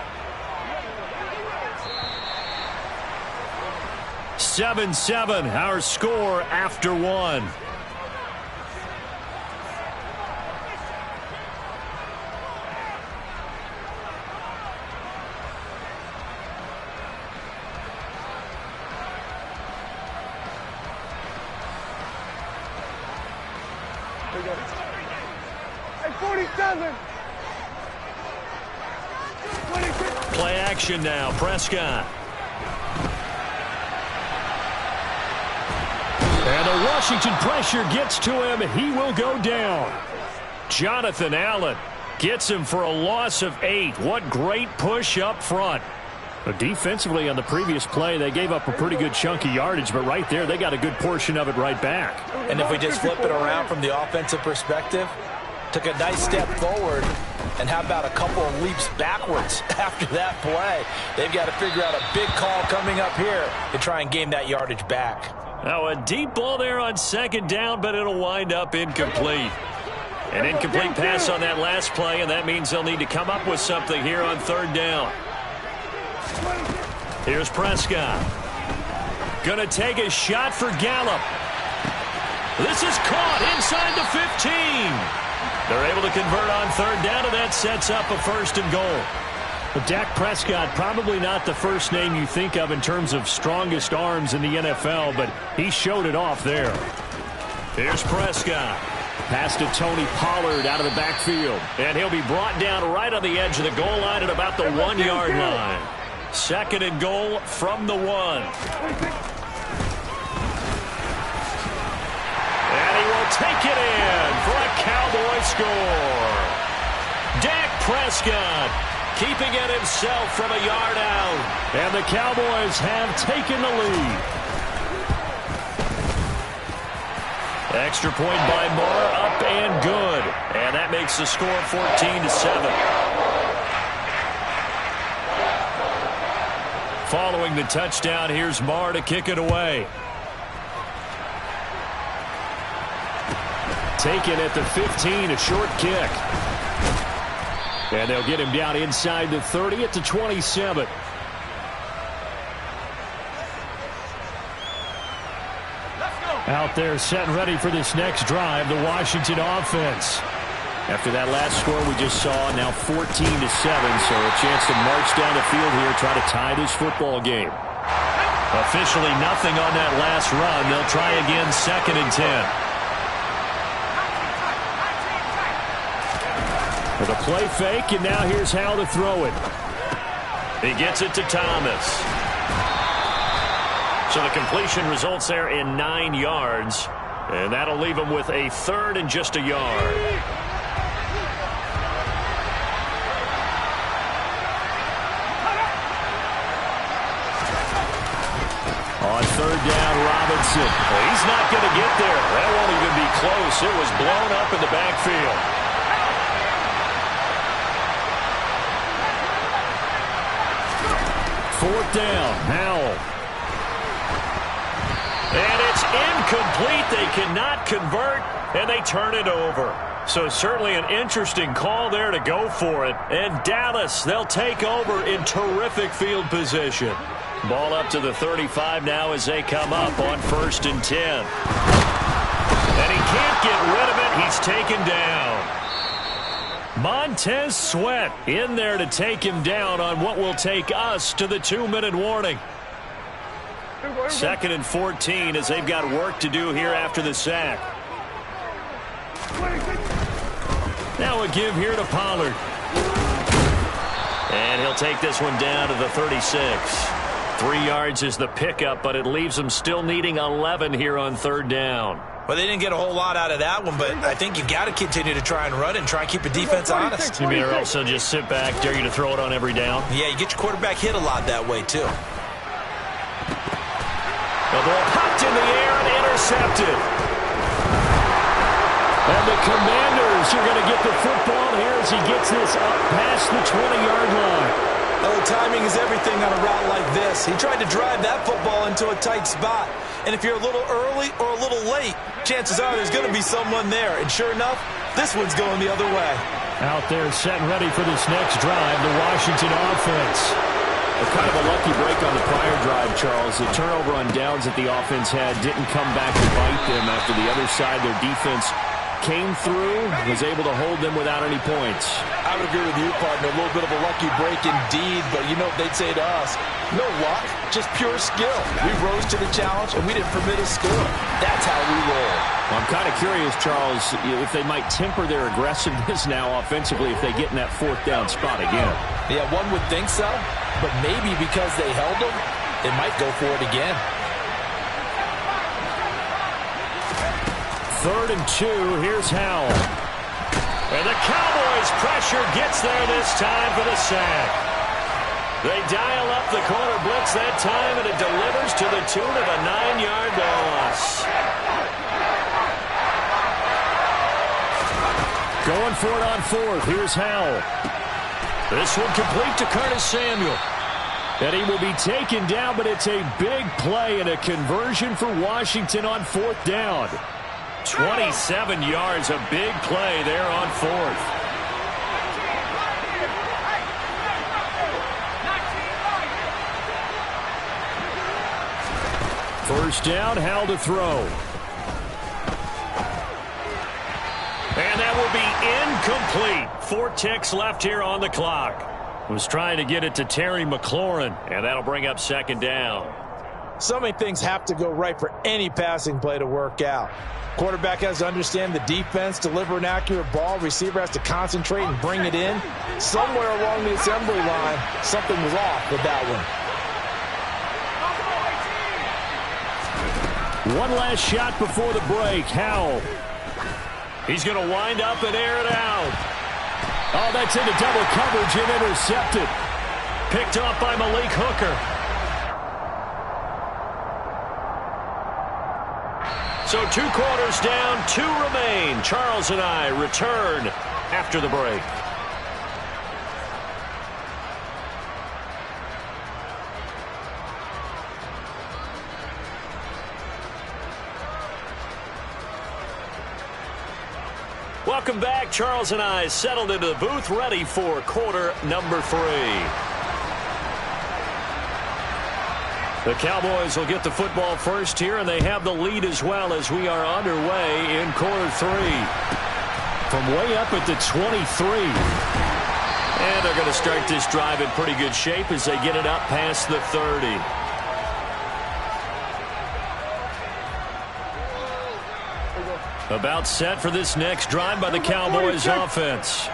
7-7, our score after 1. Hey, 47. 26. Play action now, Prescott. And the Washington pressure gets to him. He will go down. Jonathan Allen gets him for a loss of 8. What great push up front. But defensively on the previous play, they gave up a pretty good chunk of yardage, but right there, they got a good portion of it right back. And if we just flip it around from the offensive perspective, took a nice step forward, and how about a couple of leaps backwards after that play? They've got to figure out a big call coming up here to try and gain that yardage back. Now a deep ball there on second down, but it'll wind up incomplete. An incomplete pass on that last play, and that means they'll need to come up with something here on third down. Here's Prescott. Gonna take a shot for Gallup. This is caught inside the 15. They're able to convert on third down, and that sets up a 1st and goal. But Dak Prescott, probably not the first name you think of in terms of strongest arms in the NFL, but he showed it off there. Here's Prescott. Pass to Tony Pollard out of the backfield. And he'll be brought down right on the edge of the goal line at about the 1-yard line. 2nd and goal from the 1. And he will take it in for a Cowboy score. Dak Prescott keeping it himself from a yard out. And the Cowboys have taken the lead. Extra point by Moore, up and good. And that makes the score 14-7. Following the touchdown, here's Moore to kick it away. Taken at the 15, a short kick. And they'll get him down inside the 30 at the 27. Out there set and ready for this next drive, the Washington offense. After that last score we just saw, now 14-7, so a chance to march down the field here, try to tie this football game. Officially nothing on that last run. They'll try again, 2nd and 10. With a play fake, and now here's how to throw it. He gets it to Thomas. So the completion results there in 9 yards. And that'll leave him with a 3rd and just a yard. On third down, Robinson. Well, he's not going to get there. That won't even be close. It was blown up in the backfield. Fourth down, Howell. And it's incomplete. They cannot convert, and they turn it over. So certainly an interesting call there to go for it. And Dallas, they'll take over in terrific field position. Ball up to the 35 now as they come up on 1st and 10. And he can't get rid of it. He's taken down. Montez Sweat in there to take him down on what will take us to the 2-minute warning. 2nd and 14 as they've got work to do here after the sack. Now a give here to Pollard. And he'll take this one down to the 36. 3 yards is the pickup, but it leaves them still needing 11 here on 3rd down. Well, they didn't get a whole lot out of that one, but I think you got to continue to try and run and try and keep the defense honest. You mean or also just sit back, dare you to throw it on every down? Yeah, you get your quarterback hit a lot that way, too. The ball popped in the air and intercepted. And the Commanders are going to get the football here as he gets this up past the 20-yard line. Oh, timing is everything on a route like this. He tried to drive that football into a tight spot. And if you're a little early or a little late, chances are there's going to be someone there. And sure enough, this one's going the other way. Out there set and ready for this next drive, the Washington offense. Kind of a lucky break on the prior drive, Charles. The turnover on downs that the offense had didn't come back to bite them after the other side. Their defense came through, was able to hold them without any points. I would agree with you, partner. A little bit of a lucky break indeed, but you know what they'd say to us? No luck, just pure skill. We rose to the challenge, and we didn't permit a score. That's how we roll. Well, I'm kind of curious, Charles, if they might temper their aggressiveness now offensively if they get in that 4th down spot again. Yeah, one would think so, but maybe because they held them, they might go for it again. 3rd and 2, here's Howell. And the Cowboys' pressure gets there this time for the sack. They dial up the corner blitz that time, and it delivers to the tune of a 9-yard loss. Going for it on 4th, here's Howell. This one complete to Curtis Samuel. And he will be taken down, but it's a big play and a conversion for Washington on 4th down. 27 yards, a big play there on 4th. First down, Howell to throw. And that will be incomplete. 4 ticks left here on the clock. Was trying to get it to Terry McLaurin, and that'll bring up 2nd down. So many things have to go right for any passing play to work out. Quarterback has to understand the defense, deliver an accurate ball. Receiver has to concentrate and bring it in. Somewhere along the assembly line, something was off with that one. One last shot before the break. Howell. He's going to wind up and air it out. Oh, that's into double coverage and intercepted. Picked off by Malik Hooker. So 2 quarters down, 2 remain. Charles and I return after the break. Welcome back. Charles and I settled into the booth, ready for quarter number 3. The Cowboys will get the football first here, and they have the lead as well as we are underway in quarter 3. From way up at the 23. And they're going to start this drive in pretty good shape as they get it up past the 30. About set for this next drive by the Cowboys offense.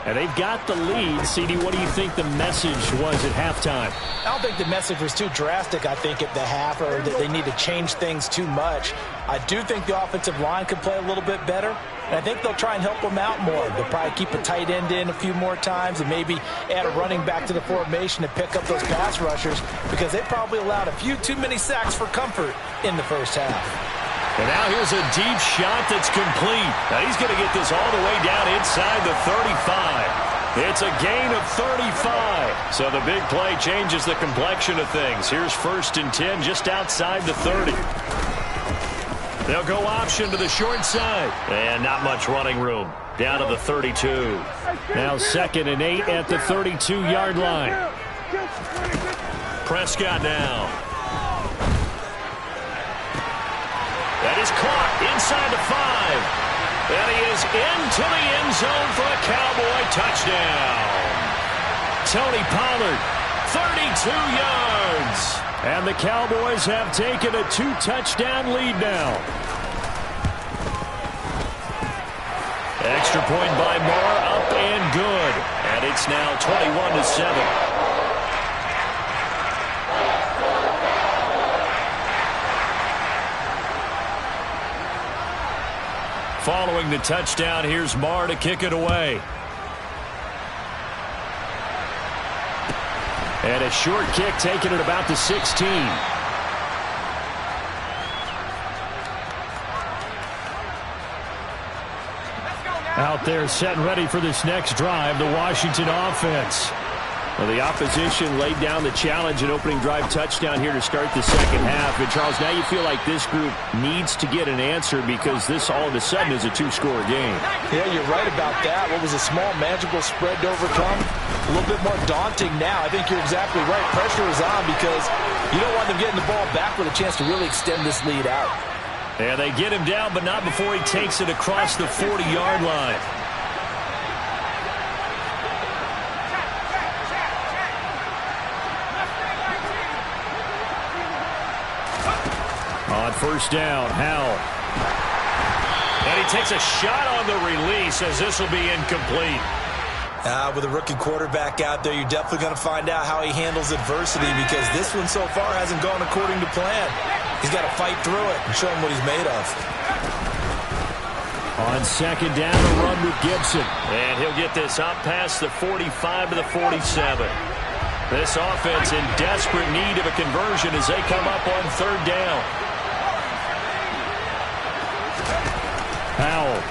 And they've got the lead. CD, what do you think the message was at halftime? I don't think the message was too drastic, I think, at the half, or that they need to change things too much. I do think the offensive line could play a little bit better, and I think they'll try and help them out more. They'll probably keep a tight end in a few more times and maybe add a running back to the formation to pick up those pass rushers, because they probably allowed a few too many sacks for comfort in the first half. And now here's a deep shot that's complete. Now he's going to get this all the way down inside the 35. It's a gain of 35. So the big play changes the complexion of things. Here's 1st and 10 just outside the 30. They'll go option to the short side. And not much running room. Down to the 32. Now 2nd and 8 at the 32-yard line. Prescott now. That is caught inside the 5. And he is into the end zone for a Cowboy touchdown. Tony Pollard, 32 yards. And the Cowboys have taken a 2-touchdown lead now. Extra point by Moore, up and good. And it's now 21-7. Following the touchdown, here's Marr to kick it away. And a short kick taken at about the 16. Out there set and ready for this next drive, the Washington offense. Well, the opposition laid down the challenge, an opening drive touchdown here to start the second half. And, Charles, now you feel like this group needs to get an answer because this all of a sudden is a 2-score game. Yeah, you're right about that. What was a small, manageable spread to overcome? A little bit more daunting now. I think you're exactly right. Pressure is on because you don't want them getting the ball back with a chance to really extend this lead out. And they get him down, but not before he takes it across the 40-yard line. On 1st down, Howell. And he takes a shot on the release as this will be incomplete. With a rookie quarterback out there, you're definitely going to find out how he handles adversity because this one so far hasn't gone according to plan. He's got to fight through it and show him what he's made of. On 2nd down, a run with Gibson. And he'll get this up past the 45 to the 47. This offense in desperate need of a conversion as they come up on 3rd down. Howell.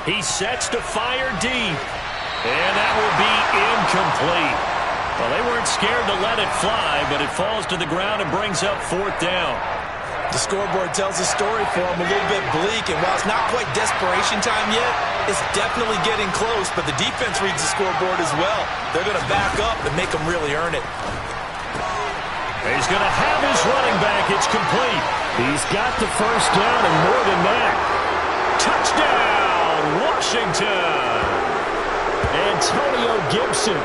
He sets to fire deep. And that will be incomplete. Well, they weren't scared to let it fly, but it falls to the ground and brings up 4th down. The scoreboard tells a story for him, a little bit bleak, and while it's not quite desperation time yet, it's definitely getting close, but the defense reads the scoreboard as well. They're going to back up and make them really earn it. He's going to have his running back. It's complete. He's got the 1st down and more than that. Touchdown, Washington. Antonio Gibson,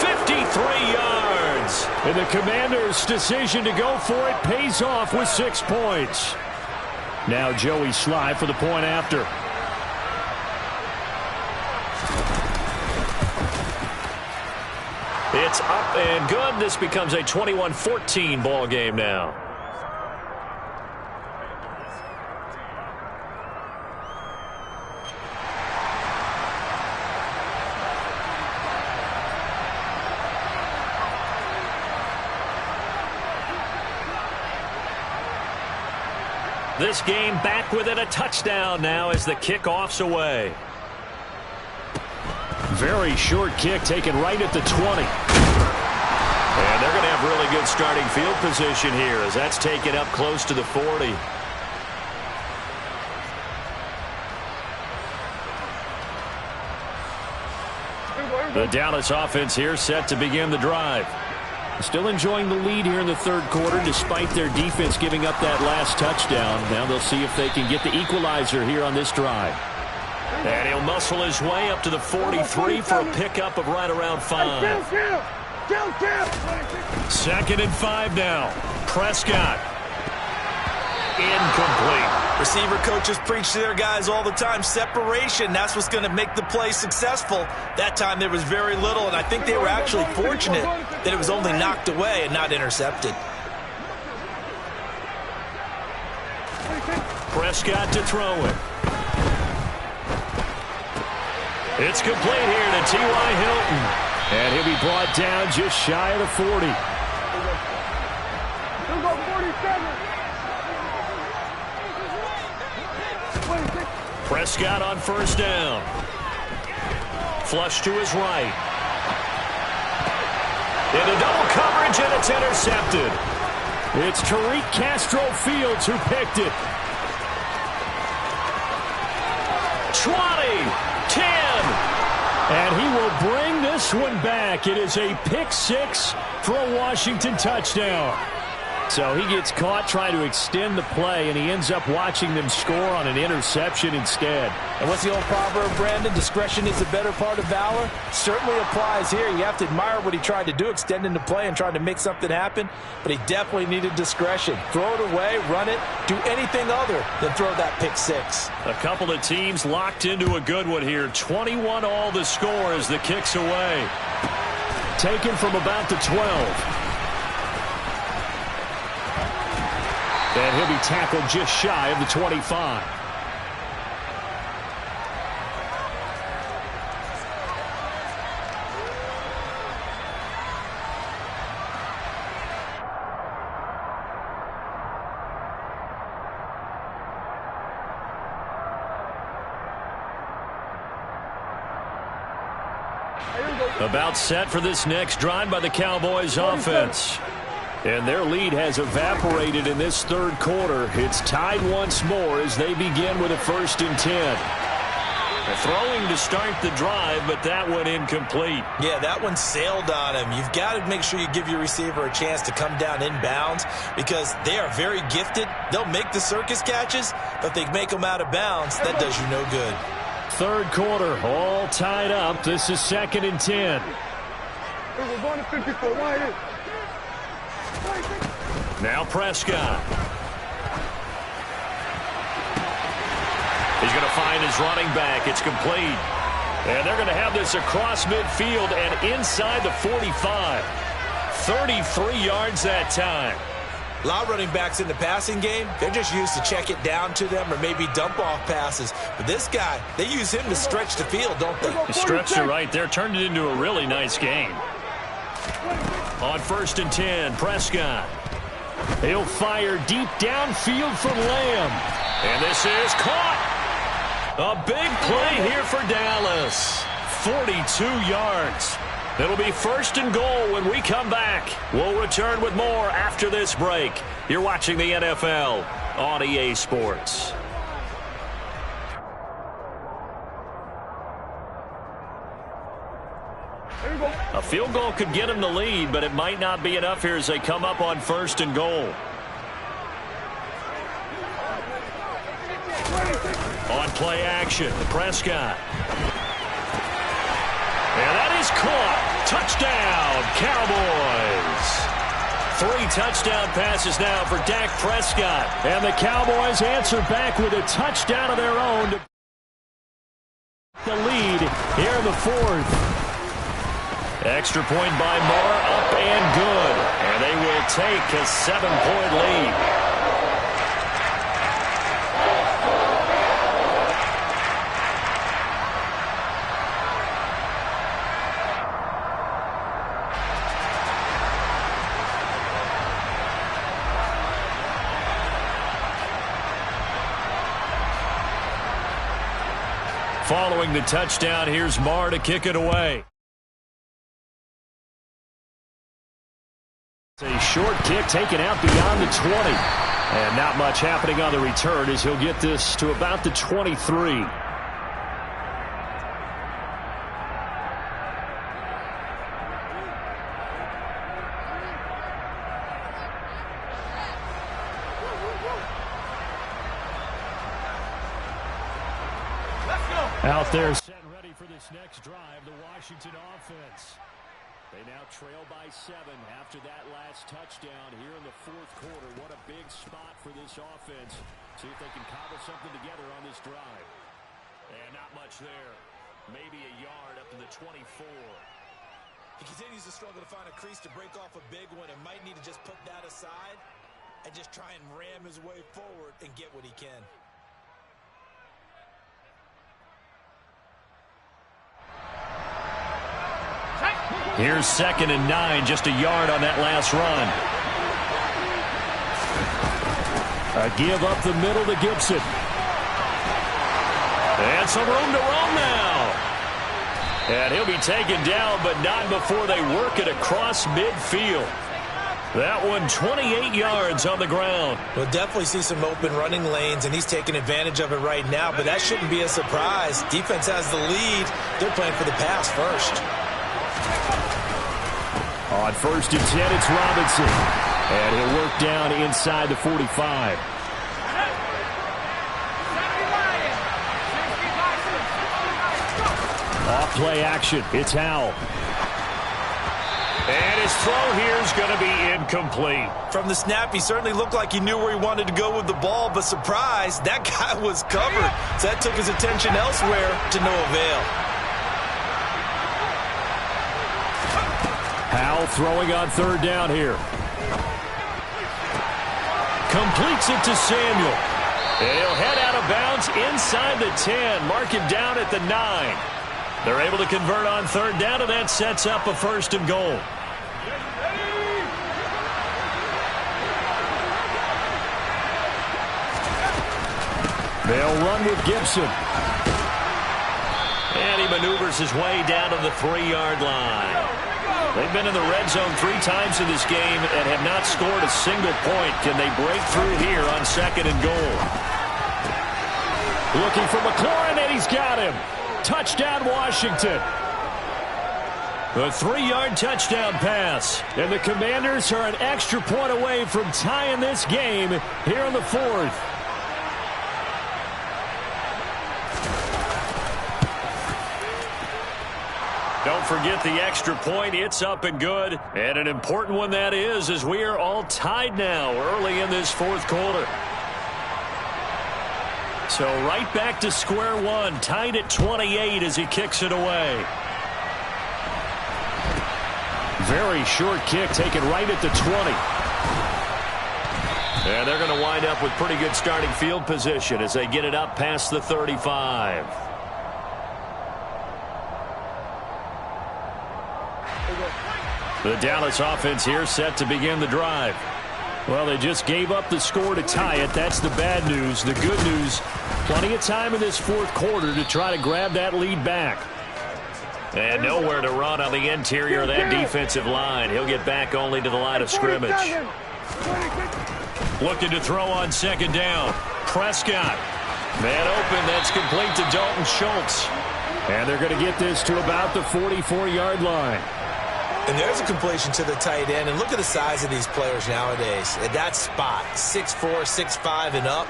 53 yards. And the Commanders' decision to go for it pays off with 6 points. Now Joey Sly for the point after. It's up and good. This becomes a 21-14 ball game now. This game back within a touchdown now as the kickoff's away. Very short kick taken right at the 20. And they're going to have really good starting field position here as that's taken up close to the 40. The Dallas offense here set to begin the drive. Still enjoying the lead here in the 3rd quarter despite their defense giving up that last touchdown. Now they'll see if they can get the equalizer here on this drive. And he'll muscle his way up to the 43 for a pickup of right around 5. 2nd and 5 now. Prescott incomplete. Receiver coaches preach to their guys all the time. Separation, that's what's going to make the play successful. That time there was very little, and I think they were actually fortunate that it was only knocked away and not intercepted. Prescott to throw it. It's complete here to T.Y. Hilton. And he'll be brought down just shy of the 40. Prescott on first down. Flush to his right. Into double coverage, and it's intercepted. It's Tariq Castro-Fields who picked it. 20, 10, and he will bring this one back. It is a pick six for a Washington touchdown. So he gets caught trying to extend the play, and he ends up watching them score on an interception instead. And what's the old proverb, Brandon? Discretion is the better part of valor. Certainly applies here. You have to admire what he tried to do, extending the play and trying to make something happen. But he definitely needed discretion. Throw it away, run it, do anything other than throw that pick six. A couple of teams locked into a good one here. 21 all the score as the kick's away. Taken from about the 12. And he'll be tackled just shy of the 25. About set for this next drive by the Cowboys offense. And their lead has evaporated in this third quarter. It's tied once more as they begin with a 1st and 10. Throwing to start the drive, but that one incomplete. Yeah, that one sailed on him. You've got to make sure you give your receiver a chance to come down inbounds because they are very gifted. They'll make the circus catches, but if they make them out of bounds, that does you no good. Third quarter, all tied up. This is 2nd and 10. Now Prescott. He's going to find his running back. It's complete. And they're going to have this across midfield and inside the 45. 33 yards that time. A lot of running backs in the passing game, they're just used to check it down to them or maybe dump off passes. But this guy, they use him to stretch the field, don't they? He stretched it right there, turned it into a really nice game. On 1st and 10, Prescott. He'll fire deep downfield from Lamb. And this is caught. A big play here for Dallas. 42 yards. It'll be 1st and goal when we come back. We'll return with more after this break. You're watching the NFL on EA Sports. A field goal could get them the lead, but it might not be enough here as they come up on 1st and goal. On play action, Prescott. And that is caught. Touchdown, Cowboys. 3 touchdown passes now for Dak Prescott. And the Cowboys answer back with a touchdown of their own to the lead here in the 4th. Extra point by Moore, up and good. And they will take a 7-point lead. Following the touchdown, here's Marr to kick it away. A short kick taken out beyond the 20. And not much happening on the return as he'll get this to about the 23. Out there set ready for this next drive, the Washington offense. They now trail by 7 after that last touchdown here in the fourth quarter. What a big spot for this offense. See if they can cobble something together on this drive. And not much there. Maybe a yard up to the 24. He continues to struggle to find a crease to break off a big one and might need to just put that aside and just try and ram his way forward and get what he can. Here's 2nd and 9, just a yard on that last run. A give up the middle to Gibson. And some room to roam now. And he'll be taken down, but not before they work it across midfield. That one 28 yards on the ground. We'll definitely see some open running lanes, and he's taking advantage of it right now, but that shouldn't be a surprise. Defense has the lead. They're playing for the pass first. On 1st and 10, it's Robinson. And he'll work down inside the 45. Off play action. It's Howell. And his throw here is going to be incomplete. From the snap, he certainly looked like he knew where he wanted to go with the ball, but surprise, that guy was covered. So that took his attention elsewhere to no avail. Howell throwing on 3rd down here. Completes it to Samuel. And he'll head out of bounds inside the 10. Mark him down at the 9. They're able to convert on 3rd down, and that sets up a 1st and goal. They'll run with Gibson. And he maneuvers his way down to the 3-yard line. They've been in the red zone 3 times in this game and have not scored a single point. Can they break through here on 2nd and goal? Looking for McLaurin, and he's got him. Touchdown, Washington. A 3-yard touchdown pass. And the Commanders are an extra point away from tying this game here in the 4th. Don't forget the extra point. It's up and good. And an important one that is, as we are all tied now early in this 4th quarter. So right back to square one, tied at 28 as he kicks it away. Very short kick, taken right at the 20. And they're going to wind up with pretty good starting field position as they get it up past the 35. The Dallas offense here set to begin the drive. Well, they just gave up the score to tie it. That's the bad news. The good news, plenty of time in this 4th quarter to try to grab that lead back. And nowhere to run on the interior of that defensive line. He'll get back only to the line of scrimmage. Looking to throw on 2nd down. Prescott. Man open, that's complete to Dalton Schultz. And they're going to get this to about the 44-yard line. And there's a completion to the tight end. And look at the size of these players nowadays. At that spot, 6'4", 6'5", and up.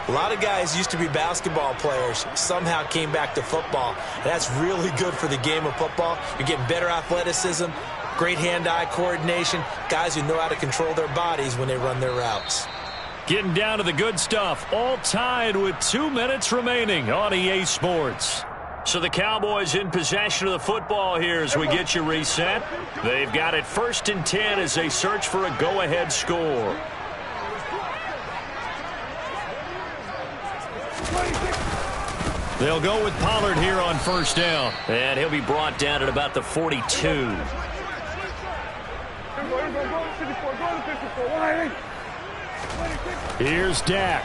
A lot of guys used to be basketball players, somehow came back to football. And that's really good for the game of football. You're getting better athleticism, great hand-eye coordination, guys who know how to control their bodies when they run their routes. Getting down to the good stuff, all tied with 2 minutes remaining on EA Sports. So the Cowboys in possession of the football here as we get you reset. They've got it 1st and 10 as they search for a go-ahead score. They'll go with Pollard here on 1st down. And he'll be brought down at about the 42. Here's Dak.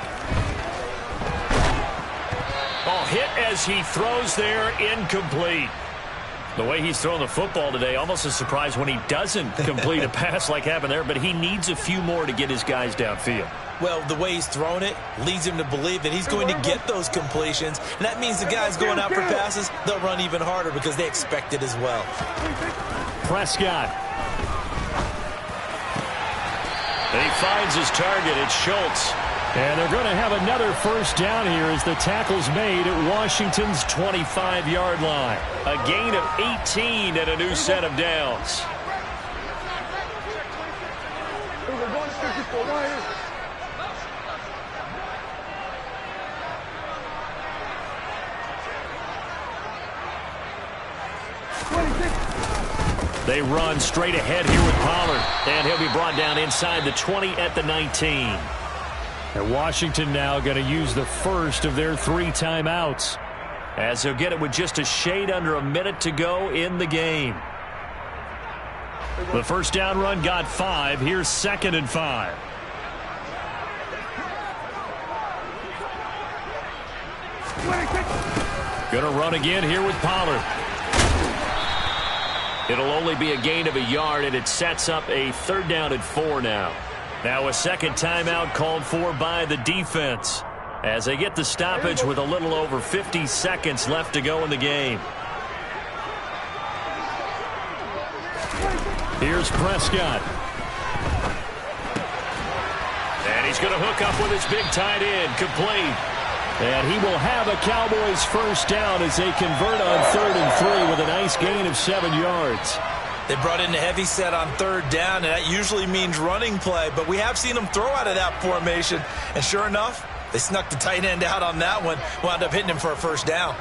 Oh, hit as he throws there, incomplete. The way he's throwing the football today, almost a surprise when he doesn't complete a pass like happened there, but he needs a few more to get his guys downfield. Well, the way he's thrown it leads him to believe that he's going to get those completions, and that means the guys going out for passes, they'll run even harder because they expect it as well. Prescott. He finds his target. It's Schultz. And they're going to have another 1st down here as the tackle's made at Washington's 25-yard line. A gain of 18 and a new set of downs. They run straight ahead here with Pollard. And he'll be brought down inside the 20 at the 19. And Washington now going to use the first of their 3 timeouts, as he'll get it with just a shade under a minute to go in the game. The first down run got 5. Here's 2nd and 5. Going to run again here with Pollard. It'll only be a gain of a yard, and it sets up a 3rd down and 4 now. Now a second timeout called for by the defense, as they get the stoppage with a little over 50 seconds left to go in the game. Here's Prescott. And he's going to hook up with his big tight end, complete. And he will have a Cowboys first down as they convert on 3rd and 3 with a nice gain of 7 yards. They brought in a heavy set on 3rd down, and that usually means running play, but we have seen them throw out of that formation, and sure enough, they snuck the tight end out on that one, wound up hitting him for a first down.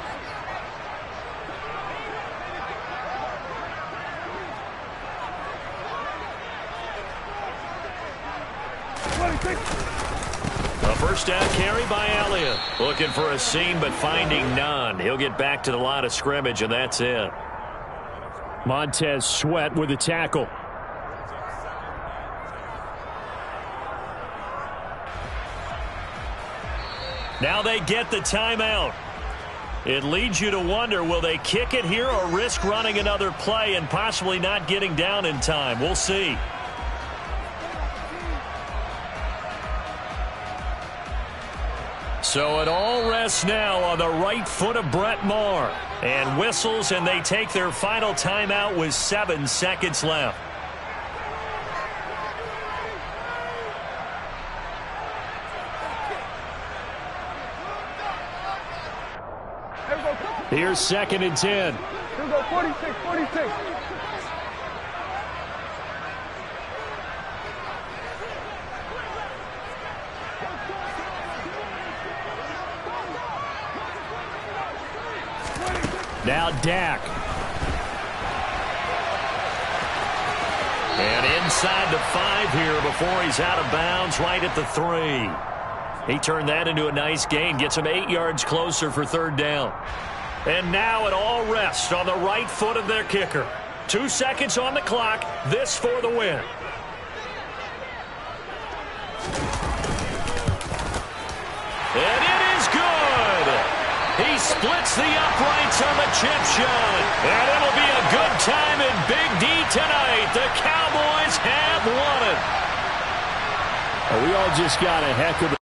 A first down carry by Elliott. Looking for a seam, but finding none. He'll get back to the line of scrimmage, and that's it. Montez Sweat with a tackle. Now they get the timeout. It leads you to wonder, will they kick it here or risk running another play and possibly not getting down in time? We'll see. So it all rests now on the right foot of Brett Maher. And whistles, and they take their final timeout with 7 seconds left. Here's 2nd and 10. Here we go, 46. Now Dak. And inside the 5 here before he's out of bounds, right at the 3. He turned that into a nice gain, gets him 8 yards closer for 3rd down. And now it all rests on the right foot of their kicker. 2 seconds on the clock, this for the win. And it is good! He splits the uprights on the chip shot. And it'll be a good time in Big D tonight. The Cowboys have won it. We all just got a heck of a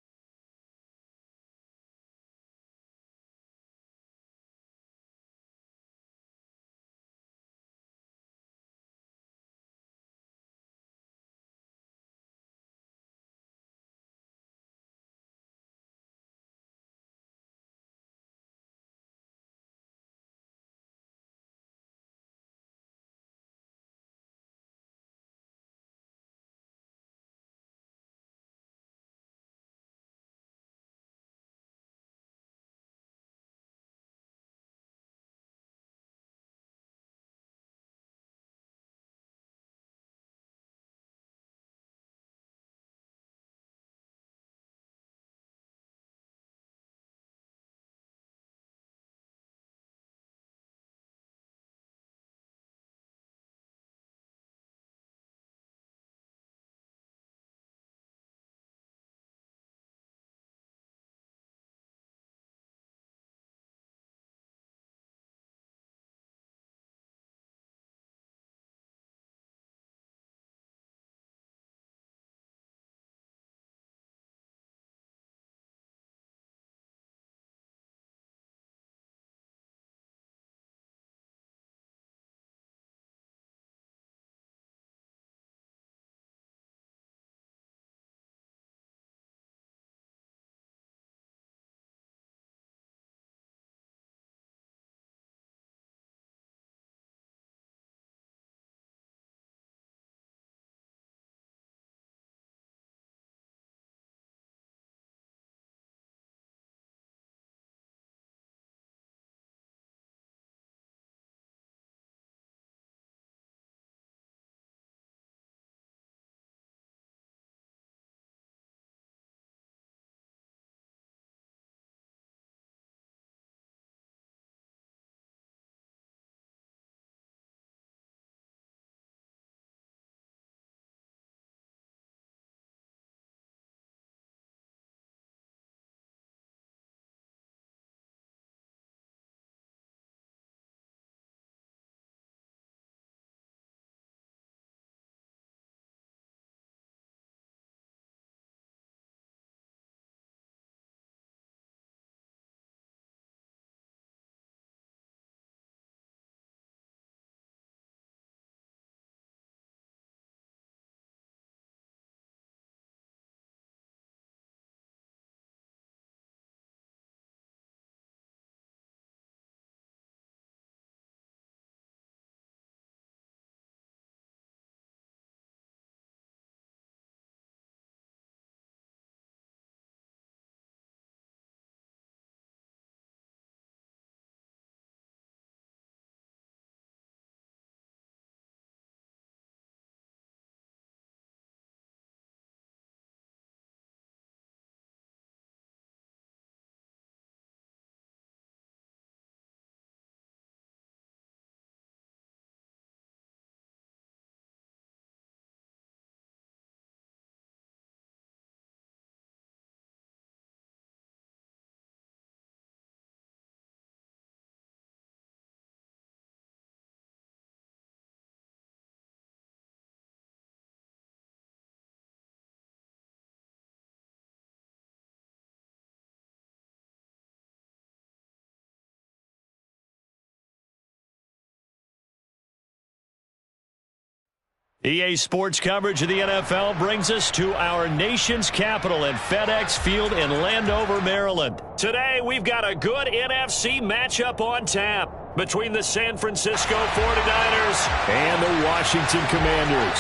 EA Sports coverage of the NFL brings us to our nation's capital at FedEx Field in Landover, Maryland. Today, we've got a good NFC matchup on tap between the San Francisco 49ers and the Washington Commanders.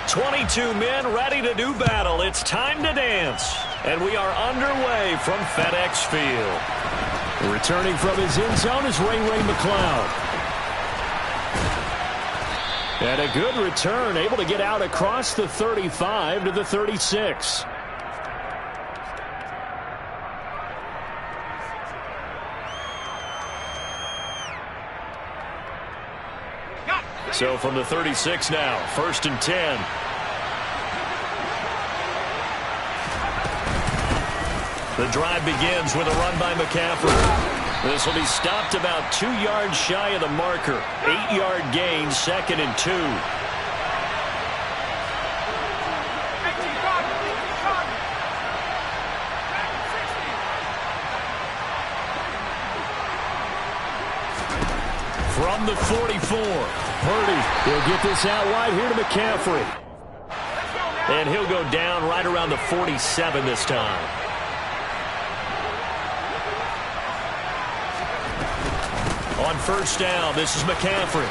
22 men ready to do battle. It's time to dance. And we are underway from FedEx Field. Returning from his end zone is Ray McCloud. And a good return, able to get out across the 35 to the 36. So from the 36 now, 1st and 10. The drive begins with a run by McCaffrey. This will be stopped about 2 yards shy of the marker. 8-yard gain, 2nd and 2. From the 44, Purdy will get this out wide here to McCaffrey. And he'll go down right around the 47 this time. On 1st down, this is McCaffrey.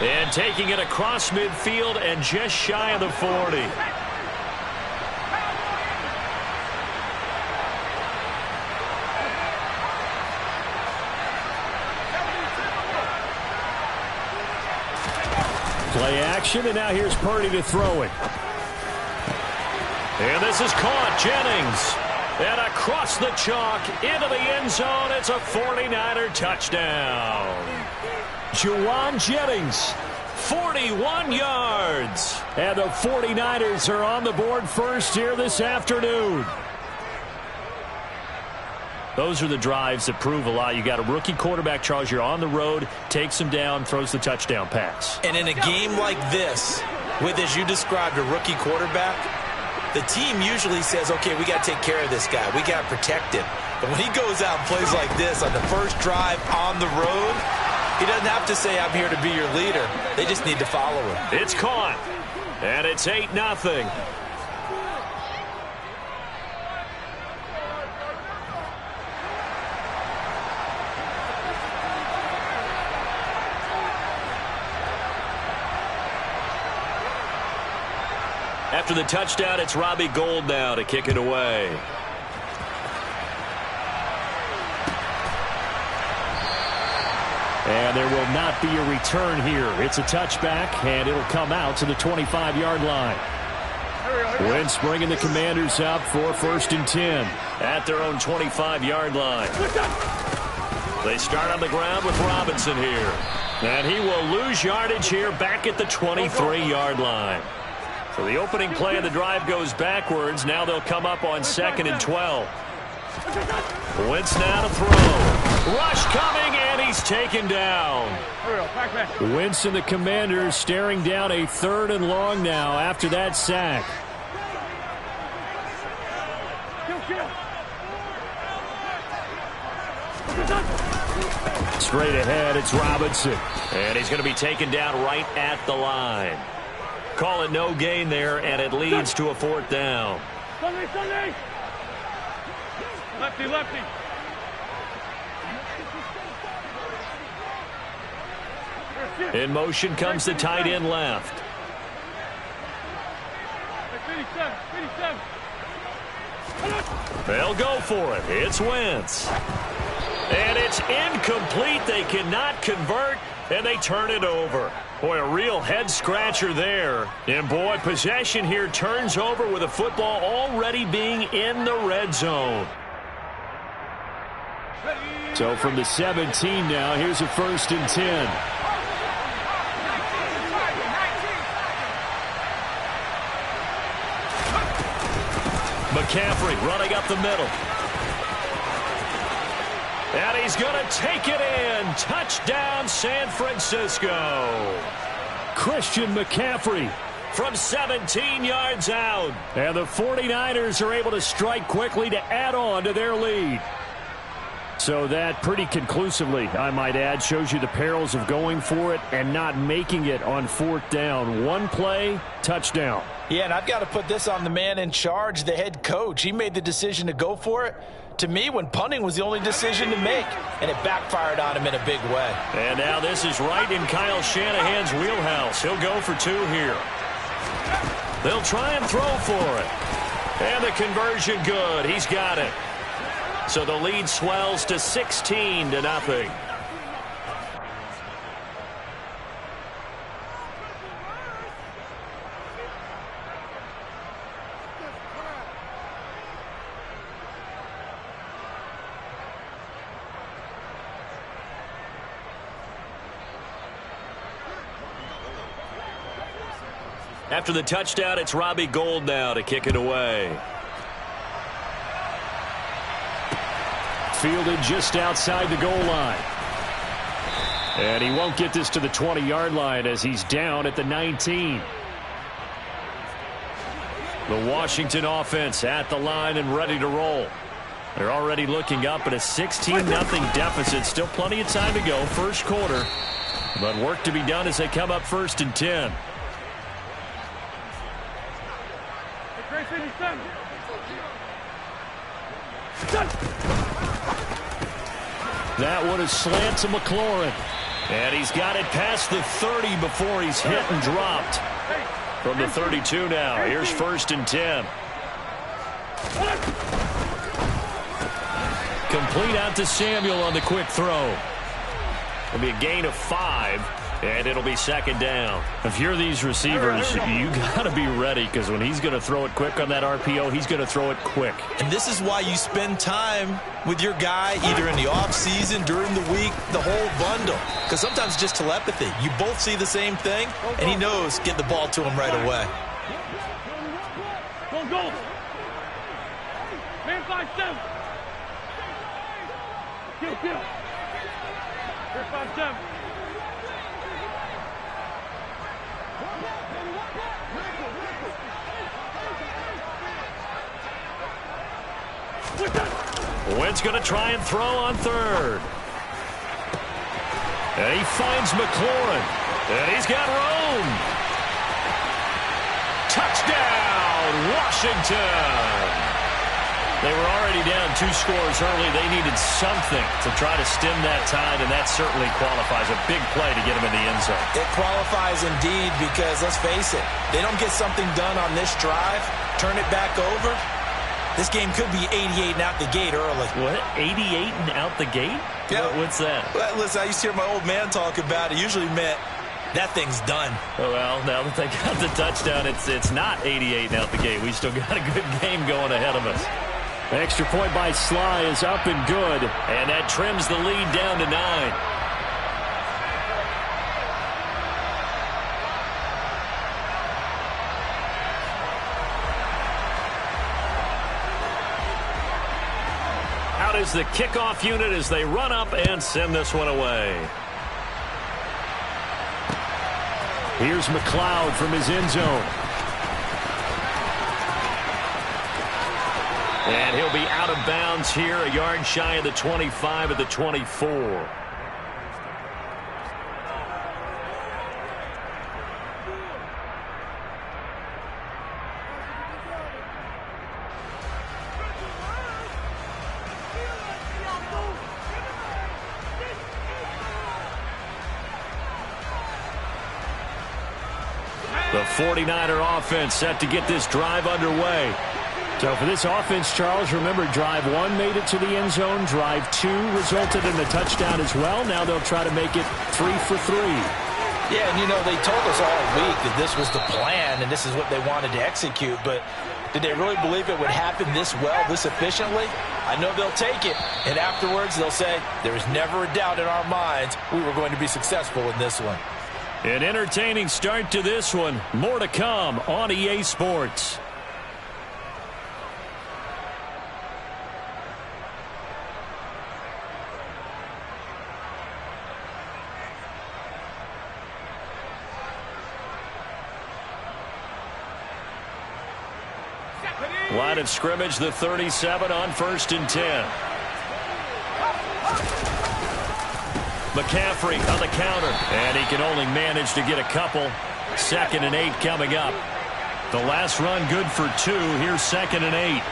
And taking it across midfield and just shy of the 40. Play action, and now here's Purdy to throw it. And this is caught. Jennings. And across the chalk into the end zone. It's a 49er touchdown. Juwan Jennings. 41 yards. And the 49ers are on the board first here this afternoon. Those are the drives that prove a lot. You got a rookie quarterback, Charles. You're on the road, takes him down, throws the touchdown pass. And in a game like this, with, as you described, a rookie quarterback, the team usually says, okay, we got to take care of this guy. We got to protect him. But when he goes out and plays like this on the first drive on the road, he doesn't have to say, I'm here to be your leader. They just need to follow him. It's caught. And it's 8-0. After the touchdown, it's Robbie Gould now to kick it away. And there will not be a return here. It's a touchback, and it'll come out to the 25-yard line. Wentz bringing the Commanders up for 1st and 10. At their own 25-yard line. They start on the ground with Robinson here. And he will lose yardage here back at the 23-yard line. So the opening play of the drive goes backwards. Now they'll come up on 2nd and 12. Wentz now to throw. Rush coming, and he's taken down. Wentz and the Commanders staring down a 3rd and long now after that sack. Straight ahead, it's Robinson. And he's going to be taken down right at the line. Call it no gain there, and it leads to a 4th down. Sunday. Lefty. In motion comes the tight end left. 87. They'll go for it. It's Wentz. And it's incomplete. They cannot convert, and they turn it over. Boy, a real head-scratcher there. And, boy, possession here turns over with the football already being in the red zone. So from the 17 now, here's a 1st and 10. McCaffrey running up the middle. And he's going to take it in. Touchdown, San Francisco. Christian McCaffrey from 17 yards out. And the 49ers are able to strike quickly to add on to their lead. So that pretty conclusively, I might add, shows you the perils of going for it and not making it on 4th down. One play, touchdown. Yeah, and I've got to put this on the man in charge, the head coach. He made the decision to go for it. To me, when punting was the only decision to make, and it backfired on him in a big way. And now this is right in Kyle Shanahan's wheelhouse. He'll go for 2 here. They'll try and throw for it. And the conversion good. He's got it. So the lead swells to 16-0. After the touchdown, it's Robbie Gould now to kick it away. Fielded just outside the goal line. And he won't get this to the 20-yard line as he's down at the 19. The Washington offense at the line and ready to roll. They're already looking up at a 16-0 deficit. Still plenty of time to go, first quarter. But work to be done as they come up 1st and 10. That one is slant to McLaurin. And he's got it past the 30 before he's hit and dropped. From the 32 now. Here's 1st and 10. Complete out to Samuel on the quick throw. It'll be a gain of 5. And it'll be 2nd down. If you're these receivers, you got to be ready, because when he's going to throw it quick on that RPO, he's going to throw it quick. And this is why you spend time with your guy either in the offseason, during the week, the whole bundle. Because sometimes it's just telepathy. You both see the same thing, and he knows get the ball to him right away. Go. Man 5-7. Kill. Man 5-7. Wentz going to try and throw on 3rd. And he finds McLaurin. And he's got Rome. Touchdown, Washington. They were already down 2 scores early. They needed something to try to stem that tide, and that certainly qualifies. A big play to get him in the end zone. It qualifies indeed, because let's face it, they don't get something done on this drive, turn it back over, this game could be 88 and out the gate early. What? 88 and out the gate? Yeah. What's that? Well, listen, I used to hear my old man talk about it. Usually meant that thing's done. Oh, well, now that they got the touchdown, it's not 88 and out the gate. We still got a good game going ahead of us. Extra point by Sly is up and good. And that trims the lead down to 9. Is the kickoff unit as they run up and send this one away. Here's McLeod from his end zone. And he'll be out of bounds here, a yard shy of the 25 at the 24. The 49er offense set to get this drive underway. So for this offense, Charles, remember, drive 1 made it to the end zone. Drive 2 resulted in a touchdown as well. Now they'll try to make it 3 for 3. Yeah, and you know, they told us all week that this was the plan and this is what they wanted to execute. But did they really believe it would happen this well, this efficiently? I know they'll take it. And afterwards, they'll say, there is never a doubt in our minds we were going to be successful in this one. An entertaining start to this one. More to come on EA Sports. Line of scrimmage, the 37 on 1st and 10. McCaffrey on the counter. And he can only manage to get a couple. 2nd and 8 coming up. The last run good for 2. Here's 2nd and 8.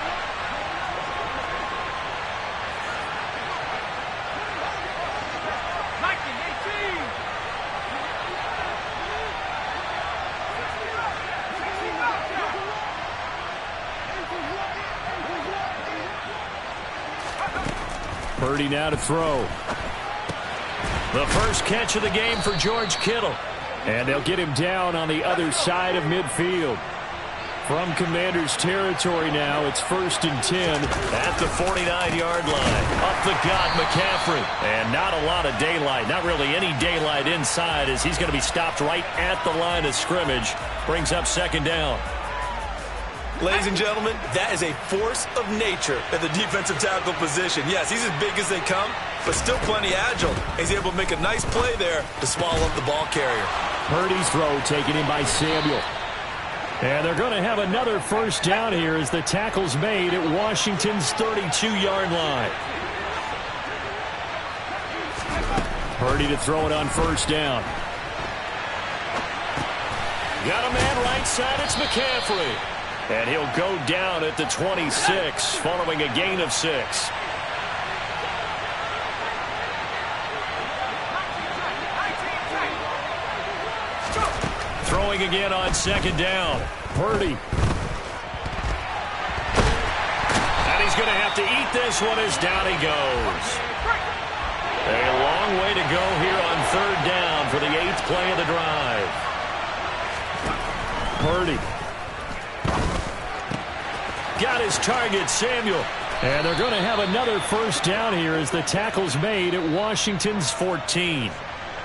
Purdy now to throw. The first catch of the game for George Kittle. And they'll get him down on the other side of midfield. From Commanders territory now, it's 1st and 10. At the 49-yard line. Up the gut, McCaffrey. And not a lot of daylight. Not really any daylight inside as he's going to be stopped right at the line of scrimmage. Brings up 2nd down. Ladies and gentlemen, that is a force of nature at the defensive tackle position. Yes, he's as big as they come, but still plenty agile. He's able to make a nice play there to swallow up the ball carrier. Purdy's throw taken in by Samuel. And they're going to have another 1st down here as the tackle's made at Washington's 32-yard line. Purdy to throw it on 1st down. Got a man right side, it's McCaffrey. And he'll go down at the 26 following a gain of 6. Throwing again on 2nd down. Purdy. And he's going to have to eat this one as down he goes. A long way to go here on 3rd down for the 8th play of the drive. Purdy. Got his target, Samuel. And they're going to have another 1st down here as the tackle's made at Washington's 14.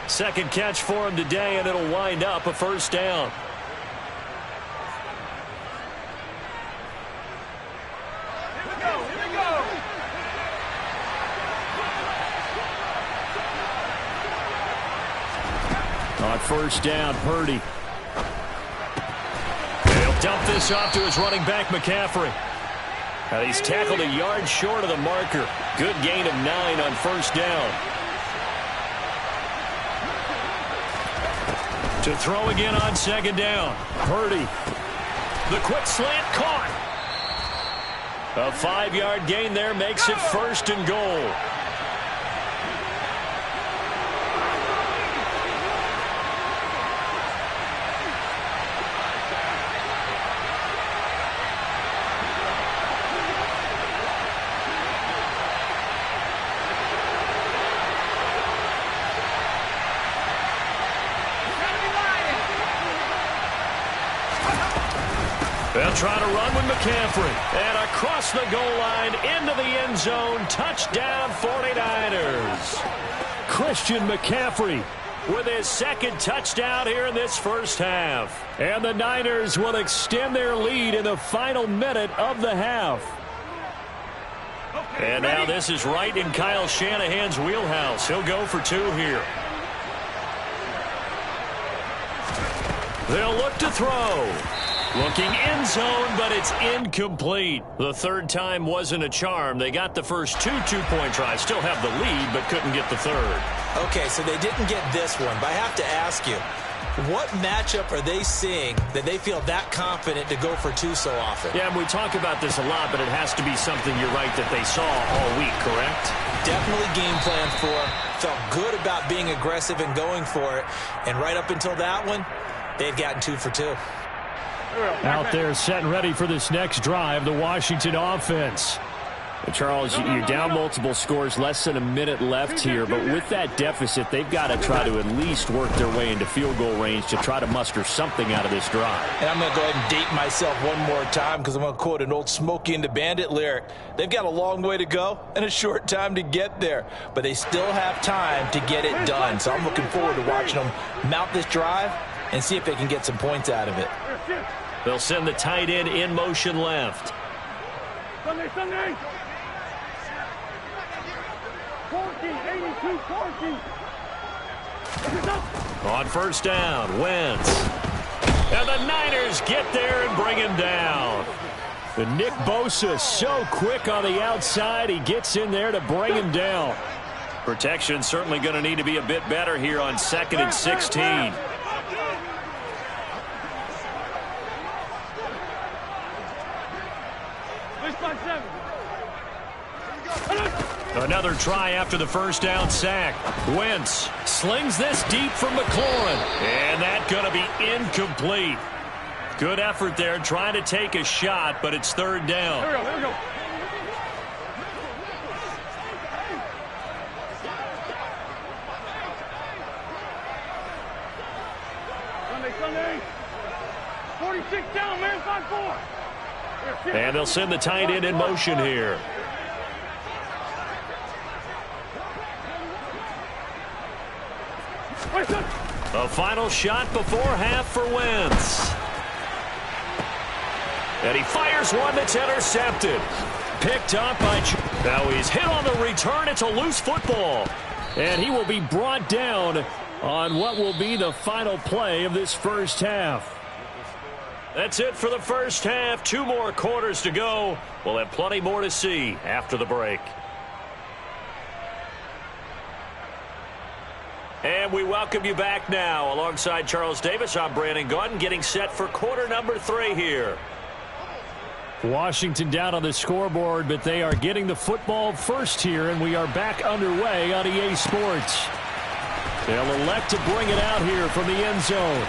2nd catch for him today, and it'll wind up a 1st down. Here we go. On 1st down, Purdy. He'll dump this off to his running back, McCaffrey. Now he's tackled a yard short of the marker. Good gain of 9 on 1st down. To throw again on 2nd down. Purdy. The quick slant caught. A 5-yard gain there makes it 1st and goal. They'll try to run with McCaffrey. And across the goal line into the end zone. Touchdown 49ers. Christian McCaffrey with his 2nd touchdown here in this 1st half. And the Niners will extend their lead in the final minute of the half. And now this is right in Kyle Shanahan's wheelhouse. He'll go for 2 here. They'll look to throw. Looking end zone, but it's incomplete. The 3rd time wasn't a charm. They got the first 2 two-point tries. Still have the lead, but couldn't get the 3rd. Okay, so they didn't get this one, but I have to ask you, what matchup are they seeing that they feel that confident to go for 2 so often? Yeah, we talk about this a lot, but it has to be something, you're right, that they saw all week, correct? Definitely game plan for. Felt good about being aggressive and going for it. And right up until that one, they've gotten 2 for 2. Out there set and ready for this next drive, the Washington offense. And Charles, you're down multiple scores, less than a minute left here, but with that deficit, they've got to try to at least work their way into field goal range to try to muster something out of this drive. And I'm going to go ahead and date myself one more time because I'm going to quote an old Smokey and the Bandit lyric. They've got a long way to go and a short time to get there, but they still have time to get it done. So I'm looking forward to watching them mount this drive and see if they can get some points out of it. They'll send the tight end in motion left. Sunday. 14, 82, 14. On 1st down, Wentz. And the Niners get there and bring him down. The Nick Bosa so quick on the outside. He gets in there to bring him down. Protection certainly going to need to be a bit better here on 2nd and 16. Another try after the first down sack. Wentz slings this deep from McLaurin. And that's going to be incomplete. Good effort there trying to take a shot, but it's 3rd down. Here we go. Sunday. 46 down, man, 5-4. And they'll send the tight end in motion here. A final shot before half for Wentz. And he fires one that's intercepted. Picked up by... Now he's hit on the return. It's a loose football. And he will be brought down on what will be the final play of this first half. That's it for the first half. 2 more quarters to go. We'll have plenty more to see after the break. And we welcome you back now. Alongside Charles Davis, I'm Brandon Gaudin, getting set for quarter number 3 here. Washington down on the scoreboard, but they are getting the football first here, and we are back underway on EA Sports. They'll elect to bring it out here from the end zone.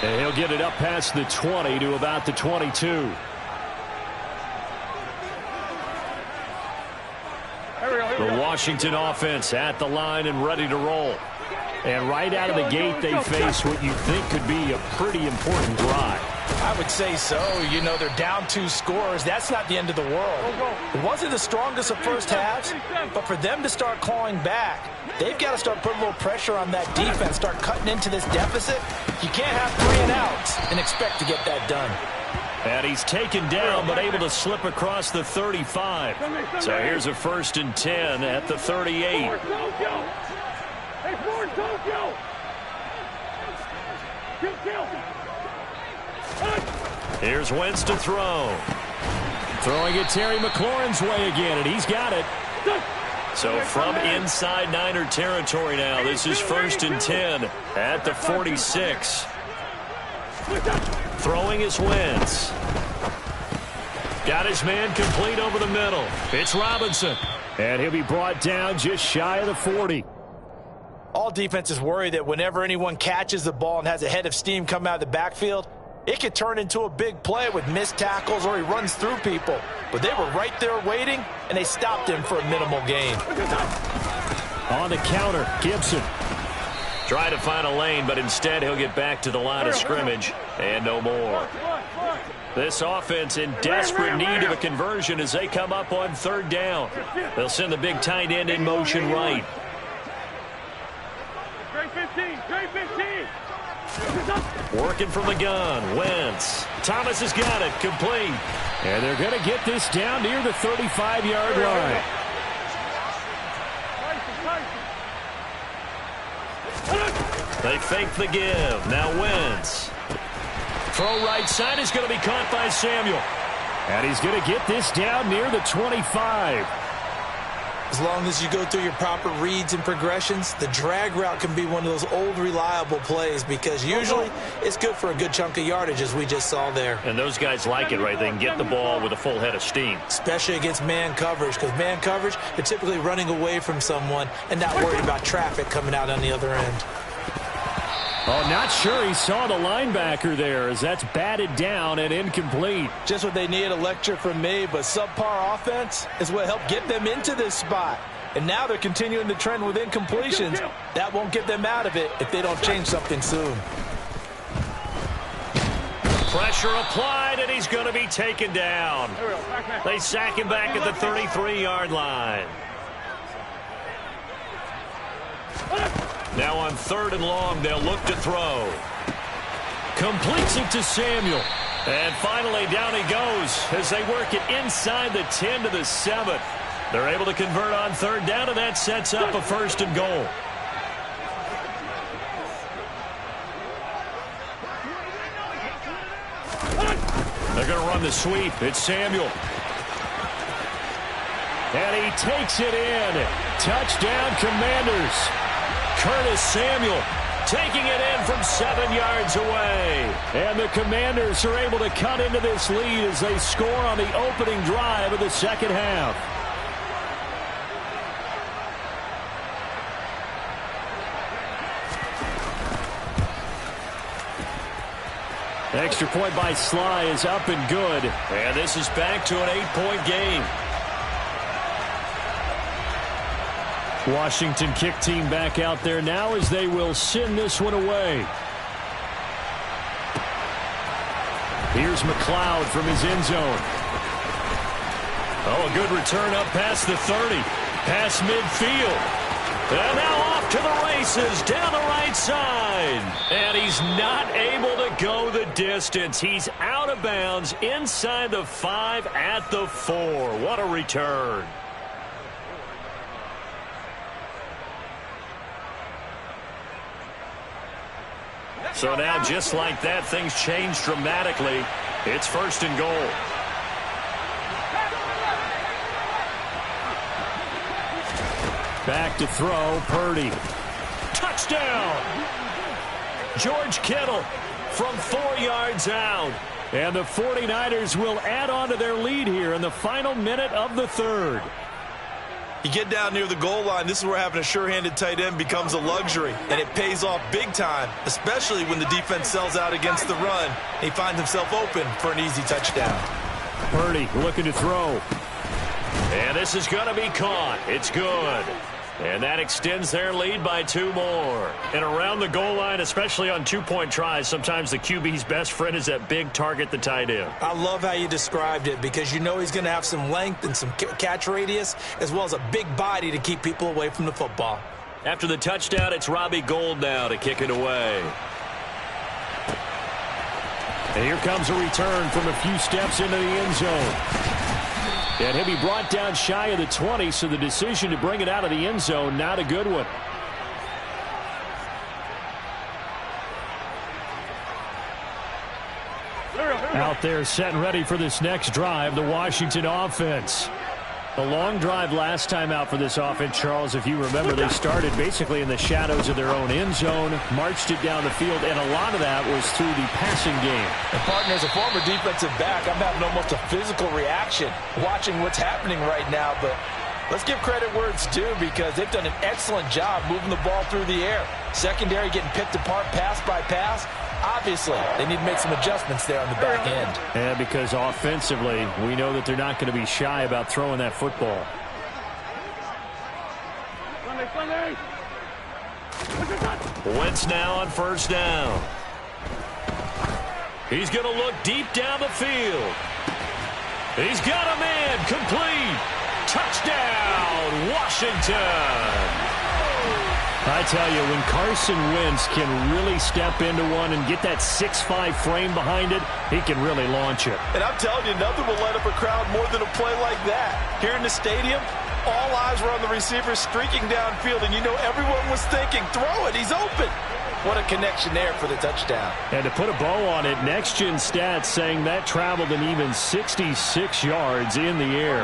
And he'll get it up past the 20 to about the 22. The Washington offense at the line and ready to roll. And right out of the gate, they face what you think could be a pretty important drive. I would say so. You know, they're down 2 scores. That's not the end of the world. It wasn't the strongest of first halves, but for them to start clawing back, they've got to start putting a little pressure on that defense, start cutting into this deficit. You can't have 3 and outs and expect to get that done. And he's taken down, but able to slip across the 35. So here's a 1st and 10 at the 38. Here's Wentz to throw. Throwing it Terry McLaurin's way again, and he's got it. So from inside Niner territory now, this is 1st and 10 at the 46. Throwing is Wentz. Got his man complete over the middle. It's Robinson. And he'll be brought down just shy of the 40. All defenses worry that whenever anyone catches the ball and has a head of steam come out of the backfield, it could turn into a big play with missed tackles or he runs through people. But they were right there waiting, and they stopped him for a minimal gain. On the counter, Gibson. Try to find a lane, but instead he'll get back to the line of scrimmage and no more. This offense in desperate need of a conversion as they come up on 3rd down. They'll send the big tight end in motion right. Working from the gun, Wentz. Thomas has got it, complete. And they're going to get this down near the 35-yard line. They fake the give. Now Wentz. Throw right side is going to be caught by Samuel. And he's going to get this down near the 25. As long as you go through your proper reads and progressions, the drag route can be one of those old reliable plays because usually it's good for a good chunk of yardage as we just saw there. And those guys like it, right? They can get the ball with a full head of steam. Especially against man coverage because man coverage, they're typically running away from someone and not worried about traffic coming out on the other end. Oh, not sure he saw the linebacker there as that's batted down and incomplete. Just what they need, a lecture from me, but subpar offense is what helped get them into this spot. And now they're continuing the trend with incompletions. That won't get them out of it if they don't change something soon. Pressure applied, and he's going to be taken down. They sack him back at the 33-yard line. Now on 3rd and long, they'll look to throw. Completes it to Samuel. And finally, down he goes as they work it inside the 10 to the 7. They're able to convert on 3rd down, and that sets up a 1st and goal. They're going to run the sweep. It's Samuel. And he takes it in. Touchdown, Commanders. Curtis Samuel taking it in from 7 yards away. And the Commanders are able to cut into this lead as they score on the opening drive of the second half. Extra point by Sly is up and good. And this is back to an 8-point game. Washington kick team back out there now as they will send this one away. Here's McLeod from his end zone. Oh, a good return up past the 30. Past midfield. And now off to the races down the right side. And he's not able to go the distance. He's out of bounds inside the 5 at the 4. What a return. So now, just like that, things change dramatically. It's 1st and goal. Back to throw, Purdy. Touchdown! George Kittle from 4 yards out. And the 49ers will add on to their lead here in the final minute of the 3rd. You get down near the goal line, this is where having a sure-handed tight end becomes a luxury, and it pays off big time, especially when the defense sells out against the run. He finds himself open for an easy touchdown. Purdy looking to throw. And this is going to be caught. It's good. And that extends their lead by 2 more. And around the goal line, especially on 2-point tries, sometimes the QB's best friend is that big target, the tight end. I love how you described it because you know he's going to have some length and some catch radius as well as a big body to keep people away from the football. After the touchdown, it's Robbie Gould now to kick it away. And here comes a return from a few steps into the end zone. And he'll be brought down shy of the 20, so the decision to bring it out of the end zone, not a good one. Out there set and ready for this next drive, the Washington offense. A long drive last time out for this offense, Charles. If you remember, they started basically in the shadows of their own end zone, marched it down the field, and a lot of that was through the passing game. And partner, as a former defensive back, I'm having almost a physical reaction watching what's happening right now, but let's give credit where it's due because they've done an excellent job moving the ball through the air. Secondary getting picked apart pass by pass. Obviously, they need to make some adjustments there on the back end. And because offensively, we know that they're not going to be shy about throwing that football. Wentz now on 1st down. He's going to look deep down the field. He's got a man complete. Touchdown, Washington. I tell you, when Carson Wentz can really step into one and get that 6'5" frame behind it, he can really launch it. And I'm telling you, nothing will light up a crowd more than a play like that. Here in the stadium, all eyes were on the receiver streaking downfield, and you know everyone was thinking, throw it, he's open. What a connection there for the touchdown. And to put a bow on it, Next Gen Stats saying that traveled an even 66 yards in the air.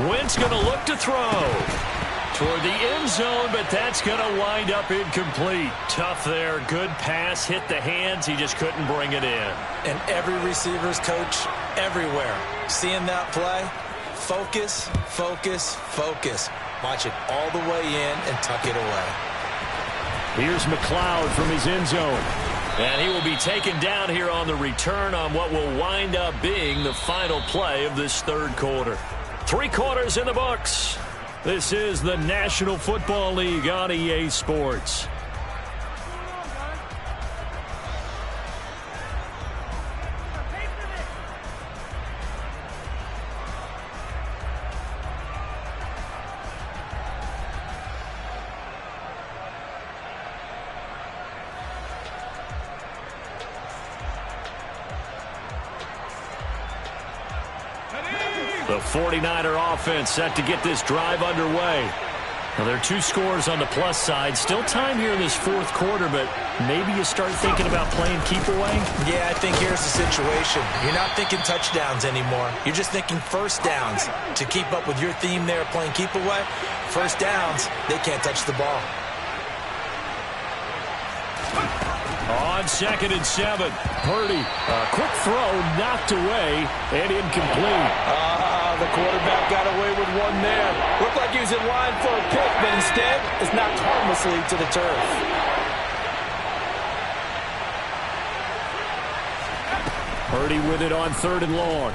Wentz going to look to throw toward the end zone, but that's going to wind up incomplete. Tough there. Good pass. Hit the hands. He just couldn't bring it in. And every receiver's coach everywhere. Seeing that play, focus, focus, focus. Watch it all the way in and tuck it away. Here's McLeod from his end zone. And he will be taken down here on the return on what will wind up being the final play of this 3rd quarter. 3 quarters in the books. This is the National Football League on EA Sports. The 49er offense set to get this drive underway. Well, there are 2 scores on the plus side. Still time here in this fourth quarter, but maybe you start thinking about playing keep away? Yeah, I think here's the situation. You're not thinking touchdowns anymore. You're just thinking first downs. To keep up with your theme there playing keep away, first downs, they can't touch the ball. On 2nd and 7, Purdy. A quick throw knocked away and incomplete. The quarterback got away with one there. Looked like he was in line for a pick, but instead is knocked harmlessly to the turf. Purdy with it on 3rd and long.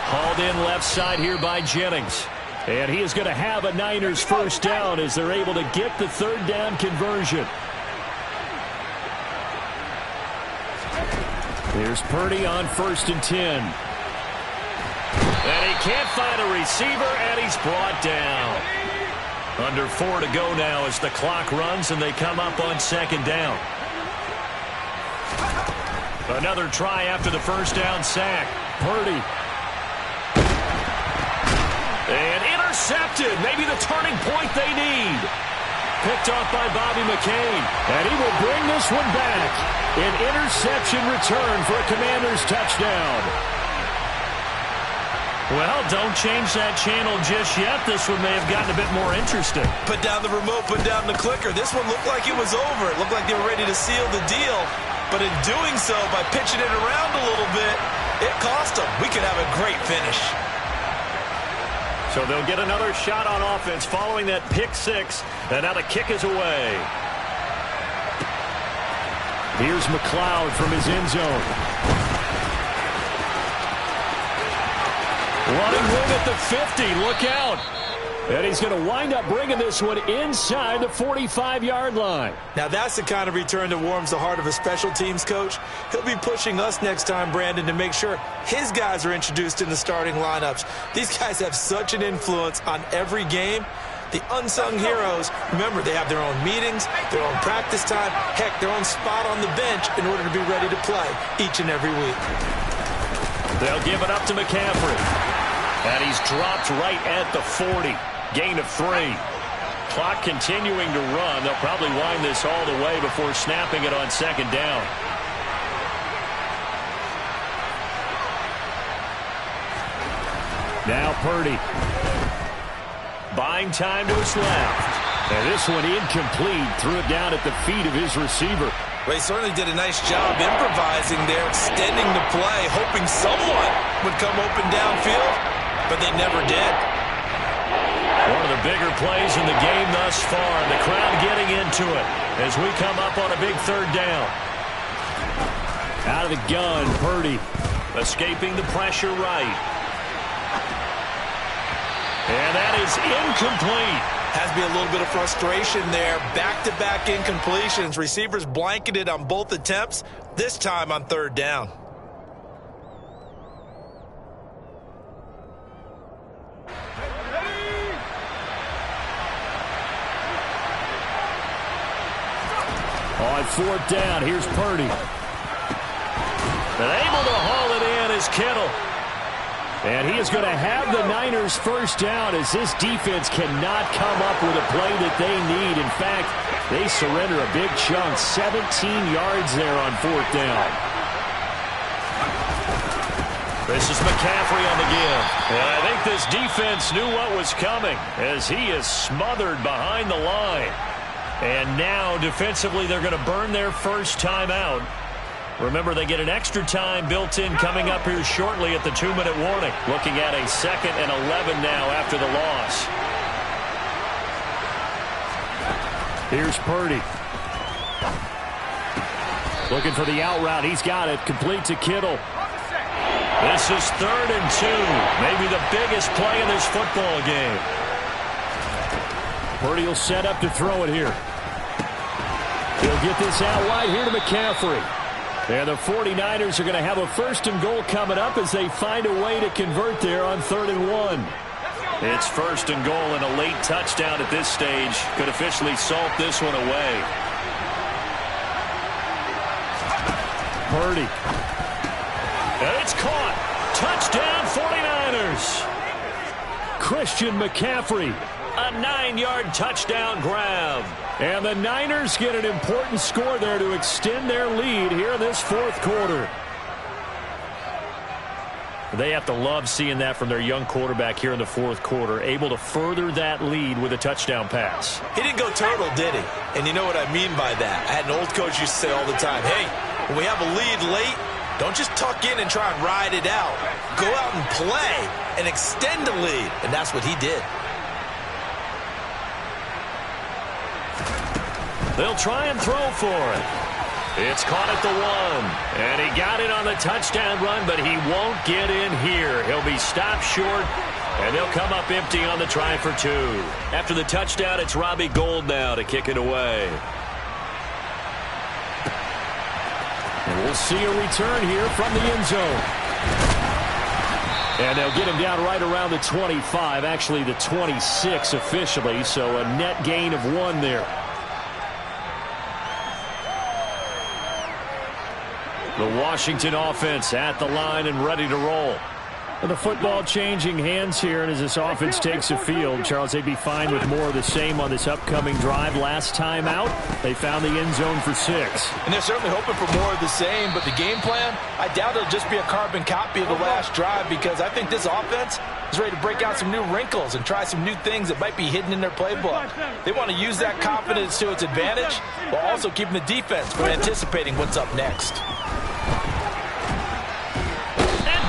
Hauled in left side here by Jennings. And he is going to have a Niners first down as they're able to get the 3rd down conversion. Here's Purdy on 1st and 10. And he can't find a receiver, and he's brought down. Under 4 to go now as the clock runs, and they come up on 2nd down. Another try after the first down sack. Purdy. And intercepted. Maybe the turning point they need. Picked off by Bobby McCain. And he will bring this one back. An interception return for a Commanders touchdown. Well, don't change that channel just yet. This one may have gotten a bit more interesting. Put down the remote, put down the clicker. This one looked like it was over. It looked like they were ready to seal the deal. But in doing so, by pitching it around a little bit, it cost them. We could have a great finish. So they'll get another shot on offense following that pick 6. And now the kick is away. Here's McLeod from his end zone. Running room at the 50. Look out. And he's going to wind up bringing this one inside the 45-yard line. Now that's the kind of return that warms the heart of a special teams coach. He'll be pushing us next time, Brandon, to make sure his guys are introduced in the starting lineups. These guys have such an influence on every game. The unsung heroes, remember, they have their own meetings, their own practice time, heck, their own spot on the bench in order to be ready to play each and every week. They'll give it up to McCaffrey. And he's dropped right at the 40. Gain of 3. Clock continuing to run. They'll probably wind this all the way before snapping it on 2nd down. Now Purdy. Buying time to his left. And this one incomplete. Threw it down at the feet of his receiver. They certainly did a nice job improvising there, extending the play, hoping someone would come open downfield, but they never did. One of the bigger plays in the game thus far, and the crowd getting into it as we come up on a big 3rd down. Out of the gun, Purdy escaping the pressure right. And that is incomplete. Has to be a little bit of frustration there. Back-to-back incompletions. Receivers blanketed on both attempts, this time on 3rd down. On 4th down, here's Purdy. And able to haul it in is Kittle. And he is going to have the Niners first down as this defense cannot come up with a play that they need. In fact, they surrender a big chunk, 17 yards there on 4th down. This is McCaffrey on the give. And I think this defense knew what was coming as he is smothered behind the line. And now, defensively, they're going to burn their first timeout. Remember, they get an extra time built in coming up here shortly at the 2-minute warning. Looking at a 2nd and 11 now after the loss. Here's Purdy. Looking for the out route. He's got it. Complete to Kittle. This is 3rd and 2. Maybe the biggest play in this football game. Purdy will set up to throw it here. He'll get this out wide here to McCaffrey. And the 49ers are going to have a 1st and goal coming up as they find a way to convert there on 3rd and 1. It's 1st and goal, and a late touchdown at this stage could officially salt this one away. Purdy. And it's caught. Touchdown 49ers. Christian McCaffrey. A 9-yard touchdown grab. And the Niners get an important score there to extend their lead here in this fourth quarter. They have to love seeing that from their young quarterback here in the fourth quarter, able to further that lead with a touchdown pass. He didn't go turtle, did he? And you know what I mean by that. I had an old coach used to say all the time, hey, when we have a lead late, don't just tuck in and try and ride it out. Go out and play and extend the lead. And that's what he did. They'll try and throw for it. It's caught at the 1. And he got it on the touchdown run, but he won't get in here. He'll be stopped short, and they'll come up empty on the try for 2. After the touchdown, it's Robbie Gould now to kick it away. And we'll see a return here from the end zone. And they'll get him down right around the 25, actually the 26 officially, so a net gain of 1 there. The Washington offense at the line and ready to roll. And the football changing hands here, and as this offense takes the field, Charles, they'd be fine with more of the same on this upcoming drive. Last time out, they found the end zone for 6. And they're certainly hoping for more of the same, but the game plan, I doubt it'll just be a carbon copy of the last drive, because I think this offense is ready to break out some new wrinkles and try some new things that might be hidden in their playbook. They want to use that confidence to its advantage while also keeping the defense from anticipating what's up next.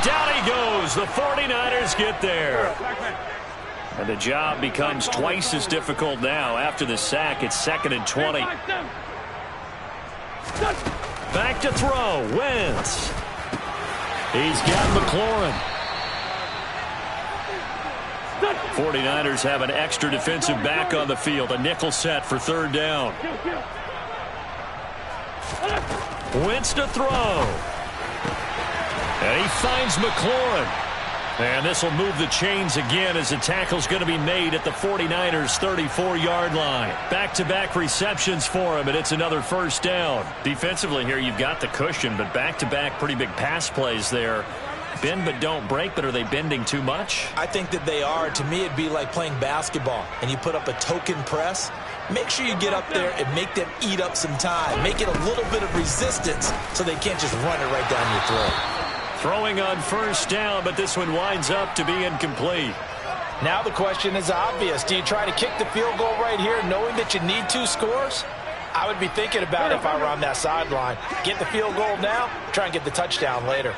Down he goes. The 49ers get there. And the job becomes twice as difficult now. After the sack, it's 2nd and 20. Back to throw. Wentz. He's got McLaurin. 49ers have an extra defensive back on the field. A nickel set for 3rd down. Wentz to throw. And he finds McLaurin. And this will move the chains again as the tackle's going to be made at the 49ers' 34-yard line. Back-to-back receptions for him, and it's another 1st down. Defensively here, you've got the cushion, but back-to-back pretty big pass plays there. Bend but don't break, but are they bending too much? I think that they are. To me, it'd be like playing basketball, and you put up a token press. Make sure you get up there and make them eat up some time. Make it a little bit of resistance so they can't just run it right down your throat. Throwing on 1st down, but this one winds up to be incomplete. Now the question is obvious. Do you try to kick the field goal right here knowing that you need 2 scores? I would be thinking about it if I were on that sideline. Get the field goal now, try and get the touchdown later.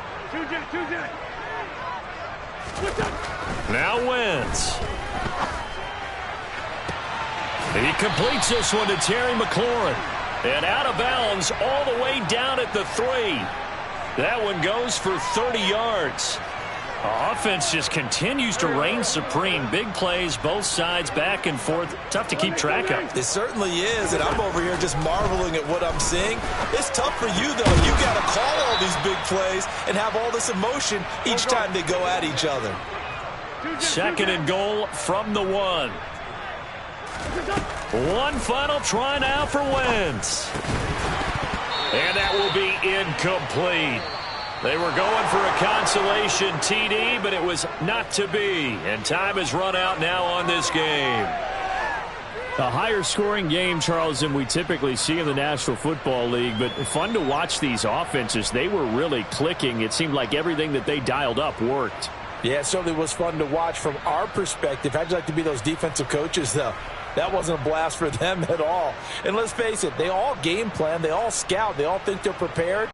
Now Wentz. He completes this one to Terry McLaurin. And out of bounds all the way down at the 3. That one goes for 30 yards. Offense just continues to reign supreme. Big plays, both sides, back and forth. Tough to keep track of. It certainly is, and I'm over here just marveling at what I'm seeing. It's tough for you, though. You got to call all these big plays and have all this emotion each time they go at each other. 2nd and goal from the 1. One final try now for Wentz. And that will be incomplete. They were going for a consolation TD, but it was not to be. And time has run out now on this game. A higher scoring game, Charles, than we typically see in the National Football League, but fun to watch these offenses. They were really clicking. It seemed like everything that they dialed up worked. Yeah, it certainly was fun to watch from our perspective. How'd you like to be those defensive coaches, though? That wasn't a blast for them at all. And let's face it, they all game plan, they all scout, they all think they're prepared.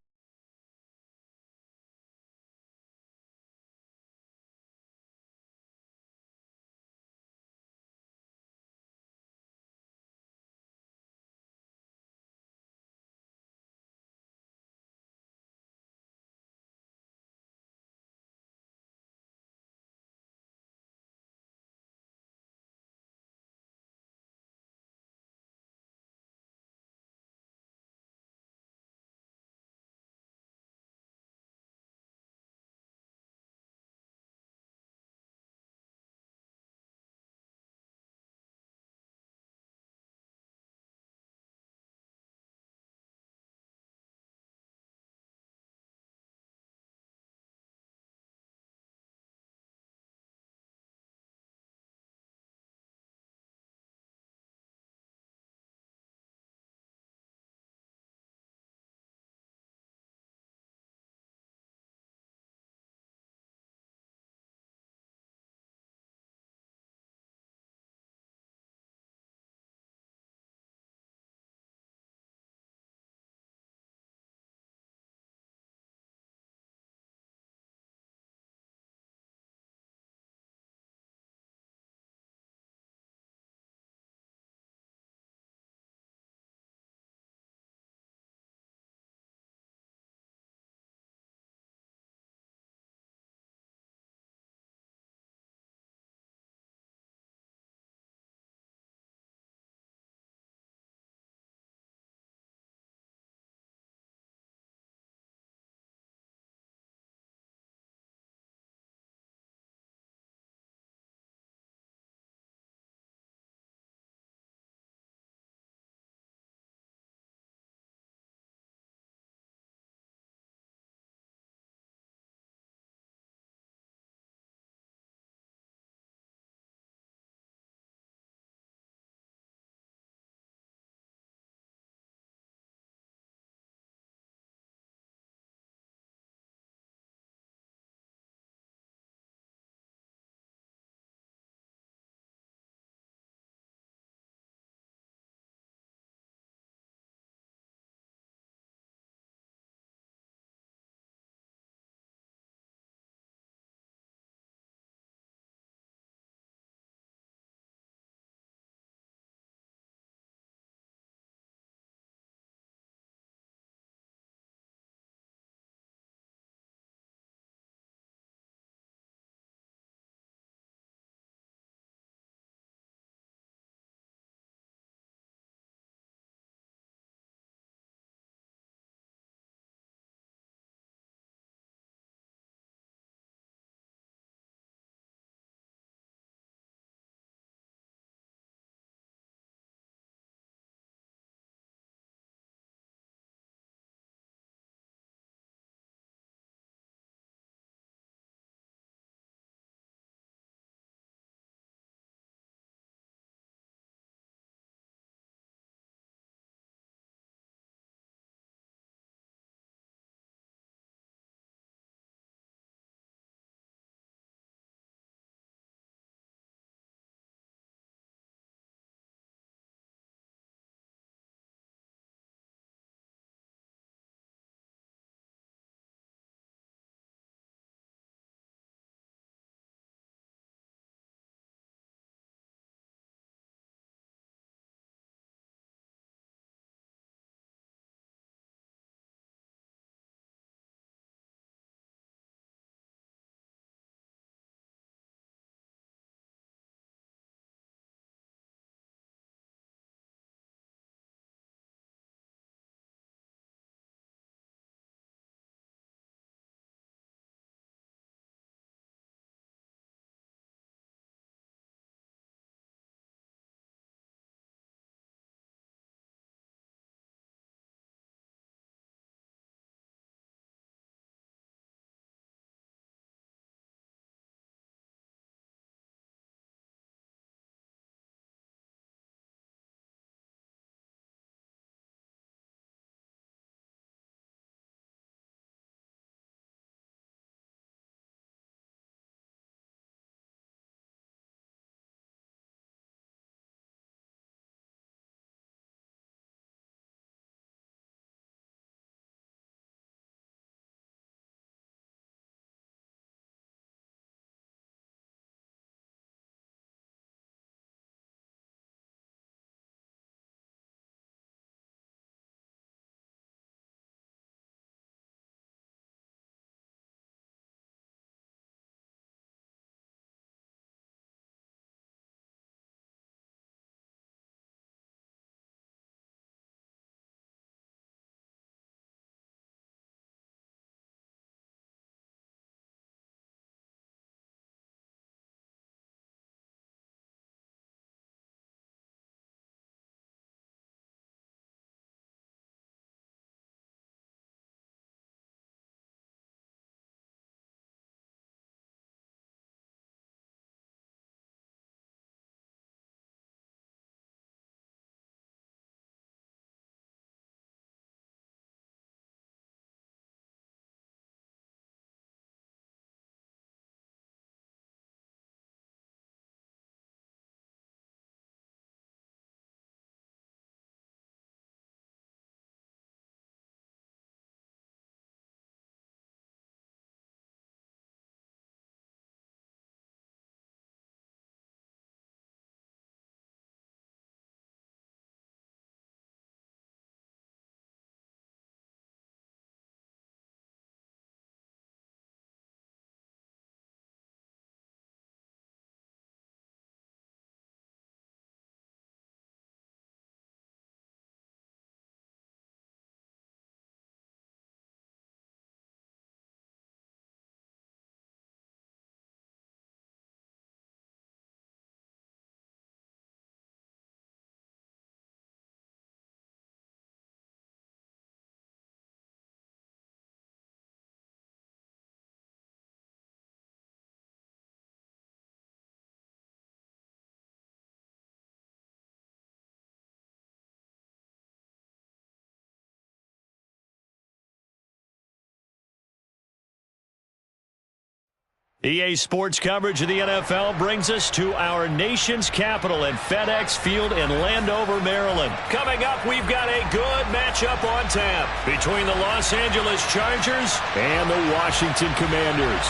EA Sports coverage of the NFL brings us to our nation's capital at FedEx Field in Landover, Maryland. Coming up, we've got a good matchup on tap between the Los Angeles Chargers and the Washington Commanders.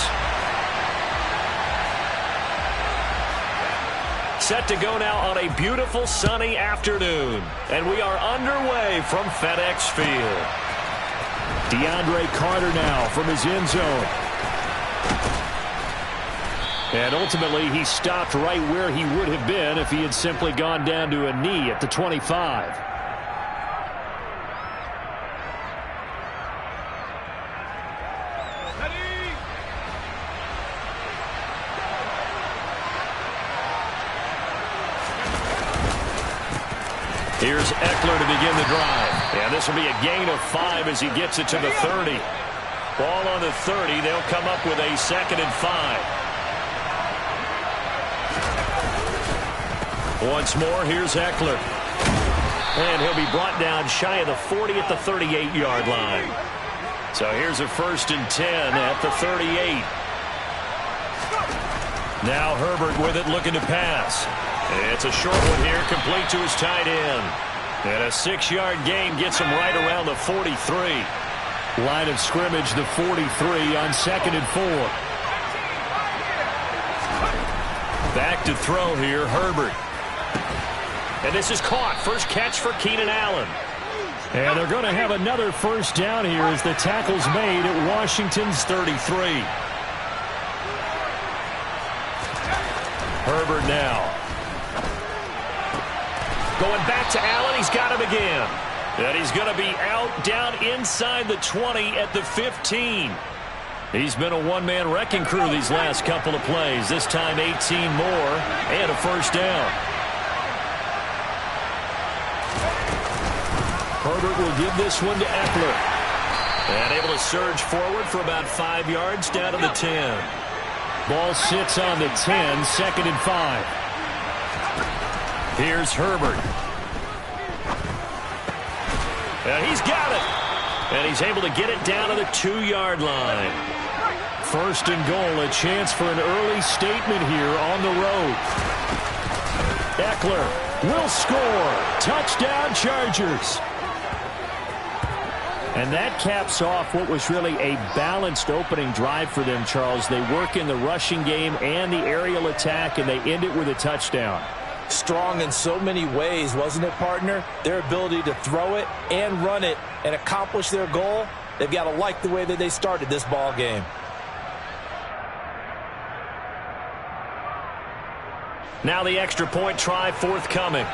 Set to go now on a beautiful sunny afternoon, and we are underway from FedEx Field. DeAndre Carter now from his end zone. And ultimately, he stopped right where he would have been if he had simply gone down to a knee at the 25. Here's Eckler to begin the drive. And this will be a gain of 5 as he gets it to the 30. Ball on the 30. They'll come up with a 2nd and 5. Once more, here's Eckler. And he'll be brought down shy of the 40 at the 38-yard line. So here's a 1st and 10 at the 38. Now Herbert with it, looking to pass. It's a short one here, complete to his tight end. And a 6-yard gain gets him right around the 43. Line of scrimmage, the 43 on 2nd and 4. Back to throw here, Herbert. And this is caught. First catch for Keenan Allen. And they're going to have another 1st down here as the tackle's made at Washington's 33. Herbert now. Going back to Allen. He's got him again. And he's going to be out down inside the 20 at the 15. He's been a one-man wrecking crew these last couple of plays. This time 18 more and a 1st down. Herbert will give this one to Eckler. And able to surge forward for about 5 yards down to the 10. Ball sits on the 10, 2nd and 5. Here's Herbert. And he's got it. And he's able to get it down to the 2-yard line. 1st and goal, a chance for an early statement here on the road. Eckler will score. Touchdown, Chargers. And that caps off what was really a balanced opening drive for them, Charles. They work in the rushing game and the aerial attack, and they end it with a touchdown. Strong in so many ways, wasn't it, partner? Their ability to throw it and run it and accomplish their goal, they've got to like the way that they started this ball game. Now the extra point try forthcoming.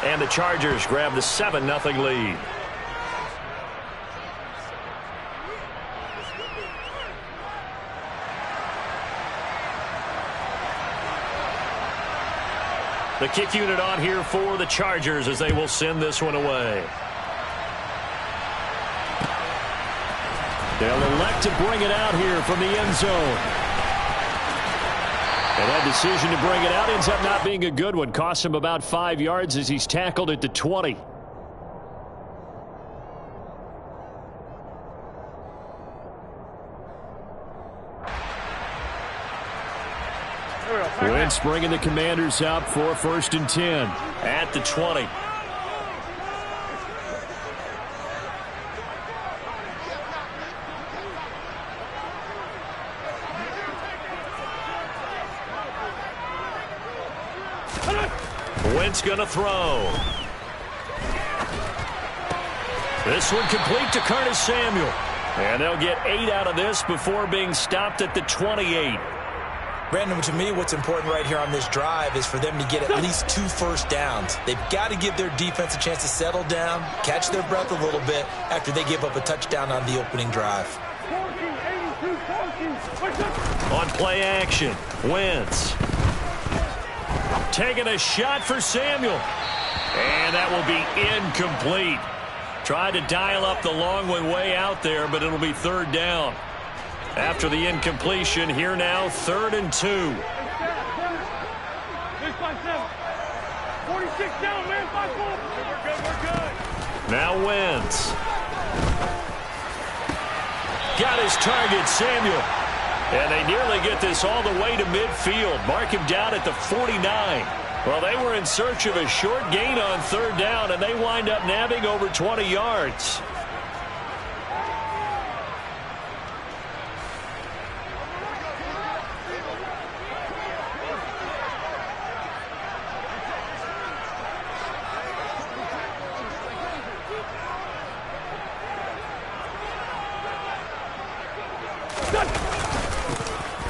And the Chargers grab the 7-0 lead. The kick unit on here for the Chargers as they will send this one away. They'll elect to bring it out here from the end zone. And that decision to bring it out ends up not being a good one. Costs him about 5 yards as he's tackled at the 20. Wentz bringing the Commanders up for 1st and 10 at the 20. Wentz going to throw. This one complete to Curtis Samuel. And they'll get 8 out of this before being stopped at the 28. Brandon, to me, what's important right here on this drive is for them to get at least 2 first downs. They've got to give their defense a chance to settle down, catch their breath a little bit after they give up a touchdown on the opening drive. On play action, Wentz. Taking a shot for Samuel. And that will be incomplete. Tried to dial up the long one way out there, but it'll be 3rd down. After the incompletion, here now, 3rd and 2. 46 down, man. 5-4. We're good. Now Wentz. Got his target, Samuel. And they nearly get this all the way to midfield. Mark him down at the 49. Well, they were in search of a short gain on third down, and they wind up nabbing over 20 yards.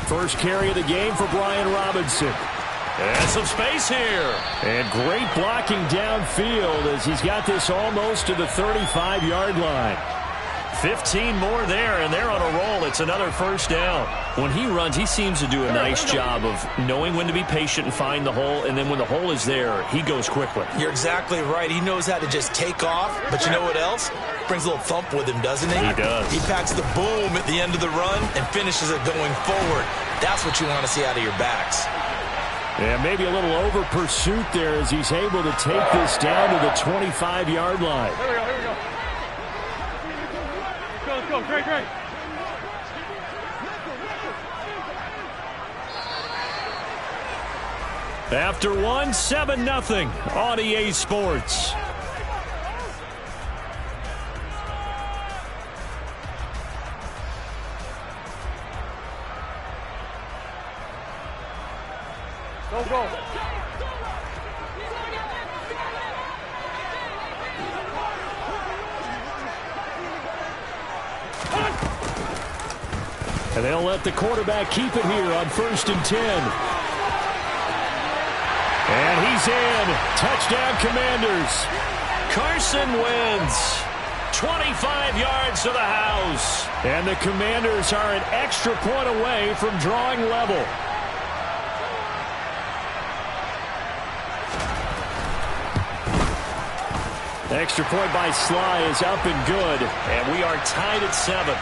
First carry of the game for Brian Robinson. And some space here. And great blocking downfield as he's got this almost to the 35-yard line. 15 more there, and they're on a roll. It's another first down. When he runs, he seems to do a nice job of knowing when to be patient and find the hole, and then when the hole is there, he goes quickly. You're exactly right. He knows how to just take off, but you know what else? Brings a little thump with him, doesn't he? He does. He packs the boom at the end of the run and finishes it going forward. That's what you want to see out of your backs. And maybe a little over pursuit there as he's able to take this down to the 25-yard line. Here we go, here we go. Let's go, great. After one, 7-0 on EA Sports. Go. And they'll let the quarterback keep it here on 1st and 10. And he's in. Touchdown, Commanders. Carson Wentz. 25 yards to the house. And the Commanders are an extra point away from drawing level. Extra point by Sly is up and good. And we are tied at 7.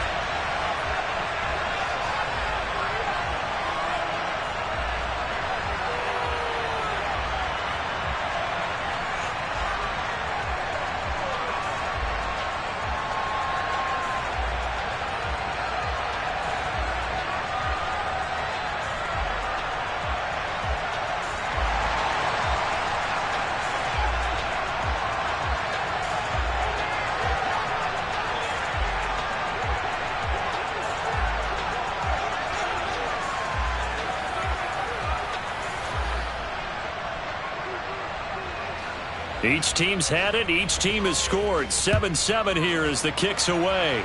Each team's had it. Each team has scored. 7-7 here as the kick's away.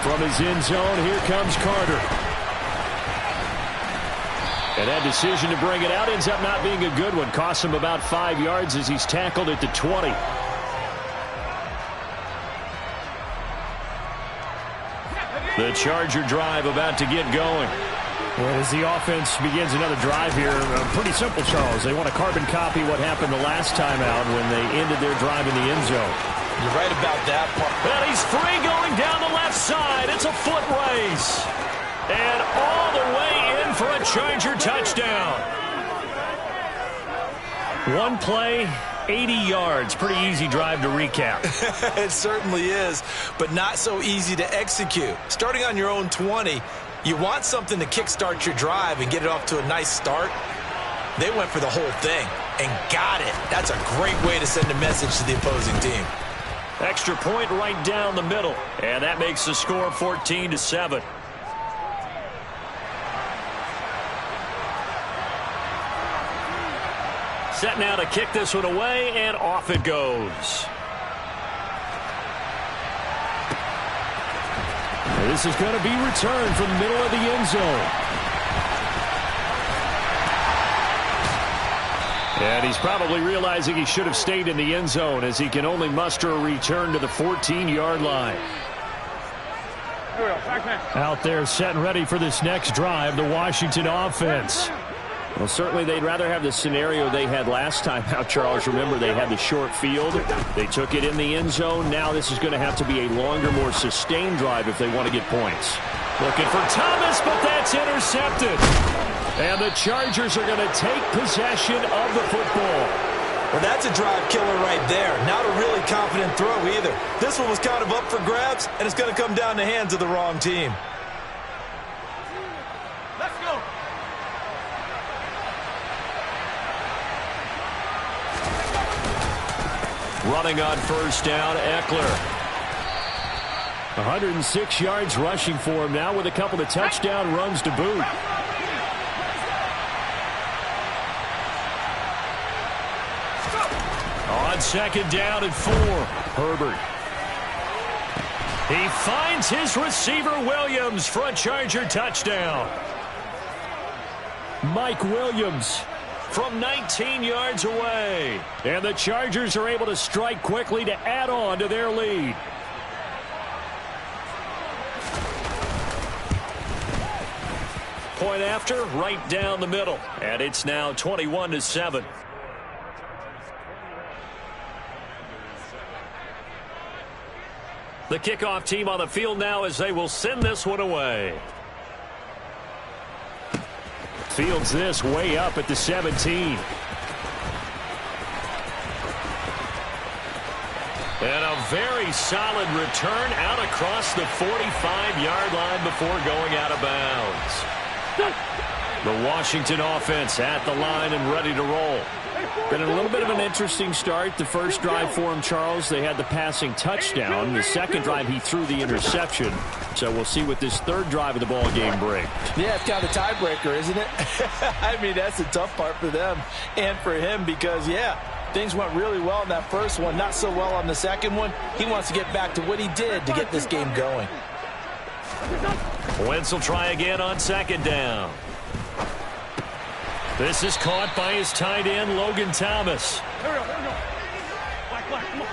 From his end zone, here comes Carter. And that decision to bring it out ends up not being a good one. Costs him about 5 yards as he's tackled at the 20. The Charger drive about to get going. Well, as the offense begins another drive here, pretty simple, Charles. They want to carbon copy what happened the last time out when they ended their drive in the end zone. You're right about that part. And he's free going down the left side. It's a foot race. And all the way in for a Charger touchdown. One play, 80 yards. Pretty easy drive to recap. It certainly is, but not so easy to execute. Starting on your own 20, you want something to kickstart your drive and get it off to a nice start. They went for the whole thing and got it. That's a great way to send a message to the opposing team. Extra point right down the middle. And that makes the score 14-7. Set now to kick this one away, and off it goes. This is going to be returned from the middle of the end zone. And he's probably realizing he should have stayed in the end zone as he can only muster a return to the 14-yard line. Here we go, back. Out there set and ready for this next drive, the Washington offense. Well, certainly they'd rather have the scenario they had last time out, Charles. Remember, they had the short field. They took it in the end zone. Now this is going to have to be a longer, more sustained drive if they want to get points. Looking for Thomas, but that's intercepted. And the Chargers are going to take possession of the football. Well, that's a drive killer right there. Not a really confident throw either. This one was kind of up for grabs, and it's going to come down the hands of the wrong team. Let's go. Running on first down, Eckler. 106 yards rushing for him now with a couple of touchdown runs to boot. On second down and 4, Herbert. He finds his receiver, Williams, for a Charger touchdown. Mike Williams From 19 yards away. And the Chargers are able to strike quickly to add on to their lead. Point after, right down the middle. And it's now 21-7. The kickoff team on the field now as they will send this one away. Fields this way up at the 17. And a very solid return out across the 45-yard line before going out of bounds. The Washington offense at the line and ready to roll. Been a little bit of an interesting start. The first drive for him, Charles, they had the passing touchdown. The second drive, he threw the interception. So we'll see what this third drive of the ball game brings. Yeah, it's kind of a tiebreaker, isn't it? I mean, that's the tough part for them and for him because, yeah, things went really well in that first one, not so well on the second one. He wants to get back to what he did to get this game going. Wentz will try again on second down. This is caught by his tight end, Logan Thomas. Here we go, here we go. Black, come on.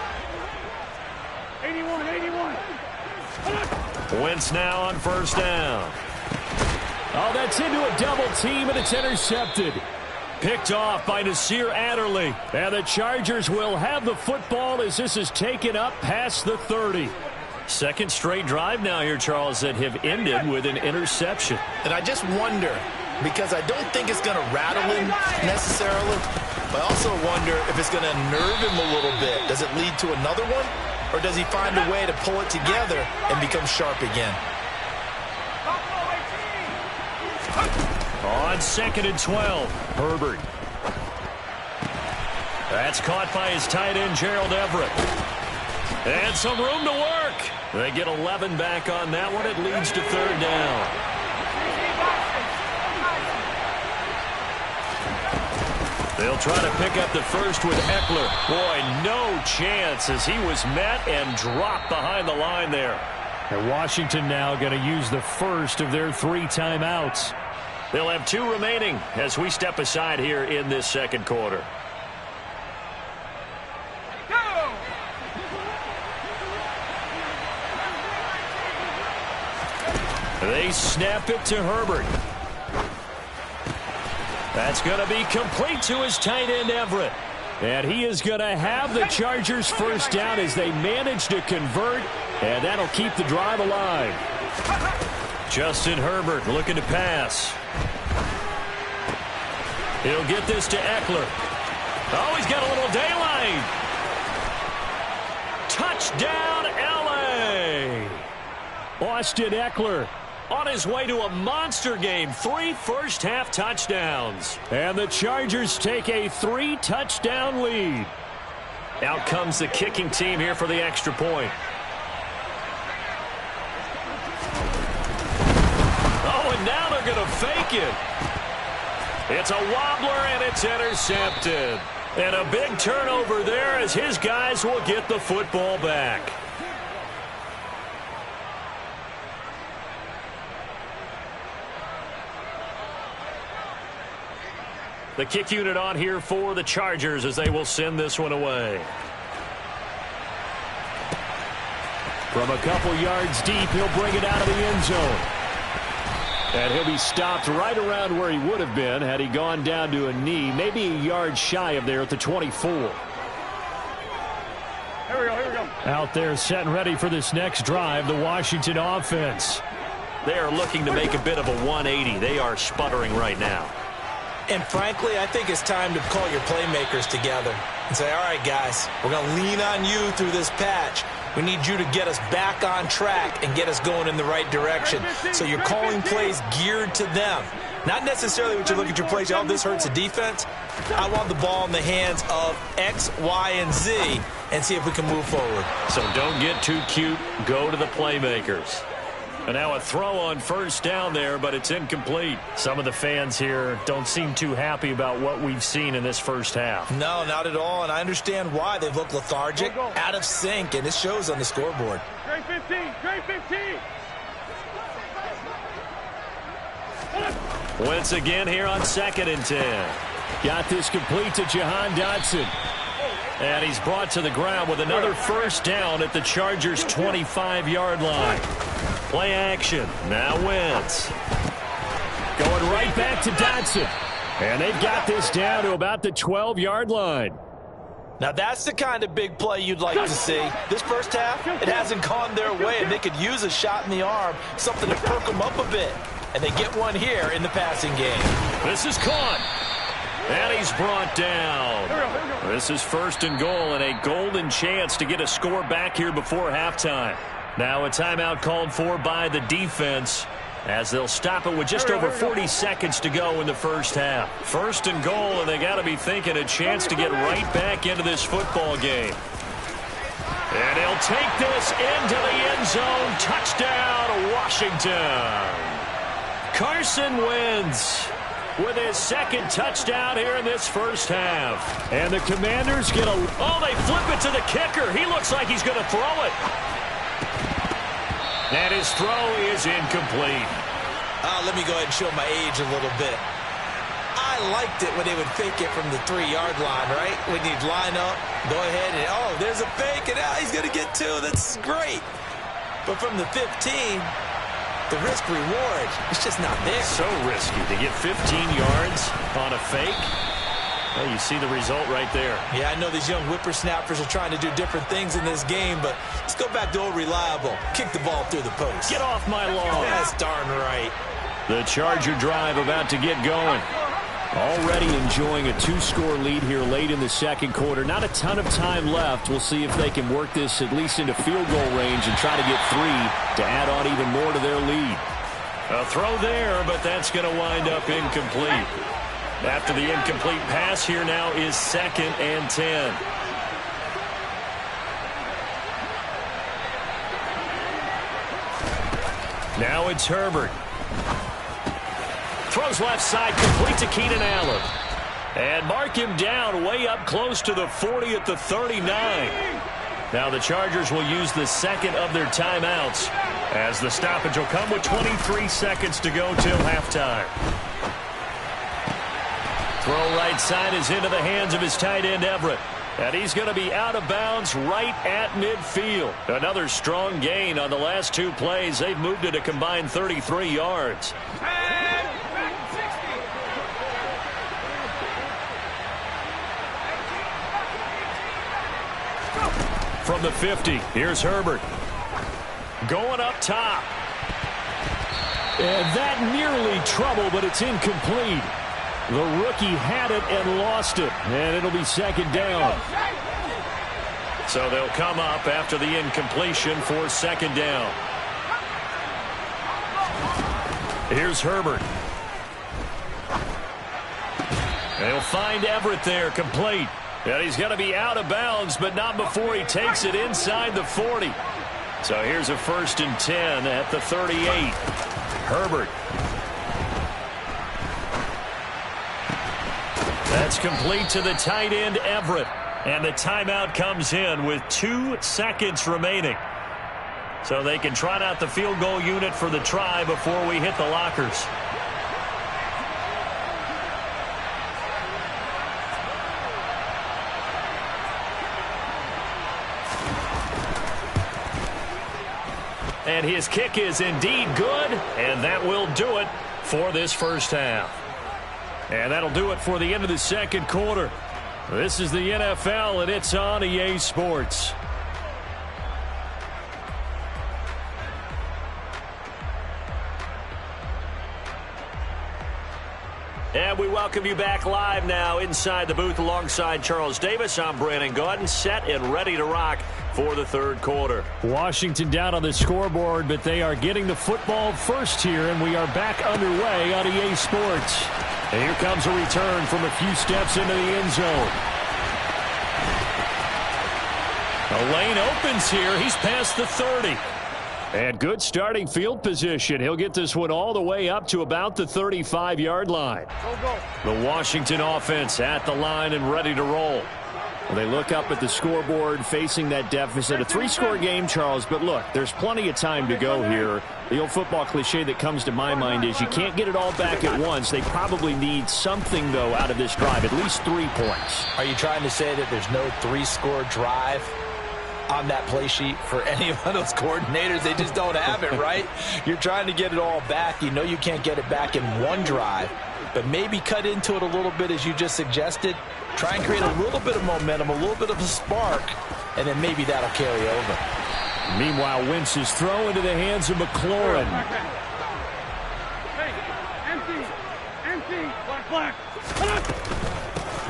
81. Wentz now on first down. Oh, that's into a double team, and it's intercepted. Picked off by Nasir Adderley. And the Chargers will have the football as this is taken up past the 30. Second straight drive now here, Charles, that have ended with an interception. And I just wonder, because I don't think it's going to rattle him necessarily, but I also wonder if it's going to nerve him a little bit. Does it lead to another one, or does he find a way to pull it together and become sharp again? On second and 12, Herbert. That's caught by his tight end, Gerald Everett. And some room to work. They get 11 back on that one. It leads to third down. They'll try to pick up the first with Eckler. Boy, no chance as he was met and dropped behind the line there. And Washington now going to use the first of their 3 timeouts. They'll have 2 remaining as we step aside here in this second quarter. They snap it to Herbert. That's going to be complete to his tight end, Everett. And he is going to have the Chargers first down as they manage to convert, and that'll keep the drive alive. Justin Herbert looking to pass. He'll get this to Eckler. Oh, he's got a little daylight. Touchdown, L.A. Austin Eckler on his way to a monster game. 3 first-half touchdowns. And the Chargers take a 3-touchdown lead. Out comes the kicking team here for the extra point. Oh, and now they're going to fake it. It's a wobbler, and it's intercepted. And a big turnover there as his guys will get the football back. The kick unit on here for the Chargers as they will send this one away. From a couple yards deep, he'll bring it out of the end zone. And he'll be stopped right around where he would have been had he gone down to a knee, maybe a yard shy of there at the 24. Here we go. Out there set and ready for this next drive, the Washington offense. They are looking to make a bit of a 180. They are sputtering right now. And frankly, I think it's time to call your playmakers together. and say, all right, guys, we're going to lean on you through this patch. We need you to get us back on track and get us going in the right direction. So you're calling plays geared to them. Not necessarily what you look at your plays, oh, this hurts the defense. I want the ball in the hands of X, Y, and Z and see if we can move forward. So don't get too cute. Go to the playmakers. And now a throw on first down there, but it's incomplete. Some of the fans here don't seem too happy about what we've seen in this first half. No, not at all, and I understand why. They've looked lethargic, out of sync, and it shows on the scoreboard. Trey 15, Trey 15. Wentz again here on 2nd and 10. Got this complete to Jahan Dotson. And he's brought to the ground with another first down at the Chargers' 25-yard line. Play action. Now Wentz. Going right back to Dotson. And they've got this down to about the 12-yard line. Now that's the kind of big play you'd like to see. This first half, it hasn't gone their way, and they could use a shot in the arm, something to perk them up a bit. And they get one here in the passing game. This is caught. And he's brought down. This is 1st and goal and a golden chance to get a score back here before halftime. Now a timeout called for by the defense as they'll stop it with just over 40 seconds to go in the first half. 1st and goal, and they got to be thinking a chance to get right back into this football game. And he'll take this into the end zone. Touchdown, Washington. Carson Wentz with his 2nd touchdown here in this first half. And the Commanders get a... Oh, they flip it to the kicker. He looks like he's going to throw it. And his throw is incomplete. Let me go ahead and show my age a little bit. I liked it when they would fake it from the 3-yard line, right? When you'd line up, go ahead and, oh, there's a fake, and he's going to get 2. That's great. But from the 15... the risk-reward, it's just not there. So risky to get 15 yards on a fake. Well, you see the result right there. Yeah, I know these young whippersnappers are trying to do different things in this game, but let's go back to old reliable. Kick the ball through the post. Get off my lawn. That's darn right. The Charger drive about to get going. Already enjoying a 2-score lead here late in the 2nd quarter. Not a ton of time left. We'll see if they can work this at least into field goal range and try to get 3 to add on even more to their lead. A throw there, but that's going to wind up incomplete. After the incomplete pass, here now is 2nd and 10. Now it's Herbert. Throws left side, complete to Keenan Allen. And mark him down way up close to the 40 at the 39. Now the Chargers will use the 2nd of their timeouts as the stoppage will come with 23 seconds to go till halftime. Throw right side is into the hands of his tight end Everett. And he's going to be out of bounds right at midfield. Another strong gain on the last 2 plays. They've moved it a combined 33 yards. From the 50, here's Herbert. Going up top. And that nearly trouble, but it's incomplete. The rookie had it and lost it. And it'll be 2nd down. So they'll come up after the incompletion for 2nd down. Here's Herbert. They'll find Everett there, complete. And he's going to be out of bounds, but not before he takes it inside the 40. So here's a 1st and 10 at the 38. Herbert. That's complete to the tight end, Everett. And the timeout comes in with 2 seconds remaining. So they can trot out the field goal unit for the try before we hit the lockers. And his kick is indeed good, and that will do it for this first half. And that'll do it for the end of the 2nd quarter. This is the NFL, and it's on EA Sports. And we welcome you back live now inside the booth alongside Charles Davis. I'm Brandon Gaudin, set and ready to rock for the third quarter. Washington down on the scoreboard, but they are getting the football first here, and we are back underway on EA Sports. And here comes a return from a few steps into the end zone. A lane opens here. He's past the 30. And good starting field position. He'll get this one all the way up to about the 35-yard line. The Washington offense at the line and ready to roll. Well, they look up at the scoreboard facing that deficit. A 3-score game, Charles, but look, there's plenty of time to go here. The old football cliche that comes to my mind is you can't get it all back at once. They probably need something, though, out of this drive, at least 3 points. Are you trying to say that there's no 3-score drive on that play sheet for any of those coordinators? They just don't have it, right? You're trying to get it all back. You know you can't get it back in one drive, but maybe cut into it a little bit as you just suggested. Try and create a little bit of momentum, a little bit of a spark, and then maybe that'll carry over. Meanwhile, Wentz is thrown into the hands of McLaurin.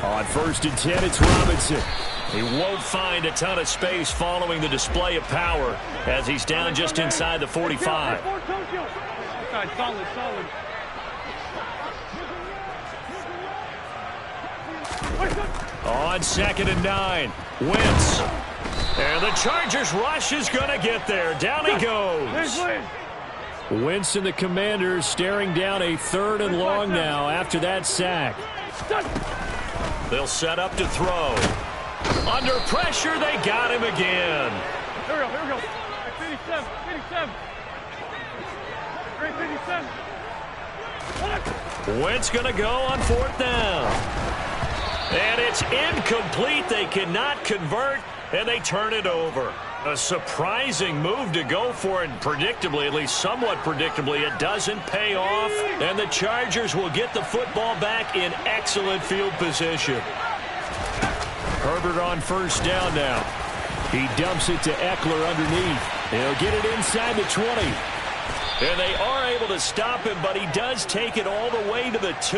On 1st and 10, it's Robinson. He won't find a ton of space following the display of power as he's down just inside the 45. Solid. On 2nd and 9, Wentz. And the Chargers rush is going to get there. Down he goes. Wentz and the Commanders staring down a 3rd and long now after that sack. They'll set up to throw. Under pressure, they got him again. Here we go. 57. Wentz going to go on 4th down. And it's incomplete. They cannot convert, and they turn it over. A surprising move to go for it, and predictably, at least somewhat predictably, it doesn't pay off. And the Chargers will get the football back in excellent field position. Herbert on 1st down now. He dumps it to Eckler underneath. He'll get it inside the 20. And they are able to stop him, but he does take it all the way to the 2.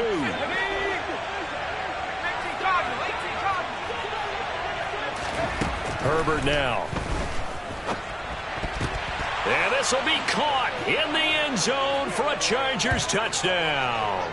Herbert now. And this will be caught in the end zone for a Chargers touchdown.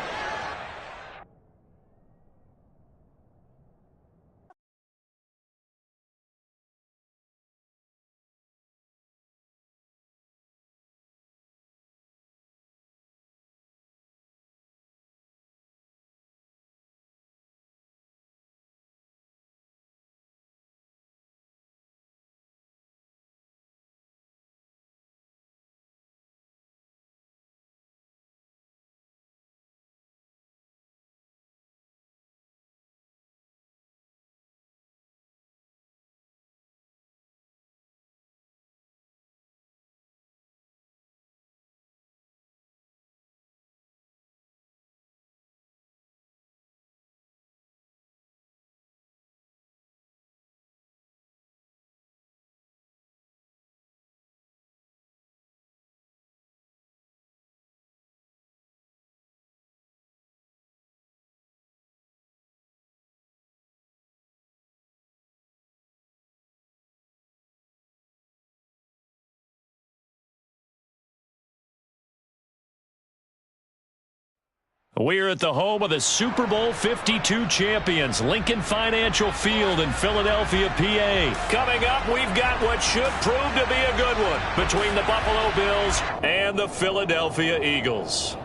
We're at the home of the Super Bowl 52 champions, Lincoln Financial Field in Philadelphia, PA. Coming up, we've got what should prove to be a good one between the Buffalo Bills and the Philadelphia Eagles.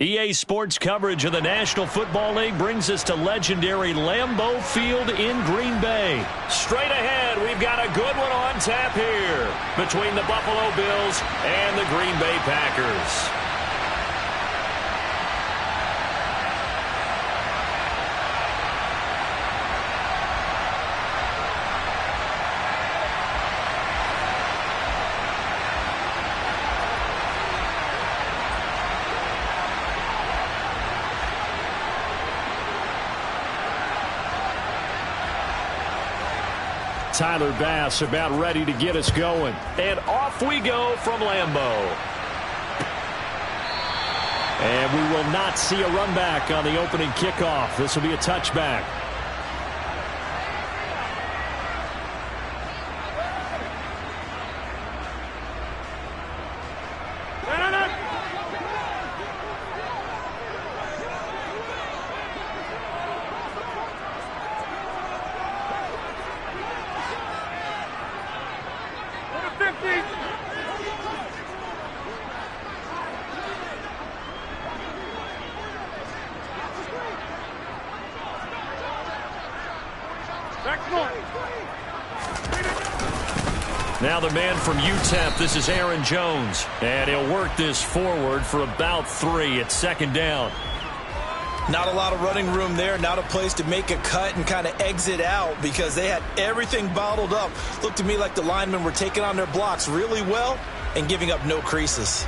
EA Sports coverage of the National Football League brings us to legendary Lambeau Field in Green Bay. Straight ahead, we've got a good one on tap here between the Buffalo Bills and the Green Bay Packers. Tyler Bass about ready to get us going. And off we go from Lambeau. And we will not see a run back on the opening kickoff. This will be a touchback. Now the man from UTEP, this is Aaron Jones. And he'll work this forward for about 3 at second down. Not a lot of running room there, not a place to make a cut and kind of exit out because they had everything bottled up. Looked to me like the linemen were taking on their blocks really well and giving up no creases.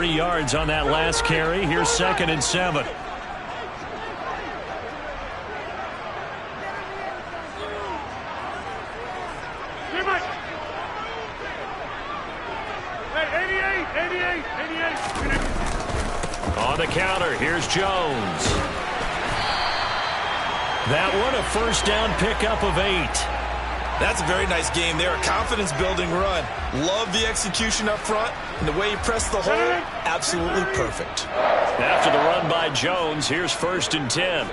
Yards on that last carry. Here's 2nd and 7. On the counter, here's Jones. That one, a first down pickup of 8. That's a very nice game there. A confidence-building run. Love the execution up front. And the way he pressed the hole, absolutely perfect. After the run by Jones, here's 1st and 10.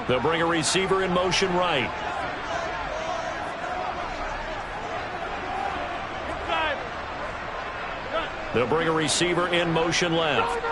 They'll bring a receiver in motion right. They'll bring a receiver in motion left.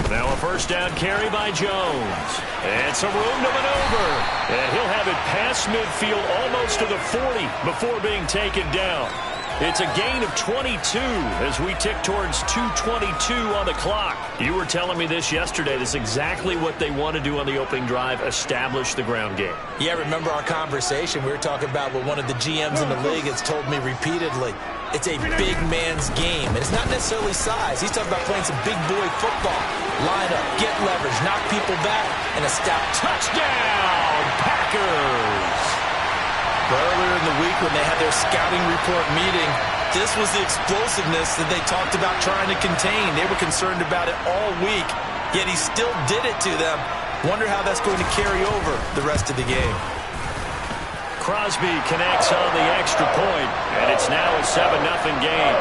Now a first down carry by Jones. And some room to maneuver. And he'll have it past midfield almost to the 40 before being taken down. It's a gain of 22 as we tick towards 2:22 on the clock. You were telling me this yesterday. This is exactly what they want to do on the opening drive, establish the ground game. Yeah, remember our conversation. We were talking about what one of the GMs in the league has told me repeatedly. It's a big man's game, and it's not necessarily size. He's talking about playing some big boy football. Line up, get leverage, knock people back, and a stop. Touchdown, Packers! Earlier in the week when they had their scouting report meeting, this was the explosiveness that they talked about trying to contain. They were concerned about it all week, yet he still did it to them. Wonder how that's going to carry over the rest of the game. Crosby connects on the extra point, and it's now a 7-0 game.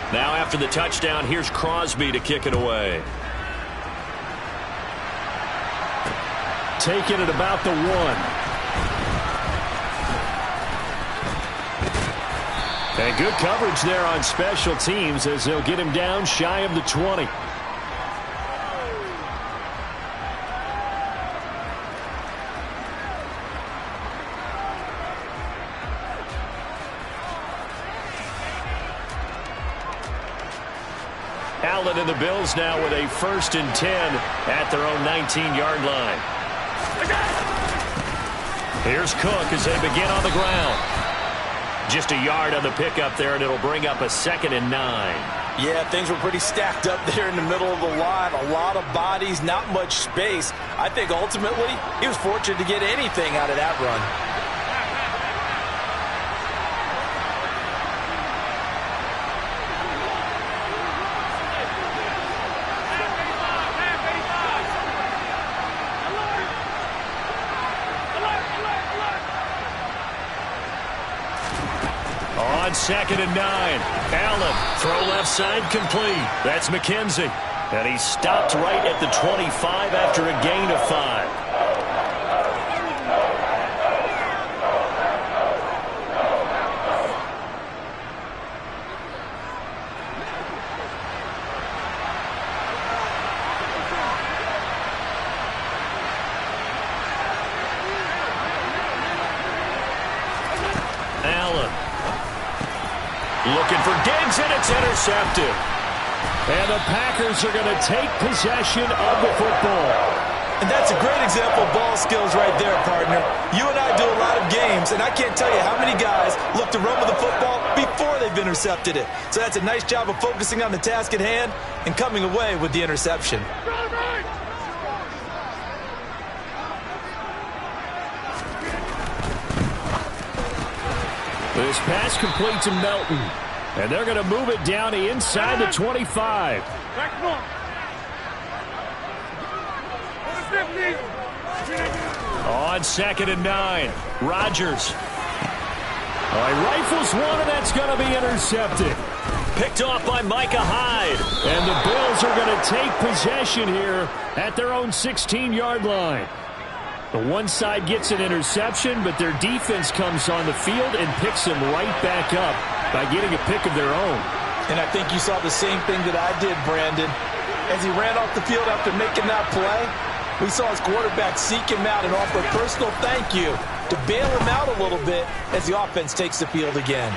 Now after the touchdown, here's Crosby to kick it away. Taking it about the 1. And good coverage there on special teams as they'll get him down shy of the 20. Allen and the Bills now with a 1st and 10 at their own 19-yard line. Here's Cook as they begin on the ground. Just a yard on the pickup there, and it'll bring up a 2nd and 9. Yeah, things were pretty stacked up there in the middle of the line. A lot of bodies, not much space. I think ultimately he was fortunate to get anything out of that run. on 2nd and 9. Allen, throw left side complete. That's McKenzie. And he stopped right at the 25 after a gain of 5. Looking for Diggs, and it's intercepted. And the Packers are going to take possession of the football. And that's a great example of ball skills right there, partner. You and I do a lot of games, and I can't tell you how many guys look to run with the football before they've intercepted it. So that's a nice job of focusing on the task at hand and coming away with the interception. This pass complete to Melton. And they're going to move it down to inside the 25. On 2nd and 9. Rodgers. He rifles one, and that's going to be intercepted. Picked off by Micah Hyde. And the Bills are going to take possession here at their own 16-yard line. The one side gets an interception, but their defense comes on the field and picks them right back up by getting a pick of their own. And I think you saw the same thing that I did, Brandon. As he ran off the field after making that play, we saw his quarterback seek him out and offer a personal thank you to bail him out a little bit as the offense takes the field again.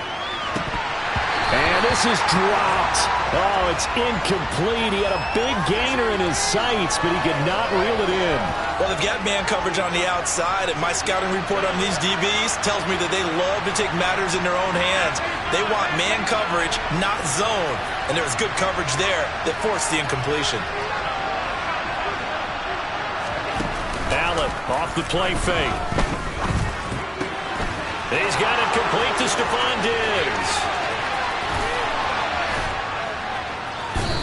And this is dropped. Oh, it's incomplete. He had a big gainer in his sights, but he could not reel it in. Well, they've got man coverage on the outside, and my scouting report on these DBs tells me that they love to take matters in their own hands. They want man coverage, not zone. And there was good coverage there that forced the incompletion. Allen off the play fake. He's got it complete to Stephon Diggs.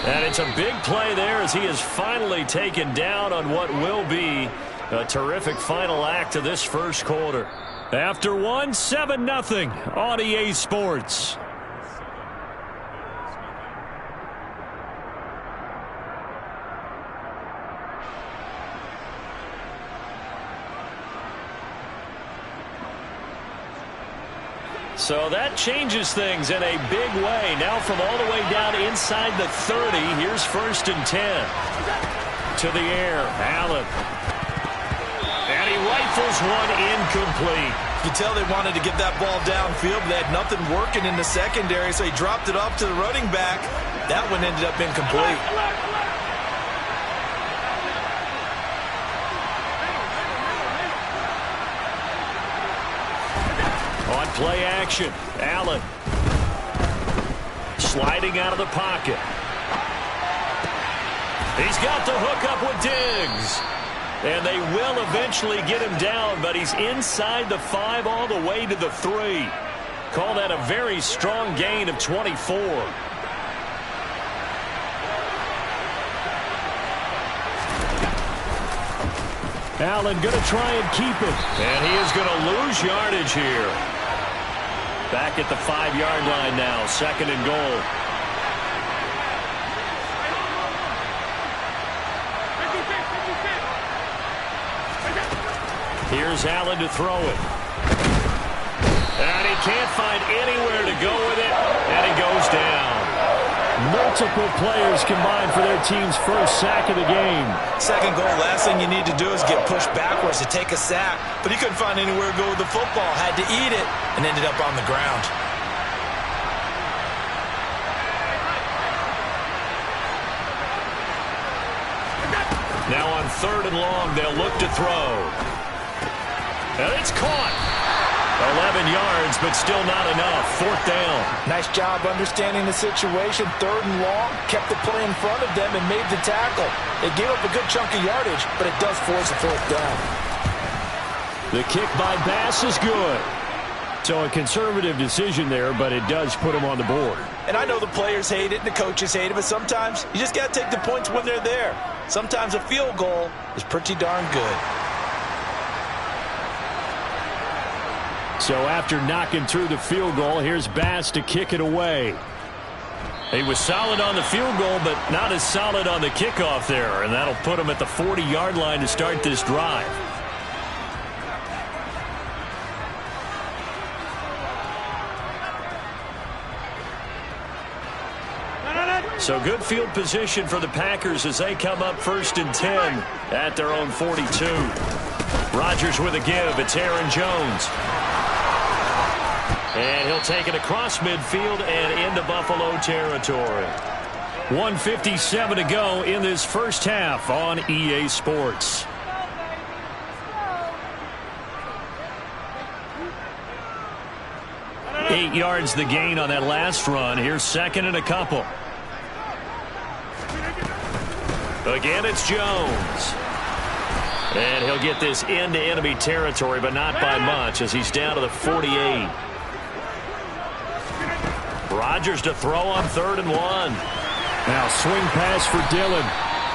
And it's a big play there as he is finally taken down on what will be a terrific final act of this first quarter. After one, 7-0 on EA Sports. So that changes things in a big way. Now from all the way down inside the 30, here's 1st and 10. To the air, Allen. And he rifles one incomplete. You can tell they wanted to get that ball downfield, but they had nothing working in the secondary, so he dropped it off to the running back. That one ended up incomplete. On play action, Allen. Sliding out of the pocket. He's got the hook up with Diggs. And they will eventually get him down, but he's inside the 5 all the way to the 3. Call that a very strong gain of 24. Allen going to try and keep it. And he is going to lose yardage here. Back at the 5-yard line now, 2nd and goal. Here's Allen to throw it. And he can't find anywhere to go with it, and he goes down. Multiple players combined for their team's first sack of the game. Second goal, last thing you need to do is get pushed backwards to take a sack. But he couldn't find anywhere to go with the football, had to eat it, and ended up on the ground. Now on 3rd and long, they'll look to throw. And it's caught. 11 yards, but still not enough. 4th down. Nice job understanding the situation. 3rd and long, kept the play in front of them and made the tackle. They gave up a good chunk of yardage, but it does force a 4th down. The kick by Bass is good. So a conservative decision there, but it does put him on the board. And I know the players hate it and the coaches hate it, but sometimes you just got to take the points when they're there. Sometimes a field goal is pretty darn good. So after knocking through the field goal, here's Bass to kick it away. He was solid on the field goal, but not as solid on the kickoff there, and that'll put him at the 40-yard line to start this drive. So good field position for the Packers as they come up 1st and 10 at their own 42. Rodgers with a give. It's Aaron Jones. And he'll take it across midfield and into Buffalo territory. 1:57 to go in this first half on EA Sports. Eight yards the gain on that last run. Here's 2nd and a couple. Again, it's Jones. And he'll get this into enemy territory, but not by much as he's down to the 48. Rodgers to throw on 3rd and 1. Now swing pass for Dillon.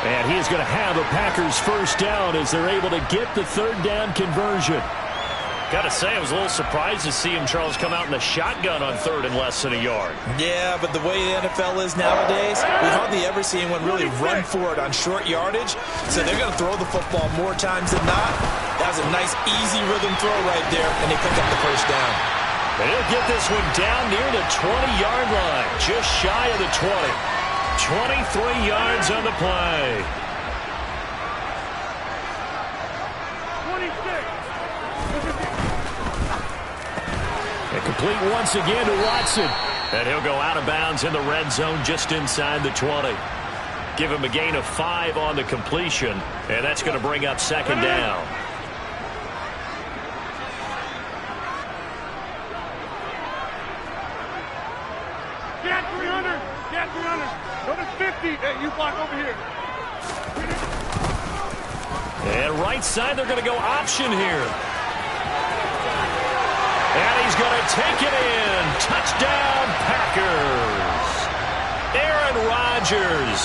And he is going to have a Packers first down as they're able to get the 3rd down conversion. Got to say, I was a little surprised to see him, Charles, come out in the shotgun on 3rd and less than a yard. Yeah, but the way the NFL is nowadays, we hardly ever see anyone really run for it on short yardage. So they're going to throw the football more times than not. That was a nice, easy rhythm throw right there, and they pick up the first down. And he'll get this one down near the 20-yard line, just shy of the 20. 23 yards on the play. 26. And complete once again to Watson. And he'll go out of bounds in the red zone just inside the 20. Give him a gain of 5 on the completion, and that's going to bring up 2nd down. Get 300. Get 300. Go to 50. Hey, you block over here. And right side, they're going to go option here. And he's going to take it in. Touchdown, Packers. Aaron Rodgers,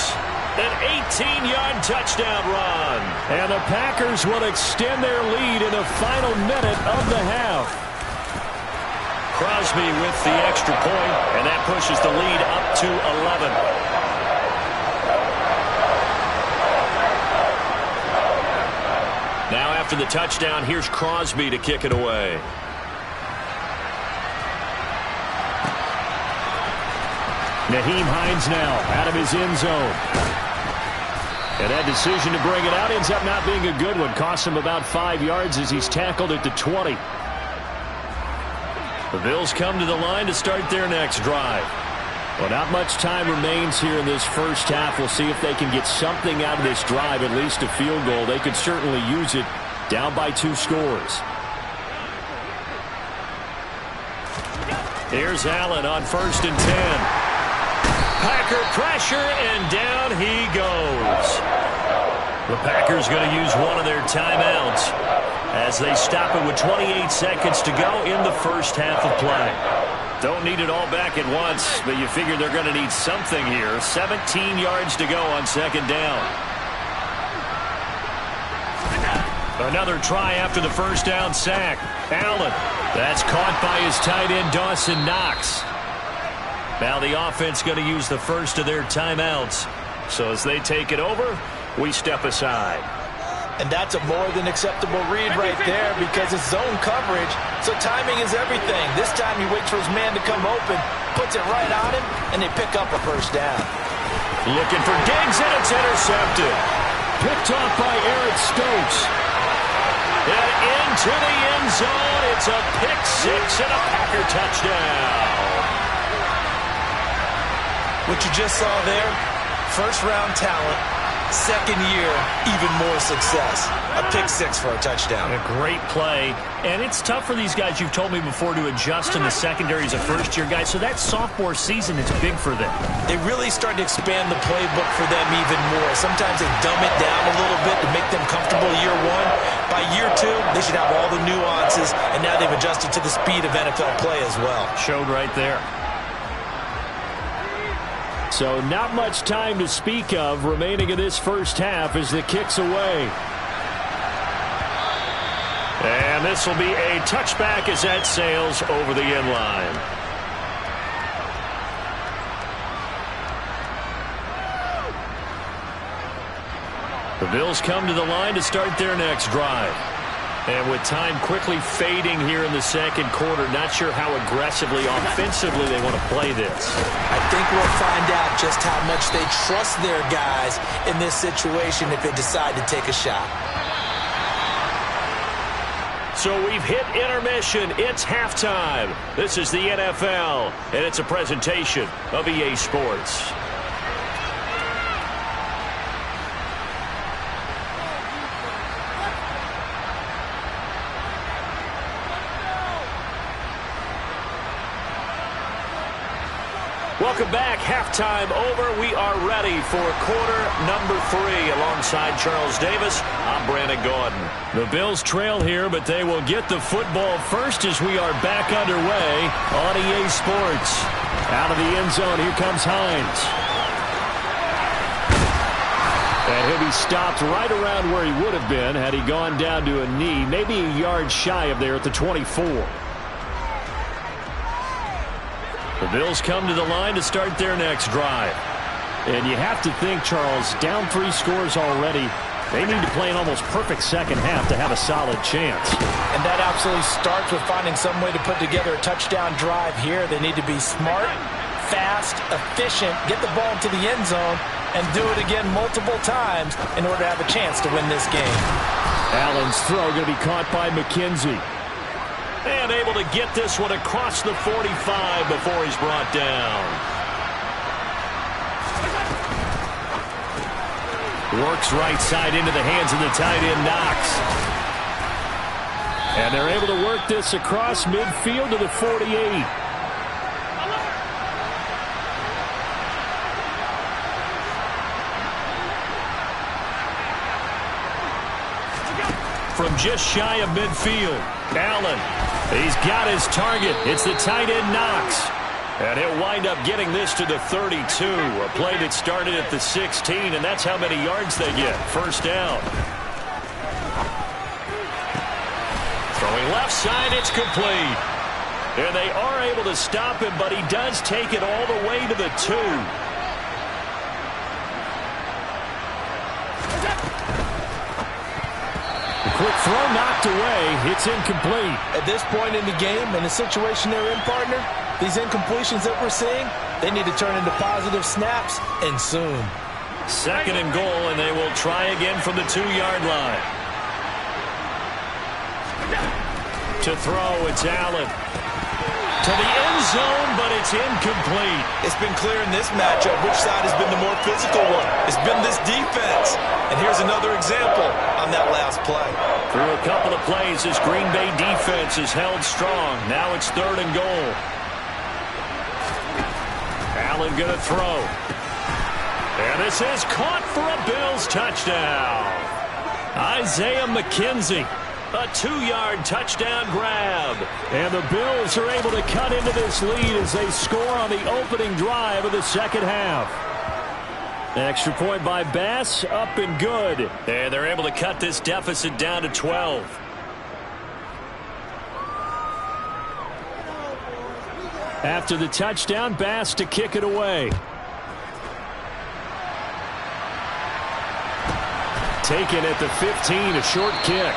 an 18-yard touchdown run. And the Packers will extend their lead in the final minute of the half. Crosby with the extra point, and that pushes the lead up to 11. Now after the touchdown, here's Crosby to kick it away. Nyheim Hines now out of his end zone. And that decision to bring it out ends up not being a good one. Costs him about 5 yards as he's tackled at the 20. The Bills come to the line to start their next drive. Well, not much time remains here in this first half. We'll see if they can get something out of this drive, at least a field goal. They could certainly use it down by 2 scores. Here's Allen on 1st and 10. Packer pressure, and down he goes. The Packers going to use one of their timeouts as they stop it with 28 seconds to go in the first half of play. Don't need it all back at once, but you figure they're going to need something here. 17 yards to go on 2nd down. Another try after the first down sack. Allen. That's caught by his tight end, Dawson Knox. Now the offense going to use the first of their timeouts. So as they take it over, we step aside. And that's a more than acceptable read right there because it's zone coverage, so timing is everything. This time he waits for his man to come open, puts it right on him, and they pick up a first down. Looking for Diggs, and it's intercepted. Picked off by Eric Stokes. And into the end zone. It's a pick 6 and a Packer touchdown. What you just saw there, first-round talent, second year, even more success. A pick 6 for a touchdown. A great play. And it's tough for these guys, you've told me before, to adjust in the secondary as a first-year guy. So that sophomore season is big for them. They really start to expand the playbook for them even more. Sometimes they dumb it down a little bit to make them comfortable year 1. By year 2, they should have all the nuances, and now they've adjusted to the speed of NFL play as well. Showed right there. So not much time to speak of remaining in this first half as the kick's away. And And this will be a touchback as that sails over the end line. The Bills come to the line to start their next drive. And with time quickly fading here in the second quarter, not sure how aggressively, offensively they want to play this. I think we'll find out just how much they trust their guys in this situation if they decide to take a shot. So we've hit intermission. It's halftime. This is the NFL, and it's a presentation of EA Sports. Welcome back. Halftime over. We are ready for quarter number 3. Alongside Charles Davis, I'm Brandon Gaudin. The Bills trail here, but they will get the football first as we are back underway on EA Sports. Out of the end zone, here comes Hines. And he'll be stopped right around where he would have been had he gone down to a knee, maybe a yard shy of there at the 24. The Bills come to the line to start their next drive. And you have to think, Charles, down 3 scores already. They need to play an almost perfect second half to have a solid chance. And that absolutely starts with finding some way to put together a touchdown drive here. They need to be smart, fast, efficient, get the ball to the end zone, and do it again multiple times in order to have a chance to win this game. Allen's throw going to be caught by McKenzie. And able to get this one across the 45 before he's brought down. Works right side into the hands of the tight end, Knox. And they're able to work this across midfield to the 48. From just shy of midfield, Allen. He's got his target. It's the tight end, Knox. And he'll wind up getting this to the 32. A play that started at the 16, and that's how many yards they get. First down. Throwing left side, it's complete. And they are able to stop him, but he does take it all the way to the 2. Quick throw knocked away. It's incomplete. At this point in the game, in the situation they're in, partner, these incompletions that we're seeing, they need to turn into positive snaps, and soon. Second and goal, and they will try again from the 2-yard line. To throw, it's Allen. To the end zone, but it's incomplete. It's been clear in this matchup which side has been the more physical one. It's been this defense. And here's another example on that last play. Through a couple of plays, this Green Bay defense is held strong. Now it's 3rd and goal. Allen going to throw. And this is caught for a Bills touchdown. Isaiah McKenzie. A 2-yard touchdown grab. And the Bills are able to cut into this lead as they score on the opening drive of the second half. Extra point by Bass, up and good. And they're able to cut this deficit down to 12. After the touchdown, Bass to kick it away. Taken at the 15, a short kick.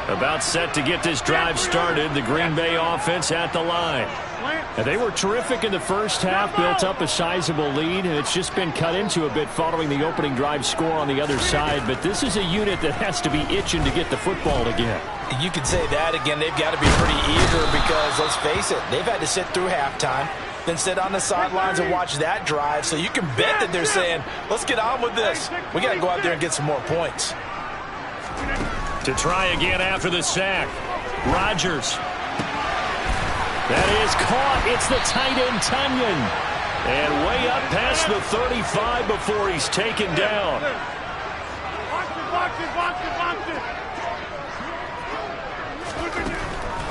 About set to get this drive started. The Green Bay offense at the line. And they were terrific in the first half, built up a sizable lead, and it's just been cut into a bit following the opening drive score on the other side. But this is a unit that has to be itching to get the football again. You could say that again. They've got to be pretty eager because, let's face it, they've had to sit through halftime, then sit on the sidelines and watch that drive. So you can bet that they're saying, let's get on with this. We got to go out there and get some more points. To try again after the sack. Rodgers. That is caught. It's the tight end, Tunyon. And way up past the 35 before he's taken down. Box it, box it, box it, box it.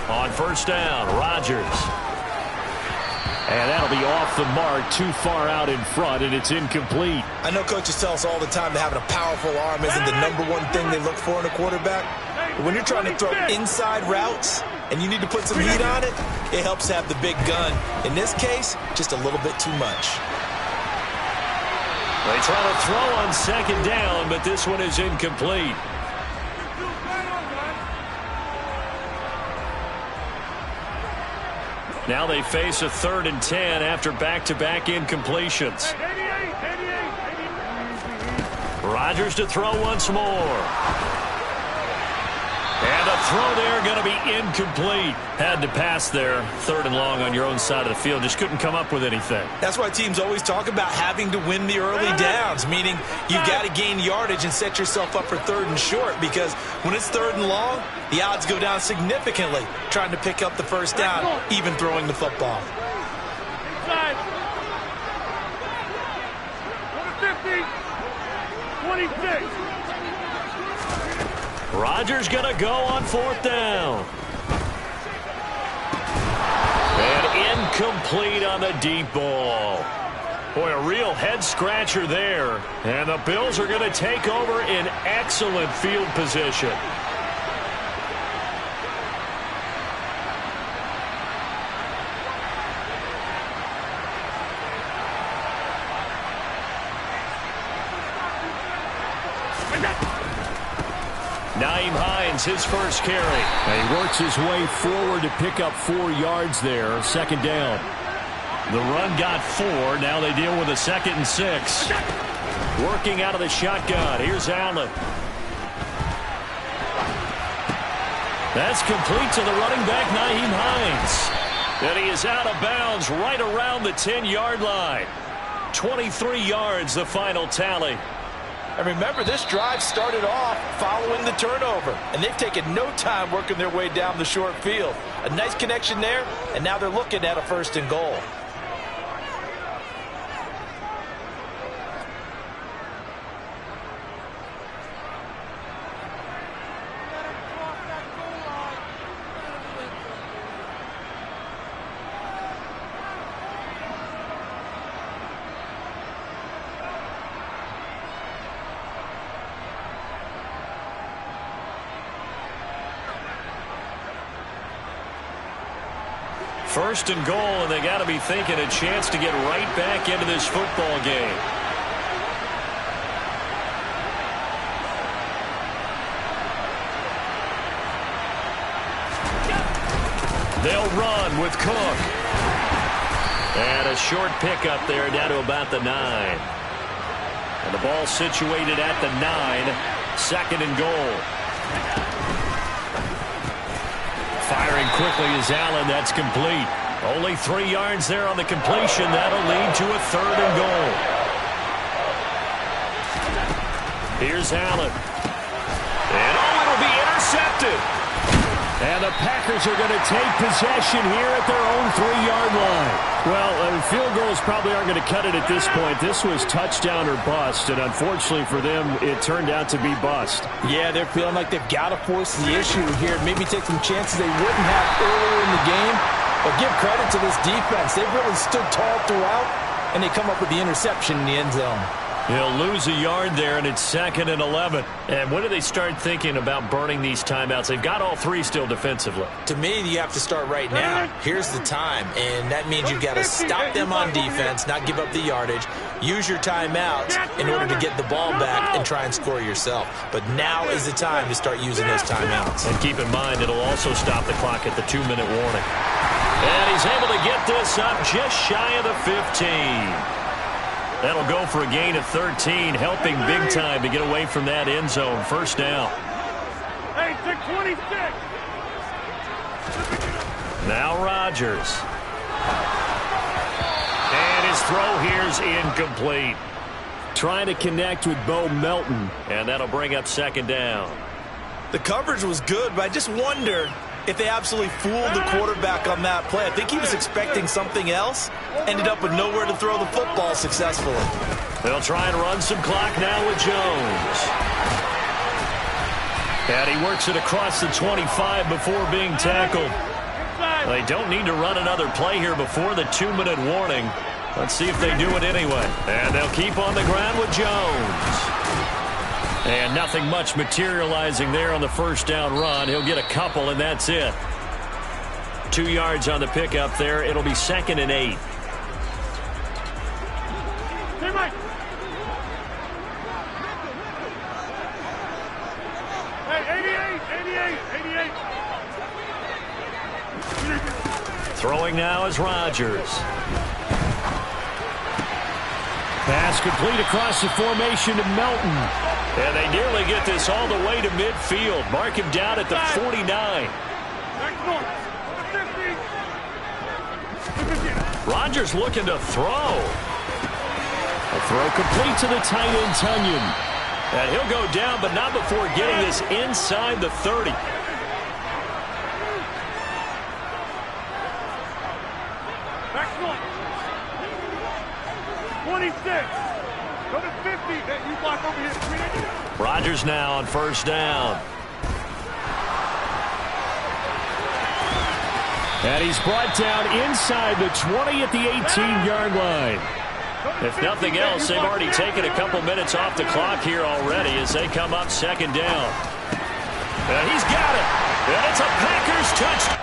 On first down, Rodgers. And that'll be off the mark, too far out in front, and it's incomplete. I know coaches tell us all the time that having a powerful arm isn't the #1 thing they look for in a quarterback. But when you're trying to throw inside routes and you need to put some heat on it, it helps to have the big gun. In this case, just a little bit too much. They try to throw on second down, but this one is incomplete. Now they face a 3rd and 10 after back-to-back incompletions. Rodgers to throw once more. And the throw there going to be incomplete. Had to pass there. 3rd and long on your own side of the field. Just couldn't come up with anything. That's why teams always talk about having to win the early downs, meaning you've got to gain yardage and set yourself up for 3rd and short, because when it's 3rd and long, the odds go down significantly trying to pick up the first down, even throwing the football. Inside. 50. 26. Rodgers going to go on 4th down. And incomplete on the deep ball. Boy, a real head-scratcher there. And the Bills are going to take over in excellent field position. Nyheim Hines, his first carry. And he works his way forward to pick up 4 yards there. 2nd down. The run got 4. Now they deal with a 2nd and 6. Working out of the shotgun. Here's Allen. That's complete to the running back, Nyheim Hines. And he is out of bounds right around the 10-yard line. 23 yards, the final tally. And remember, this drive started off following the turnover, and they've taken no time working their way down the short field. A nice connection there, and now they're looking at a 1st and goal. First and goal, and they got to be thinking a chance to get right back into this football game. They'll run with Cook. And a short pickup there down to about the 9. And the ball situated at the 9. 2nd and goal. Firing quickly is Allen. That's complete. Only 3 yards there on the completion. That'll lead to a 3rd and goal. Here's Allen. And it'll be intercepted. And the Packers are going to take possession here at their own 3-yard line. Well, field goals probably aren't going to cut it at this point. This was touchdown or bust, and unfortunately for them, it turned out to be bust. Yeah, they're feeling like they've got to force the issue here. Maybe take some chances they wouldn't have earlier in the game. But give credit to this defense. They've really stood tall throughout, and they come up with the interception in the end zone. He'll lose a yard there, and it's 2nd and 11. And when do they start thinking about burning these timeouts? They've got all 3 still defensively. To me, you have to start right now. Here's the time, and that means you've got to stop them on defense, not give up the yardage. Use your timeouts in order to get the ball back and try and score yourself. But now is the time to start using those timeouts. And keep in mind, it'll also stop the clock at the 2-minute warning. And he's able to get this up just shy of the 15. That'll go for a gain of 13, helping big time to get away from that end zone. 1st down. Hey, 26. Now Rodgers. And his throw here's incomplete. Trying to connect with Bo Melton. And that'll bring up 2nd down. The coverage was good, but I just wonder if they absolutely fooled the quarterback on that play. I think he was expecting something else. Ended up with nowhere to throw the football successfully. They'll try and run some clock now with Jones. And he works it across the 25 before being tackled. They don't need to run another play here before the 2-minute warning. Let's see if they do it anyway. And they'll keep on the ground with Jones. And nothing much materializing there on the first down run. He'll get a couple, and that's it. 2 yards on the pickup there. It'll be 2nd and 8. Hey, Mike. Hey, 88. Throwing now is Rodgers. Pass complete across the formation to Melton. And they nearly get this all the way to midfield. Mark him down at the 49. Rodgers looking to throw. A throw complete to the tight end, Tunyon. And he'll go down, but not before getting this inside the 30. Go to 50. You block over here. Rodgers now on first down. And he's brought down inside the 20 at the 18-yard line. If nothing else, they've already taken a couple minutes off the clock here already as they come up 2nd down. And he's got it. And it's a Packers touchdown.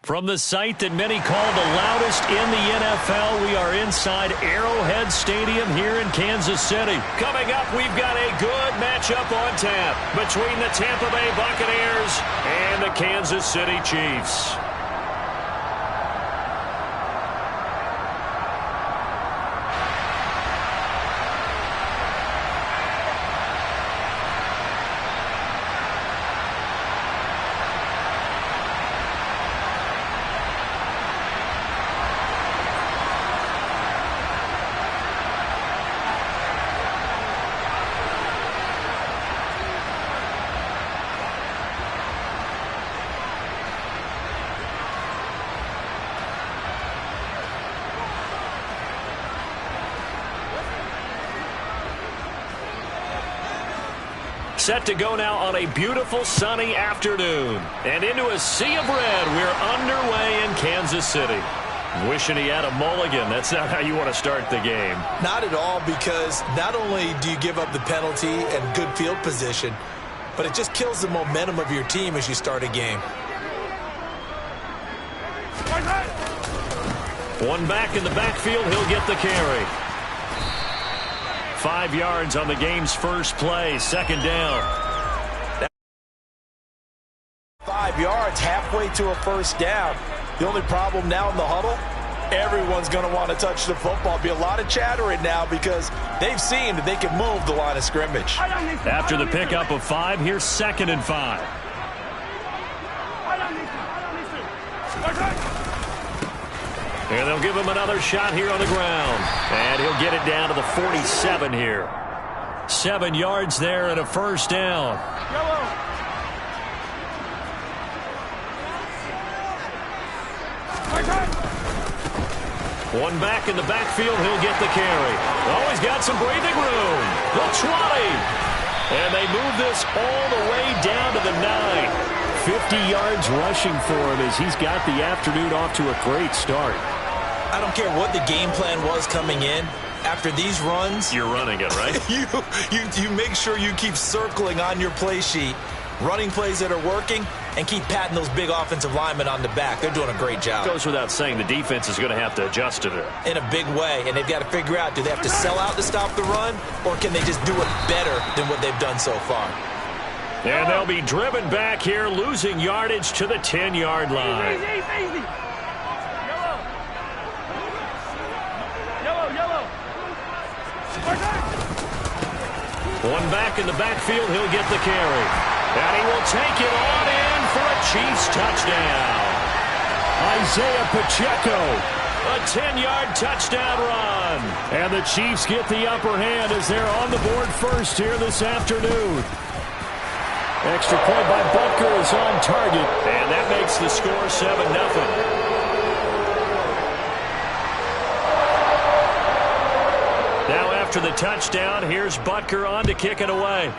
From the site that many call the loudest in the NFL, we are inside Arrowhead Stadium here in Kansas City. Coming up, we've got a good matchup on tap between the Tampa Bay Buccaneers and the Kansas City Chiefs. Set to go now on a beautiful sunny afternoon. And into a sea of red, we're underway in Kansas City. Wishing he had a mulligan. That's not how you want to start the game. Not at all, because not only do you give up the penalty and good field position, but it just kills the momentum of your team as you start a game. One back in the backfield, he'll get the carry. 5 yards on the game's first play, second down. 5 yards, halfway to a first down. The only problem now in the huddle, everyone's going to want to touch the football. Be a lot of chattering now because they've seen that they can move the line of scrimmage. After the pickup of 5, here's 2nd and 5. And they'll give him another shot here on the ground. And he'll get it down to the 47 here. 7 yards there and a first down. One back in the backfield, he'll get the carry. Oh, he's got some breathing room. The 20. And they move this all the way down to the 9. 50 yards rushing for him as he's got the afternoon off to a great start. I don't care what the game plan was coming in. After these runs, you're running it, right? you make sure you keep circling on your play sheet, running plays that are working, and keep patting those big offensive linemen on the back. They're doing a great job. Goes without saying the defense is going to have to adjust to it. In a big way, and they've got to figure out, do they have to sell out to stop the run, or can they just do it better than what they've done so far? And they'll be driven back here, losing yardage to the 10-yard line. Easy. Yellow. One back in the backfield, he'll get the carry. And he will take it on in for a Chiefs touchdown. Isaiah Pacheco, a 10-yard touchdown run. And the Chiefs get the upper hand as they're on the board first here this afternoon. Extra point by Butker is on target. And that makes the score 7-0. Now after the touchdown, here's Butker on to kick it away.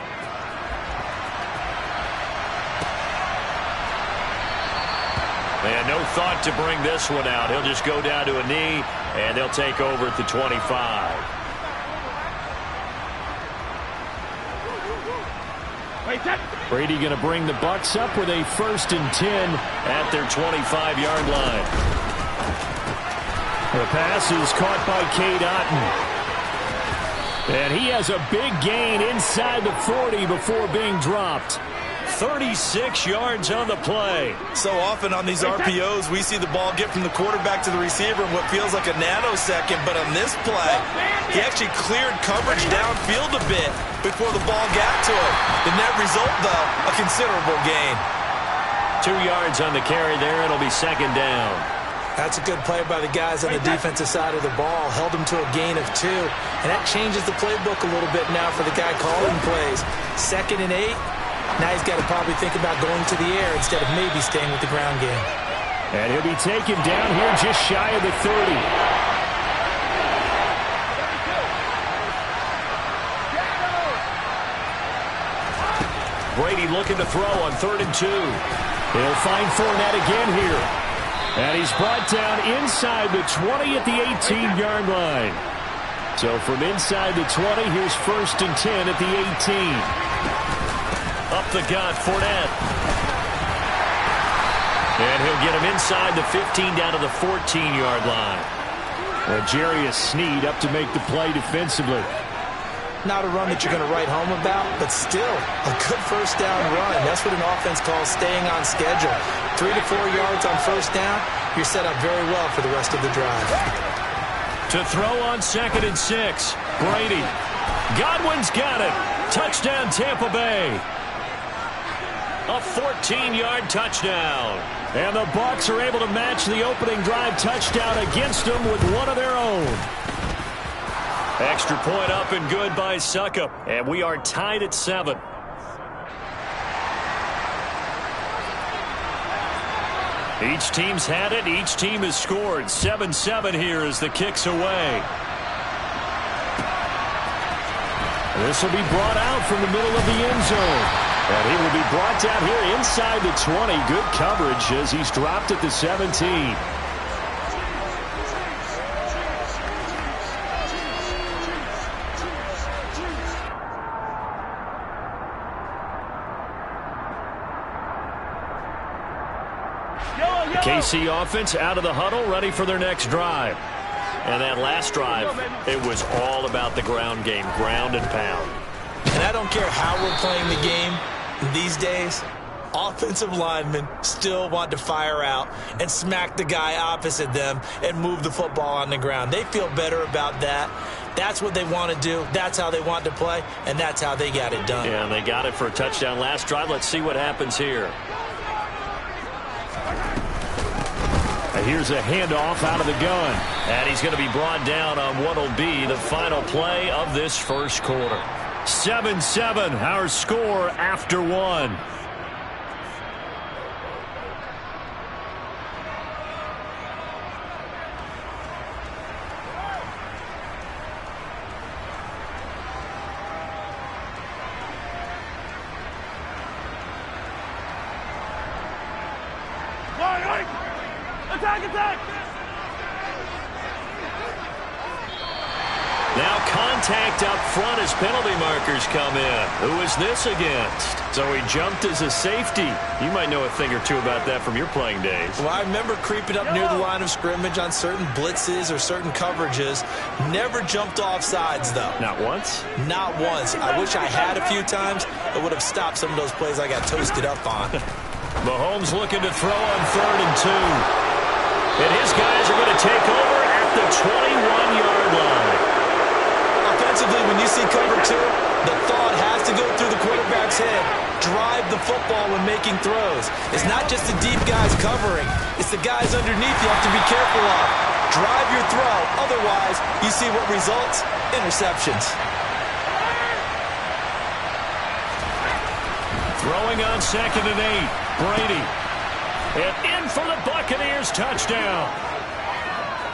And no thought to bring this one out. He'll just go down to a knee, and they'll take over at the 25. Brady going to bring the Bucs up with a 1st and 10 at their 25-yard line. The pass is caught by Cade Otton. And he has a big gain inside the 40 before being dropped. 36 yards on the play. So often on these RPOs, we see the ball get from the quarterback to the receiver in what feels like a nanosecond. But on this play, he actually cleared coverage downfield a bit before the ball got to him. The net result, though, a considerable gain. 2 yards on the carry there. It'll be 2nd down. That's a good play by the guys on the defensive side of the ball. Held him to a gain of 2. And that changes the playbook a little bit now for the guy calling plays. 2nd and 8. Now he's got to probably think about going to the air instead of maybe staying with the ground game. And he'll be taken down here just shy of the 30. Brady looking to throw on 3rd and 2. He'll find Fournette again here. And he's brought down inside the 20 at the 18-yard line. So from inside the 20, here's 1st and 10 at the 18. Up the gut, Fournette. And he'll get him inside the 15 down to the 14-yard line. Well, Jarius Sneed up to make the play defensively. Not a run that you're going to write home about, but still a good first down run. That's what an offense calls staying on schedule. 3 to 4 yards on first down, you're set up very well for the rest of the drive. To throw on 2nd and 6, Brady. Godwin's got it. Touchdown, Tampa Bay. A 14-yard touchdown. And the Bucs are able to match the opening drive touchdown against them with one of their own. Extra point up and good by Succop. And we are tied at 7. Each team's had it. Each team has scored. 7-7 here as the kick's away. This will be brought out from the middle of the end zone. And he will be brought down here inside the 20. Good coverage as he's dropped at the 17. KC offense out of the huddle, ready for their next drive. And that last drive, it was all about the ground game, ground and pound. And I don't care how we're playing the game these days, offensive linemen still want to fire out and smack the guy opposite them and move the football on the ground. They feel better about that. That's what they want to do. That's how they want to play, and that's how they got it done. Yeah, and they got it for a touchdown last drive. Let's see what happens here. Here's a handoff out of the gun. And he's going to be brought down on what will be the final play of this first quarter. 7-7, our score after 1. Now contact up front as penalty markers come in. Who is this against? So he jumped as a safety. You might know a thing or two about that from your playing days. Well, I remember creeping up near the line of scrimmage on certain blitzes or certain coverages. Never jumped off sides, though. Not once? Not once. I wish I had a few times. It would have stopped some of those plays I got toasted up on. Mahomes looking to throw on 3rd and 2. And his guys are going to take over at the 21-yard line. Offensively, when you see cover 2, the thought has to go through the quarterback's head. Drive the football when making throws. It's not just the deep guys covering. It's the guys underneath you have to be careful of. Drive your throw. Otherwise, you see what results? Interceptions. Throwing on 2nd and 8. Brady. And in for the Buccaneers touchdown.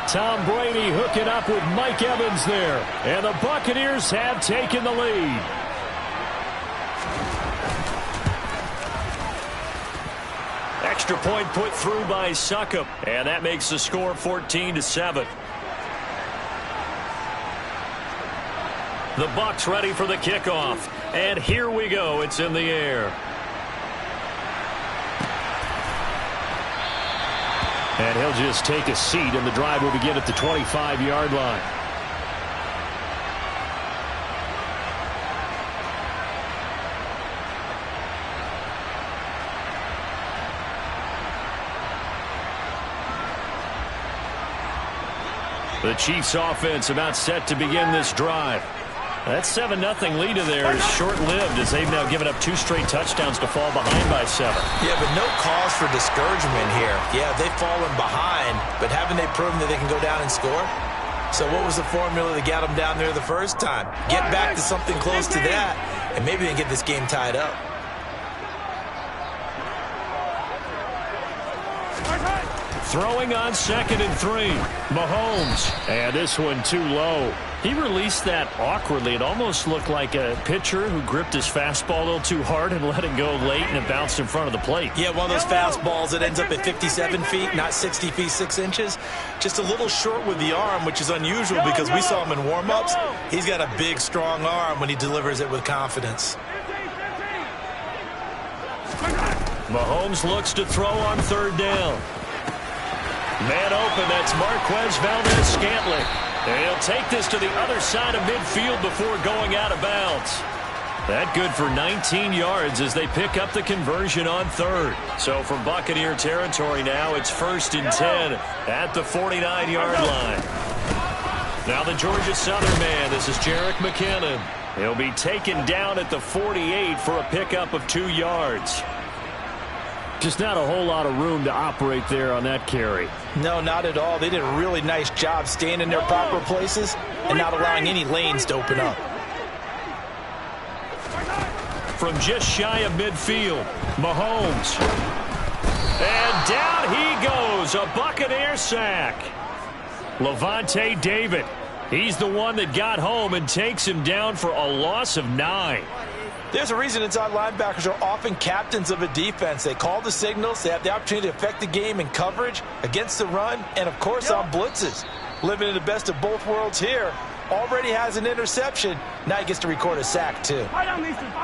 Tom Brady hooking up with Mike Evans there. And the Buccaneers have taken the lead. Extra point put through by Succop. And that makes the score 14-7. The Bucs ready for the kickoff. And here we go. It's in the air. And he'll just take a seat, and the drive will begin at the 25-yard line. The Chiefs offense about set to begin this drive. That 7-0 lead of theirs is short-lived as they've now given up 2 straight touchdowns to fall behind by 7. Yeah, but no cause for discouragement here. Yeah, they've fallen behind, but haven't they proven that they can go down and score? So what was the formula that got them down there the first time? Get back to something close to that, and maybe they can get this game tied up. Throwing on 2nd and 3. Mahomes. And this one too low. He released that awkwardly. It almost looked like a pitcher who gripped his fastball a little too hard and let it go late, and it bounced in front of the plate. Yeah, one of those fastballs that ends up at 57 feet, not 60 feet, 6 inches. Just a little short with the arm, which is unusual because we saw him in warm-ups. He's got a big, strong arm when he delivers it with confidence. Mahomes looks to throw on third down. Man open, that's Marquez Valdes-Scantling. And he'll take this to the other side of midfield before going out of bounds. That good for 19 yards as they pick up the conversion on third. So from Buccaneer territory now, it's 1st and 10 at the 49-yard line. Now the Georgia Southern man, this is Jerick McKinnon. He'll be taken down at the 48 for a pickup of 2 yards. Just not a whole lot of room to operate there on that carry. No, not at all. They did a really nice job staying in their proper places and not allowing any lanes to open up. From just shy of midfield, Mahomes. And down he goes, a Buccaneer sack. Lavonte David, he's the one that got home and takes him down for a loss of 9. There's a reason inside linebackers are often captains of a defense. They call the signals. They have the opportunity to affect the game in coverage, against the run, and, of course, on blitzes. Living in the best of both worlds here. Already has an interception. Now he gets to record a sack, too.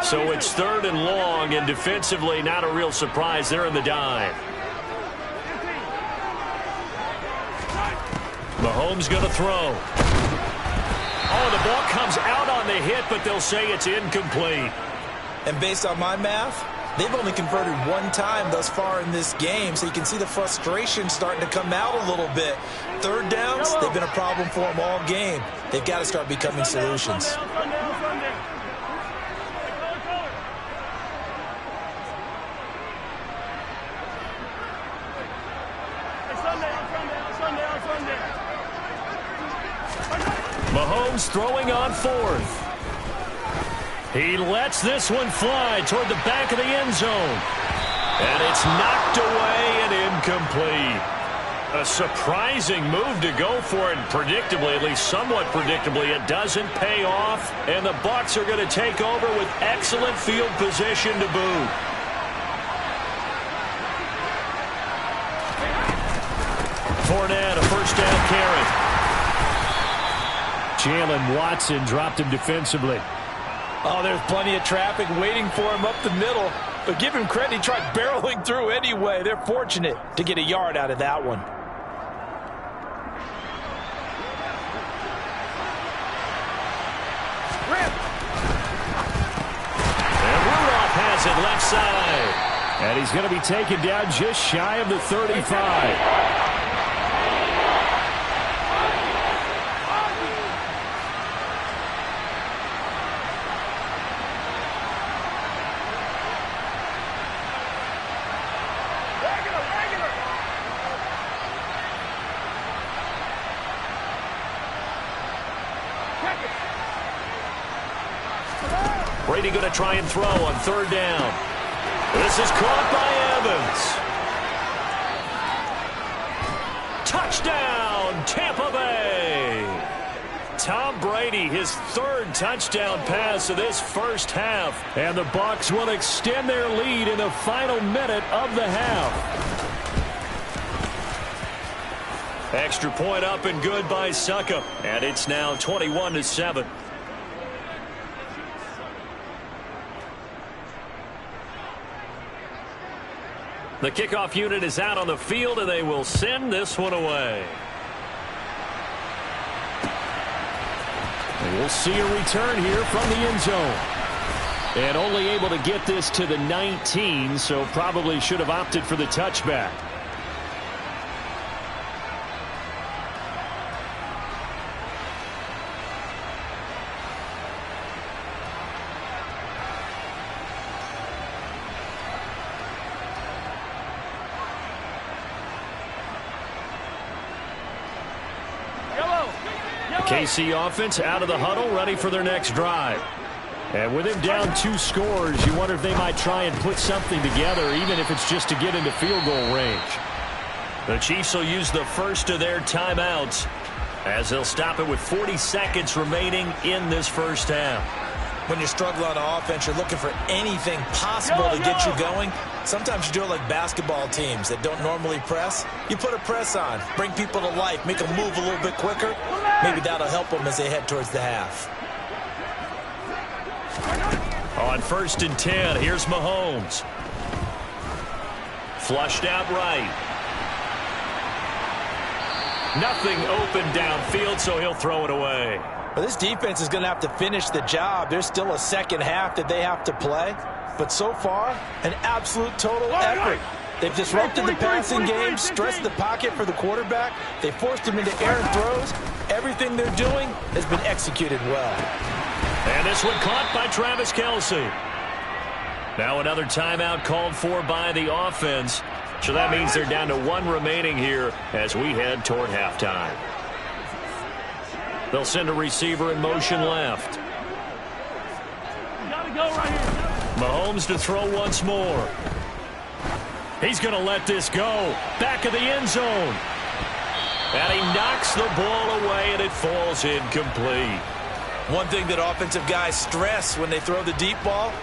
So it's 3rd and long, and defensively not a real surprise. They're in the dime. Mahomes going to throw. Oh, the ball comes out on the hit, but they'll say it's incomplete. And based on my math, they've only converted 1 time thus far in this game, so you can see the frustration starting to come out a little bit. 3rd downs, they've been a problem for them all game. They've got to start becoming solutions. Mahomes throwing on 4th. He lets this one fly toward the back of the end zone. And it's knocked away and incomplete. A surprising move to go for it. Predictably, at least somewhat predictably, it doesn't pay off. And the Bucs are going to take over with excellent field position to boot. Fournette, a 1st down carry. Jalen Watson dropped him defensively. Oh, there's plenty of traffic waiting for him up the middle. But give him credit, he tried barreling through anyway. They're fortunate to get a yard out of that one. And Rudolph has it left side. And he's going to be taken down just shy of the 35. Brady going to try and throw on 3rd down. This is caught by Evans. Touchdown, Tampa Bay. Tom Brady, his 3rd touchdown pass of this first half. And the Bucs will extend their lead in the final minute of the half. Extra point up and good by Succop. And it's now 21-7. The kickoff unit is out on the field, and they will send this one away. And we'll see a return here from the end zone. And only able to get this to the 19, so probably should have opted for the touchback. KC offense out of the huddle, ready for their next drive. And with him down 2 scores, you wonder if they might try and put something together, even if it's just to get into field goal range. The Chiefs will use the first of their timeouts as they'll stop it with 40 seconds remaining in this first half. When you struggle on offense, you're looking for anything possible to get you going. Sometimes you do it like basketball teams that don't normally press. You put a press on, bring people to life, make them move a little bit quicker. Maybe that'll help them as they head towards the half. On 1st and 10, here's Mahomes. Flushed out right. Nothing open downfield, so he'll throw it away. Well, this defense is going to have to finish the job. There's still a second half that they have to play. But so far, an absolute total effort. They've disrupted the passing game, stressed the pocket for the quarterback. They forced him into errant throws. Everything they're doing has been executed well. And this one caught by Travis Kelce. Now another timeout called for by the offense. So that means they're down to one remaining here as we head toward halftime. They'll send a receiver in motion left. Gotta go right here. Mahomes to throw once more. He's going to let this go. Back of the end zone. And he knocks the ball away, and it falls incomplete. One thing that offensive guys stress when they throw the deep ball,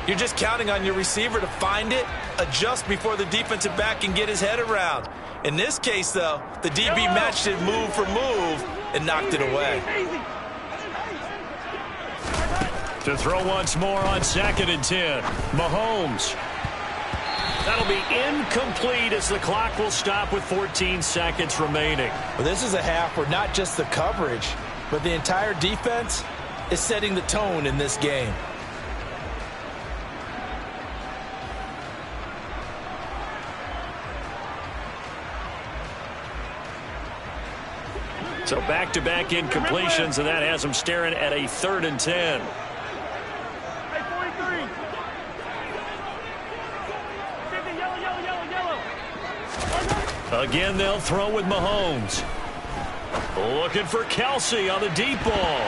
you're just counting on your receiver to find it, adjust before the defensive back can get his head around. In this case, though, the DB matched it move for move and knocked it away. To throw once more on 2nd and 10. Mahomes. That'll be incomplete as the clock will stop with 14 seconds remaining. Well, this is a half where not just the coverage, but the entire defense is setting the tone in this game. So back-to-back incompletions, and that has them staring at a 3rd and 10. Again, they'll throw with Mahomes. Looking for Kelce on the deep ball.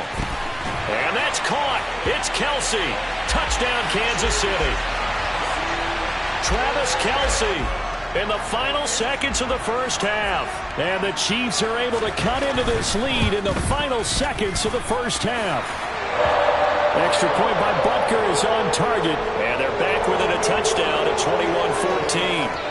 And that's caught. It's Kelce. Touchdown, Kansas City. Travis Kelce in the final seconds of the first half. And the Chiefs are able to cut into this lead in the final seconds of the first half. Extra point by Butker is on target. And they're back within a touchdown at 21-14.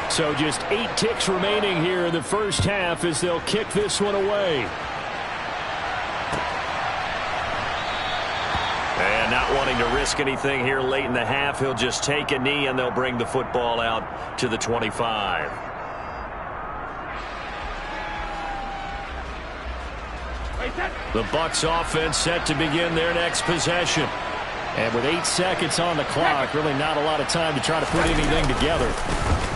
So just 8 ticks remaining here in the first half as they'll kick this one away. And not wanting to risk anything here late in the half, he'll just take a knee and they'll bring the football out to the 25. The Bucs offense set to begin their next possession. And with 8 seconds on the clock, really not a lot of time to try to put anything together.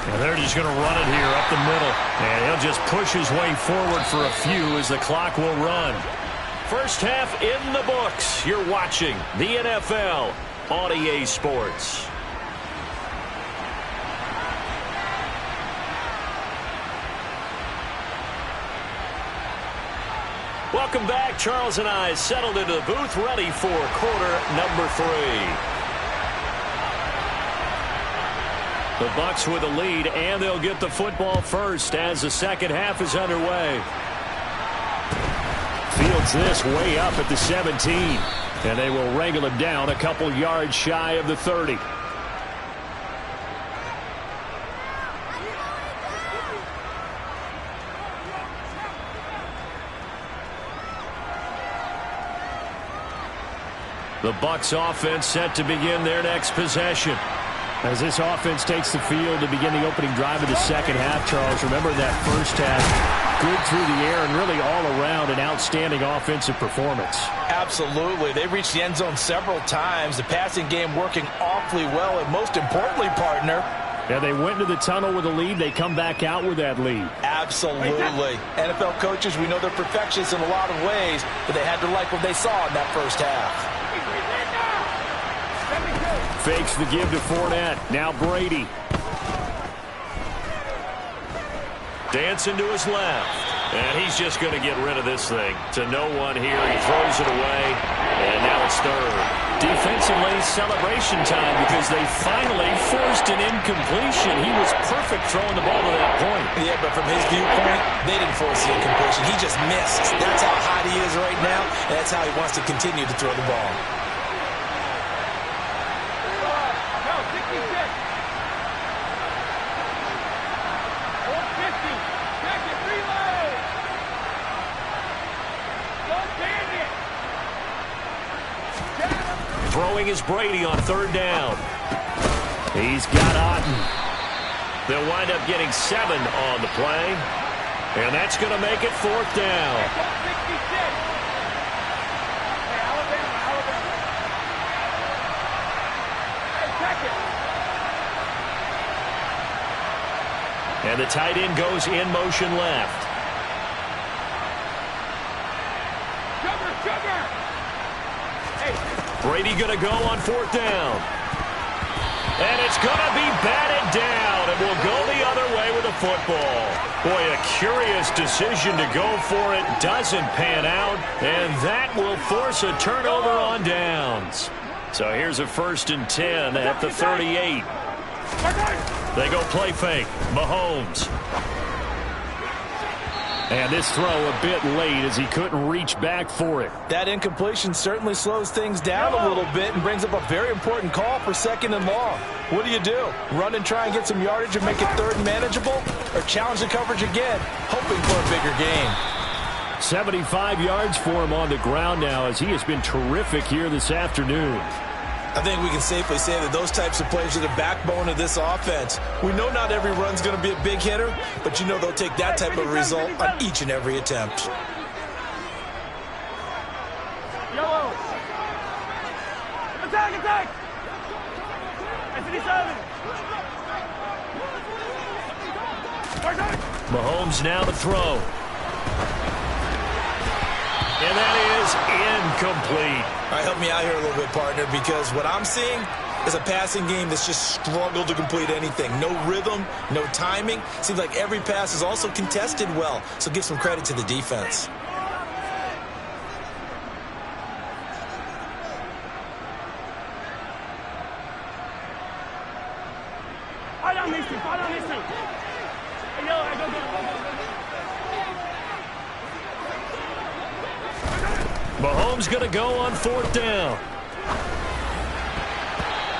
And they're just going to run it here up the middle. And he'll just push his way forward for a few as the clock will run. First half in the books. You're watching the NFL on EA Sports. Welcome back. Charles and I settled into the booth, ready for quarter number 3. The Bucs with a lead, and they'll get the football first as the second half is underway. Fields this way up at the 17, and they will wrangle him down a couple yards shy of the 30. The Bucs offense set to begin their next possession. As this offense takes the field to begin the opening drive of the second half, Charles, remember that first half, good through the air and really all around an outstanding offensive performance. Absolutely. They reached the end zone several times. The passing game working awfully well, and most importantly, partner, yeah, they went into the tunnel with a lead. They come back out with that lead. Absolutely. NFL coaches, we know they're perfectionists in a lot of ways, but they had to like what they saw in that first half. Fakes the give to Fournette. Now Brady. Dancing to his left. And he's just going to get rid of this thing. To no one here. He throws it away. And now it's third. Defensively, celebration time because they finally forced an incompletion. He was perfect throwing the ball to that point. Yeah, but from his viewpoint, they didn't force the incompletion. He just missed. That's how hot he is right now, and that's how he wants to continue to throw the ball. throwing is Brady on third down. He's got Otten. They'll wind up getting 7 on the play. And that's going to make it fourth down. And the tight end goes in motion left. Brady going to go on fourth down. And it's going to be batted down. And will go the other way with the football. Boy, a curious decision to go for it. Doesn't pan out. And that will force a turnover on downs. So here's a 1st and 10 at the 38. They go play fake. Mahomes. And this throw a bit late as he couldn't reach back for it. That incompletion certainly slows things down a little bit and brings up a very important call for 2nd and long. What do? Run and try and get some yardage and make it 3rd and manageable? Or challenge the coverage again, hoping for a bigger gain? 75 yards for him on the ground now as he has been terrific here this afternoon. I think we can safely say that those types of plays are the backbone of this offense. We know not every run's going to be a big hitter, but you know they'll take that type of result on each and every attempt. Yellow. Attack, attack. Mahomes now to throw. And that is incomplete. All right, help me out here a little bit, partner, because what I'm seeing is a passing game that's just struggled to complete anything. No rhythm, no timing. Seems like every pass is also contested well, so give some credit to the defense. Fall on these two. Hey, yo, go. Mahomes going to go on fourth down.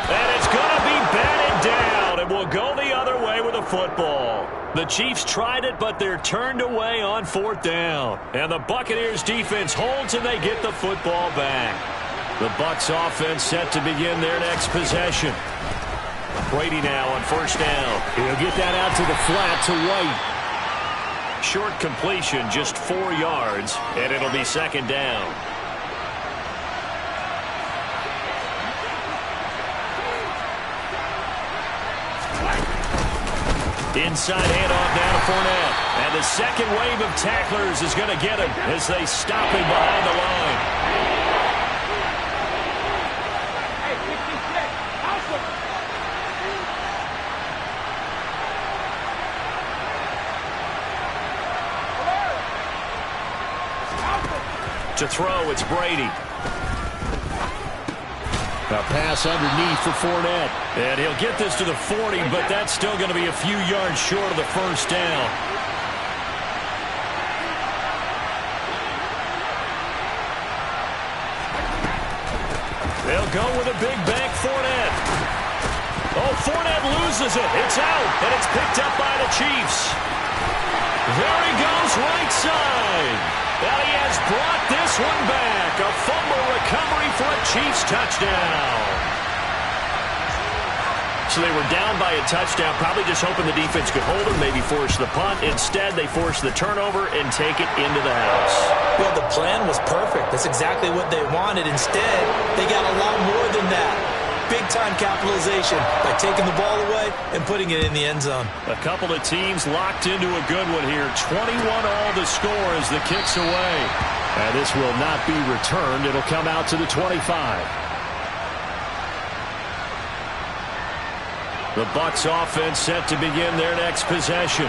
And it's going to be batted down. And will go the other way with the football. The Chiefs tried it, but they're turned away on fourth down. And the Buccaneers defense holds, and they get the football back. The Bucs offense set to begin their next possession. Brady now on first down. He'll get that out to the flat to White. Short completion, just 4 yards, and it'll be second down. Inside handoff down to Fournette. And the second wave of tacklers is going to get him as they stop him behind the line. To throw, it's Brady. A pass underneath for Fournette. And he'll get this to the 40, but that's still going to be a few yards short of the first down. They'll go with a big bank, Fournette. Oh, Fournette loses it. It's out, and it's picked up by the Chiefs. There he goes, right side. Now he has brought this one back. A fumble recovery for a Chiefs touchdown. So they were down by a touchdown, probably just hoping the defense could hold them, maybe force the punt. Instead, they force the turnover and take it into the house. Well, the plan was perfect. That's exactly what they wanted. Instead, they got a lot more than that. Big-time capitalization by taking the ball away and putting it in the end zone. A couple of teams locked into a good one here. 21 all the score as the kick's away. And this will not be returned. It'll come out to the 25. The Bucs offense set to begin their next possession.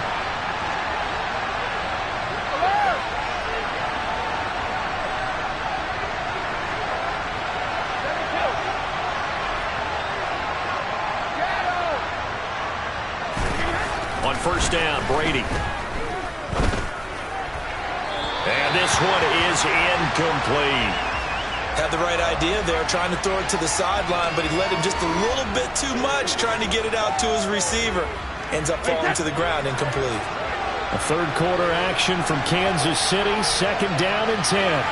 On first down, Brady. And this one is incomplete. Had the right idea there, trying to throw it to the sideline, but he let him just a little bit too much, trying to get it out to his receiver. Ends up falling to the ground, incomplete. A third quarter action from Kansas City, second down and 10.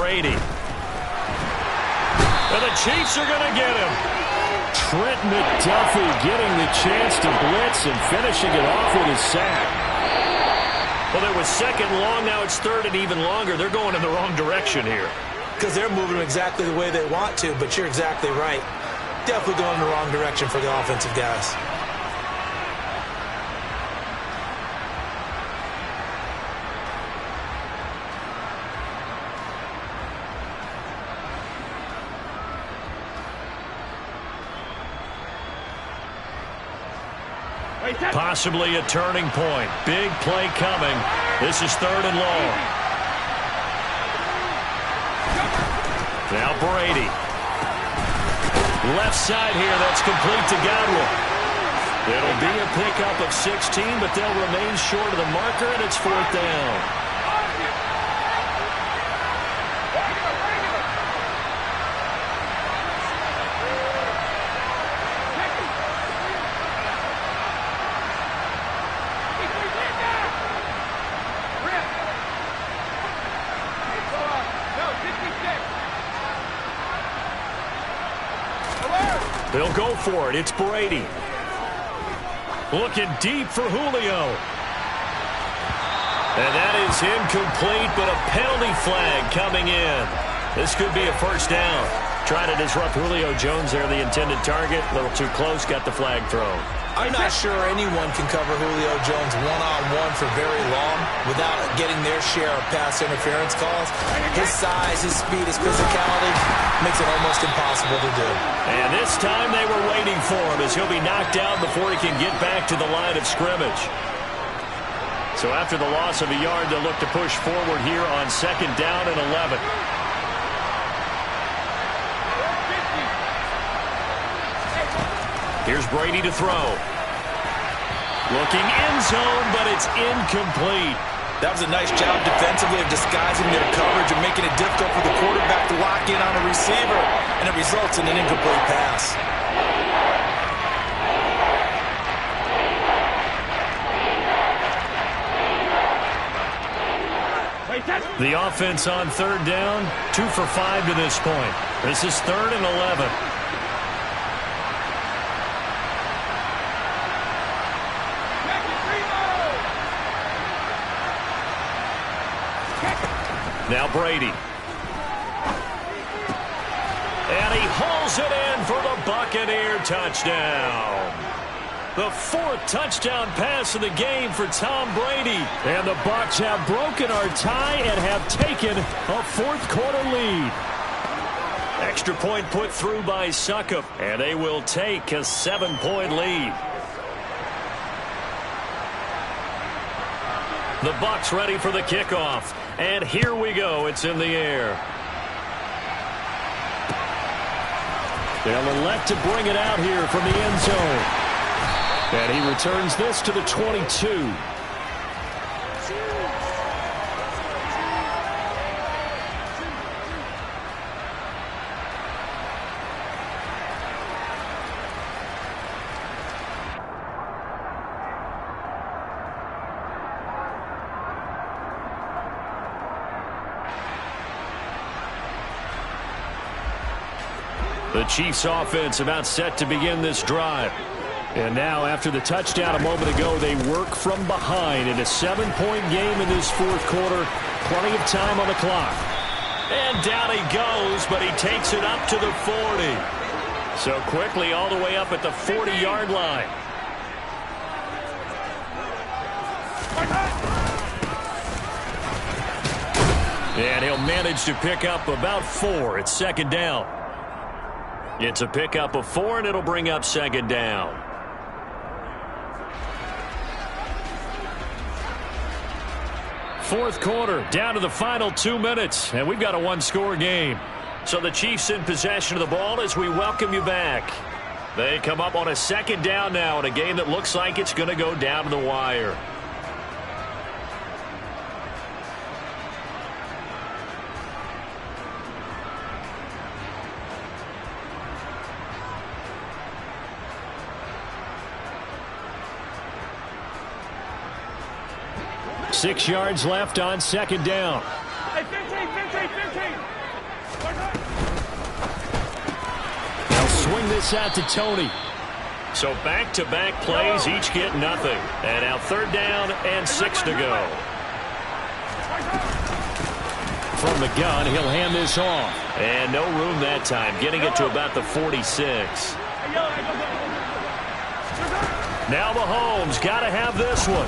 Brady. And the Chiefs are going to get him. Trent McDuffie getting the chance to blitz and finishing it off with his sack. Well, it was second long. Now it's third and even longer. They're going in the wrong direction here. Because they're moving exactly the way they want to, but you're exactly right. Definitely going in the wrong direction for the offensive guys. Possibly a turning point. Big play coming. This is third and long. Now Brady. Left side here. That's complete to Godwin. It'll be a pickup of 16, but they'll remain short of the marker, and it's fourth down. They'll go for it. It's Brady. Looking deep for Julio. And that is incomplete, but a penalty flag coming in. This could be a first down. Trying to disrupt Julio Jones there, the intended target. A little too close, got the flag thrown. I'm not sure anyone can cover Julio Jones one-on-one for very long without getting their share of pass interference calls. His size, his speed, his physicality makes it almost impossible to do. And this time they were waiting for him as he'll be knocked out before he can get back to the line of scrimmage. So after the loss of a yard, they'll look to push forward here on second down and 11. Here's Brady to throw. Looking end zone, but it's incomplete. That was a nice job defensively of disguising their coverage and making it difficult for the quarterback to lock in on a receiver, and it results in an incomplete pass. The offense on third down, 2 for 5 to this point. This is third and 11. Now Brady. And he hauls it in for the Buccaneer touchdown. The fourth touchdown pass of the game for Tom Brady. And the Bucs have broken our tie and have taken a fourth quarter lead. Extra point put through by Succop, and they will take a 7-point lead. The Bucs ready for the kickoff. And here we go. It's in the air. They'll elect to bring it out here from the end zone. And he returns this to the 22. The Chiefs offense about set to begin this drive. And now after the touchdown a moment ago, they work from behind in a 7-point game in this fourth quarter. Plenty of time on the clock. And down he goes, but he takes it up to the 40. So quickly all the way up at the 40-yard line. And he'll manage to pick up about 4. It's second down. It's a pickup of 4, and it'll bring up second down. Fourth quarter, down to the final 2 minutes, and we've got a one-score game. So the Chiefs in possession of the ball as we welcome you back. They come up on a second down now in a game that looks like it's going to go down to the wire. Six yards left on second down. Hey, 15. this out to Tony. So back-to-back plays, each get nothing. And now 3rd down and 6 to go. From the gun, he'll hand this off. And no room that time, getting it to about the 46. Now Mahomes, got to have this one.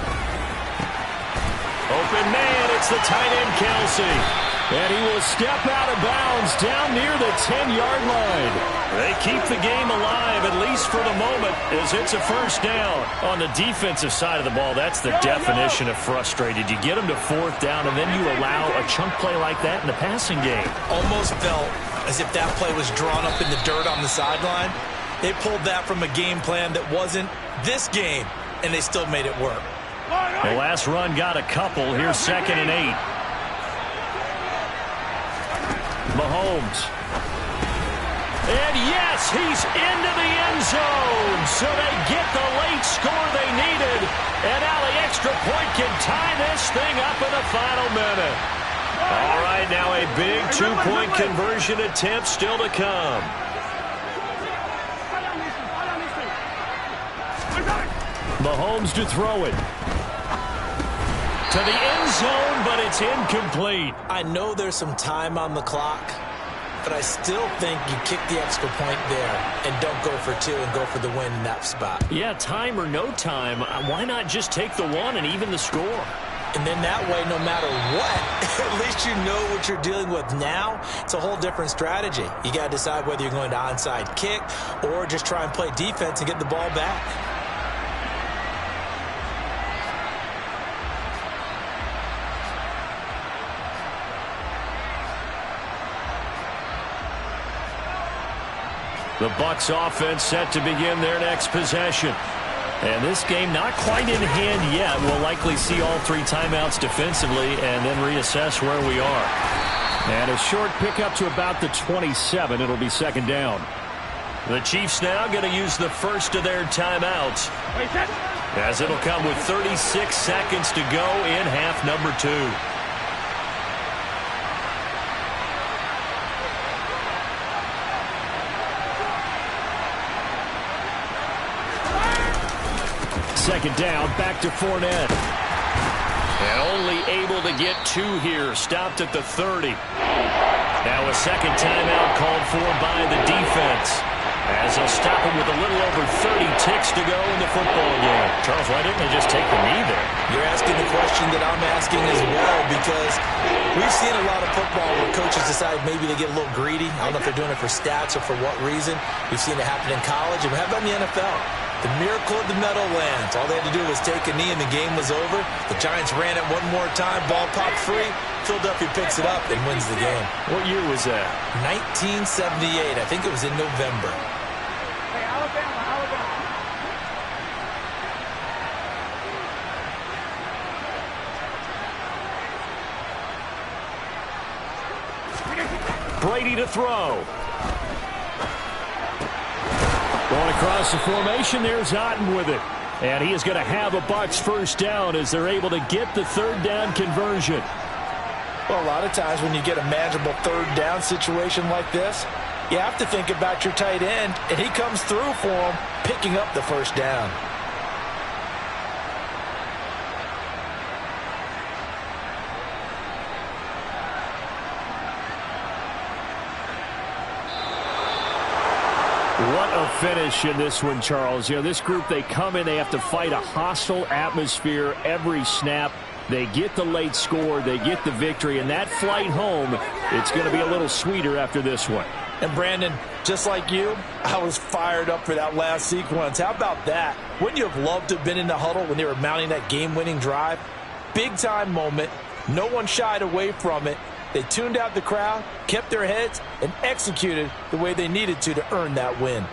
Open man, it's the tight end Kelce. And he will step out of bounds down near the 10-yard line. They keep the game alive, at least for the moment, as it's a 1st down. On the defensive side of the ball, that's the definition of frustrated. You get them to 4th down, and then you allow a chunk play like that in the passing game. Almost felt as if that play was drawn up in the dirt on the sideline. They pulled that from a game plan that wasn't this game, and they still made it work. The last run got a couple. Here's 2nd and 8. Mahomes. And yes, he's into the end zone. So they get the late score they needed. And now the extra point can tie this thing up in the final minute. All right, now a big 2-point conversion attempt still to come. Mahomes to throw it. To the end zone, but it's incomplete. I know there's some time on the clock, but I still think you kick the extra point there and don't go for 2 and go for the win in that spot. Yeah, time or no time, why not just take the 1 and even the score? And then that way, no matter what, at least you know what you're dealing with now. It's a whole different strategy. You got to decide whether you're going to onside kick or just try and play defense and get the ball back. The Bucs offense set to begin their next possession. And this game not quite in hand yet. We'll likely see all 3 timeouts defensively and then reassess where we are. And a short pickup to about the 27. It'll be 2nd down. The Chiefs now going to use the first of their timeouts, as it'll come with 36 seconds to go in half number 2. Second down, back to Fournette. And only able to get 2 here, stopped at the 30. Now a second timeout called for by the defense, as they'll stop him with a little over 30 ticks to go in the football game. Charles, why didn't they just take the knee there? You're asking the question that I'm asking as well, because we've seen a lot of football where coaches decide maybe they get a little greedy. I don't know if they're doing it for stats or for what reason. We've seen it happen in college, and how about in the NFL? The miracle of the Meadowlands. All they had to do was take a knee and the game was over. The Giants ran it one more time. Ball popped free. Philadelphia picks it up and wins the game. What year was that? 1978. I think it was in November. Hey, Alabama. Brady to throw. Going across the formation, there's Otten with it. And he is going to have a Bucs 1st down as they're able to get the 3rd down conversion. Well, a lot of times when you get a manageable 3rd down situation like this, you have to think about your tight end, and he comes through for him, picking up the 1st down. What a finish in this one, Charles. You know, this group, they come in, they have to fight a hostile atmosphere every snap. They get the late score, they get the victory, and that flight home, it's going to be a little sweeter after this one. And Brandon, just like you, I was fired up for that last sequence. How about that? Wouldn't you have loved to have been in the huddle when they were mounting that game-winning drive? Big-time moment. No one shied away from it. They tuned out the crowd, kept their heads, and executed the way they needed to earn that win.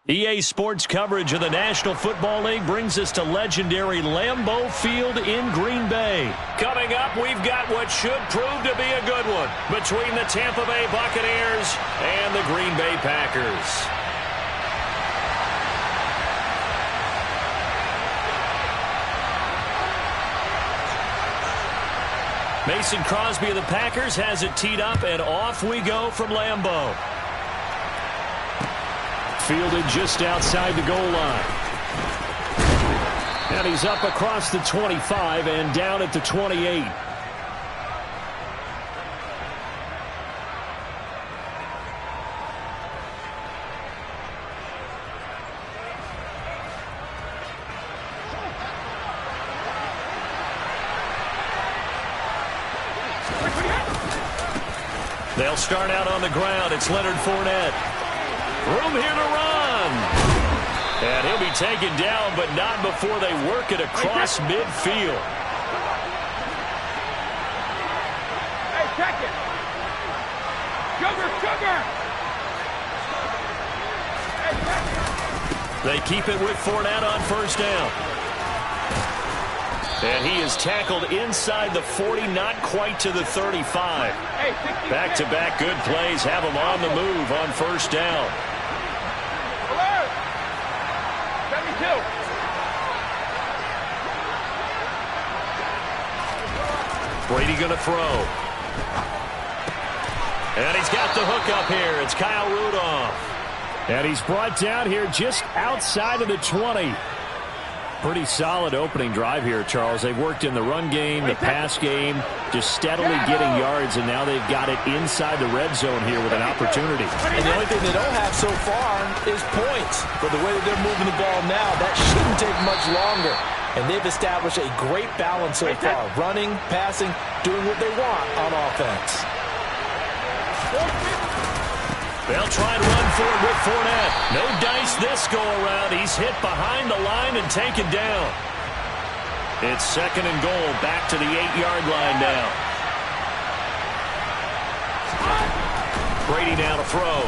EA Sports coverage of the National Football League brings us to legendary Lambeau Field in Green Bay. Coming up, we've got what should prove to be a good one between the Tampa Bay Buccaneers and the Green Bay Packers. Mason Crosby of the Packers has it teed up, and off we go from Lambeau. Fielded just outside the goal line. And he's up across the 25 and down at the 28. They'll start out on the ground. It's Leonard Fournette. Room here to run. And he'll be taken down, but not before they work it across midfield. Hey, check it. Sugar. Hey, check it. They keep it with Fournette on first down. And he is tackled inside the 40, not quite to the 35. Back-to-back good plays have him on the move on first down. 72. Brady going to throw. And he's got the hook up here. It's Kyle Rudolph. And he's brought down here just outside of the 20. Pretty solid opening drive here, Charles. They've worked in the run game, the pass game, just steadily getting yards, and now they've got it inside the red zone here with an opportunity. And the only thing they don't have so far is points. But the way that they're moving the ball now, that shouldn't take much longer. And they've established a great balance so far. Running, passing, doing what they want on offense. They'll try to run for it with Fournette. No dice this go-around. He's hit behind the line and taken down. It's second and goal, back to the 8-yard line now. Brady now to throw.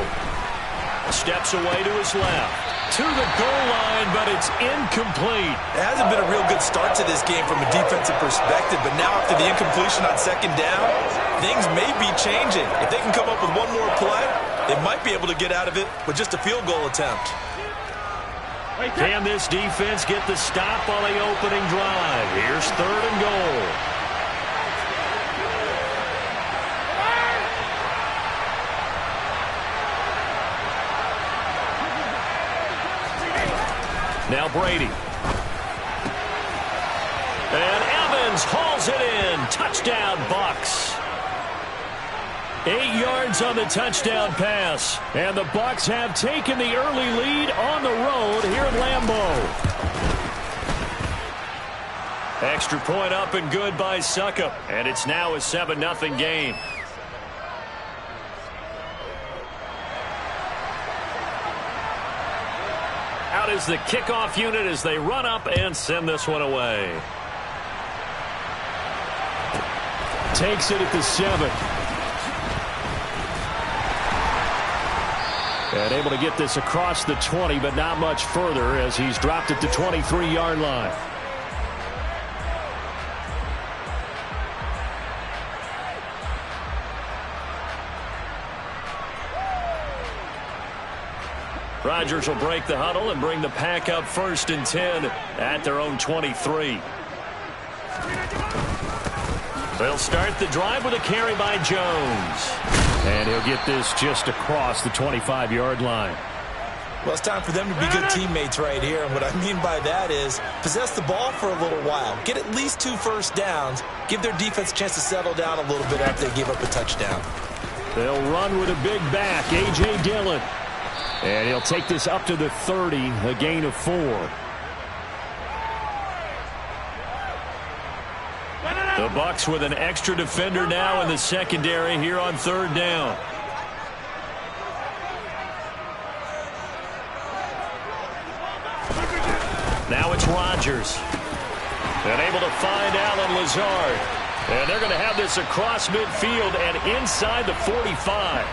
Steps away to his left. To the goal line, but it's incomplete. It hasn't been a real good start to this game from a defensive perspective, but now after the incompletion on second down, things may be changing. If they can come up with one more play, they might be able to get out of it with just a field goal attempt. Can this defense get the stop on the opening drive? Here's third and goal. Now Brady. And Evans hauls it in. Touchdown, Bucs. 8 yards on the touchdown pass. And the Bucs have taken the early lead on the road here at Lambeau. Extra point up and good by Succop. And it's now a 7-0 game. Out is the kickoff unit as they run up and send this one away. Takes it at the 7. And able to get this across the 20, but not much further as he's dropped at the 23-yard line. Rodgers will break the huddle and bring the Pack up 1st and 10 at their own 23. They'll start the drive with a carry by Jones. And he'll get this just across the 25-yard line. Well, it's time for them to be good teammates right here. And what I mean by that is possess the ball for a little while. Get at least 2 first downs. Give their defense a chance to settle down a little bit after they give up a touchdown. They'll run with a big back, A.J. Dillon. And he'll take this up to the 30, a gain of 4. The Bucs with an extra defender now in the secondary here on 3rd down. Now it's Rodgers. And able to find Allen Lazard. And they're going to have this across midfield and inside the 45.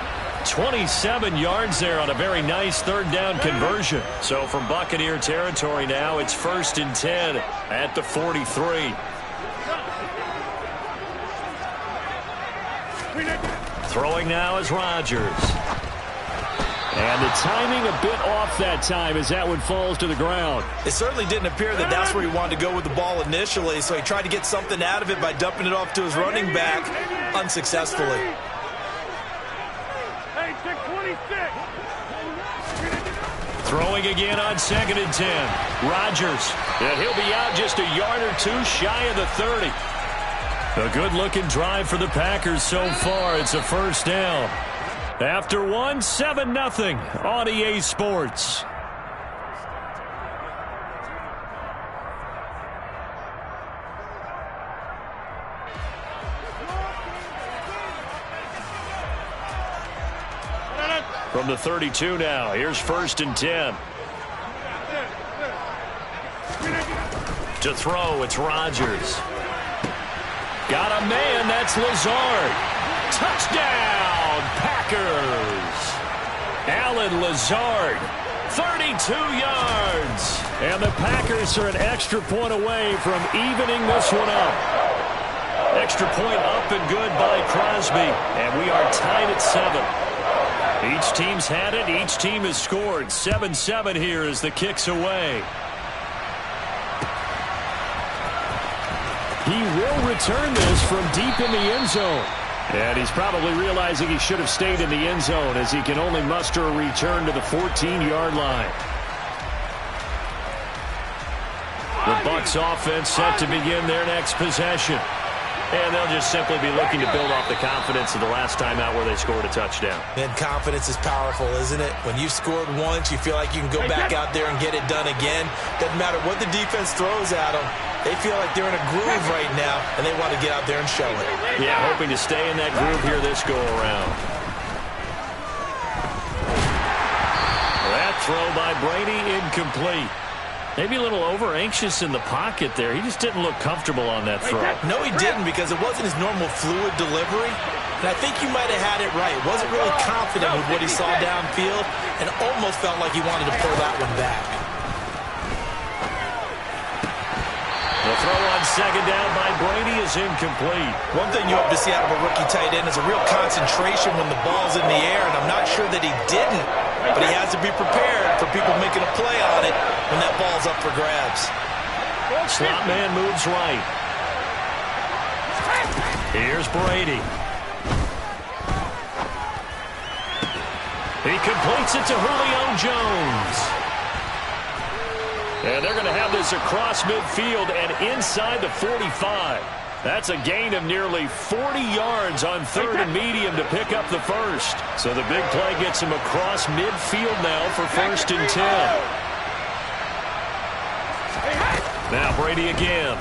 27 yards there on a very nice third down conversion. So from Buccaneer territory now, it's 1st and 10 at the 43. Throwing now is Rodgers. And the timing a bit off that time as that one falls to the ground. It certainly didn't appear that that's where he wanted to go with the ball initially, so he tried to get something out of it by dumping it off to his running back unsuccessfully. Hey, 626. Throwing again on 2nd and 10. Rodgers. And he'll be out just a yard or two shy of the 30. A good-looking drive for the Packers so far. It's a 1st down. After one, 7-0 on EA Sports. From the 32 now, here's 1st and 10. To throw, it's Rodgers. Got a man, that's Lazard. Touchdown, Packers. Allen Lazard, 32 yards. And the Packers are an extra point away from evening this one up. Extra point up and good by Crosby. And we are tied at 7. Each team's had it. Each team has scored. 7-7 here as the kick's away. He will return this from deep in the end zone. And he's probably realizing he should have stayed in the end zone as he can only muster a return to the 14-yard line. The Bucs offense set to begin their next possession. And they'll just simply be looking to build off the confidence of the last time out where they scored a touchdown. And confidence is powerful, isn't it? When you've scored once, you feel like you can go back out there and get it done again. Doesn't matter what the defense throws at them. They feel like they're in a groove right now, and they want to get out there and show it. Yeah, hoping to stay in that groove here this go-around. That throw by Brady incomplete. Maybe a little over-anxious in the pocket there. He just didn't look comfortable on that throw. No, he didn't, because it wasn't his normal fluid delivery. And I think you might have had it right. Wasn't really confident with what he saw downfield and almost felt like he wanted to pull that one back. The throw on 2nd down by Brady is incomplete. One thing you hope to see out of a rookie tight end is a real concentration when the ball's in the air, and I'm not sure that he didn't, but he has to be prepared for people making a play on it when that ball's up for grabs. Slot man moves right. Here's Brady. He completes it to Julio Jones. And they're going to have this across midfield and inside the 45. That's a gain of nearly 40 yards on 3rd and medium to pick up the first. So the big play gets him across midfield now for 1st and 10. Now Brady again.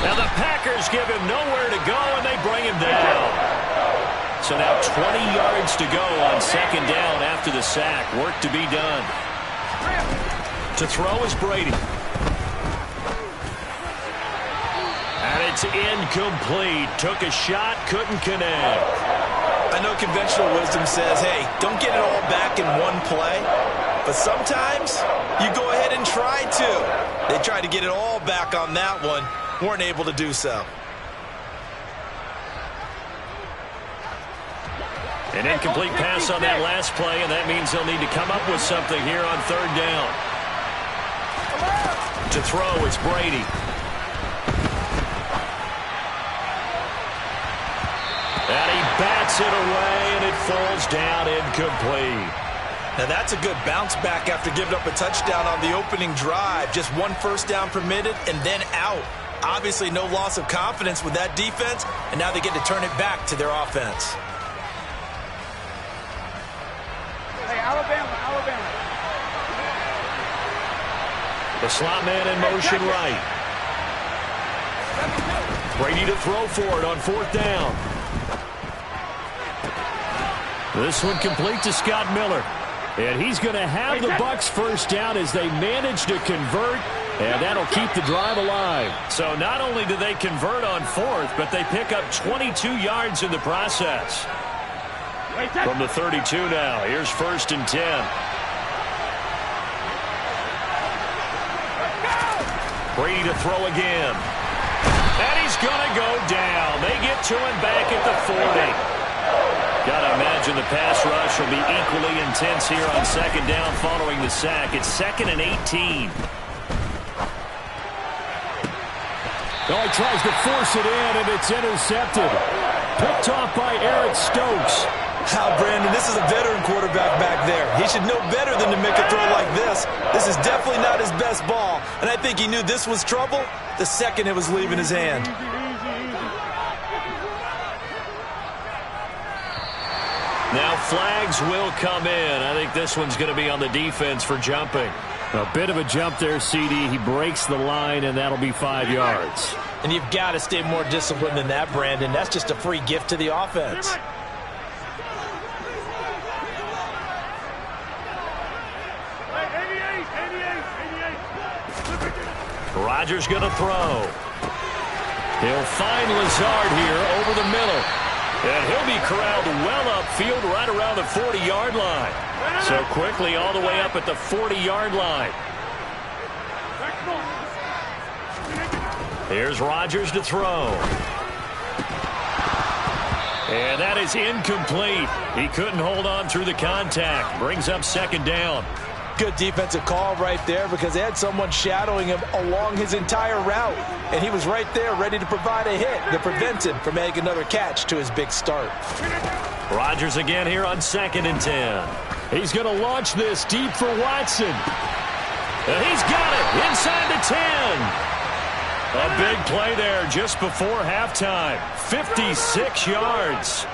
Now the Packers give him nowhere to go, and they bring him down. So now 20 yards to go on 2nd down after the sack. Work to be done. To throw is Brady. And it's incomplete. Took a shot, couldn't connect. I know conventional wisdom says, hey, don't get it all back in one play. But sometimes you go ahead and try to. They tried to get it all back on that one. Weren't able to do so. An incomplete pass on that last play, and that means they'll need to come up with something here on 3rd down. To throw, it's Brady. And he bats it away, and it falls down incomplete. Now that's a good bounce back after giving up a touchdown on the opening drive. Just 1 first down permitted and then out. Obviously no loss of confidence with that defense, and now they get to turn it back to their offense. Hey, Alabama. The slot man in motion right. Brady to throw for it on 4th down. This one complete to Scott Miller. And he's going to have the Bucs first down as they manage to convert And that'll keep the drive alive. So not only do they convert on fourth, but they pick up 22 yards in the process. From the 32 now, here's 1st and 10. Brady to throw again. And he's going to go down. They get to him back at the 40. Got to imagine the pass rush will be equally intense here on 2nd down following the sack. It's 2nd and 18. Oh, he tries to force it in, and it's intercepted. Picked off by Eric Stokes. How, Brandon, this is a veteran quarterback back there. He should know better than to make a throw like this. This is definitely not his best ball, and I think he knew this was trouble the second it was leaving his hand. Now flags will come in. I think this one's going to be on the defense for jumping. A bit of a jump there, CD. He breaks the line, and that'll be 5 yards. And you've got to stay more disciplined than that, Brandon. That's just a free gift to the offense. Rodgers going to throw. He'll find Lazard here over the middle. And he'll be corralled well upfield right around the 40-yard line. So quickly all the way up at the 40-yard line. Here's Rodgers to throw. And that is incomplete. He couldn't hold on through the contact. Brings up 2nd down. Good defensive call right there because they had someone shadowing him along his entire route. And he was right there ready to provide a hit that prevents him from making another catch to his big start. Rodgers again here on 2nd and 10. He's going to launch this deep for Watson. And he's got it inside the 10. A big play there just before halftime. 56 yards.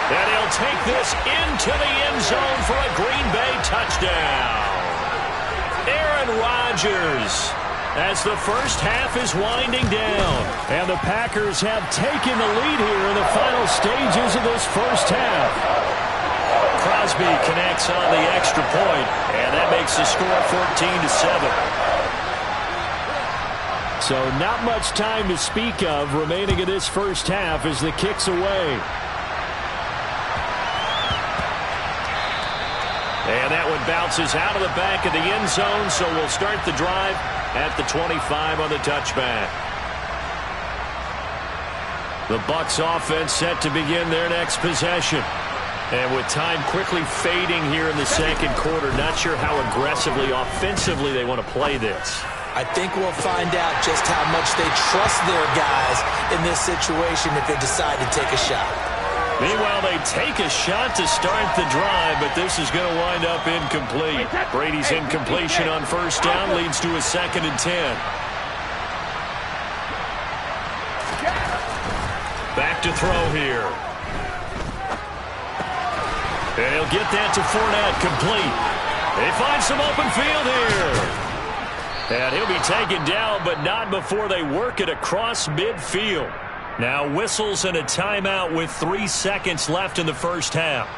And he'll take this into the end zone for a Green Bay touchdown. Aaron Rodgers, as the first half is winding down. And the Packers have taken the lead here in the final stages of this first half. Crosby connects on the extra point, and that makes the score 14-7. So not much time to speak of remaining in this first half as the kick's away. And that one bounces out of the back of the end zone, so we'll start the drive at the 25 on the touchback. The Bucs offense set to begin their next possession. And with time quickly fading here in the second quarter, not sure how aggressively, offensively they want to play this. I think we'll find out just how much they trust their guys in this situation if they decide to take a shot. Meanwhile, they take a shot to start the drive, but this is going to wind up incomplete. Brady's incompletion on 1st down leads to a 2nd and 10. Back to throw here. And he'll get that to Fournette, complete. They find some open field here. And he'll be taken down, but not before they work it across midfield. Now whistles and a timeout with 3 seconds left in the first half.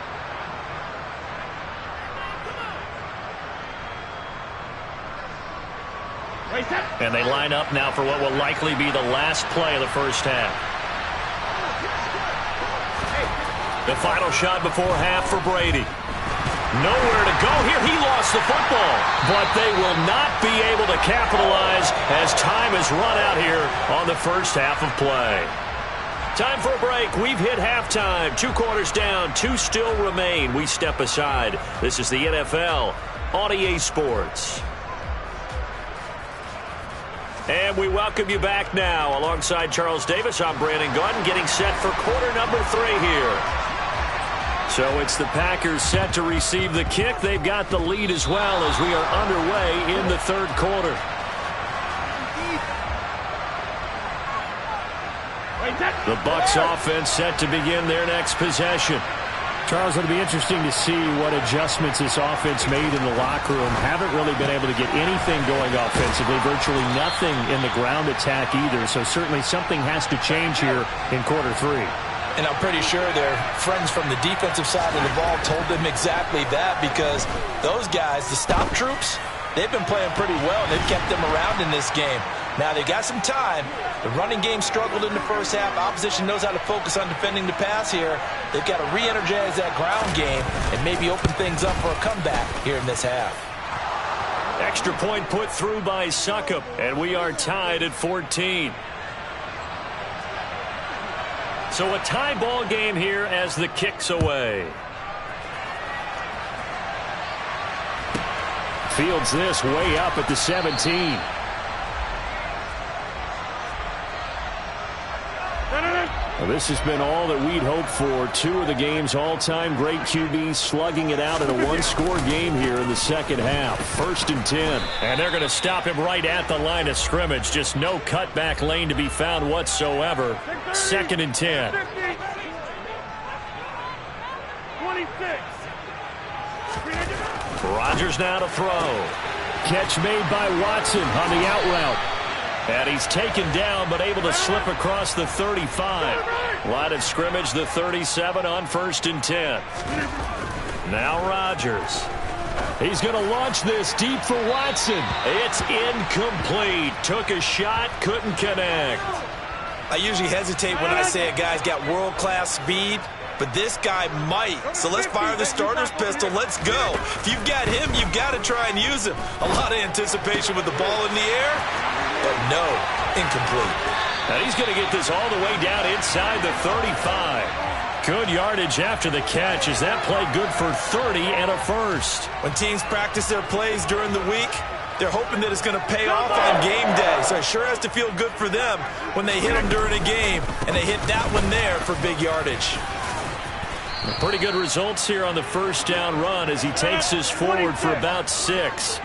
And they line up now for what will likely be the last play of the first half. The final shot before half for Brady. Nowhere to go here. He lost the football. But they will not be able to capitalize as time has run out here on the first half of play. Time for a break. We've hit halftime. 2 quarters down. 2 still remain. We step aside. This is the NFL on EA Sports. And we welcome you back now. Alongside Charles Davis, I'm Brandon Gaudin, getting set for quarter number 3 here. So it's the Packers set to receive the kick. They've got the lead as well as we are underway in the third quarter. The Bucs offense set to begin their next possession. Charles, it'll be interesting to see what adjustments this offense made in the locker room. Haven't really been able to get anything going offensively, virtually nothing in the ground attack either. So certainly something has to change here in quarter 3. And I'm pretty sure their friends from the defensive side of the ball told them exactly that, because those guys, the stop troops, they've been playing pretty well, and they've kept them around in this game. Now, they got some time. The running game struggled in the first half. Opposition knows how to focus on defending the pass here. They've got to re-energize that ground game and maybe open things up for a comeback here in this half. Extra point put through by Succop, and we are tied at 14. So a tie ball game here as the kick's away. Fields this way up at the 17. Well, this has been all that we'd hoped for. Two of the game's all-time great QBs slugging it out in a one-score game here in the second half. 1st and 10. And they're going to stop him right at the line of scrimmage. Just no cutback lane to be found whatsoever. 2nd and 10. 26. Rodgers now to throw. Catch made by Watson on the out route. And he's taken down, but able to slip across the 35. Line of scrimmage, the 37 on 1st and 10. Now Rodgers. He's going to launch this deep for Watson. It's incomplete. Took a shot, couldn't connect. I usually hesitate when I say a guy's got world-class speed, but this guy might. So let's fire the starter's pistol. Let's go. If you've got him, you've got to try and use him. A lot of anticipation with the ball in the air, but no, incomplete. And he's going to get this all the way down inside the 35. Good yardage after the catch. Is that play good for 30 and a first? When teams practice their plays during the week, they're hoping that it's going to pay off on game day. So it sure has to feel good for them when they hit them during a game, and they hit that one there for big yardage. Pretty good results here on the first down run as he takes this forward for about 6.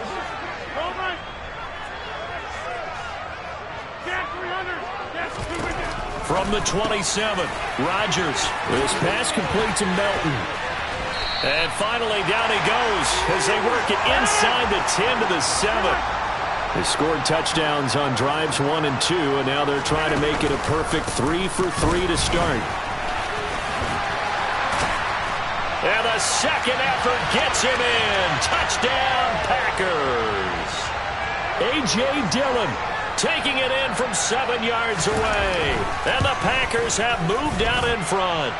From the 27, Rodgers. This pass complete to Melton. And finally down he goes as they work it inside the 10 to the 7. They scored touchdowns on drives 1 and 2, and now they're trying to make it a perfect 3 for 3 to start. And the second effort gets him in. Touchdown, Packers. A.J. Dillon taking it in from 7 yards away. And the Packers have moved out in front.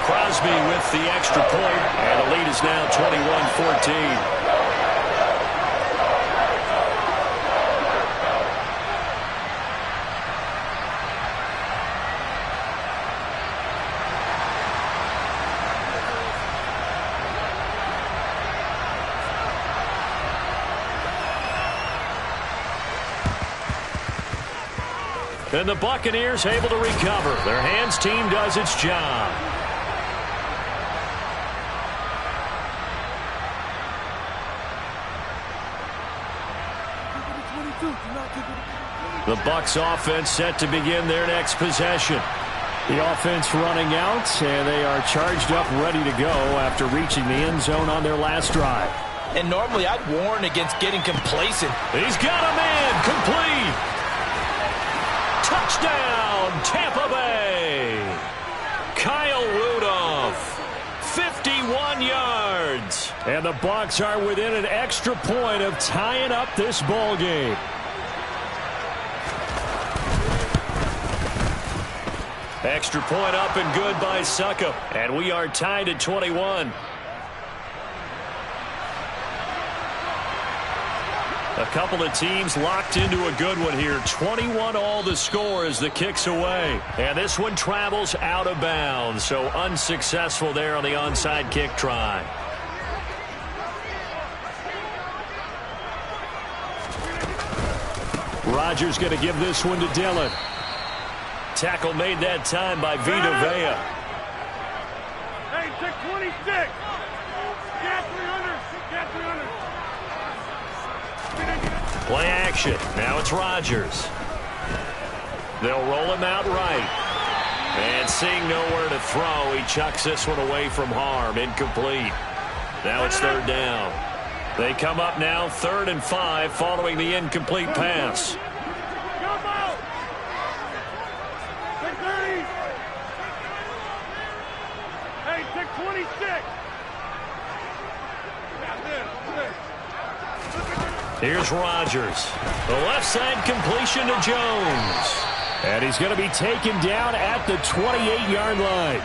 Crosby with the extra point, and the lead is now 21-14. And the Buccaneers able to recover. Their hands team does its job. The Bucs offense set to begin their next possession. The offense running out, and they are charged up, ready to go after reaching the end zone on their last drive. And normally I'd warn against getting complacent. He's got him in, complete. Touchdown, Tampa Bay. Kyle Rudolph, 51 yards. And the Bucs are within an extra point of tying up this ball game. Extra point up and good by Succop. And we are tied at 21. A couple of teams locked into a good one here. 21 all the score as the kick's away. And this one travels out of bounds. So unsuccessful there on the onside kick try. Rodgers going to give this one to Dillon. Tackle made that time by Vita Vea. Hey, check 26. Get 300. Get 300. Play action. Now it's Rodgers. They'll roll him out right. And seeing nowhere to throw, he chucks this one away from harm. Incomplete. Now it's 3rd down. They come up now 3rd and 5 following the incomplete pass. Take 26. Here's Rodgers. The left side completion to Jones. And he's going to be taken down at the 28-yard line.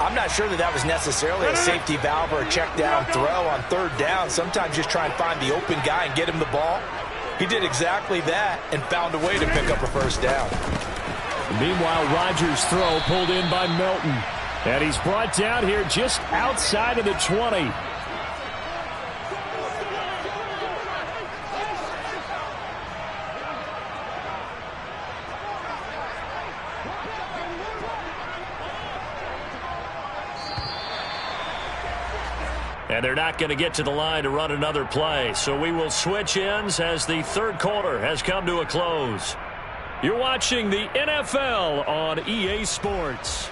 I'm not sure that was necessarily a safety valve or a check down throw on third down. Sometimes just try and find the open guy and get him the ball. He did exactly that and found a way to pick up a first down. Meanwhile, Rodgers' throw pulled in by Melton. And he's brought down here just outside of the 20. And they're not going to get to the line to run another play. So we will switch ends as the third quarter has come to a close. You're watching the NFL on EA Sports.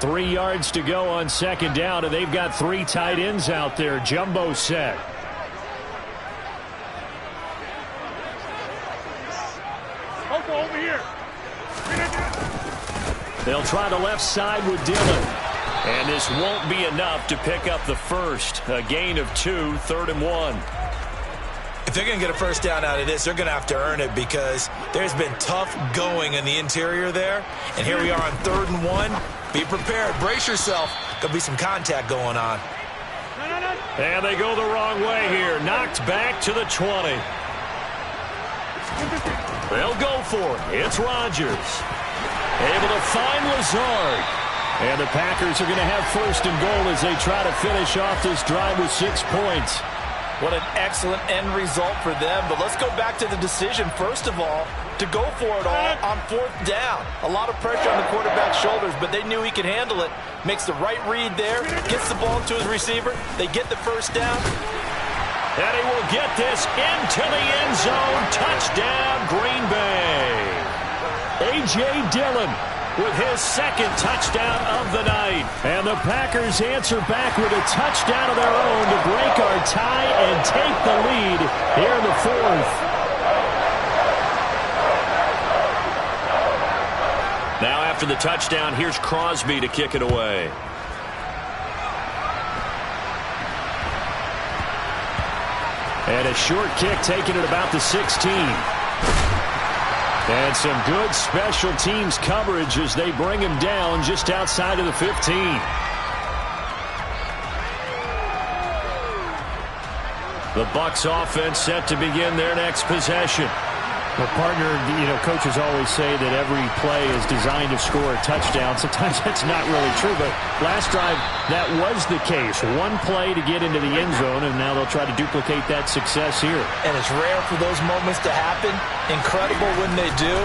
3 yards to go on second down, and they've got 3 tight ends out there. Jumbo set. Over here. They'll try the left side with Dillon. And this won't be enough to pick up the first. A gain of 2, 3rd and 1. If they're going to get a first down out of this, they're going to have to earn it because there's been tough going in the interior there. And here we are on 3rd and 1. Be prepared. Brace yourself. There'll be some contact going on. And they go the wrong way here. Knocked back to the 20. They'll go for it. It's Rodgers. Able to find Lazard. And the Packers are going to have 1st and goal as they try to finish off this drive with 6 points. What an excellent end result for them. But let's go back to the decision, first of all, to go for it all on 4th down. A lot of pressure on the quarterback's shoulders, but they knew he could handle it. Makes the right read there, gets the ball to his receiver. They get the first down. And he will get this into the end zone. Touchdown, Green Bay. A.J. Dillon with his 2nd touchdown of the night. And the Packers answer back with a touchdown of their own to break our tie and take the lead here in the 4th. Now after the touchdown, here's Crosby to kick it away. And a short kick taken at about the 16. And some good special teams coverage as they bring him down just outside of the 15. The Bucs offense set to begin their next possession. Well, partner, coaches always say that every play is designed to score a touchdown. Sometimes that's not really true, but last drive, that was the case. One play to get into the end zone, and now they'll try to duplicate that success here. And it's rare for those moments to happen. Incredible when they do.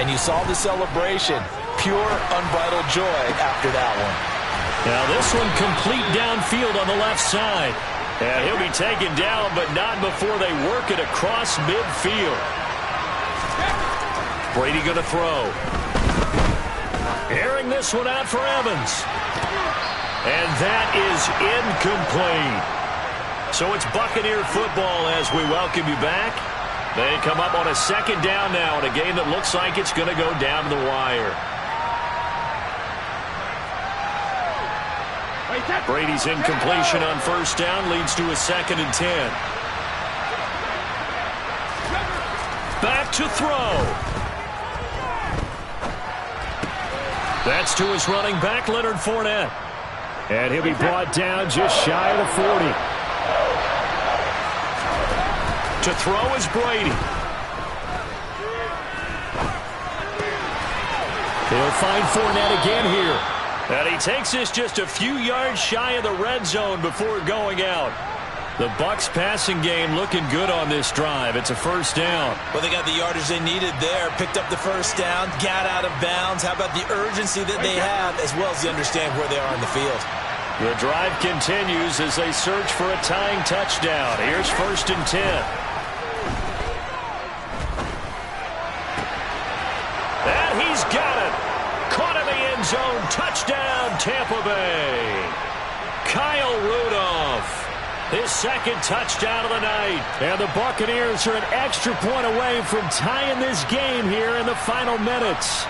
And you saw the celebration. Pure, unbridled joy after that one. Now this one complete downfield on the left side. And he'll be taken down, but not before they work it across midfield. Brady going to throw. Airing this one out for Evans. And that is incomplete. So it's Buccaneer football as we welcome you back. They come up on a 2nd down now in a game that looks like it's going to go down to the wire. Brady's incompletion on 1st down leads to a 2nd and 10. Back to throw. That's to his running back, Leonard Fournette. And he'll be brought down just shy of the 40. To throw is Brady. He'll find Fournette again here. And he takes this just a few yards shy of the red zone before going out. The Bucs passing game looking good on this drive. It's a 1st down. Well, they got the yardage they needed there. Picked up the 1st down, got out of bounds. How about the urgency that they have, as well as they understand where they are in the field. The drive continues as they search for a tying touchdown. Here's 1st and 10. And he's got it. Caught in the end zone. Touchdown, Tampa Bay. Kyle Rudolph. His 2nd touchdown of the night. And the Buccaneers are an extra point away from tying this game here in the final minutes.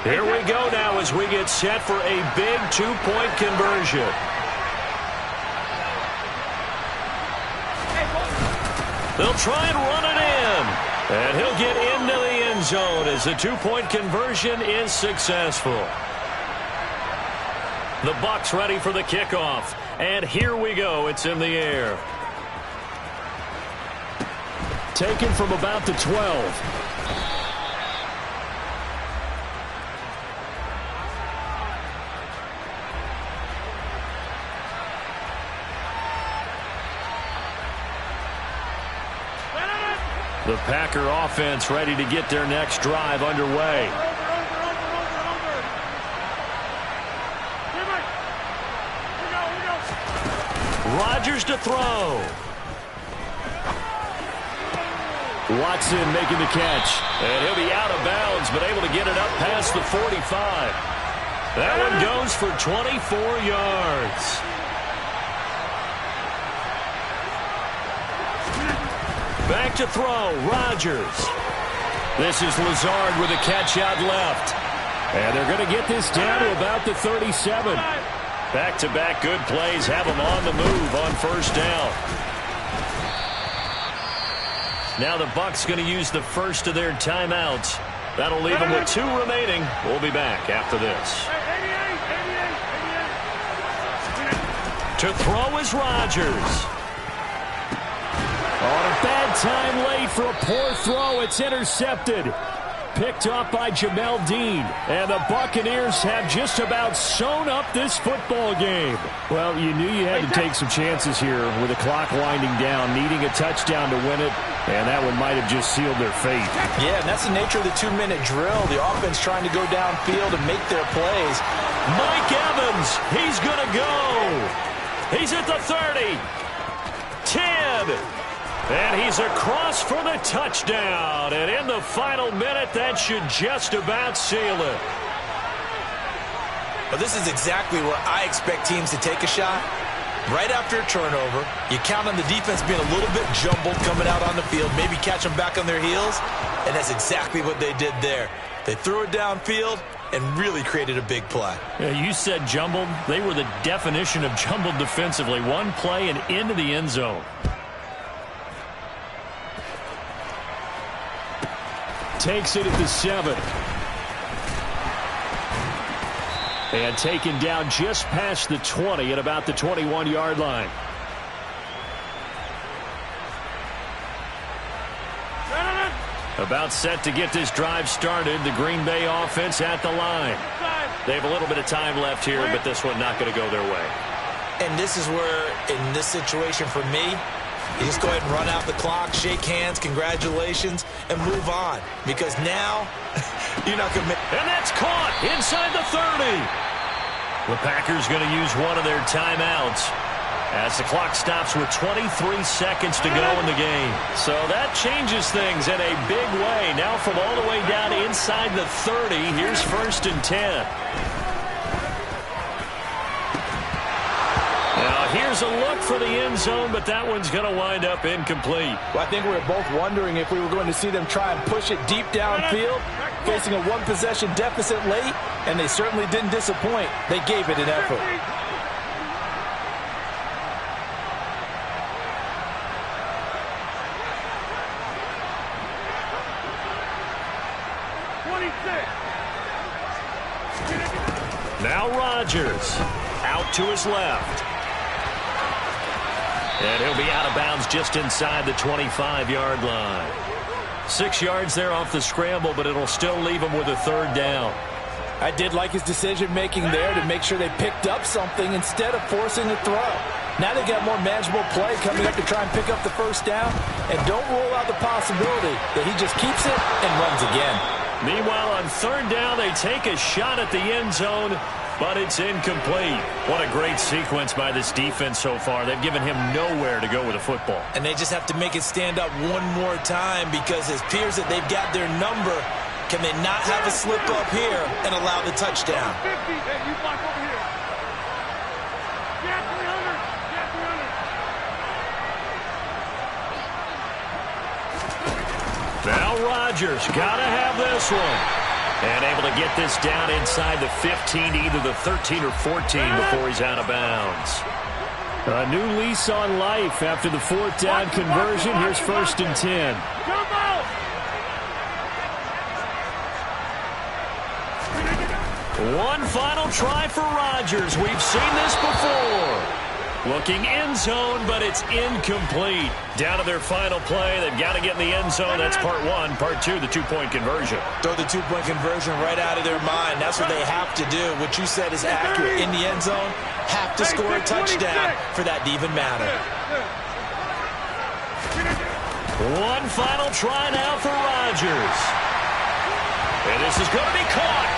Here we go now as we get set for a big two-point conversion. They'll try and run it in. And he'll get into the end zone as the two-point conversion is successful. The Bucs ready for the kickoff. And here we go. It's in the air. Taken from about the 12. The Packer offense ready to get their next drive underway. Rodgers to throw. Watson making the catch. And he'll be out of bounds, but able to get it up past the 45. That one goes for 24 yards. Back to throw, Rodgers. This is Lazard with a catch out left. And they're going to get this down to about the 37. Back-to-back good plays have them on the move on first down. Now the Bucs going to use the first of their timeouts. That'll leave them with 2 remaining. We'll be back after this. To throw is Rodgers. On a bad time late for a poor throw. It's intercepted. Picked off by Jamel Dean. And the Buccaneers have just about sewn up this football game. Well, you knew you had to take some chances here with the clock winding down, needing a touchdown to win it, and that one might have just sealed their fate. Yeah, and that's the nature of the 2-minute drill. The offense trying to go downfield and make their plays. Mike Evans, he's going to go. He's at the 30. 10. And he's across for the touchdown. And in the final minute, that should just about seal it. Well, this is exactly where I expect teams to take a shot. Right after a turnover, you count on the defense being a little bit jumbled coming out on the field, maybe catch them back on their heels, and that's exactly what they did there. They threw it downfield and really created a big play. Yeah, you said jumbled. They were the definition of jumbled defensively. One play and into the end zone. Takes it at the 7. And taken down just past the 20 at about the 21-yard line. About set to get this drive started. The Green Bay offense at the line. They have a little bit of time left here, but this one not going to go their way. And this is where, in this situation for me, you just go ahead and run out the clock, shake hands, congratulations, and move on. Because now, you're not going to... And that's caught inside the 30. The Packers going to use one of their timeouts as the clock stops with 23 seconds to go in the game. So that changes things in a big way. Now from all the way down inside the 30, here's 1st and 10. Now, here's a look for the end zone, but that one's going to wind up incomplete. Well, I think we were both wondering if we were going to see them try and push it deep downfield, facing a one-possession deficit late, and they certainly didn't disappoint. They gave it an effort. Now Rodgers out to his left. And he'll be out of bounds just inside the 25-yard line. 6 yards there off the scramble, but it'll still leave him with a 3rd down. I did like his decision-making there to make sure they picked up something instead of forcing a throw. Now they got more manageable play coming up to try and pick up the 1st down, and don't rule out the possibility that he just keeps it and runs again. Meanwhile, on 3rd down, they take a shot at the end zone, but it's incomplete. What a great sequence by this defense so far. They've given him nowhere to go with the football. And they just have to make it stand up one more time because it appears that they've got their number. Can they not have a slip up here and allow the touchdown? 50. Hey, you block over here. Get 300. Get 300. Now Rodgers got to have this one. And able to get this down inside the 15 to either the 13 or 14 before he's out of bounds. A new lease on life after the fourth down conversion. Here's 1st and 10. One final try for Rodgers. We've seen this before. Looking end zone, but it's incomplete. Down to their final play. They've got to get in the end zone. That's part one. Part two, the two-point conversion. Throw the two-point conversion right out of their mind. That's what they have to do. What you said is accurate. In the end zone, have to score a touchdown for that to even matter. One final try now for Rodgers. And this is going to be caught.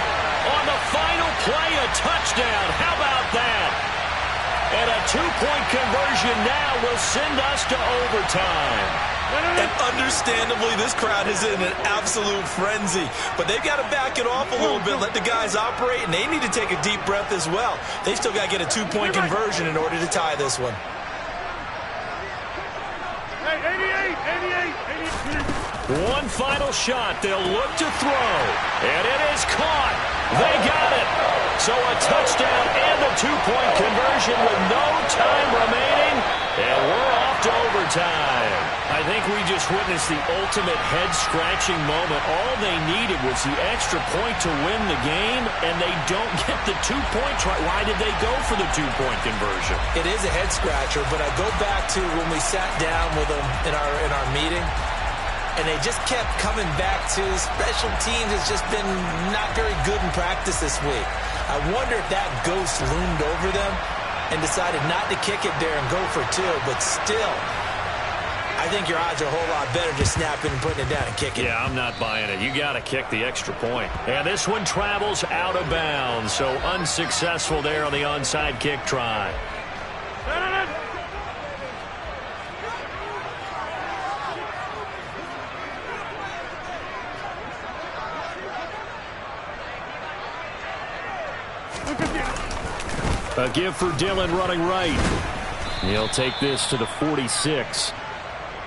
On the final play, a touchdown. How about that? And a two-point conversion now will send us to overtime. And understandably, this crowd is in an absolute frenzy. But they've got to back it off a little bit, let the guys operate, and they need to take a deep breath as well. They still got to get a two-point conversion in order to tie this one. One final shot. They'll look to throw. And it is caught. They got it. So a touchdown and a two-point conversion with no time remaining. And we're off to overtime. I think we just witnessed the ultimate head-scratching moment. All they needed was the extra point to win the game, and they don't get the 2 points right. Why did they go for the two-point conversion? It is a head-scratcher, but I go back to when we sat down with them in our meeting, and they just kept coming back to special teams has just been not very good in practice this week. I wonder if that ghost loomed over them and decided not to kick it there and go for two, but still, I think your odds are a whole lot better just snapping and putting it down and kicking. Yeah, I'm not buying it. You got to kick the extra point. And this one travels out of bounds, so unsuccessful there on the onside kick try. A give for Dillon running right. He'll take this to the 46.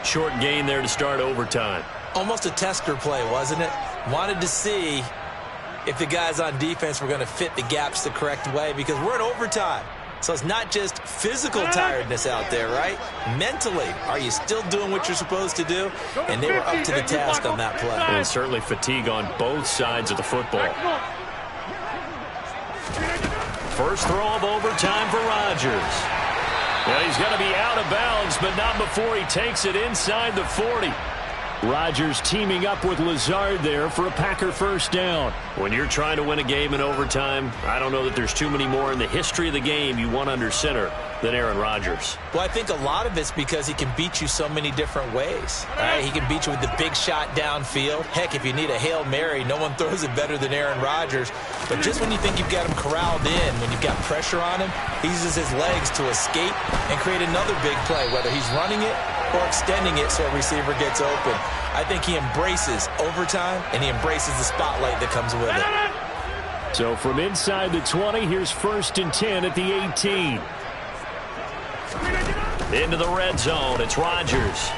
Short gain there to start overtime. Almost a tester play, wasn't it? Wanted to see if the guys on defense were going to fit the gaps the correct way, because we're in overtime. So it's not just physical tiredness out there, right? Mentally, are you still doing what you're supposed to do? And they were up to the task on that play. And certainly fatigue on both sides of the football. First throw of overtime for Rodgers. Well, he's going to be out of bounds, but not before he takes it inside the 40. Rodgers teaming up with Lazard there for a Packer first down. When you're trying to win a game in overtime, I don't know that there's too many more in the history of the game you want under center than Aaron Rodgers. Well, I think a lot of it's because he can beat you so many different ways. Right? He can beat you with the big shot downfield. Heck, if you need a Hail Mary, no one throws it better than Aaron Rodgers. But just when you think you've got him corralled in, when you've got pressure on him, he uses his legs to escape and create another big play, whether he's running it or extending it so a receiver gets open. I think he embraces overtime, and he embraces the spotlight that comes with it. So from inside the 20, here's 1st and 10 at the 18. Into the red zone, it's Rodgers.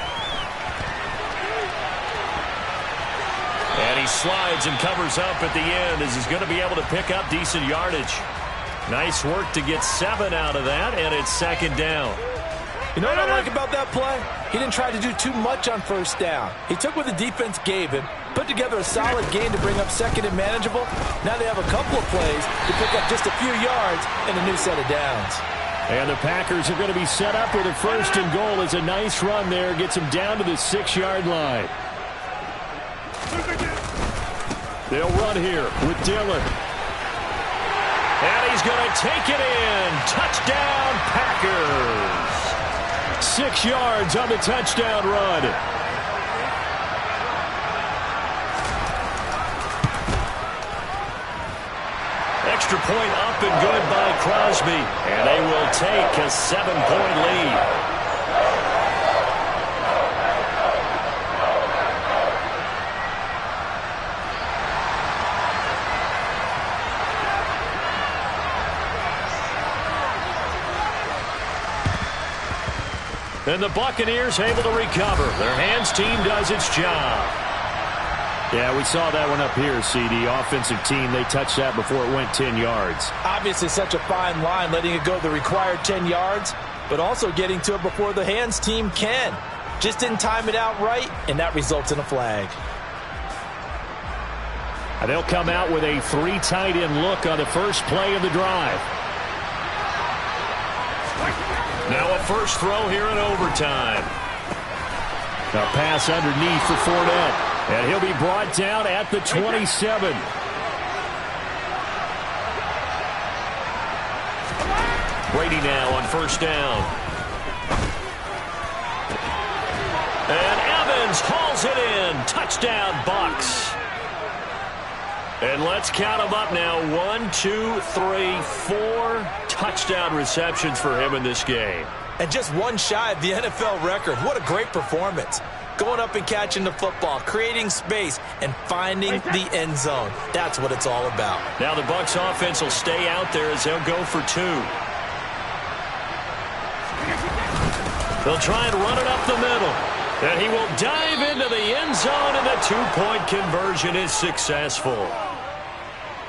And he slides and covers up at the end as he's going to be able to pick up decent yardage. Nice work to get 7 out of that, and it's 2nd down. You know what I like about that play? He didn't try to do too much on first down. He took what the defense gave him, put together a solid game to bring up 2nd and manageable. Now they have a couple of plays to pick up just a few yards and a new set of downs. And the Packers are going to be set up with a 1st and goal. It's a nice run there. Gets him down to the 6-yard line. They'll run here with Dillon. And he's going to take it in. Touchdown, Packers. 6 yards on the touchdown run. Extra point up and good by Crosby. And they will take a 7-point lead. And the Buccaneers able to recover. Their hands team does its job. Yeah, we saw that one up here, CD. Offensive team, they touched that before it went 10 yards. Obviously such a fine line, letting it go the required 10 yards, but also getting to it before the hands team can. Just didn't time it out right, and that results in a flag. And they'll come out with a 3 tight end look on the first play of the drive. Now a first throw here in overtime. A pass underneath for Fournette. And he'll be brought down at the 27. Brady now on first down. And Evans hauls it in. Touchdown, Bucs. And let's count them up now. 1, 2, 3, 4 touchdown receptions for him in this game. And just one shy of the NFL record. What a great performance. Going up and catching the football, creating space, and finding the end zone. That's what it's all about. Now the Bucs offense will stay out there as they'll go for 2. They'll try and run it up the middle. And he will dive into the end zone, and the 2-point conversion is successful.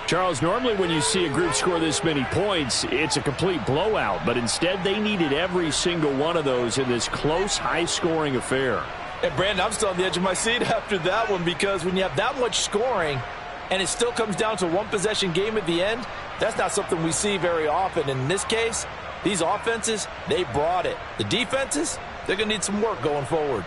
Charles, normally when you see a group score this many points, it's a complete blowout. But instead, they needed every single one of those in this close, high-scoring affair. And, Brandon, I'm still on the edge of my seat after that one, because when you have that much scoring and it still comes down to a one-possession game at the end, that's not something we see very often. And in this case, these offenses, they brought it. The defenses, they're going to need some work going forward.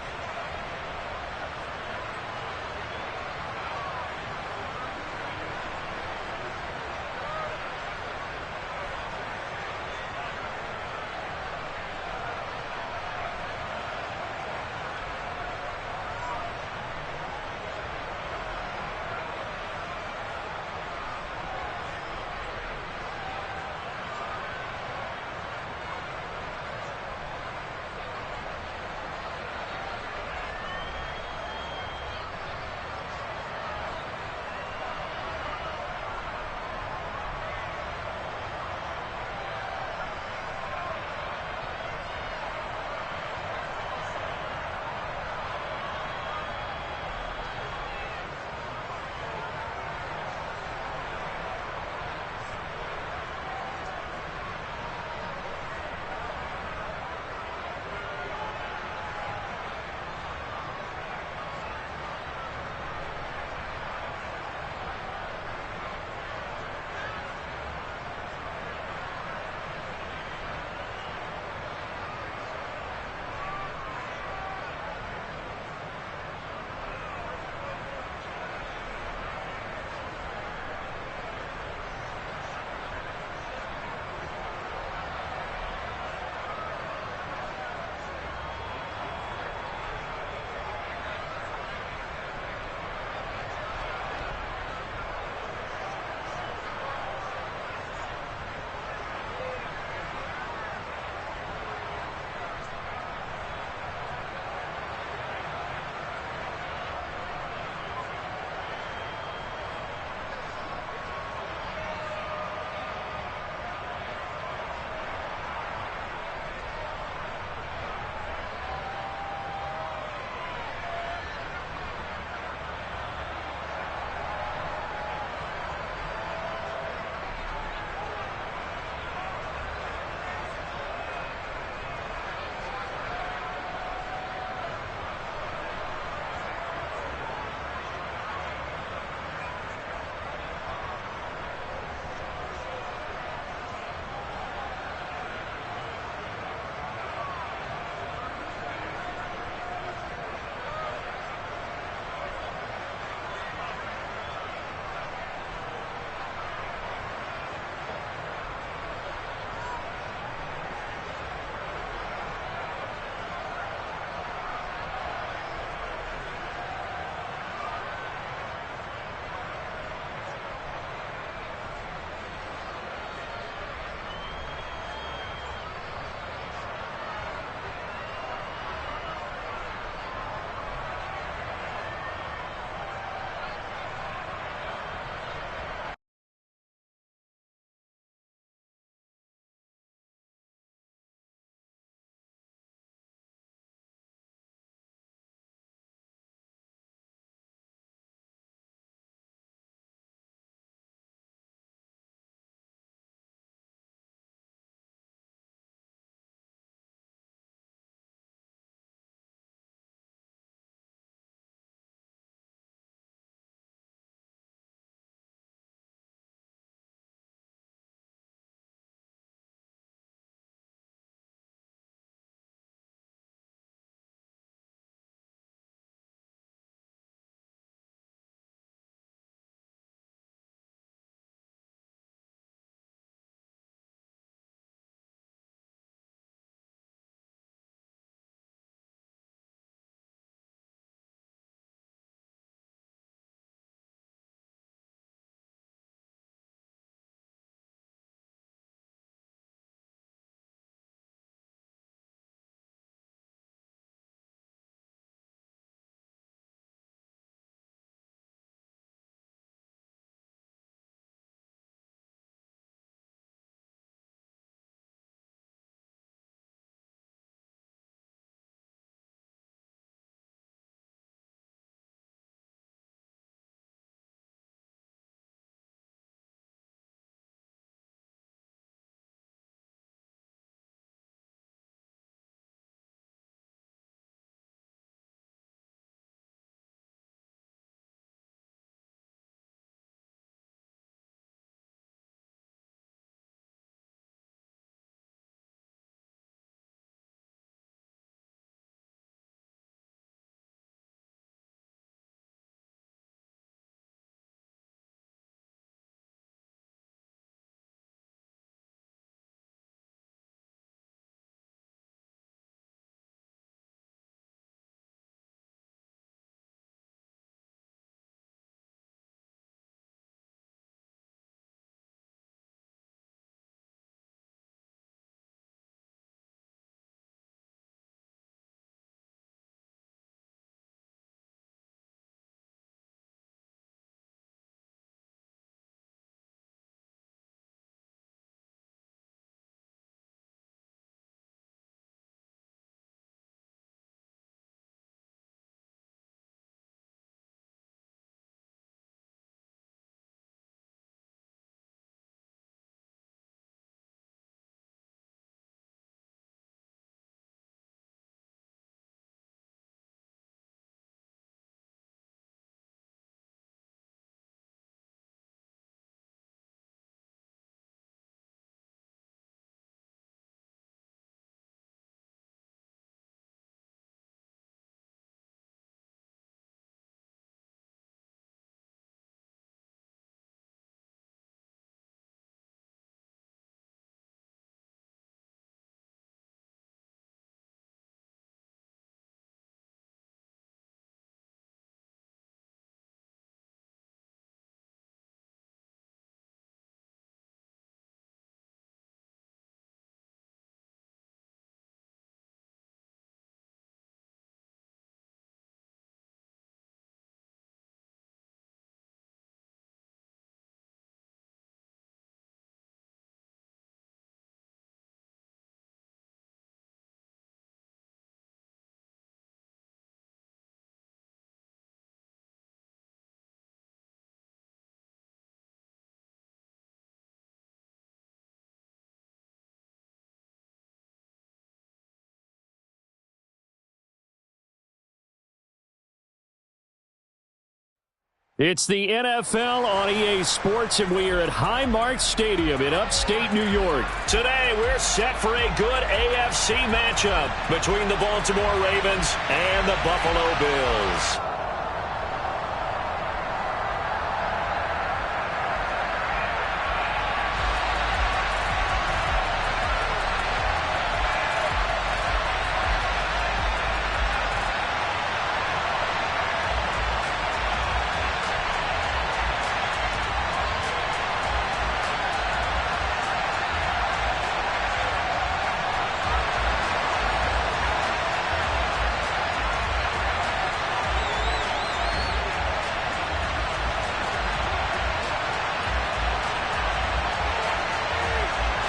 It's the NFL on EA Sports, and we are at Highmark Stadium in upstate New York. Today, we're set for a good AFC matchup between the Baltimore Ravens and the Buffalo Bills.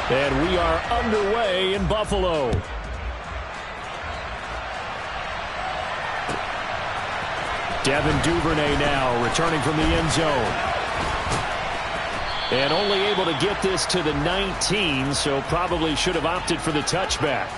And we are underway in Buffalo. Devin Duvernay now returning from the end zone. And only able to get this to the 19, so probably should have opted for the touchback.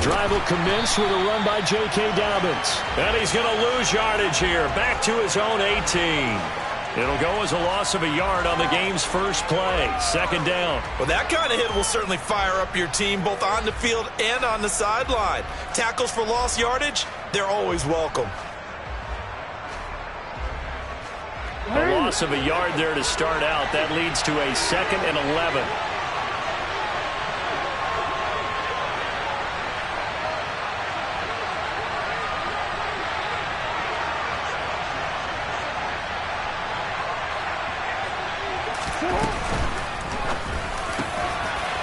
Drive will commence with a run by J.K. Dobbins. And he's going to lose yardage here, back to his own 18. It'll go as a loss of a yard on the game's first play. Second down. Well, that kind of hit will certainly fire up your team both on the field and on the sideline. Tackles for lost yardage, they're always welcome. A loss of a yard there to start out. That leads to a 2nd and 11.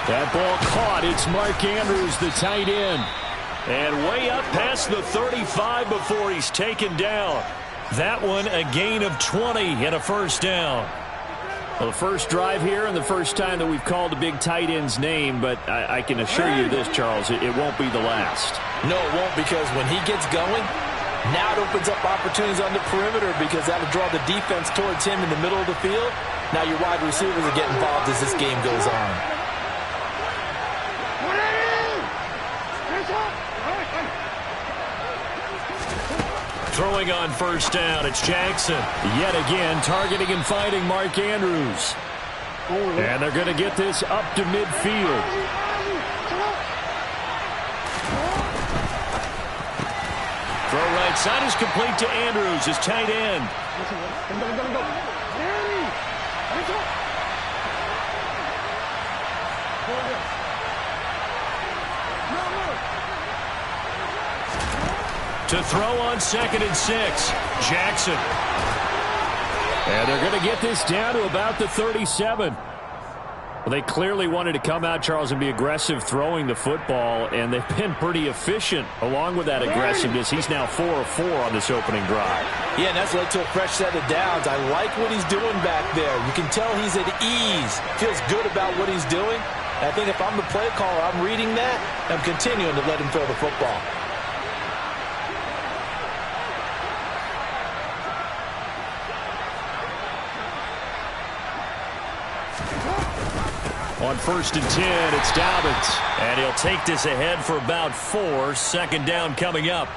That ball caught. It's Mark Andrews, the tight end. And way up past the 35 before he's taken down. That one a gain of 20 and a first down. Well, the first drive here and the first time that we've called a big tight end's name, but I can assure you this, Charles, it won't be the last. No, it won't, because when he gets going, now it opens up opportunities on the perimeter because that'll draw the defense towards him in the middle of the field. Now your wide receivers will get involved as this game goes on. Throwing on first down, it's Jackson. Yet again, targeting and finding Mark Andrews. And they're going to get this up to midfield. Throw right side is complete to Andrews, his tight end. To throw on 2nd and 6, Jackson. And they're going to get this down to about the 37. Well, they clearly wanted to come out, Charles, and be aggressive throwing the football, and they've been pretty efficient along with that aggressiveness. He's now 4 of 4 on this opening drive. Yeah, and that's led to a fresh set of downs. I like what he's doing back there. You can tell he's at ease, feels good about what he's doing. I think if I'm the play caller, I'm reading that, I'm continuing to let him throw the football. On 1st and 10, it's Dobbins. And he'll take this ahead for about 4. Second down coming up.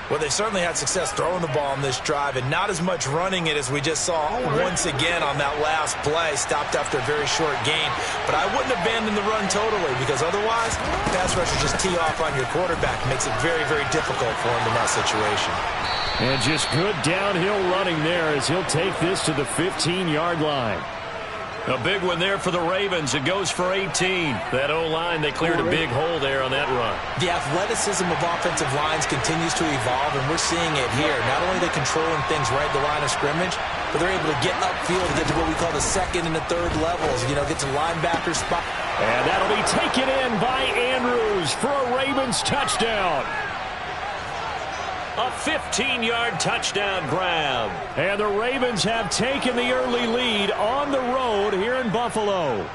Well, they certainly had success throwing the ball on this drive and not as much running it as we just saw once again on that last play. Stopped after a very short gain. But I wouldn't abandon the run totally because otherwise, pass rushers just tee off on your quarterback. Makes it very, very difficult for him in that situation. And just good downhill running there as he'll take this to the 15-yard line. A big one there for the Ravens. It goes for 18. That O-line, they cleared a big hole there on that run. The athleticism of offensive lines continues to evolve, and we're seeing it here. Not only are they controlling things right at the line of scrimmage, but they're able to get upfield and get to what we call the second and the third levels, get to linebacker spot. And that'll be taken in by Andrews for a Ravens touchdown. A 15-yard touchdown grab. And the Ravens have taken the early lead on the road here in Buffalo.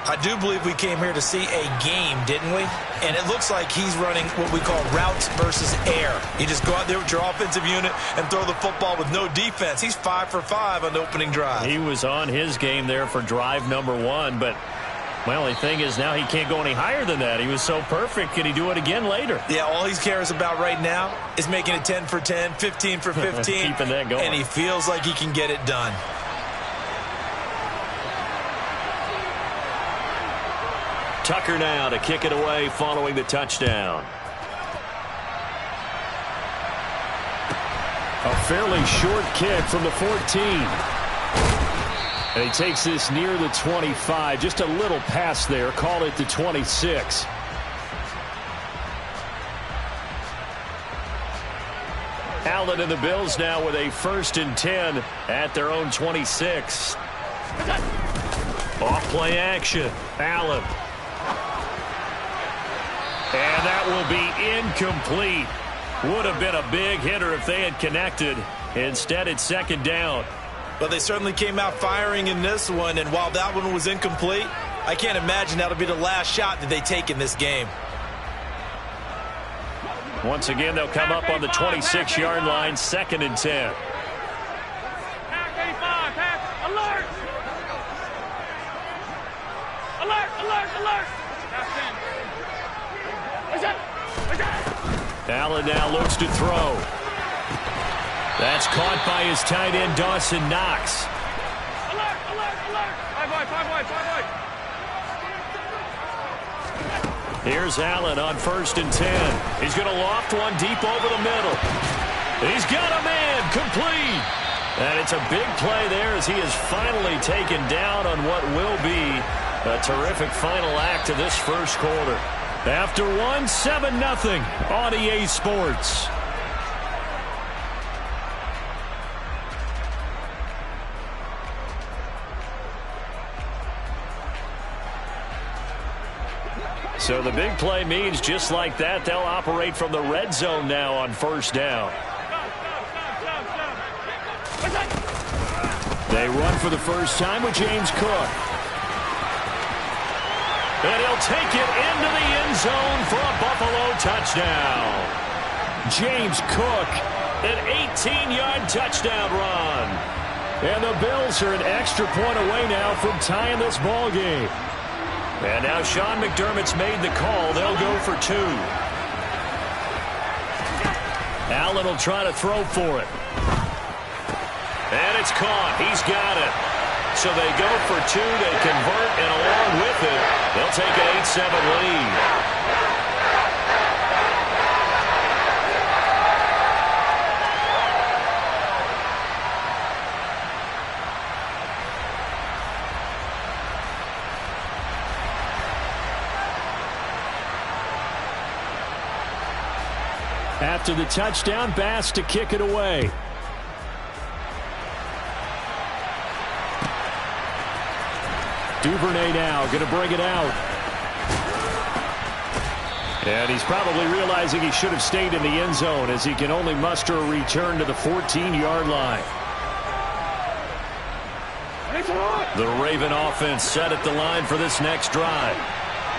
I do believe we came here to see a game, didn't we? And it looks like he's running what we call routes versus air. You just go out there with your offensive unit and throw the football with no defense. He's 5 for 5 on the opening drive. He was on his game there for drive number 1, but my only thing is now he can't go any higher than that. He was so perfect. Can he do it again later? Yeah, all he cares about right now is making it 10 for 10, 15 for 15. Keeping that going. And he feels like he can get it done. Tucker now to kick it away following the touchdown. A fairly short kick from the 14. And he takes this near the 25. Just a little pass there. Call it the 26. Allen and the Bills now with a 1st and 10 at their own 26. Off play action. Allen. And that will be incomplete. Would have been a big hitter if they had connected. Instead, it's 2nd down. But they certainly came out firing in this one, and while that one was incomplete, I can't imagine that'll be the last shot that they take in this game. Once again, they'll come up on the 26-yard line, 2nd and 10. Alert! Alert! Alert! Alert! Allen now looks to throw. That's caught by his tight end, Dawson Knox. Alert! Alert! Alert! 5 wide! Here's Allen on 1st and 10. He's going to loft one deep over the middle. He's got a man complete. And it's a big play there as he is finally taken down on what will be a terrific final act of this first quarter. After one, 7-0 on EA Sports. So the big play means just like that, they'll operate from the red zone now on 1st down. They run for the first time with James Cook. And he'll take it into the end zone for a Buffalo touchdown. James Cook, an 18-yard touchdown run. And the Bills are an extra point away now from tying this ball game. And now Sean McDermott's made the call. They'll go for 2. Allen will try to throw for it. And it's caught. He's got it. So they go for 2. They convert, and along with it, they'll take an 8-7 lead. After the touchdown, Bass to kick it away. Duvernay now going to bring it out. And he's probably realizing he should have stayed in the end zone as he can only muster a return to the 14-yard line. The Raven offense set at the line for this next drive.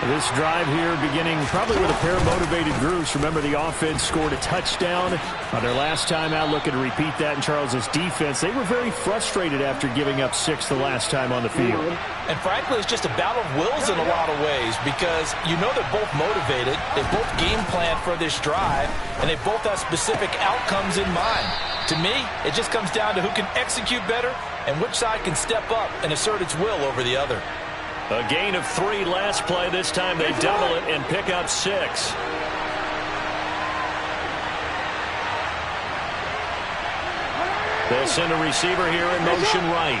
This drive here beginning probably with a pair of motivated groups. Remember, the offense scored a touchdown on their last time out. Looking to repeat that in Charles's defense. They were very frustrated after giving up 6 the last time on the field. And frankly, it's just a battle of wills in a lot of ways because you know they're both motivated. They both game plan for this drive, and they both have specific outcomes in mind. To me, it just comes down to who can execute better and which side can step up and assert its will over the other. A gain of 3 last play. This time they double it and pick up 6. They'll send a receiver here in motion right.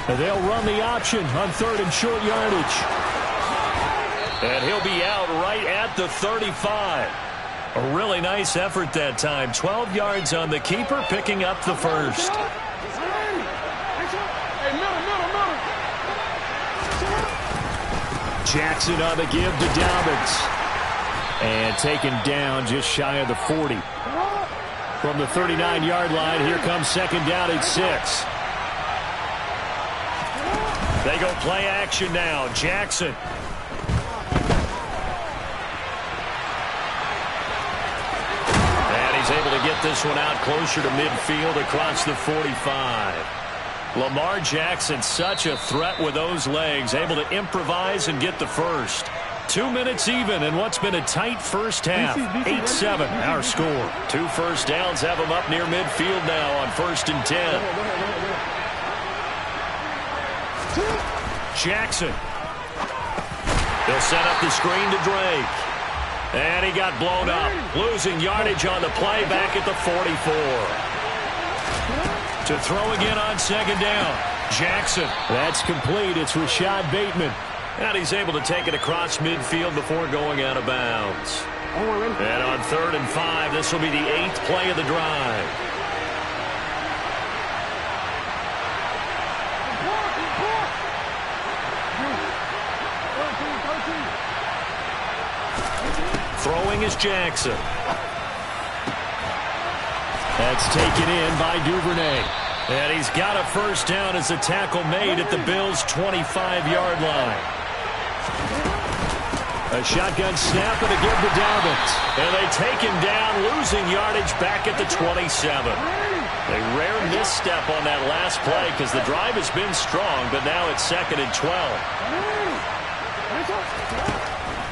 And they'll run the option on 3rd and short yardage. And he'll be out right at the 35. A really nice effort that time. 12 yards on the keeper, picking up the first. Jackson on the give to Dobbins. And taken down just shy of the 40. From the 39-yard line, here comes 2nd down at 6. They go play action now. Jackson. And he's able to get this one out closer to midfield across the 45. Lamar Jackson, such a threat with those legs, able to improvise and get the first. 2 minutes even in what's been a tight first half. 8-7 our score. 2 first downs have them up near midfield now on 1st and 10. Jackson. They'll set up the screen to Drake. And he got blown up. Losing yardage on the play back at the 44. To throw again on 2nd down. Jackson. That's complete. It's Rashad Bateman. And he's able to take it across midfield before going out of bounds. And on 3rd and 5, this will be the 8th play of the drive. Throwing is Jackson. That's taken in by Duvernay. And he's got a first down as a tackle made at the Bills' 25-yard line. A shotgun snap and a give to Dobbins. And they take him down, losing yardage back at the 27. A rare misstep on that last play because the drive has been strong, but now it's 2nd and 12.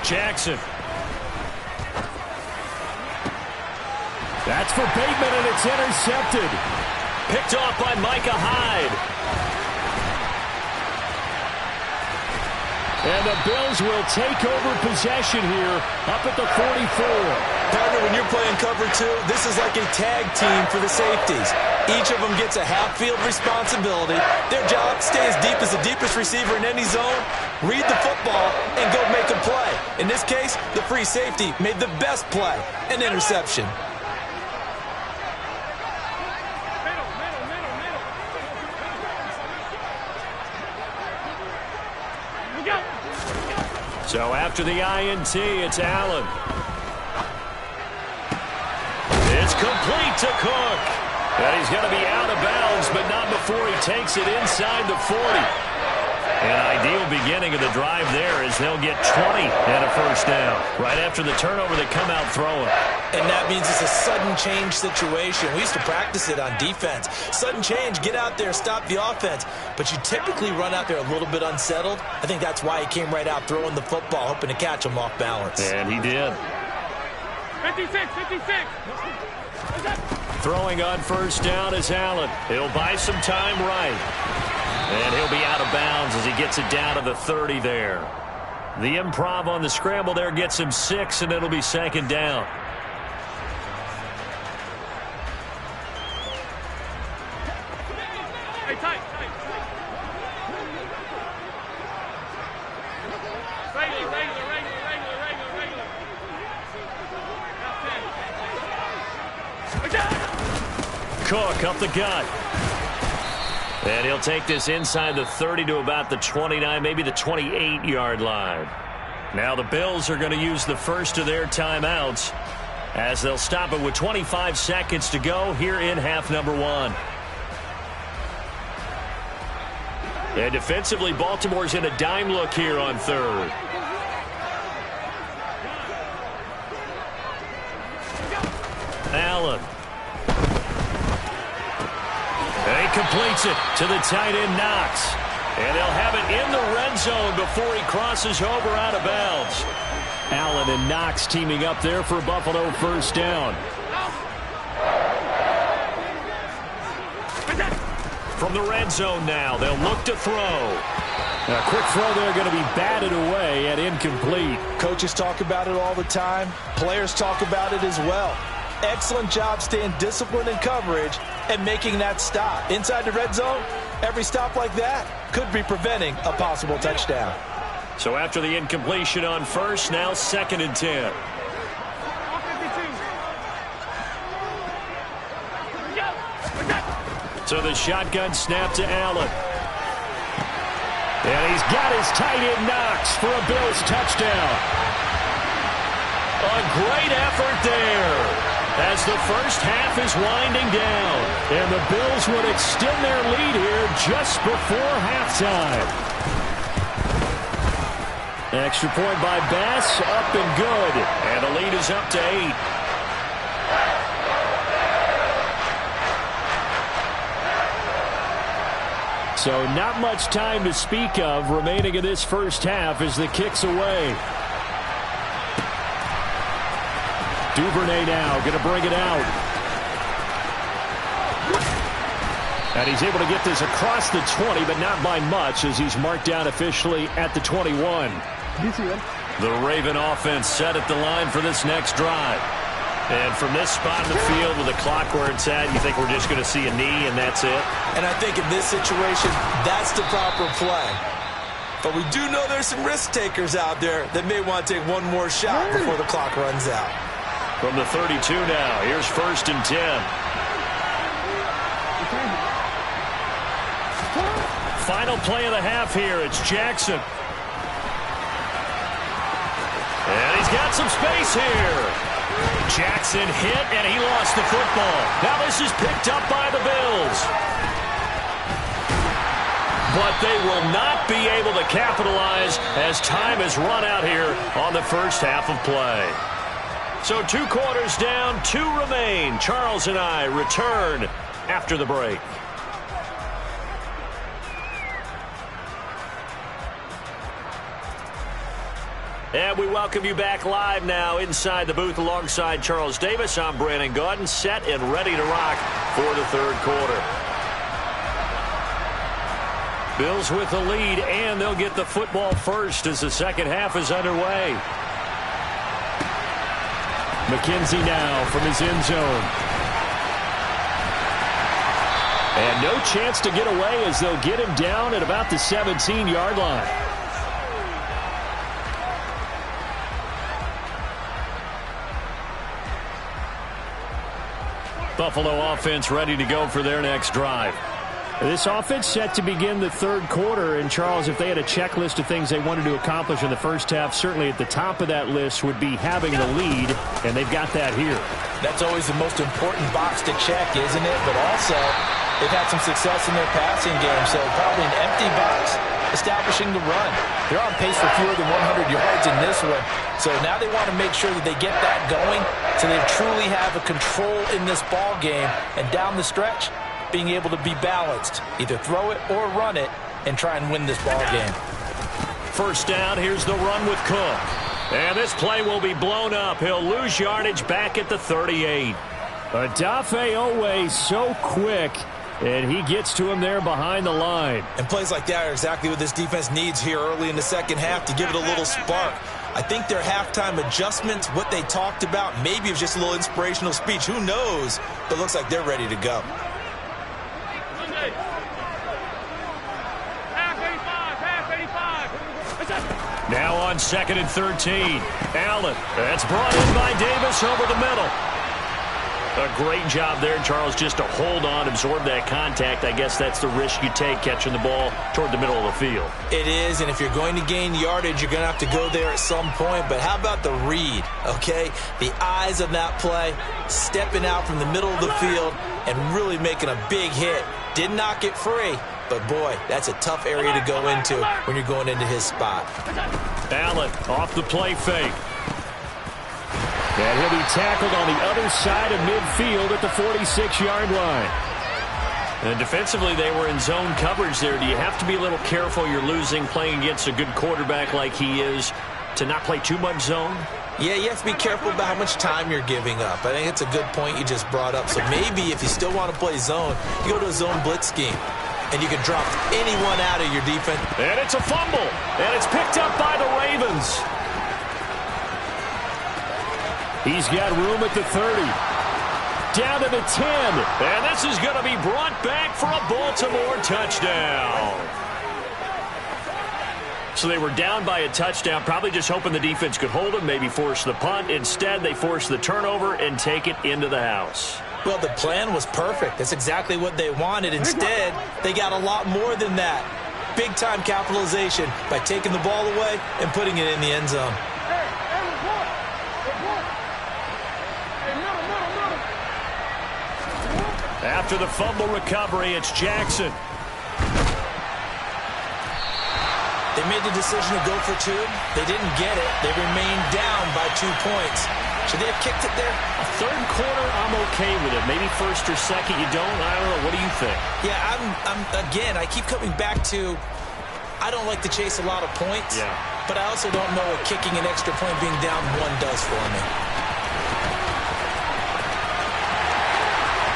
Jackson. That's for Bateman, and it's intercepted. Picked off by Micah Hyde. And the Bills will take over possession here up at the 44. Partner, when you're playing cover 2, this is like a tag team for the safeties. Each of them gets a half-field responsibility. Their job, stay as deep as the deepest receiver in any zone, read the football, and go make a play. In this case, the free safety made the best play, an interception. So after the INT, it's Allen. It's complete to Cook. And he's going to be out of bounds, but not before he takes it inside the 40. An ideal beginning of the drive there as they'll get 20 and a first down. Right after the turnover, they come out throwing. And that means it's a sudden change situation. We used to practice it on defense. Sudden change, get out there, stop the offense. But you typically run out there a little bit unsettled. I think that's why he came right out throwing the football, hoping to catch him off balance. And he did. 56. Throwing on first down is Allen. He'll buy some time right. And he'll be out of bounds as he gets it down to the 30 there. The improv on the scramble there gets him 6, and it'll be 2nd down. Hey, tight. Regular. Cook up the gut. And he'll take this inside the 30 to about the 29, maybe the 28-yard line. Now the Bills are going to use the first of their timeouts as they'll stop it with 25 seconds to go here in half number 1. And defensively, Baltimore's in a dime look here on 3rd. Allen. And he completes it to the tight end, Knox. And they'll have it in the red zone before he crosses over out of bounds. Allen and Knox teaming up there for Buffalo first down. From the red zone now, they'll look to throw. A quick throw there going to be batted away and incomplete. Coaches talk about it all the time. Players talk about it as well. excellent job staying disciplined in coverage and making that stop. Inside the red zone, every stop like that could be preventing a possible touchdown. So after the incompletion on first, now 2nd and 10. So the shotgun snap to Allen. And he's got his tight end Knox for a Bills touchdown. A great effort there as the first half is winding down. And the Bills would extend their lead here just before halftime. Extra point by Bass, up and good. And the lead is up to 8. So not much time to speak of remaining in this first half as the kick's away. Duvernay now going to bring it out. And he's able to get this across the 20, but not by much as he's marked down officially at the 21. The Raven offense set at the line for this next drive. And from this spot in the field with the clock where it's at, you think we're just going to see a knee and that's it? And I think in this situation, that's the proper play. But we do know there's some risk takers out there that may want to take one more shot before the clock runs out. From the 32 now, here's 1st and 10. Final play of the half here, it's Jackson. And he's got some space here. Jackson hit, and he lost the football. Now this is picked up by the Bills. But they will not be able to capitalize as time has run out here on the first half of play. So 2 quarters down, 2 remain. Charles and I return after the break. And we welcome you back live now inside the booth alongside Charles Davis. I'm Brandon Gaudin, set and ready to rock for the 3rd quarter. Bills with the lead, and they'll get the football first as the second half is underway. McKenzie now from his end zone. And no chance to get away as they'll get him down at about the 17-yard line. Buffalo offense ready to go for their next drive. This offense set to begin the 3rd quarter. And, Charles, if they had a checklist of things they wanted to accomplish in the first half, certainly at the top of that list would be having the lead, and they've got that here. That's always the most important box to check, isn't it? But also, they've had some success in their passing game, so probably an empty box establishing the run. They're on pace for fewer than 100 yards in this one, so now they want to make sure that they get that going so they truly have a control in this ball game, and down the stretch, being able to be balanced, either throw it or run it, and try and win this ball game. First down, here's the run with Cook. And this play will be blown up. He'll lose yardage back at the 38. Odafe Oweh so quick, and he gets to him there behind the line. And plays like that are exactly what this defense needs here early in the second half to give it a little spark. I think their halftime adjustments, what they talked about, maybe it was just a little inspirational speech. Who knows? But it looks like they're ready to go. Now on 2nd and 13. Allen. That's brought in by Davis over the middle. A great job there, Charles, just to hold on, absorb that contact. I guess that's the risk you take catching the ball toward the middle of the field. It is, and if you're going to gain yardage, you're going to have to go there at some point. But how about the read, okay? The eyes of that play, stepping out from the middle of the field and really making a big hit. Did not get free, but boy, that's a tough area to go into when you're going into his spot. Allen off the play fake. And he'll be tackled on the other side of midfield at the 46-yard line. And defensively, they were in zone coverage there. Do you have to be a little careful? You're losing playing against a good quarterback like he is to not play too much zone? Yeah, you have to be careful about how much time you're giving up. I think it's a good point you just brought up. So maybe if you still want to play zone, you go to a zone blitz scheme. And you can drop anyone out of your defense. And it's a fumble. And it's picked up by the Ravens. He's got room at the 30. down to the 10. And this is going to be brought back for a Baltimore touchdown. So they were down by a touchdown, probably just hoping the defense could hold them, maybe force the punt. Instead, they forced the turnover and take it into the house. Well, the plan was perfect. That's exactly what they wanted. Instead, they got a lot more than that. Big-time capitalization by taking the ball away and putting it in the end zone. After the fumble recovery, it's Jackson. They made the decision to go for two. They didn't get it. They remained down by 2 points. Should they have kicked it there? Third quarter, I'm okay with it. Maybe first or second, you don't. I don't know. What do you think? Yeah, again, I keep coming back to I don't like to chase a lot of points, but I also don't know what kicking an extra point being down one does for me.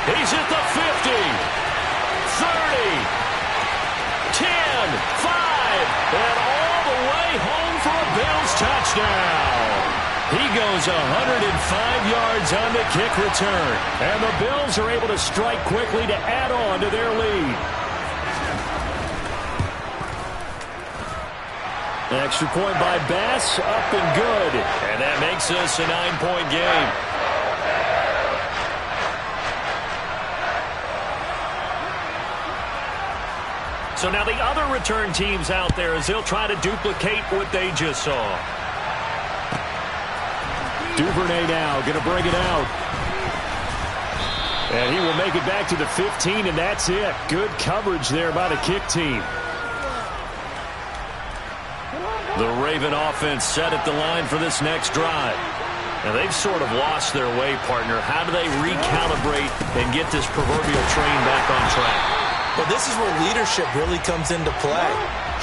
He's at the 50, 30, 10, 5, and all the way home for a Bills touchdown. He goes 105 yards on the kick return. And the Bills are able to strike quickly to add on to their lead. Extra point by Bass, up and good. And that makes us a 9-point game. So now the other return teams out there as they'll try to duplicate what they just saw. Duvernay now going to bring it out. And he will make it back to the 15, and that's it. Good coverage there by the kick team. The Raven offense set at the line for this next drive. Now they've sort of lost their way, partner. How do they recalibrate and get this proverbial train back on track? Well, this is where leadership really comes into play.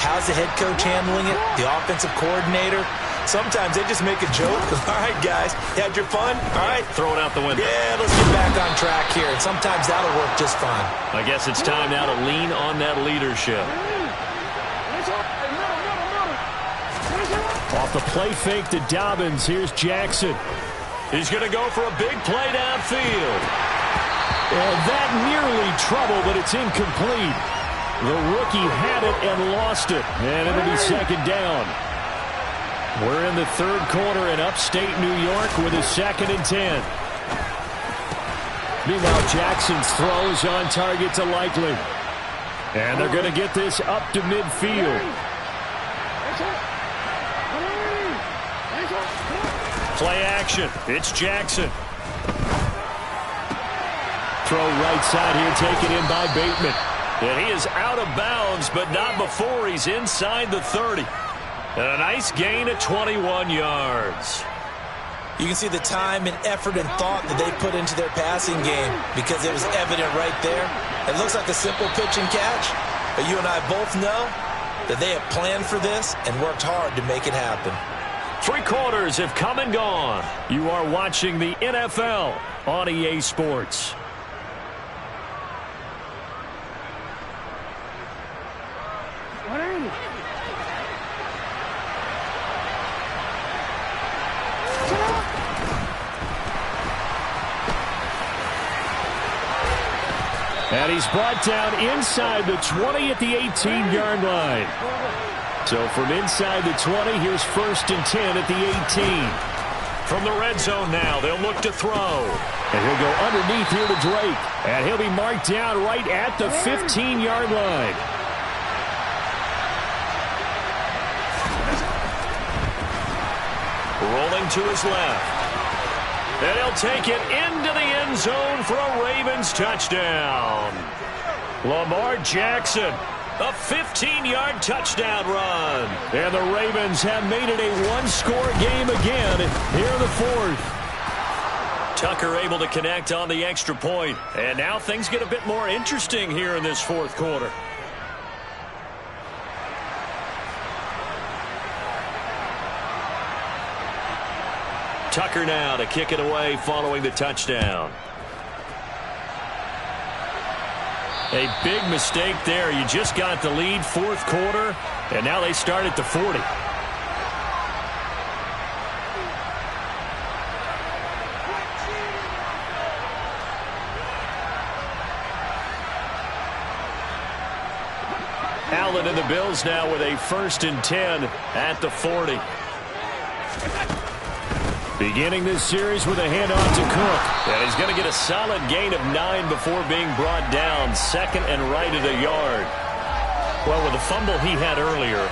How's the head coach handling it? The offensive coordinator? Sometimes they just make a joke. All right, guys, you had your fun? All right. Throw it out the window. Yeah, let's get back on track here. And sometimes that'll work just fine. I guess it's time now to lean on that leadership. Off the play fake to Dobbins. Here's Jackson. He's going to go for a big play downfield. And that nearly trouble, but it's incomplete. The rookie had it and lost it. And it'll be second down. We're in the third quarter in upstate New York with a 2nd and 10. Meanwhile, Jackson's throws on target to Likely. And they're going to get this up to midfield. Play action. It's Jackson. Throw right side here, taken in by Bateman. And he is out of bounds, but not before he's inside the 30. And a nice gain of 21 yards. You can see the time and effort and thought that they put into their passing game because it was evident right there. It looks like a simple pitch and catch, but you and I both know that they have planned for this and worked hard to make it happen. 3 quarters have come and gone. You are watching the NFL on EA Sports. And he's brought down inside the 20 at the 18-yard line. So from inside the 20, here's 1st and 10 at the 18. From the red zone now, they'll look to throw. And he'll go underneath here to Drake. And he'll be marked down right at the 15-yard line. Rolling to his left. And he'll take it into the end zone for a Ravens touchdown. Lamar Jackson, a 15-yard touchdown run. And the Ravens have made it a one-score game again here in the fourth. Tucker able to connect on the extra point. And now things get a bit more interesting here in this fourth quarter. Tucker now to kick it away following the touchdown. A big mistake there. You just got the lead, fourth quarter, and now they start at the 40. Allen and the Bills now with a 1st and 10 at the 40. Beginning this series with a handoff to Cook. And he's going to get a solid gain of 9 before being brought down. 2nd and right at a yard. Well, with the fumble he had earlier,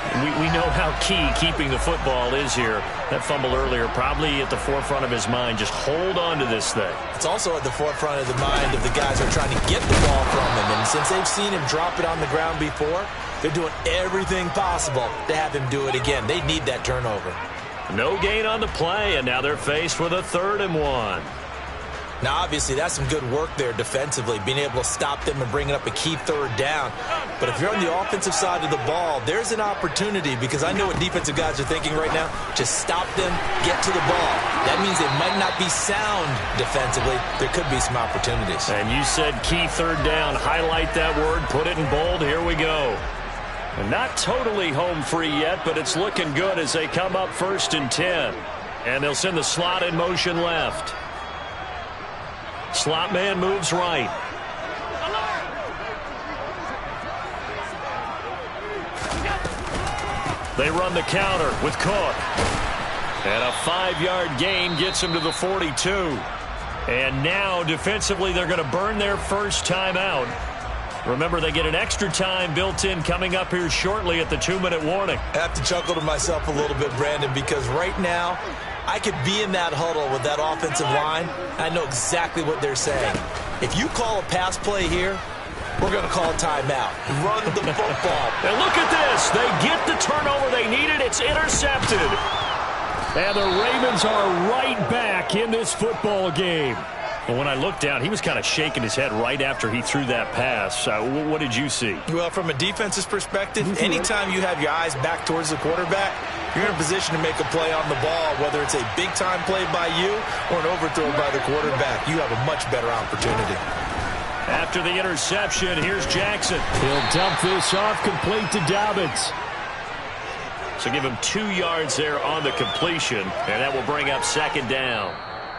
we know how key keeping the football is here. That fumble earlier probably at the forefront of his mind. Just hold on to this thing. It's also at the forefront of the mind of the guys who are trying to get the ball from him. And since they've seen him drop it on the ground before, they're doing everything possible to have him do it again. They need that turnover. No gain on the play, and now they're faced with a 3rd and 1. Now, obviously, that's some good work there defensively, being able to stop them and bringing up a key 3rd down. But if you're on the offensive side of the ball, there's an opportunity, because I know what defensive guys are thinking right now. Just stop them, get to the ball. That means they might not be sound defensively. There could be some opportunities. And you said key 3rd down. Highlight that word, put it in bold. Here we go. And not totally home free yet, but it's looking good as they come up 1st and 10. And they'll send the slot in motion left. Slot man moves right. They run the counter with Cook. And a 5-yard gain gets him to the 42. And now, defensively, they're going to burn their first timeout. Remember, they get an extra time built in coming up here shortly at the 2-minute warning. I have to chuckle to myself a little bit, Brandon, because right now, I could be in that huddle with that offensive line. I know exactly what they're saying. If you call a pass play here, we're going to call a timeout. Run the football. And look at this. They get the turnover they needed. It's intercepted. And the Ravens are right back in this football game. But when I looked down, he was kind of shaking his head right after he threw that pass. What did you see? Well, from a defense's perspective, anytime you have your eyes back towards the quarterback, you're in a position to make a play on the ball, whether it's a big-time play by you or an overthrow by the quarterback. You have a much better opportunity. After the interception, here's Jackson. He'll dump this off, complete to Dobbins. So give him 2 yards there on the completion, and that will bring up 2nd down.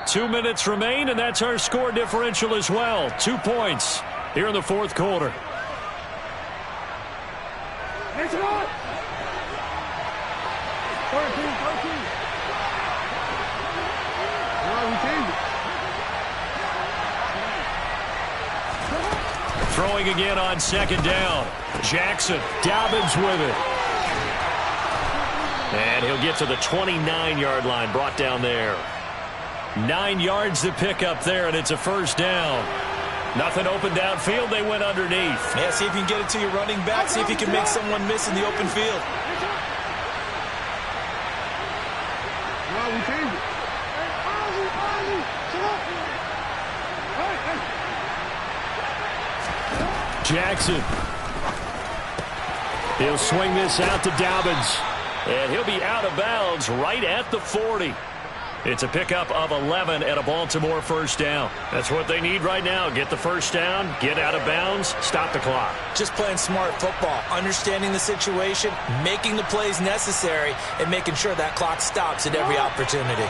2 minutes remain, and that's our score differential as well. 2 points here in the 4th quarter. Next one. 13. Throwing again on 2nd down. Jackson. Dobbins with it. And he'll get to the 29-yard line, brought down there. 9 yards to pick up there, and it's a 1st down. Nothing open downfield. They went underneath. Yeah, see if you can get it to your running back. See if you can make someone miss in the open field. Jackson. He'll swing this out to Dobbins. And he'll be out of bounds right at the 40. It's a pickup of 11 and a Baltimore 1st down. That's what they need right now. Get the 1st down, get out of bounds, stop the clock. Just playing smart football, understanding the situation, making the plays necessary, and making sure that clock stops at every opportunity.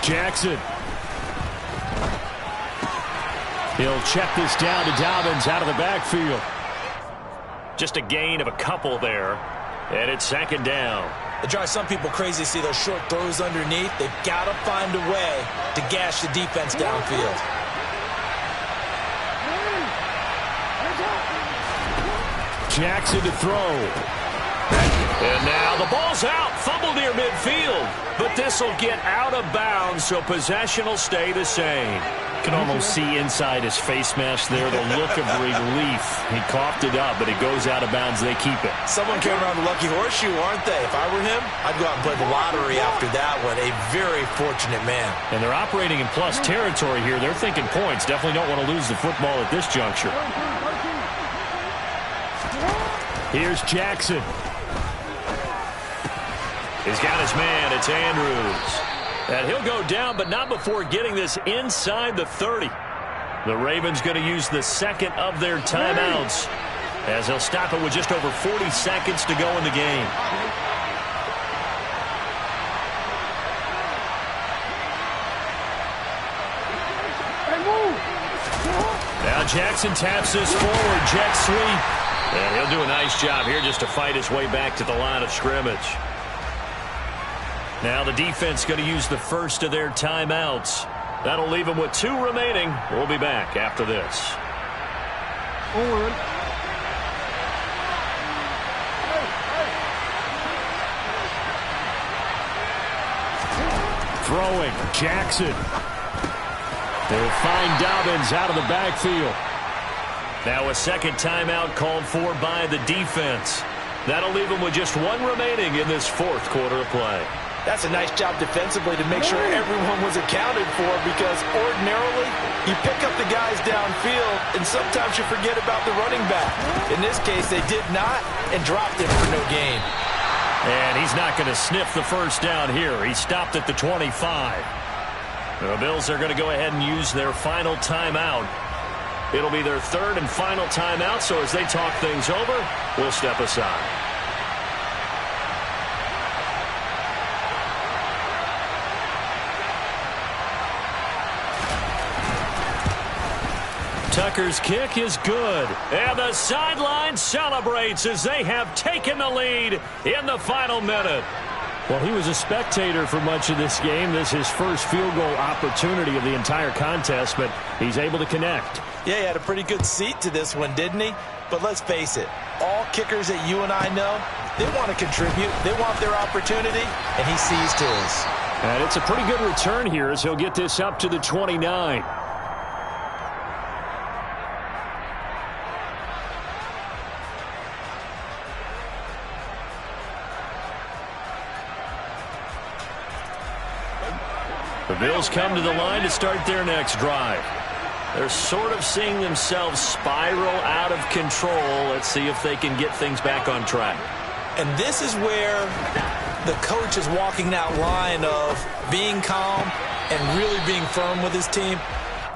Jackson. He'll check this down to Dobbins out of the backfield. Just a gain of a couple there. And it's 2nd down. It drives some people crazy to see those short throws underneath. They've got to find a way to gash the defense downfield. Jackson to throw. And now the ball's out. Fumble near midfield. But this will get out of bounds, so possession will stay the same. You can almost see inside his face mask there the look of relief. He coughed it up, but it goes out of bounds. They keep it. Someone came around the lucky horseshoe, aren't they? If I were him, I'd go out and play the lottery after that one. A very fortunate man. And they're operating in plus territory here. They're thinking points. Definitely don't want to lose the football at this juncture. Here's Jackson. He's got his man. It's Andrews. And he'll go down, but not before getting this inside the 30. The Ravens going to use the second of their timeouts, as they'll stop it with just over 40 seconds to go in the game. Now Jackson taps this forward, jet sweep. And he'll do a nice job here just to fight his way back to the line of scrimmage. Now the defense going to use the first of their timeouts. That'll leave them with 2 remaining. We'll be back after this. Throwing, Jackson. They'll find Dobbins out of the backfield. Now a second timeout called for by the defense. That'll leave them with just 1 remaining in this fourth quarter of play. That's a nice job defensively to make sure everyone was accounted for, because ordinarily you pick up the guys downfield and sometimes you forget about the running back. In this case, they did not and dropped him for no gain. And he's not going to sniff the first down here. He stopped at the 25. The Bills are going to go ahead and use their final timeout. It'll be their third and final timeout, so as they talk things over, we'll step aside. Tucker's kick is good. And the sideline celebrates as they have taken the lead in the final minute. Well, he was a spectator for much of this game. This is his first field goal opportunity of the entire contest, but he's able to connect. Yeah, he had a pretty good seat to this one, didn't he? But let's face it, all kickers that you and I know, they want to contribute. They want their opportunity, and he seized his. And it's a pretty good return here as he'll get this up to the 29. The Bills come to the line to start their next drive. They're sort of seeing themselves spiral out of control. Let's see if they can get things back on track. And this is where the coach is walking that line of being calm and really being firm with his team.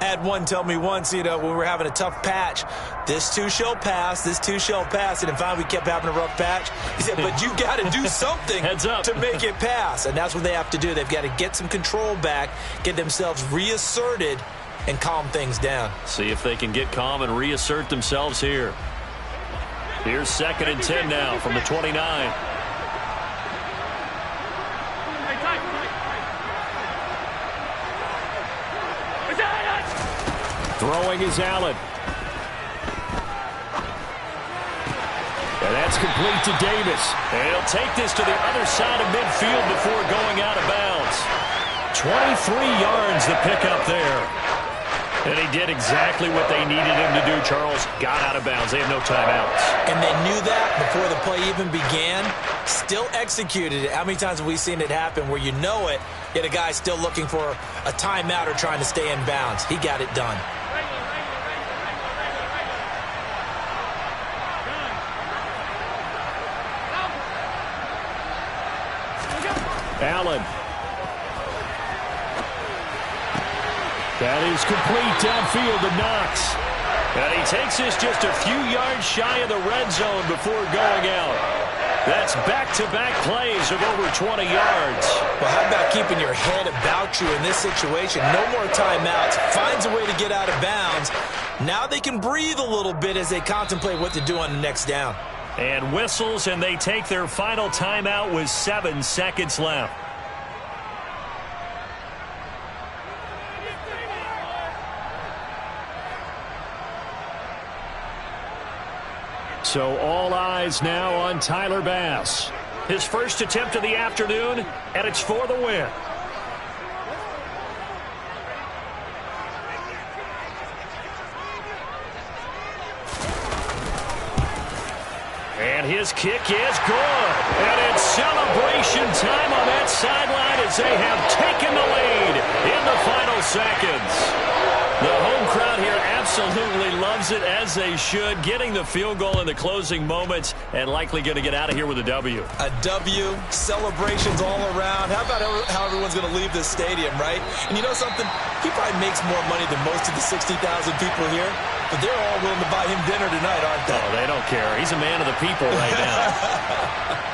I had one tell me once, when we were having a tough patch, this too shall pass, this too shall pass. And finally we kept having a rough patch. He said, but you got to do something Heads up. to make it pass. And that's what they have to do. They've got to get some control back, get themselves reasserted, and calm things down. See if they can get calm and reassert themselves here. Here's 2nd and 10 now from the 29. Throwing is Allen. And that's complete to Davis. And he'll take this to the other side of midfield before going out of bounds. 23 yards the pickup there. And he did exactly what they needed him to do, Charles. Got out of bounds. They have no timeouts. And they knew that before the play even began. Still executed it. How many times have we seen it happen where you know it, yet a guy's still looking for a timeout or trying to stay in bounds? He got it done. Allen. That is complete downfield to Knox. And he takes this just a few yards shy of the red zone before going out. That's back-to-back plays of over 20 yards. Well, how about keeping your head about you in this situation? No more timeouts. Finds a way to get out of bounds. Now they can breathe a little bit as they contemplate what to do on the next down. And whistles, and they take their final timeout with 7 seconds left. So all eyes now on Tyler Bass. His first attempt of the afternoon, and it's for the win. And his kick is good. And it's celebration time on that sideline as they have taken the lead in the final seconds. The home crowd here absolutely loves it, as they should, getting the field goal in the closing moments and likely going to get out of here with a W. A W, celebrations all around. How about how everyone's going to leave this stadium, right? And you know something? He probably makes more money than most of the 60,000 people here, but they're all willing to buy him dinner tonight, aren't they? Oh, they don't care. He's a man of the people right now.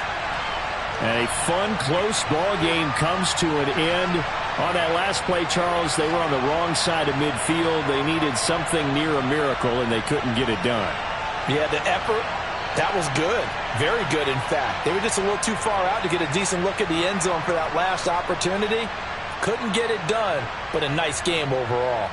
And a fun, close ball game comes to an end. On that last play, Charles, they were on the wrong side of midfield. They needed something near a miracle, and they couldn't get it done. Yeah, the effort, that was good. Very good, in fact. They were just a little too far out to get a decent look at the end zone for that last opportunity. Couldn't get it done, but a nice game overall.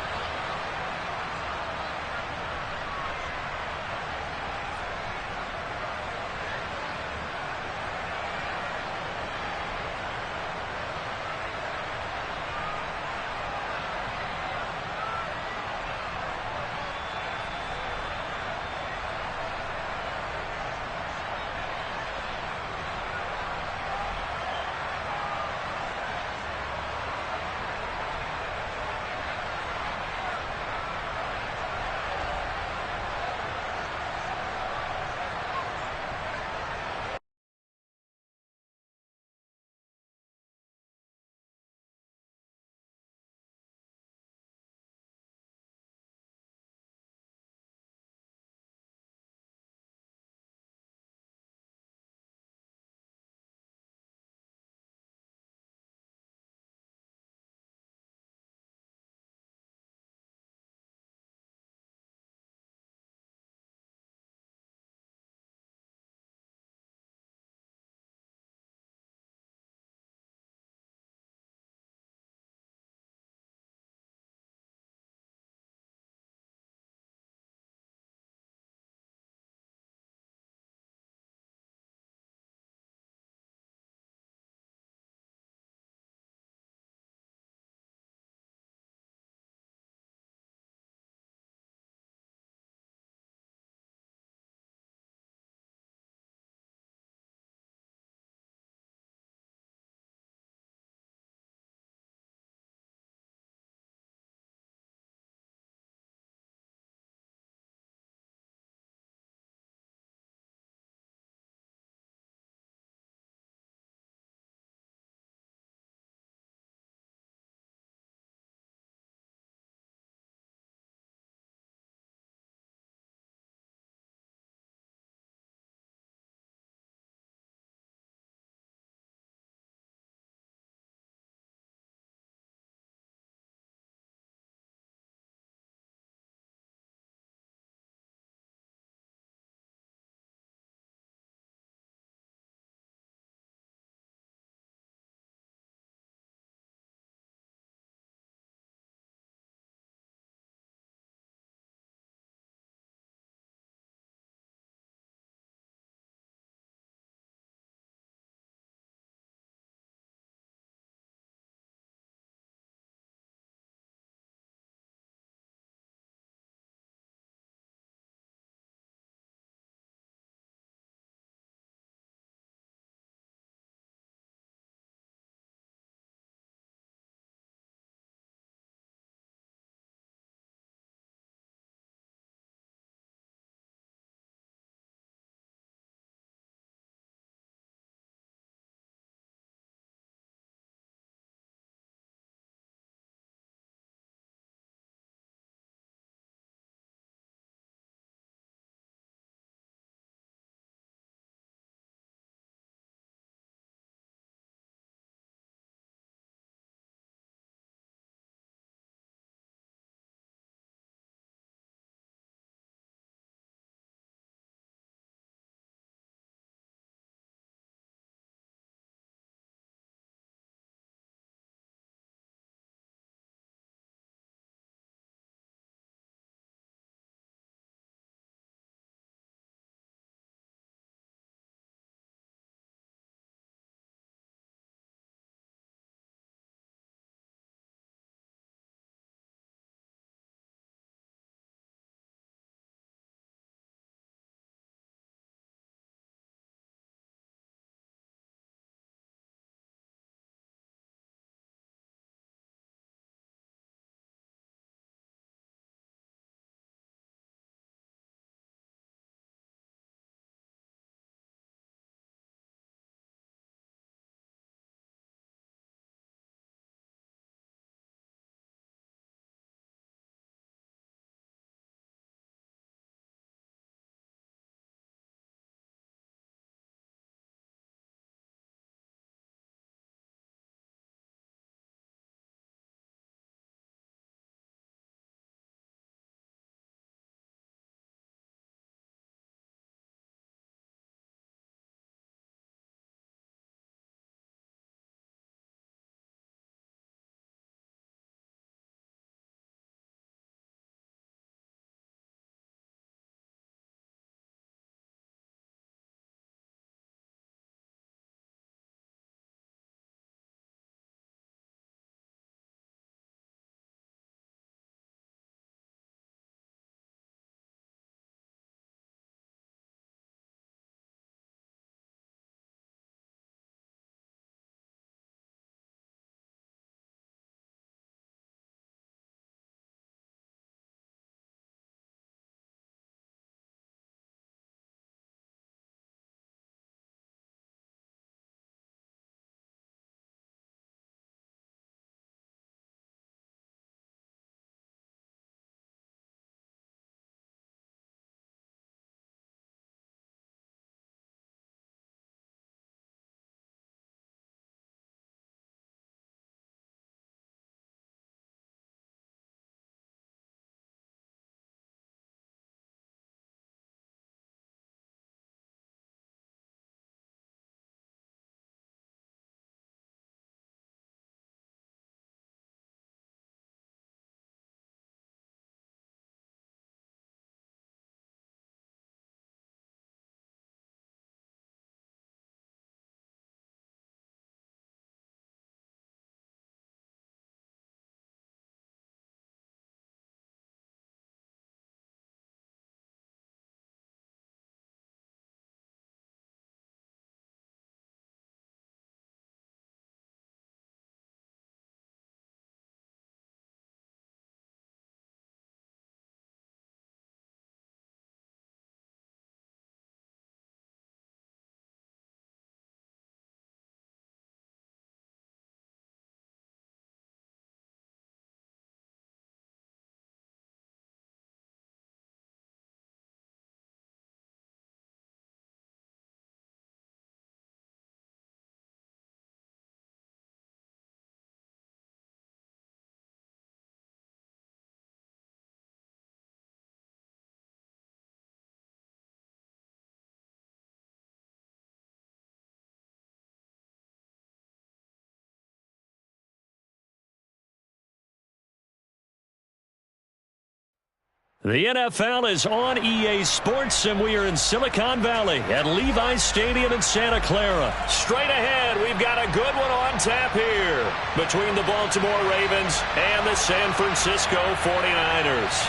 The NFL is on EA Sports, and we are in Silicon Valley at Levi's Stadium in Santa Clara. Straight ahead, we've got a good one on tap here between the Baltimore Ravens and the San Francisco 49ers.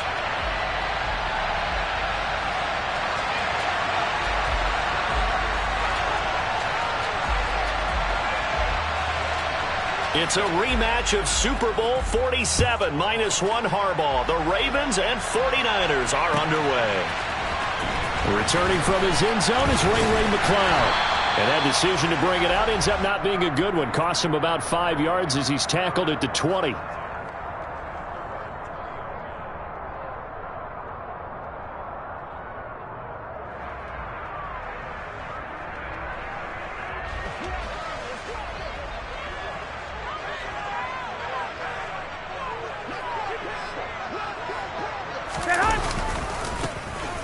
It's a rematch of Super Bowl 47 -1 Harbaugh. The Ravens and 49ers are underway. Returning from his end zone is Ray McCloud. And that decision to bring it out ends up not being a good one. Cost him about 5 yards as he's tackled at the 20.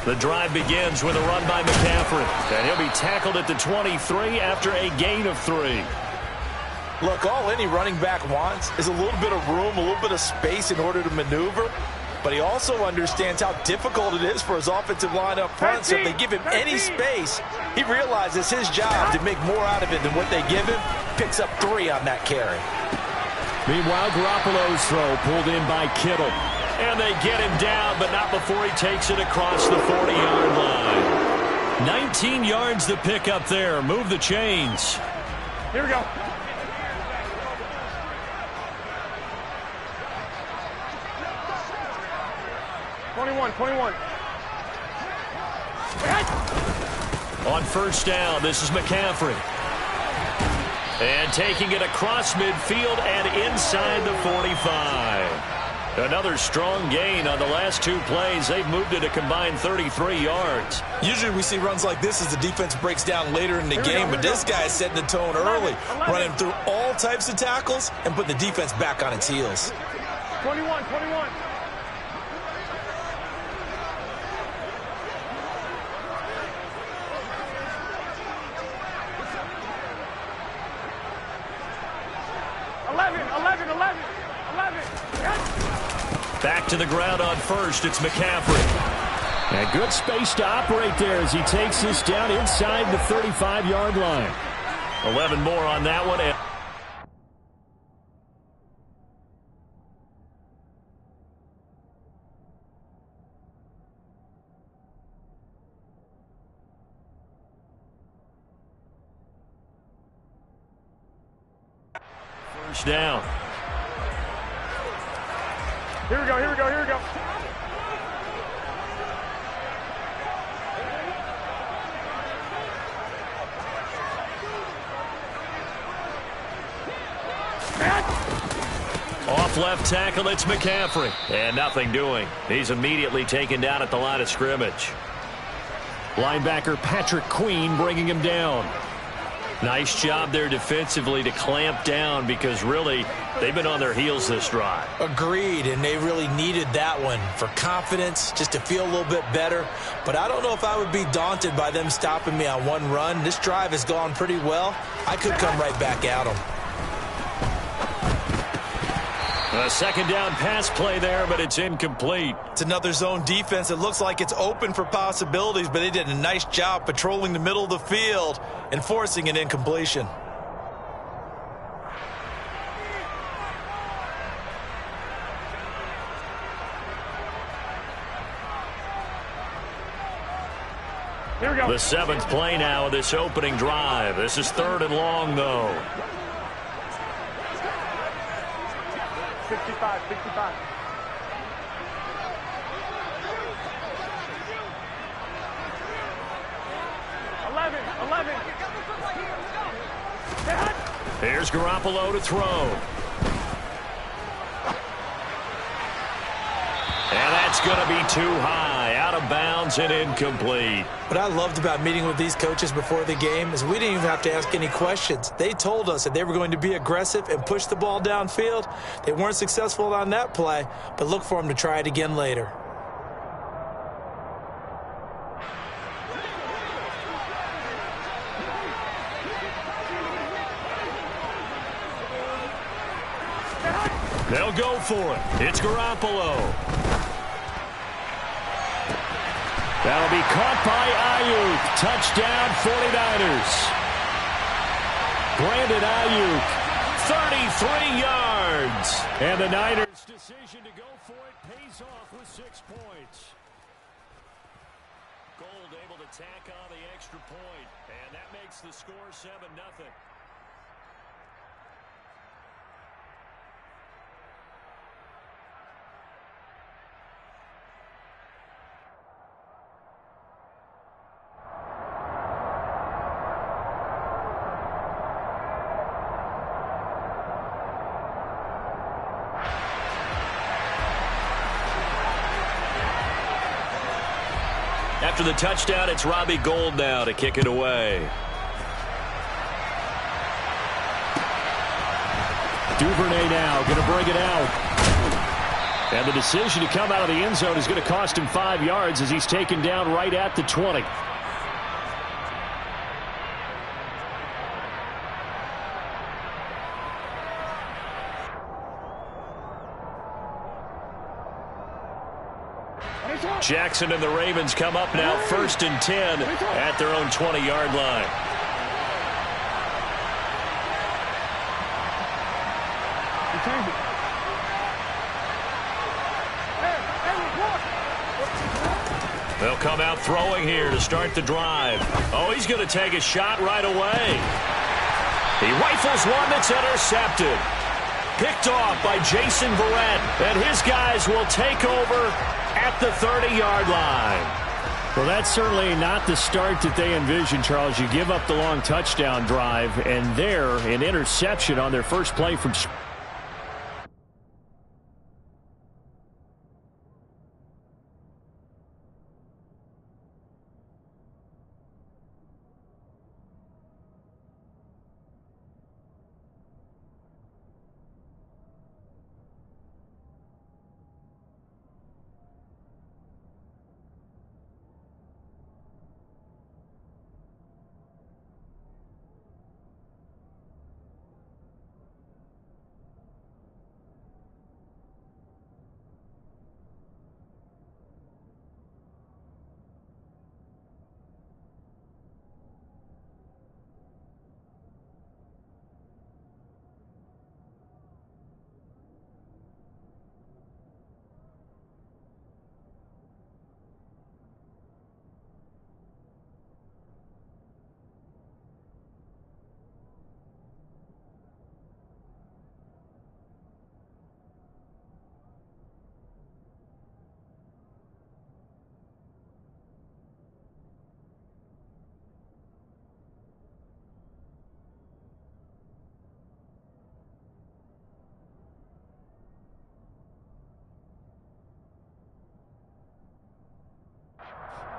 The drive begins with a run by McCaffrey. And he'll be tackled at the 23 after a gain of 3. Look, all any running back wants is a little bit of room, a little bit of space in order to maneuver. But he also understands how difficult it is for his offensive line up front. So if they give him any space, he realizes his job to make more out of it than what they give him. Picks up 3 on that carry. Meanwhile, Garoppolo's throw pulled in by Kittle. And they get him down, but not before he takes it across the 40-yard line. 19 yards to pick up there. Move the chains. Here we go. Twenty-one. On first down, this is McCaffrey. And taking it across midfield and inside the 45. Another strong gain on the last 2 plays. They've moved it a combined 33 yards. Usually we see runs like this as the defense breaks down later in the game, but this guy is setting the tone early, running through all types of tackles and putting the defense back on its heels. 21. 11. Back to the ground on first. It's McCaffrey. And good space to operate there as he takes this down inside the 35-yard line. 11 more on that one. First down. Here we go. Off left tackle, it's McCaffrey. And nothing doing. He's immediately taken down at the line of scrimmage. Linebacker Patrick Queen bringing him down. Nice job there defensively to clamp down because really they've been on their heels this drive. Agreed, and they really needed that one for confidence, just to feel a little bit better. But I don't know if I would be daunted by them stopping me on one run. This drive has gone pretty well. I could come right back at them. A second down pass play there, but it's incomplete. It's another zone defense. It looks like it's open for possibilities, but they did a nice job patrolling the middle of the field and forcing an incompletion. Here we go. The 7th play now of this opening drive. This is 3rd and long, though. 65. 11. Here's Garoppolo to throw. And that's going to be too high, out of bounds and incomplete. What I loved about meeting with these coaches before the game is we didn't even have to ask any questions. They told us that they were going to be aggressive and push the ball downfield. They weren't successful on that play, but look for them to try it again later. They'll go for it. It's Garoppolo. That'll be caught by Ayuk. Touchdown, 49ers. Brandon Ayuk, 33 yards. And the Niners' decision to go for it pays off with 6 points. Gold able to tack on the extra point, and that makes the score 7-0. After the touchdown, it's Robbie Gould now to kick it away. Duvernay now going to bring it out. And the decision to come out of the end zone is going to cost him 5 yards as he's taken down right at the 20. Jackson and the Ravens come up now 1st and 10 at their own 20-yard line. They'll come out throwing here to start the drive. Oh, he's going to take a shot right away. He rifles one that's intercepted. Picked off by Jason Verrett, and his guys will take over at the 30-yard line. Well, that's certainly not the start that they envisioned, Charles. You give up the long touchdown drive, and there, an interception on their first play from...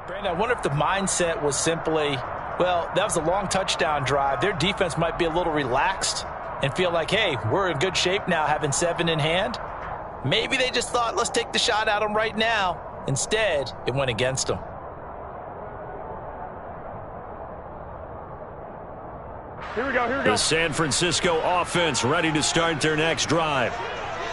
Brandon, I wonder if the mindset was simply, well, that was a long touchdown drive. Their defense might be a little relaxed and feel like, hey, we're in good shape now having 7 in hand. Maybe they just thought, let's take the shot at them right now. Instead, it went against them. Here we go. The San Francisco offense ready to start their next drive.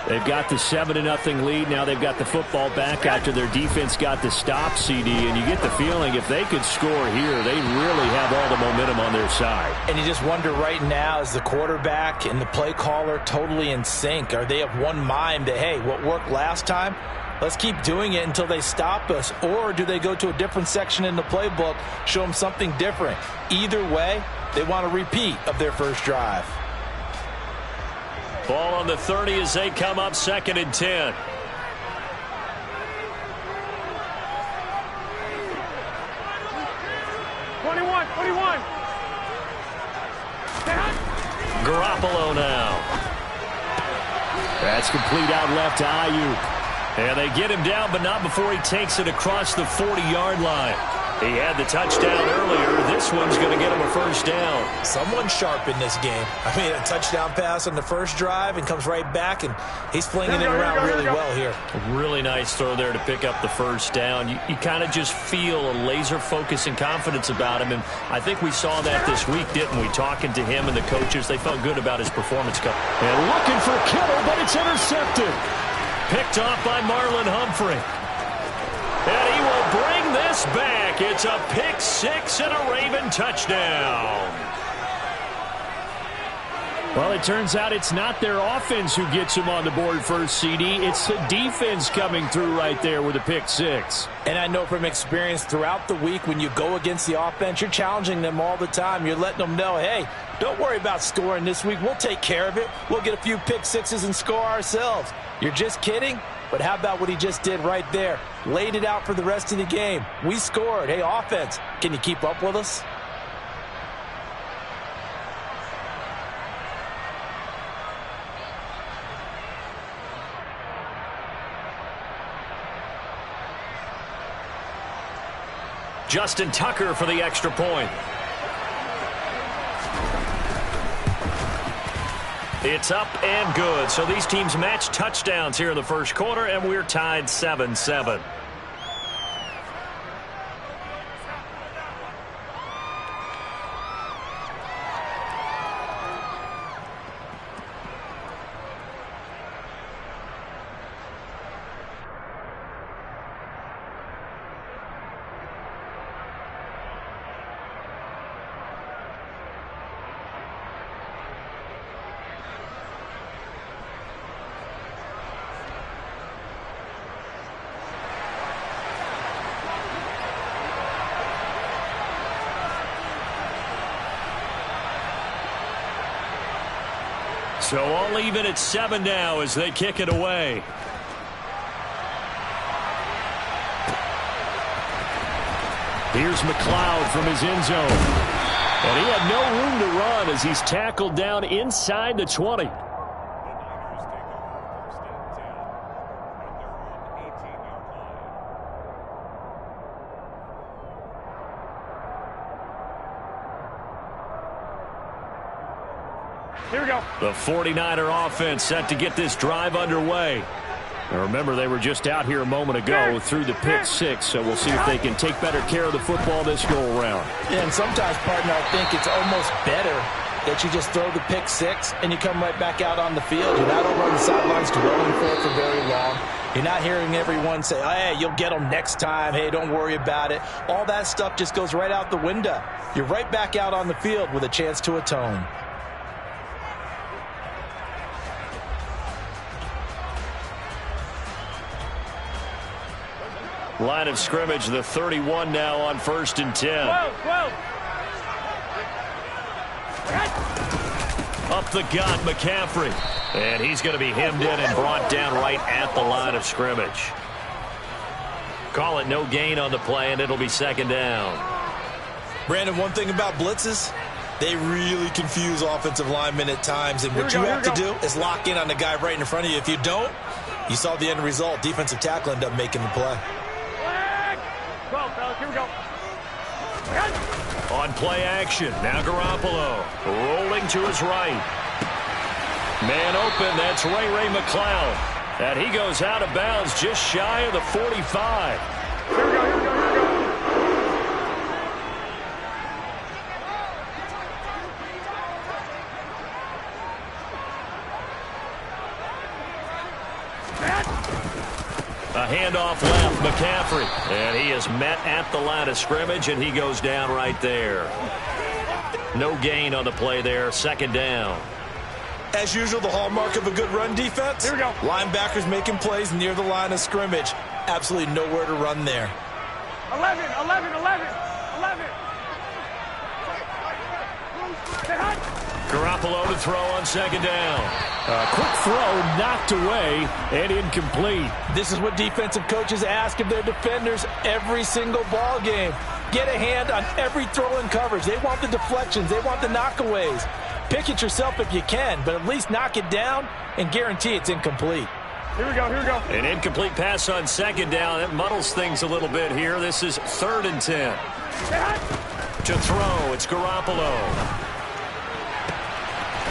They've got the 7-0 lead. Now they've got the football back after their defense got the stop, CD. And you get the feeling if they could score here, they really have all the momentum on their side. And you just wonder right now, is the quarterback and the play caller totally in sync? Are they of one mind that, hey, what worked last time, let's keep doing it until they stop us? Or do they go to a different section in the playbook, show them something different? Either way, they want a repeat of their first drive. Ball on the 30 as they come up 2nd and 10. Garoppolo now. That's complete out left to Ayuk. And they get him down, but not before he takes it across the 40-yard line. He had the touchdown earlier. This one's going to get him a first down. Someone's sharp in this game. I mean, a touchdown pass on the first drive and comes right back, and he's flinging it around really well here. A really nice throw there to pick up the first down. You kind of just feel a laser focus and confidence about him, and I think we saw that this week, didn't we? Talking to him and the coaches, they felt good about his performance. And looking for Kittle, but it's intercepted. Picked off by Marlon Humphrey. And he will bring this back. mark. It's a pick six and a Raven touchdown. Well, it turns out it's not their offense who gets them on the board first, CD. It's the defense coming through right there with a pick six. And I know from experience throughout the week when you go against the offense, you're challenging them all the time. You're letting them know, hey, don't worry about scoring this week. We'll take care of it. We'll get a few pick sixes and score ourselves. You're just kidding? But how about what he just did right there? Laid it out for the rest of the game. We scored. Hey, offense, can you keep up with us? Justin Tucker for the extra point. It's up and good. So these teams match touchdowns here in the first quarter, and we're tied 7-7. So all even at 7 now as they kick it away. Here's McLeod from his end zone. And he had no room to run as he's tackled down inside the 20. Here we go. The 49er offense set to get this drive underway. Now remember, they were just out here a moment ago through the pick six, so we'll see if they can take better care of the football this go-around. Yeah, and sometimes, partner, I think it's almost better that you just throw the pick six and you come right back out on the field. You're not over on the sidelines dwelling for it for very long. You're not hearing everyone say, oh, hey, you'll get them next time. Hey, don't worry about it. All that stuff just goes right out the window. You're right back out on the field with a chance to atone. Line of scrimmage, the 31 now on 1st and 10. 12. Up the gut, McCaffrey. And he's going to be hemmed in and brought down right at the line of scrimmage. Call it no gain on the play, and it'll be 2nd down. Brandon, one thing about blitzes, they really confuse offensive linemen at times. And what you have to do is lock in on the guy right in front of you. If you don't, you saw the end result. Defensive tackle ended up making the play. 12, fellas, here we go. On play action, now Garoppolo rolling to his right. Man open, that's Ray McLeod. And he goes out of bounds just shy of the 45. Here we go. A handoff left, McCaffrey. And he is met at the line of scrimmage, and he goes down right there. No gain on the play there, 2nd down. As usual, the hallmark of a good run defense. Here we go. Linebackers making plays near the line of scrimmage. Absolutely nowhere to run there. 11. Garoppolo to throw on 2nd down. A quick throw knocked away and incomplete. This is what defensive coaches ask of their defenders every single ball game. Get a hand on every throw in coverage. They want the deflections. They want the knockaways. Pick it yourself if you can, but at least knock it down and guarantee it's incomplete. Here we go. An incomplete pass on 2nd down. That muddles things a little bit here. This is 3rd and 10. To throw, it's Garoppolo.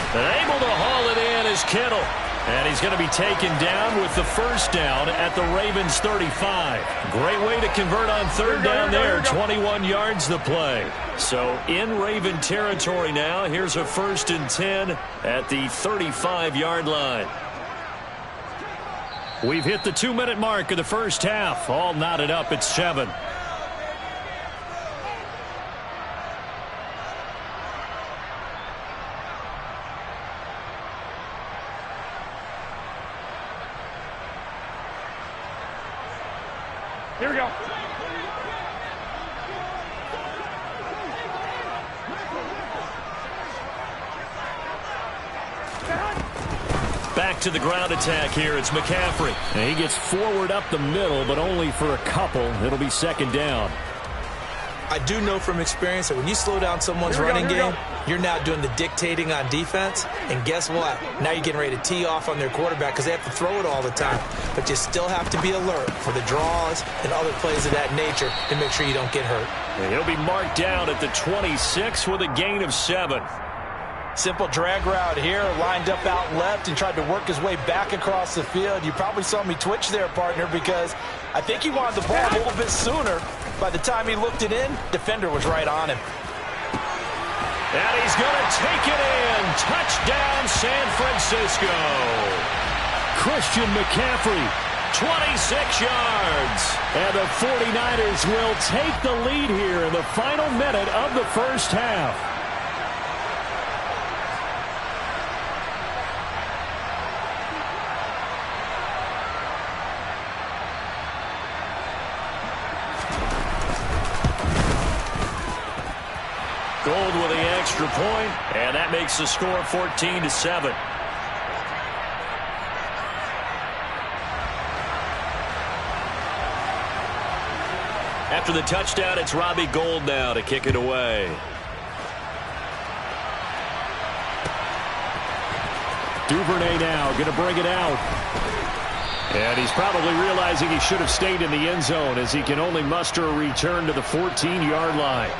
And able to haul it in is Kittle. And he's going to be taken down with the 1st down at the Ravens 35. Great way to convert on 3rd down there. 21 yards the play. So in Raven territory now. Here's a 1st and 10 at the 35-yard line. We've hit the 2-minute mark of the first half. All knotted up at 7. Here we go. Back to the ground attack here. It's McCaffrey. And he gets forward up the middle, but only for a couple. It'll be second down. I do know from experience that when you slow down someone's running game, you're now doing the dictating on defense. And guess what? Now you're getting ready to tee off on their quarterback because they have to throw it all the time. But you still have to be alert for the draws and other plays of that nature to make sure you don't get hurt. And he'll be marked down at the 26 with a gain of 7. Simple drag route here, lined up out left and tried to work his way back across the field. You probably saw me twitch there, partner, because I think he wanted the ball a little bit sooner. By the time he looked it in, defender was right on him. And he's going to take it in. Touchdown, San Francisco. Christian McCaffrey, 26 yards. and the 49ers will take the lead here in the final minute of the first half. Gold with the extra point, and that makes the score 14-7. After the touchdown, it's Robbie Gould now to kick it away. Duvernay now going to bring it out. And he's probably realizing he should have stayed in the end zone as he can only muster a return to the 14-yard line.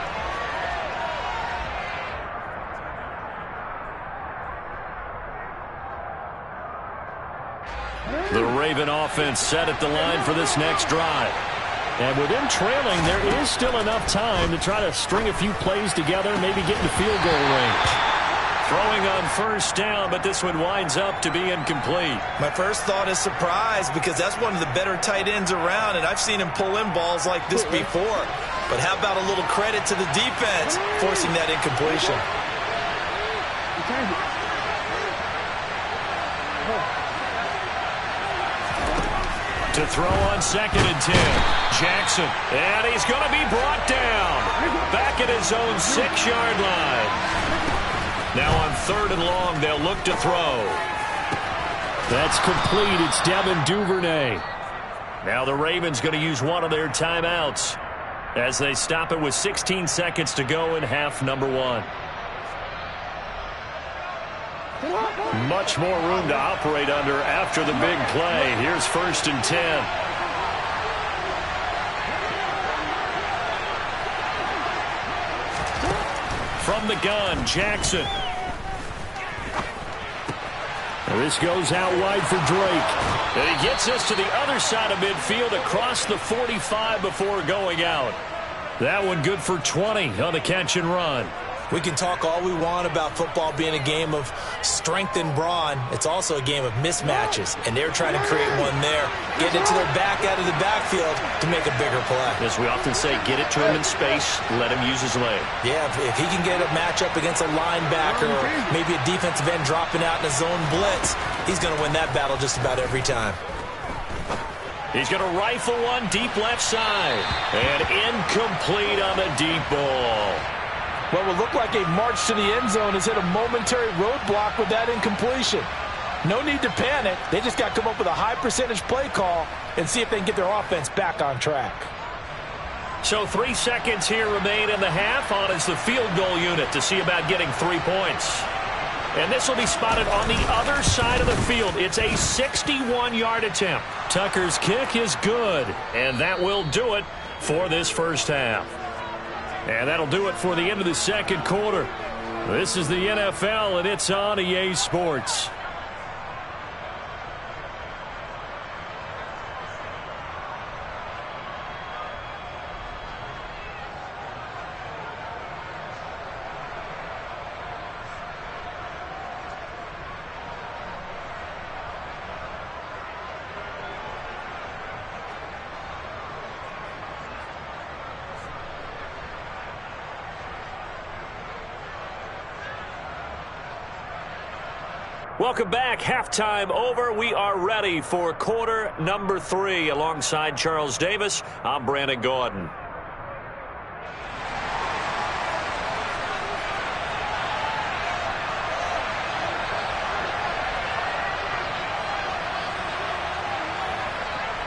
The Raven offense set at the line for this next drive. And with them trailing, there is still enough time to try to string a few plays together, maybe get into field goal range. Throwing on first down, but this one winds up to be incomplete. My first thought is surprise because that's one of the better tight ends around, and I've seen him pull in balls like this before. But how about a little credit to the defense forcing that incompletion? To throw on 2nd and 10. Jackson. And he's going to be brought down. Back at his own 6-yard line. Now on 3rd and long, they'll look to throw. That's complete. It's Devin Duvernay. Now the Ravens going to use one of their timeouts as they stop it with 16 seconds to go in half number 1. Much more room to operate under after the big play. Here's 1st and 10. From the gun, Jackson. And this goes out wide for Drake. And he gets us to the other side of midfield across the 45 before going out. That one good for 20 on the catch and run. We can talk all we want about football being a game of strength and brawn. It's also a game of mismatches, and they're trying to create one there, getting it to their back out of the backfield to make a bigger play. As we often say, get it to him in space, let him use his leg. Yeah, if he can get a matchup against a linebacker or maybe a defensive end dropping out in a zone blitz, he's going to win that battle just about every time. He's going to rifle one deep left side, and incomplete on the deep ball. What will look like a march to the end zone has hit a momentary roadblock with that incompletion. No need to panic. They just got to come up with a high percentage play call and see if they can get their offense back on track. So 3 seconds here remain in the half. On is the field goal unit to see about getting 3 points. And this will be spotted on the other side of the field. It's a 61-yard attempt. Tucker's kick is good, and that will do it for this first half. And that'll do it for the end of the second quarter. This is the NFL, and it's on EA Sports. Welcome back. Halftime over. We are ready for quarter number 3. Alongside Charles Davis, I'm Brandon Gaudin.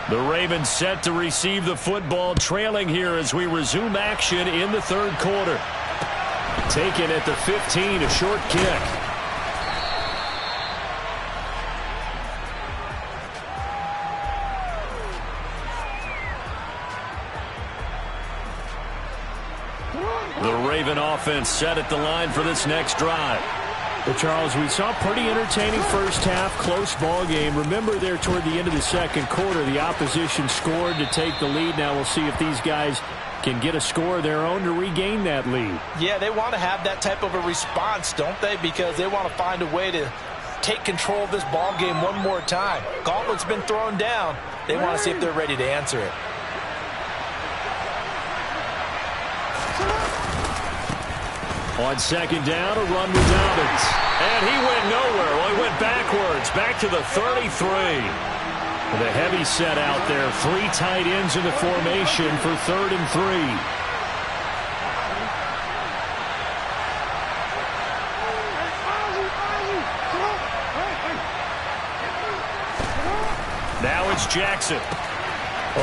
The Ravens set to receive the football, trailing here as we resume action in the third quarter. Taken at the 15, a short kick. The Raven offense set at the line for this next drive. Well, Charles, we saw a pretty entertaining first half, close ball game. Remember there toward the end of the second quarter, the opposition scored to take the lead. Now we'll see if these guys can get a score of their own to regain that lead. Yeah, they want to have that type of a response, don't they? Because they want to find a way to take control of this ball game one more time. Gauntlet's been thrown down. They want to see if they're ready to answer it. On second down, a run with Dobbins. And he went nowhere. Well, he went backwards, back to the 33. With a heavy set out there. 3 tight ends in the formation for 3rd and 3. Now it's Jackson.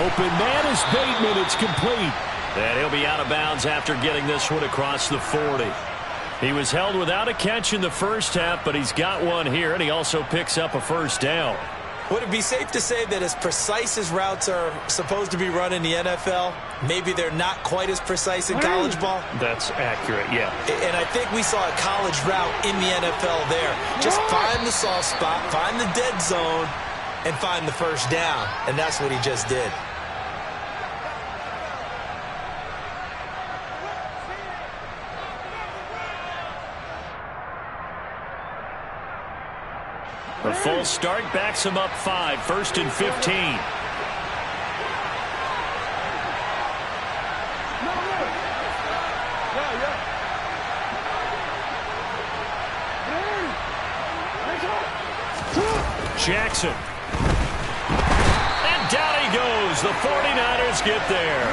Open man is Bateman. It's complete. And he'll be out of bounds after getting this one across the 40. He was held without a catch in the first half, but he's got one here, and he also picks up a first down. Would it be safe to say that as precise as routes are supposed to be run in the NFL, maybe they're not quite as precise in college ball? That's accurate, yeah. And I think we saw a college route in the NFL there. Just find the soft spot, find the dead zone, and find the first down. And that's what he just did. The full start backs him up 5, 1st and 15. Jackson. And down he goes. The 49ers get there.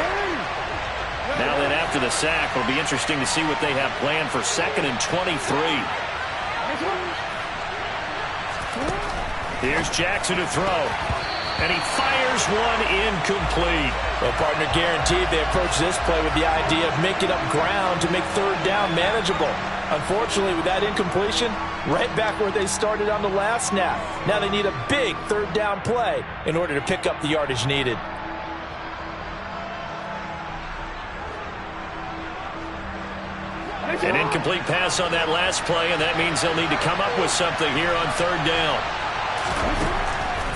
Now then, after the sack, it'll be interesting to see what they have planned for 2nd and 23. Here's Jackson to throw. And he fires one incomplete. Well, partner, guaranteed they approach this play with the idea of making up ground to make 3rd down manageable. Unfortunately, with that incompletion, right back where they started on the last snap. Now they need a big 3rd down play in order to pick up the yardage needed. An incomplete pass on that last play, and that means they'll need to come up with something here on 3rd down.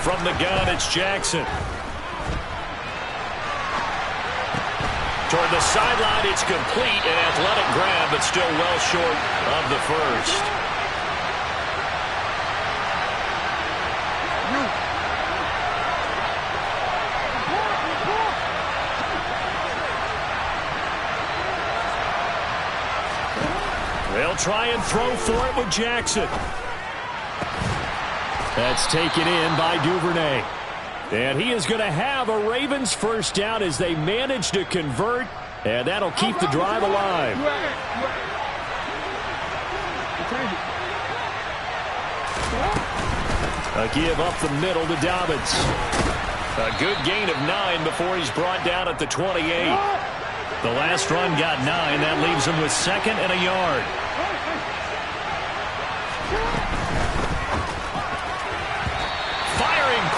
From the gun, it's Jackson. Toward the sideline, it's complete. An athletic grab, but still well short of the first. They'll try and throw for it with Jackson. That's taken in by Duvernay. And he is going to have a Ravens first down as they manage to convert, and that'll keep the drive alive. A give up the middle to Dobbins. A good gain of 9 before he's brought down at the 28. The last run got 9. That leaves him with 2nd and a yard.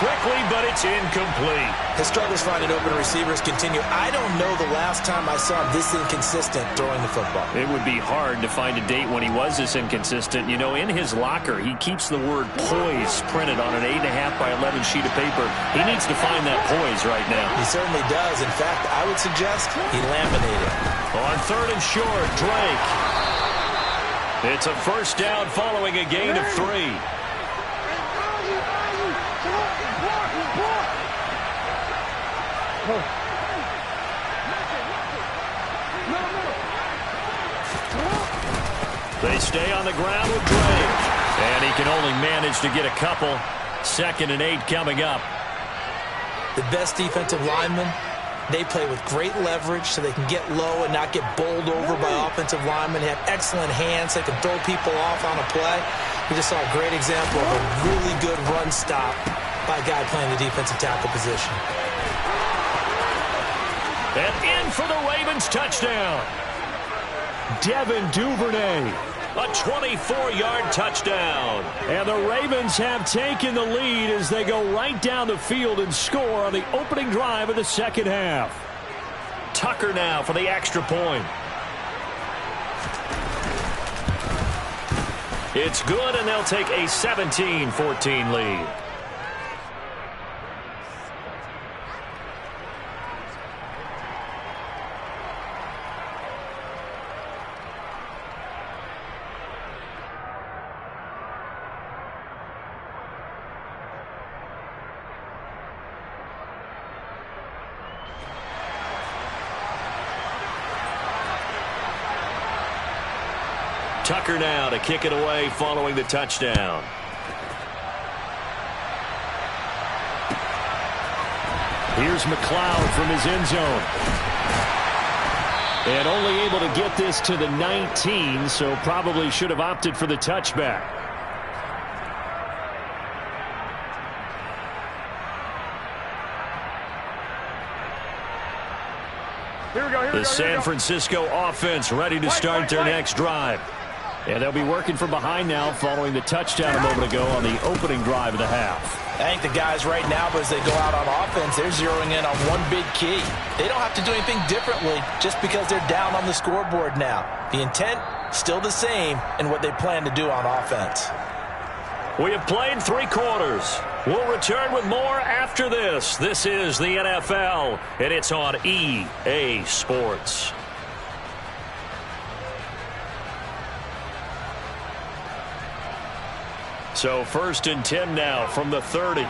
Quickly, but it's incomplete. His struggles finding open receivers continue. I don't know the last time I saw him this inconsistent throwing the football. It would be hard to find a date when he was this inconsistent. You know, in his locker, he keeps the word poise printed on an 8.5 by 11 sheet of paper. He needs to find that poise right now. He certainly does. In fact, I would suggest he laminated. On 3rd and short, Drake. It's a first down following a gain of 3. They stay on the ground with Drake. And he can only manage to get a couple. 2nd and 8 coming up. The best defensive linemen, they play with great leverage so they can get low and not get bowled over by offensive linemen. They have excellent hands. They can throw people off on a play. We just saw a great example of a really good run stop by a guy playing the defensive tackle position. And in for the Ravens touchdown. Devin Duvernay. A 24-yard touchdown. And the Ravens have taken the lead as they go right down the field and score on the opening drive of the second half. Tucker now for the extra point. It's good, and they'll take a 17-14 lead. Tucker now to kick it away following the touchdown. Here's McLeod from his end zone. And only able to get this to the 19, so probably should have opted for the touchback. The San Francisco offense ready to start their next drive. And they'll be working from behind now following the touchdown a moment ago on the opening drive of the half. I think the guys right now, as they go out on offense, they're zeroing in on one big key. They don't have to do anything differently just because they're down on the scoreboard now. The intent, still the same in what they plan to do on offense. We have played 3 quarters. We'll return with more after this. This is the NFL, and it's on EA Sports. So 1st and 10 now from the 30.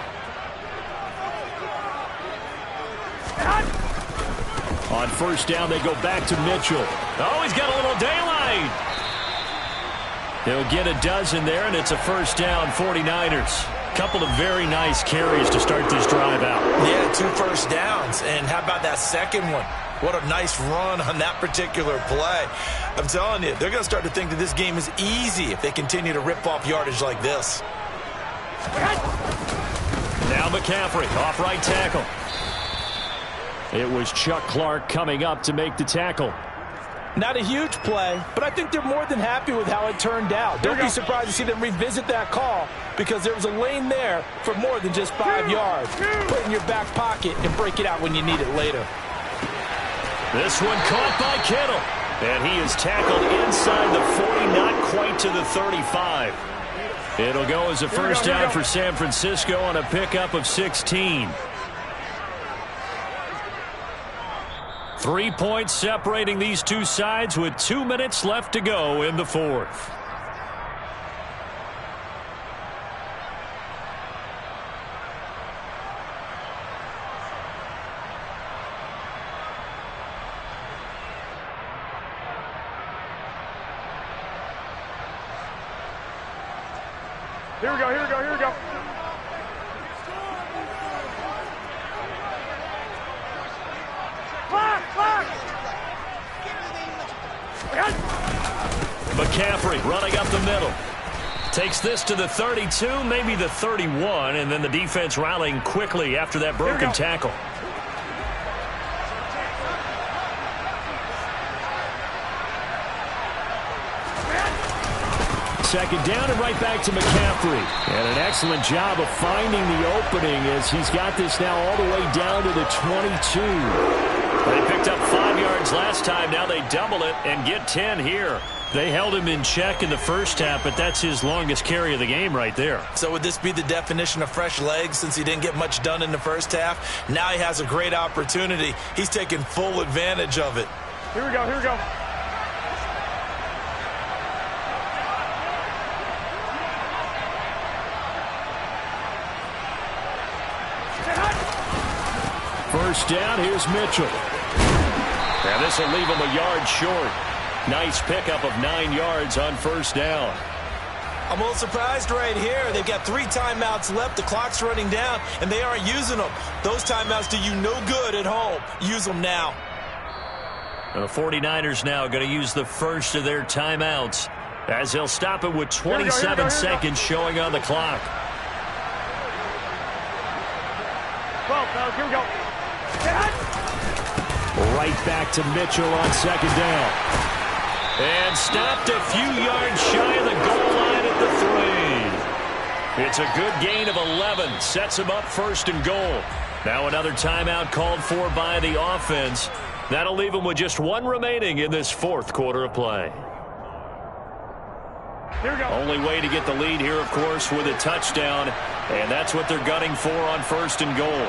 On 1st down, they go back to Mitchell. Oh, he's got a little daylight. They'll get a dozen there, and it's a 1st down, 49ers. Couple of very nice carries to start this drive out. Yeah, 2 first downs. And how about that second one? What a nice run on that particular play. I'm telling you, they're going to start to think that this game is easy if they continue to rip off yardage like this. Now McCaffrey, off right tackle. It was Chuck Clark coming up to make the tackle. Not a huge play, but I think they're more than happy with how it turned out. Don't be surprised to see them revisit that call because there was a lane there for more than just 5 yards. Put it in your back pocket and break it out when you need it later. This one caught by Kittle. And he is tackled inside the 40, not quite to the 35. It'll go as a 1st down for San Francisco on a pickup of 16. 3 points separating these two sides with 2 minutes left to go in the 4th. Here we go, here we go, here we go. McCaffrey running up the middle. Takes this to the 32, maybe the 31, and then the defense rallying quickly after that broken tackle. Second down and right back to McCaffrey. And an excellent job of finding the opening as he's got this now all the way down to the 22. They picked up 5 yards last time. Now they double it and get 10 here. They held him in check in the first half, but that's his longest carry of the game right there. So would this be the definition of fresh legs since he didn't get much done in the first half? Now he has a great opportunity. He's taking full advantage of it. Here we go, here we go. First down, here's Mitchell. And this will leave him a yard short. Nice pickup of 9 yards on 1st down. I'm a little surprised right here. They've got 3 timeouts left. The clock's running down, and they aren't using them. Those timeouts do you no good at home. Use them now. The 49ers now going to use the first of their timeouts as they'll stop it with 27 seconds showing on the clock. 12, fellas, here we go. Right back to Mitchell on second down. And stopped a few yards shy of the goal line at the 3. It's a good gain of 11. Sets him up first and goal. Now another timeout called for by the offense. That'll leave him with just 1 remaining in this 4th quarter of play. Here we go. Only way to get the lead here, of course, with a touchdown. And that's what they're gunning for on first and goal.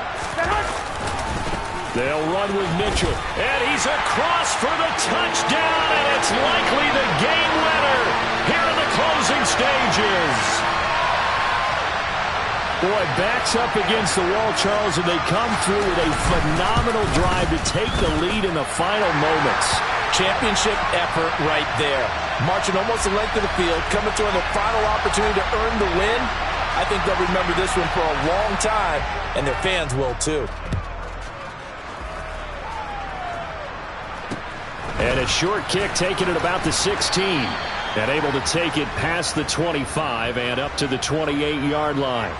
They'll run with Mitchell. And he's across for the touchdown, and it's likely the game winner here in the closing stages. Boy, backs up against the wall, Charles, and they come through with a phenomenal drive to take the lead in the final moments. Championship effort right there. Marching almost the length of the field, coming to their final opportunity to earn the win. I think they'll remember this one for a long time, and their fans will too. And a short kick taken at about the 16. And able to take it past the 25 and up to the 28-yard line.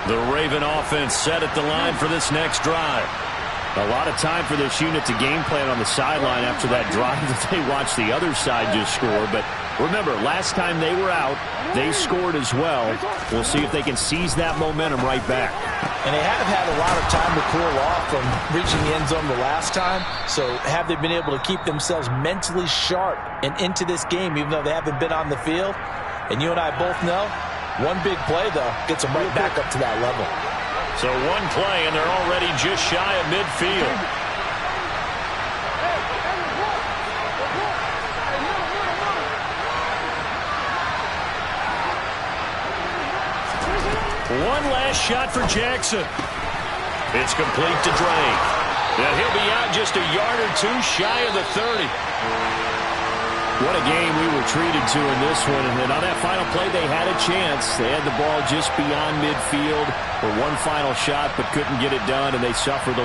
The Raven offense set at the line for this next drive. A lot of time for this unit to game plan on the sideline after that drive that they watched the other side just score. But remember, last time they were out, they scored as well. We'll see if they can seize that momentum right back. And they have had a lot of time to cool off from reaching the end zone the last time. So have they been able to keep themselves mentally sharp and into this game, even though they haven't been on the field? And you and I both know, one big play, though, gets them right back up to that level. So one play, and they're already just shy of midfield. One last shot for Jackson. It's complete to Drake. And he'll be out just a yard or 2 shy of the 30. What a game we were treated to in this one. And on that final play, they had a chance. They had the ball just beyond midfield for one final shot, but couldn't get it done, and they suffered the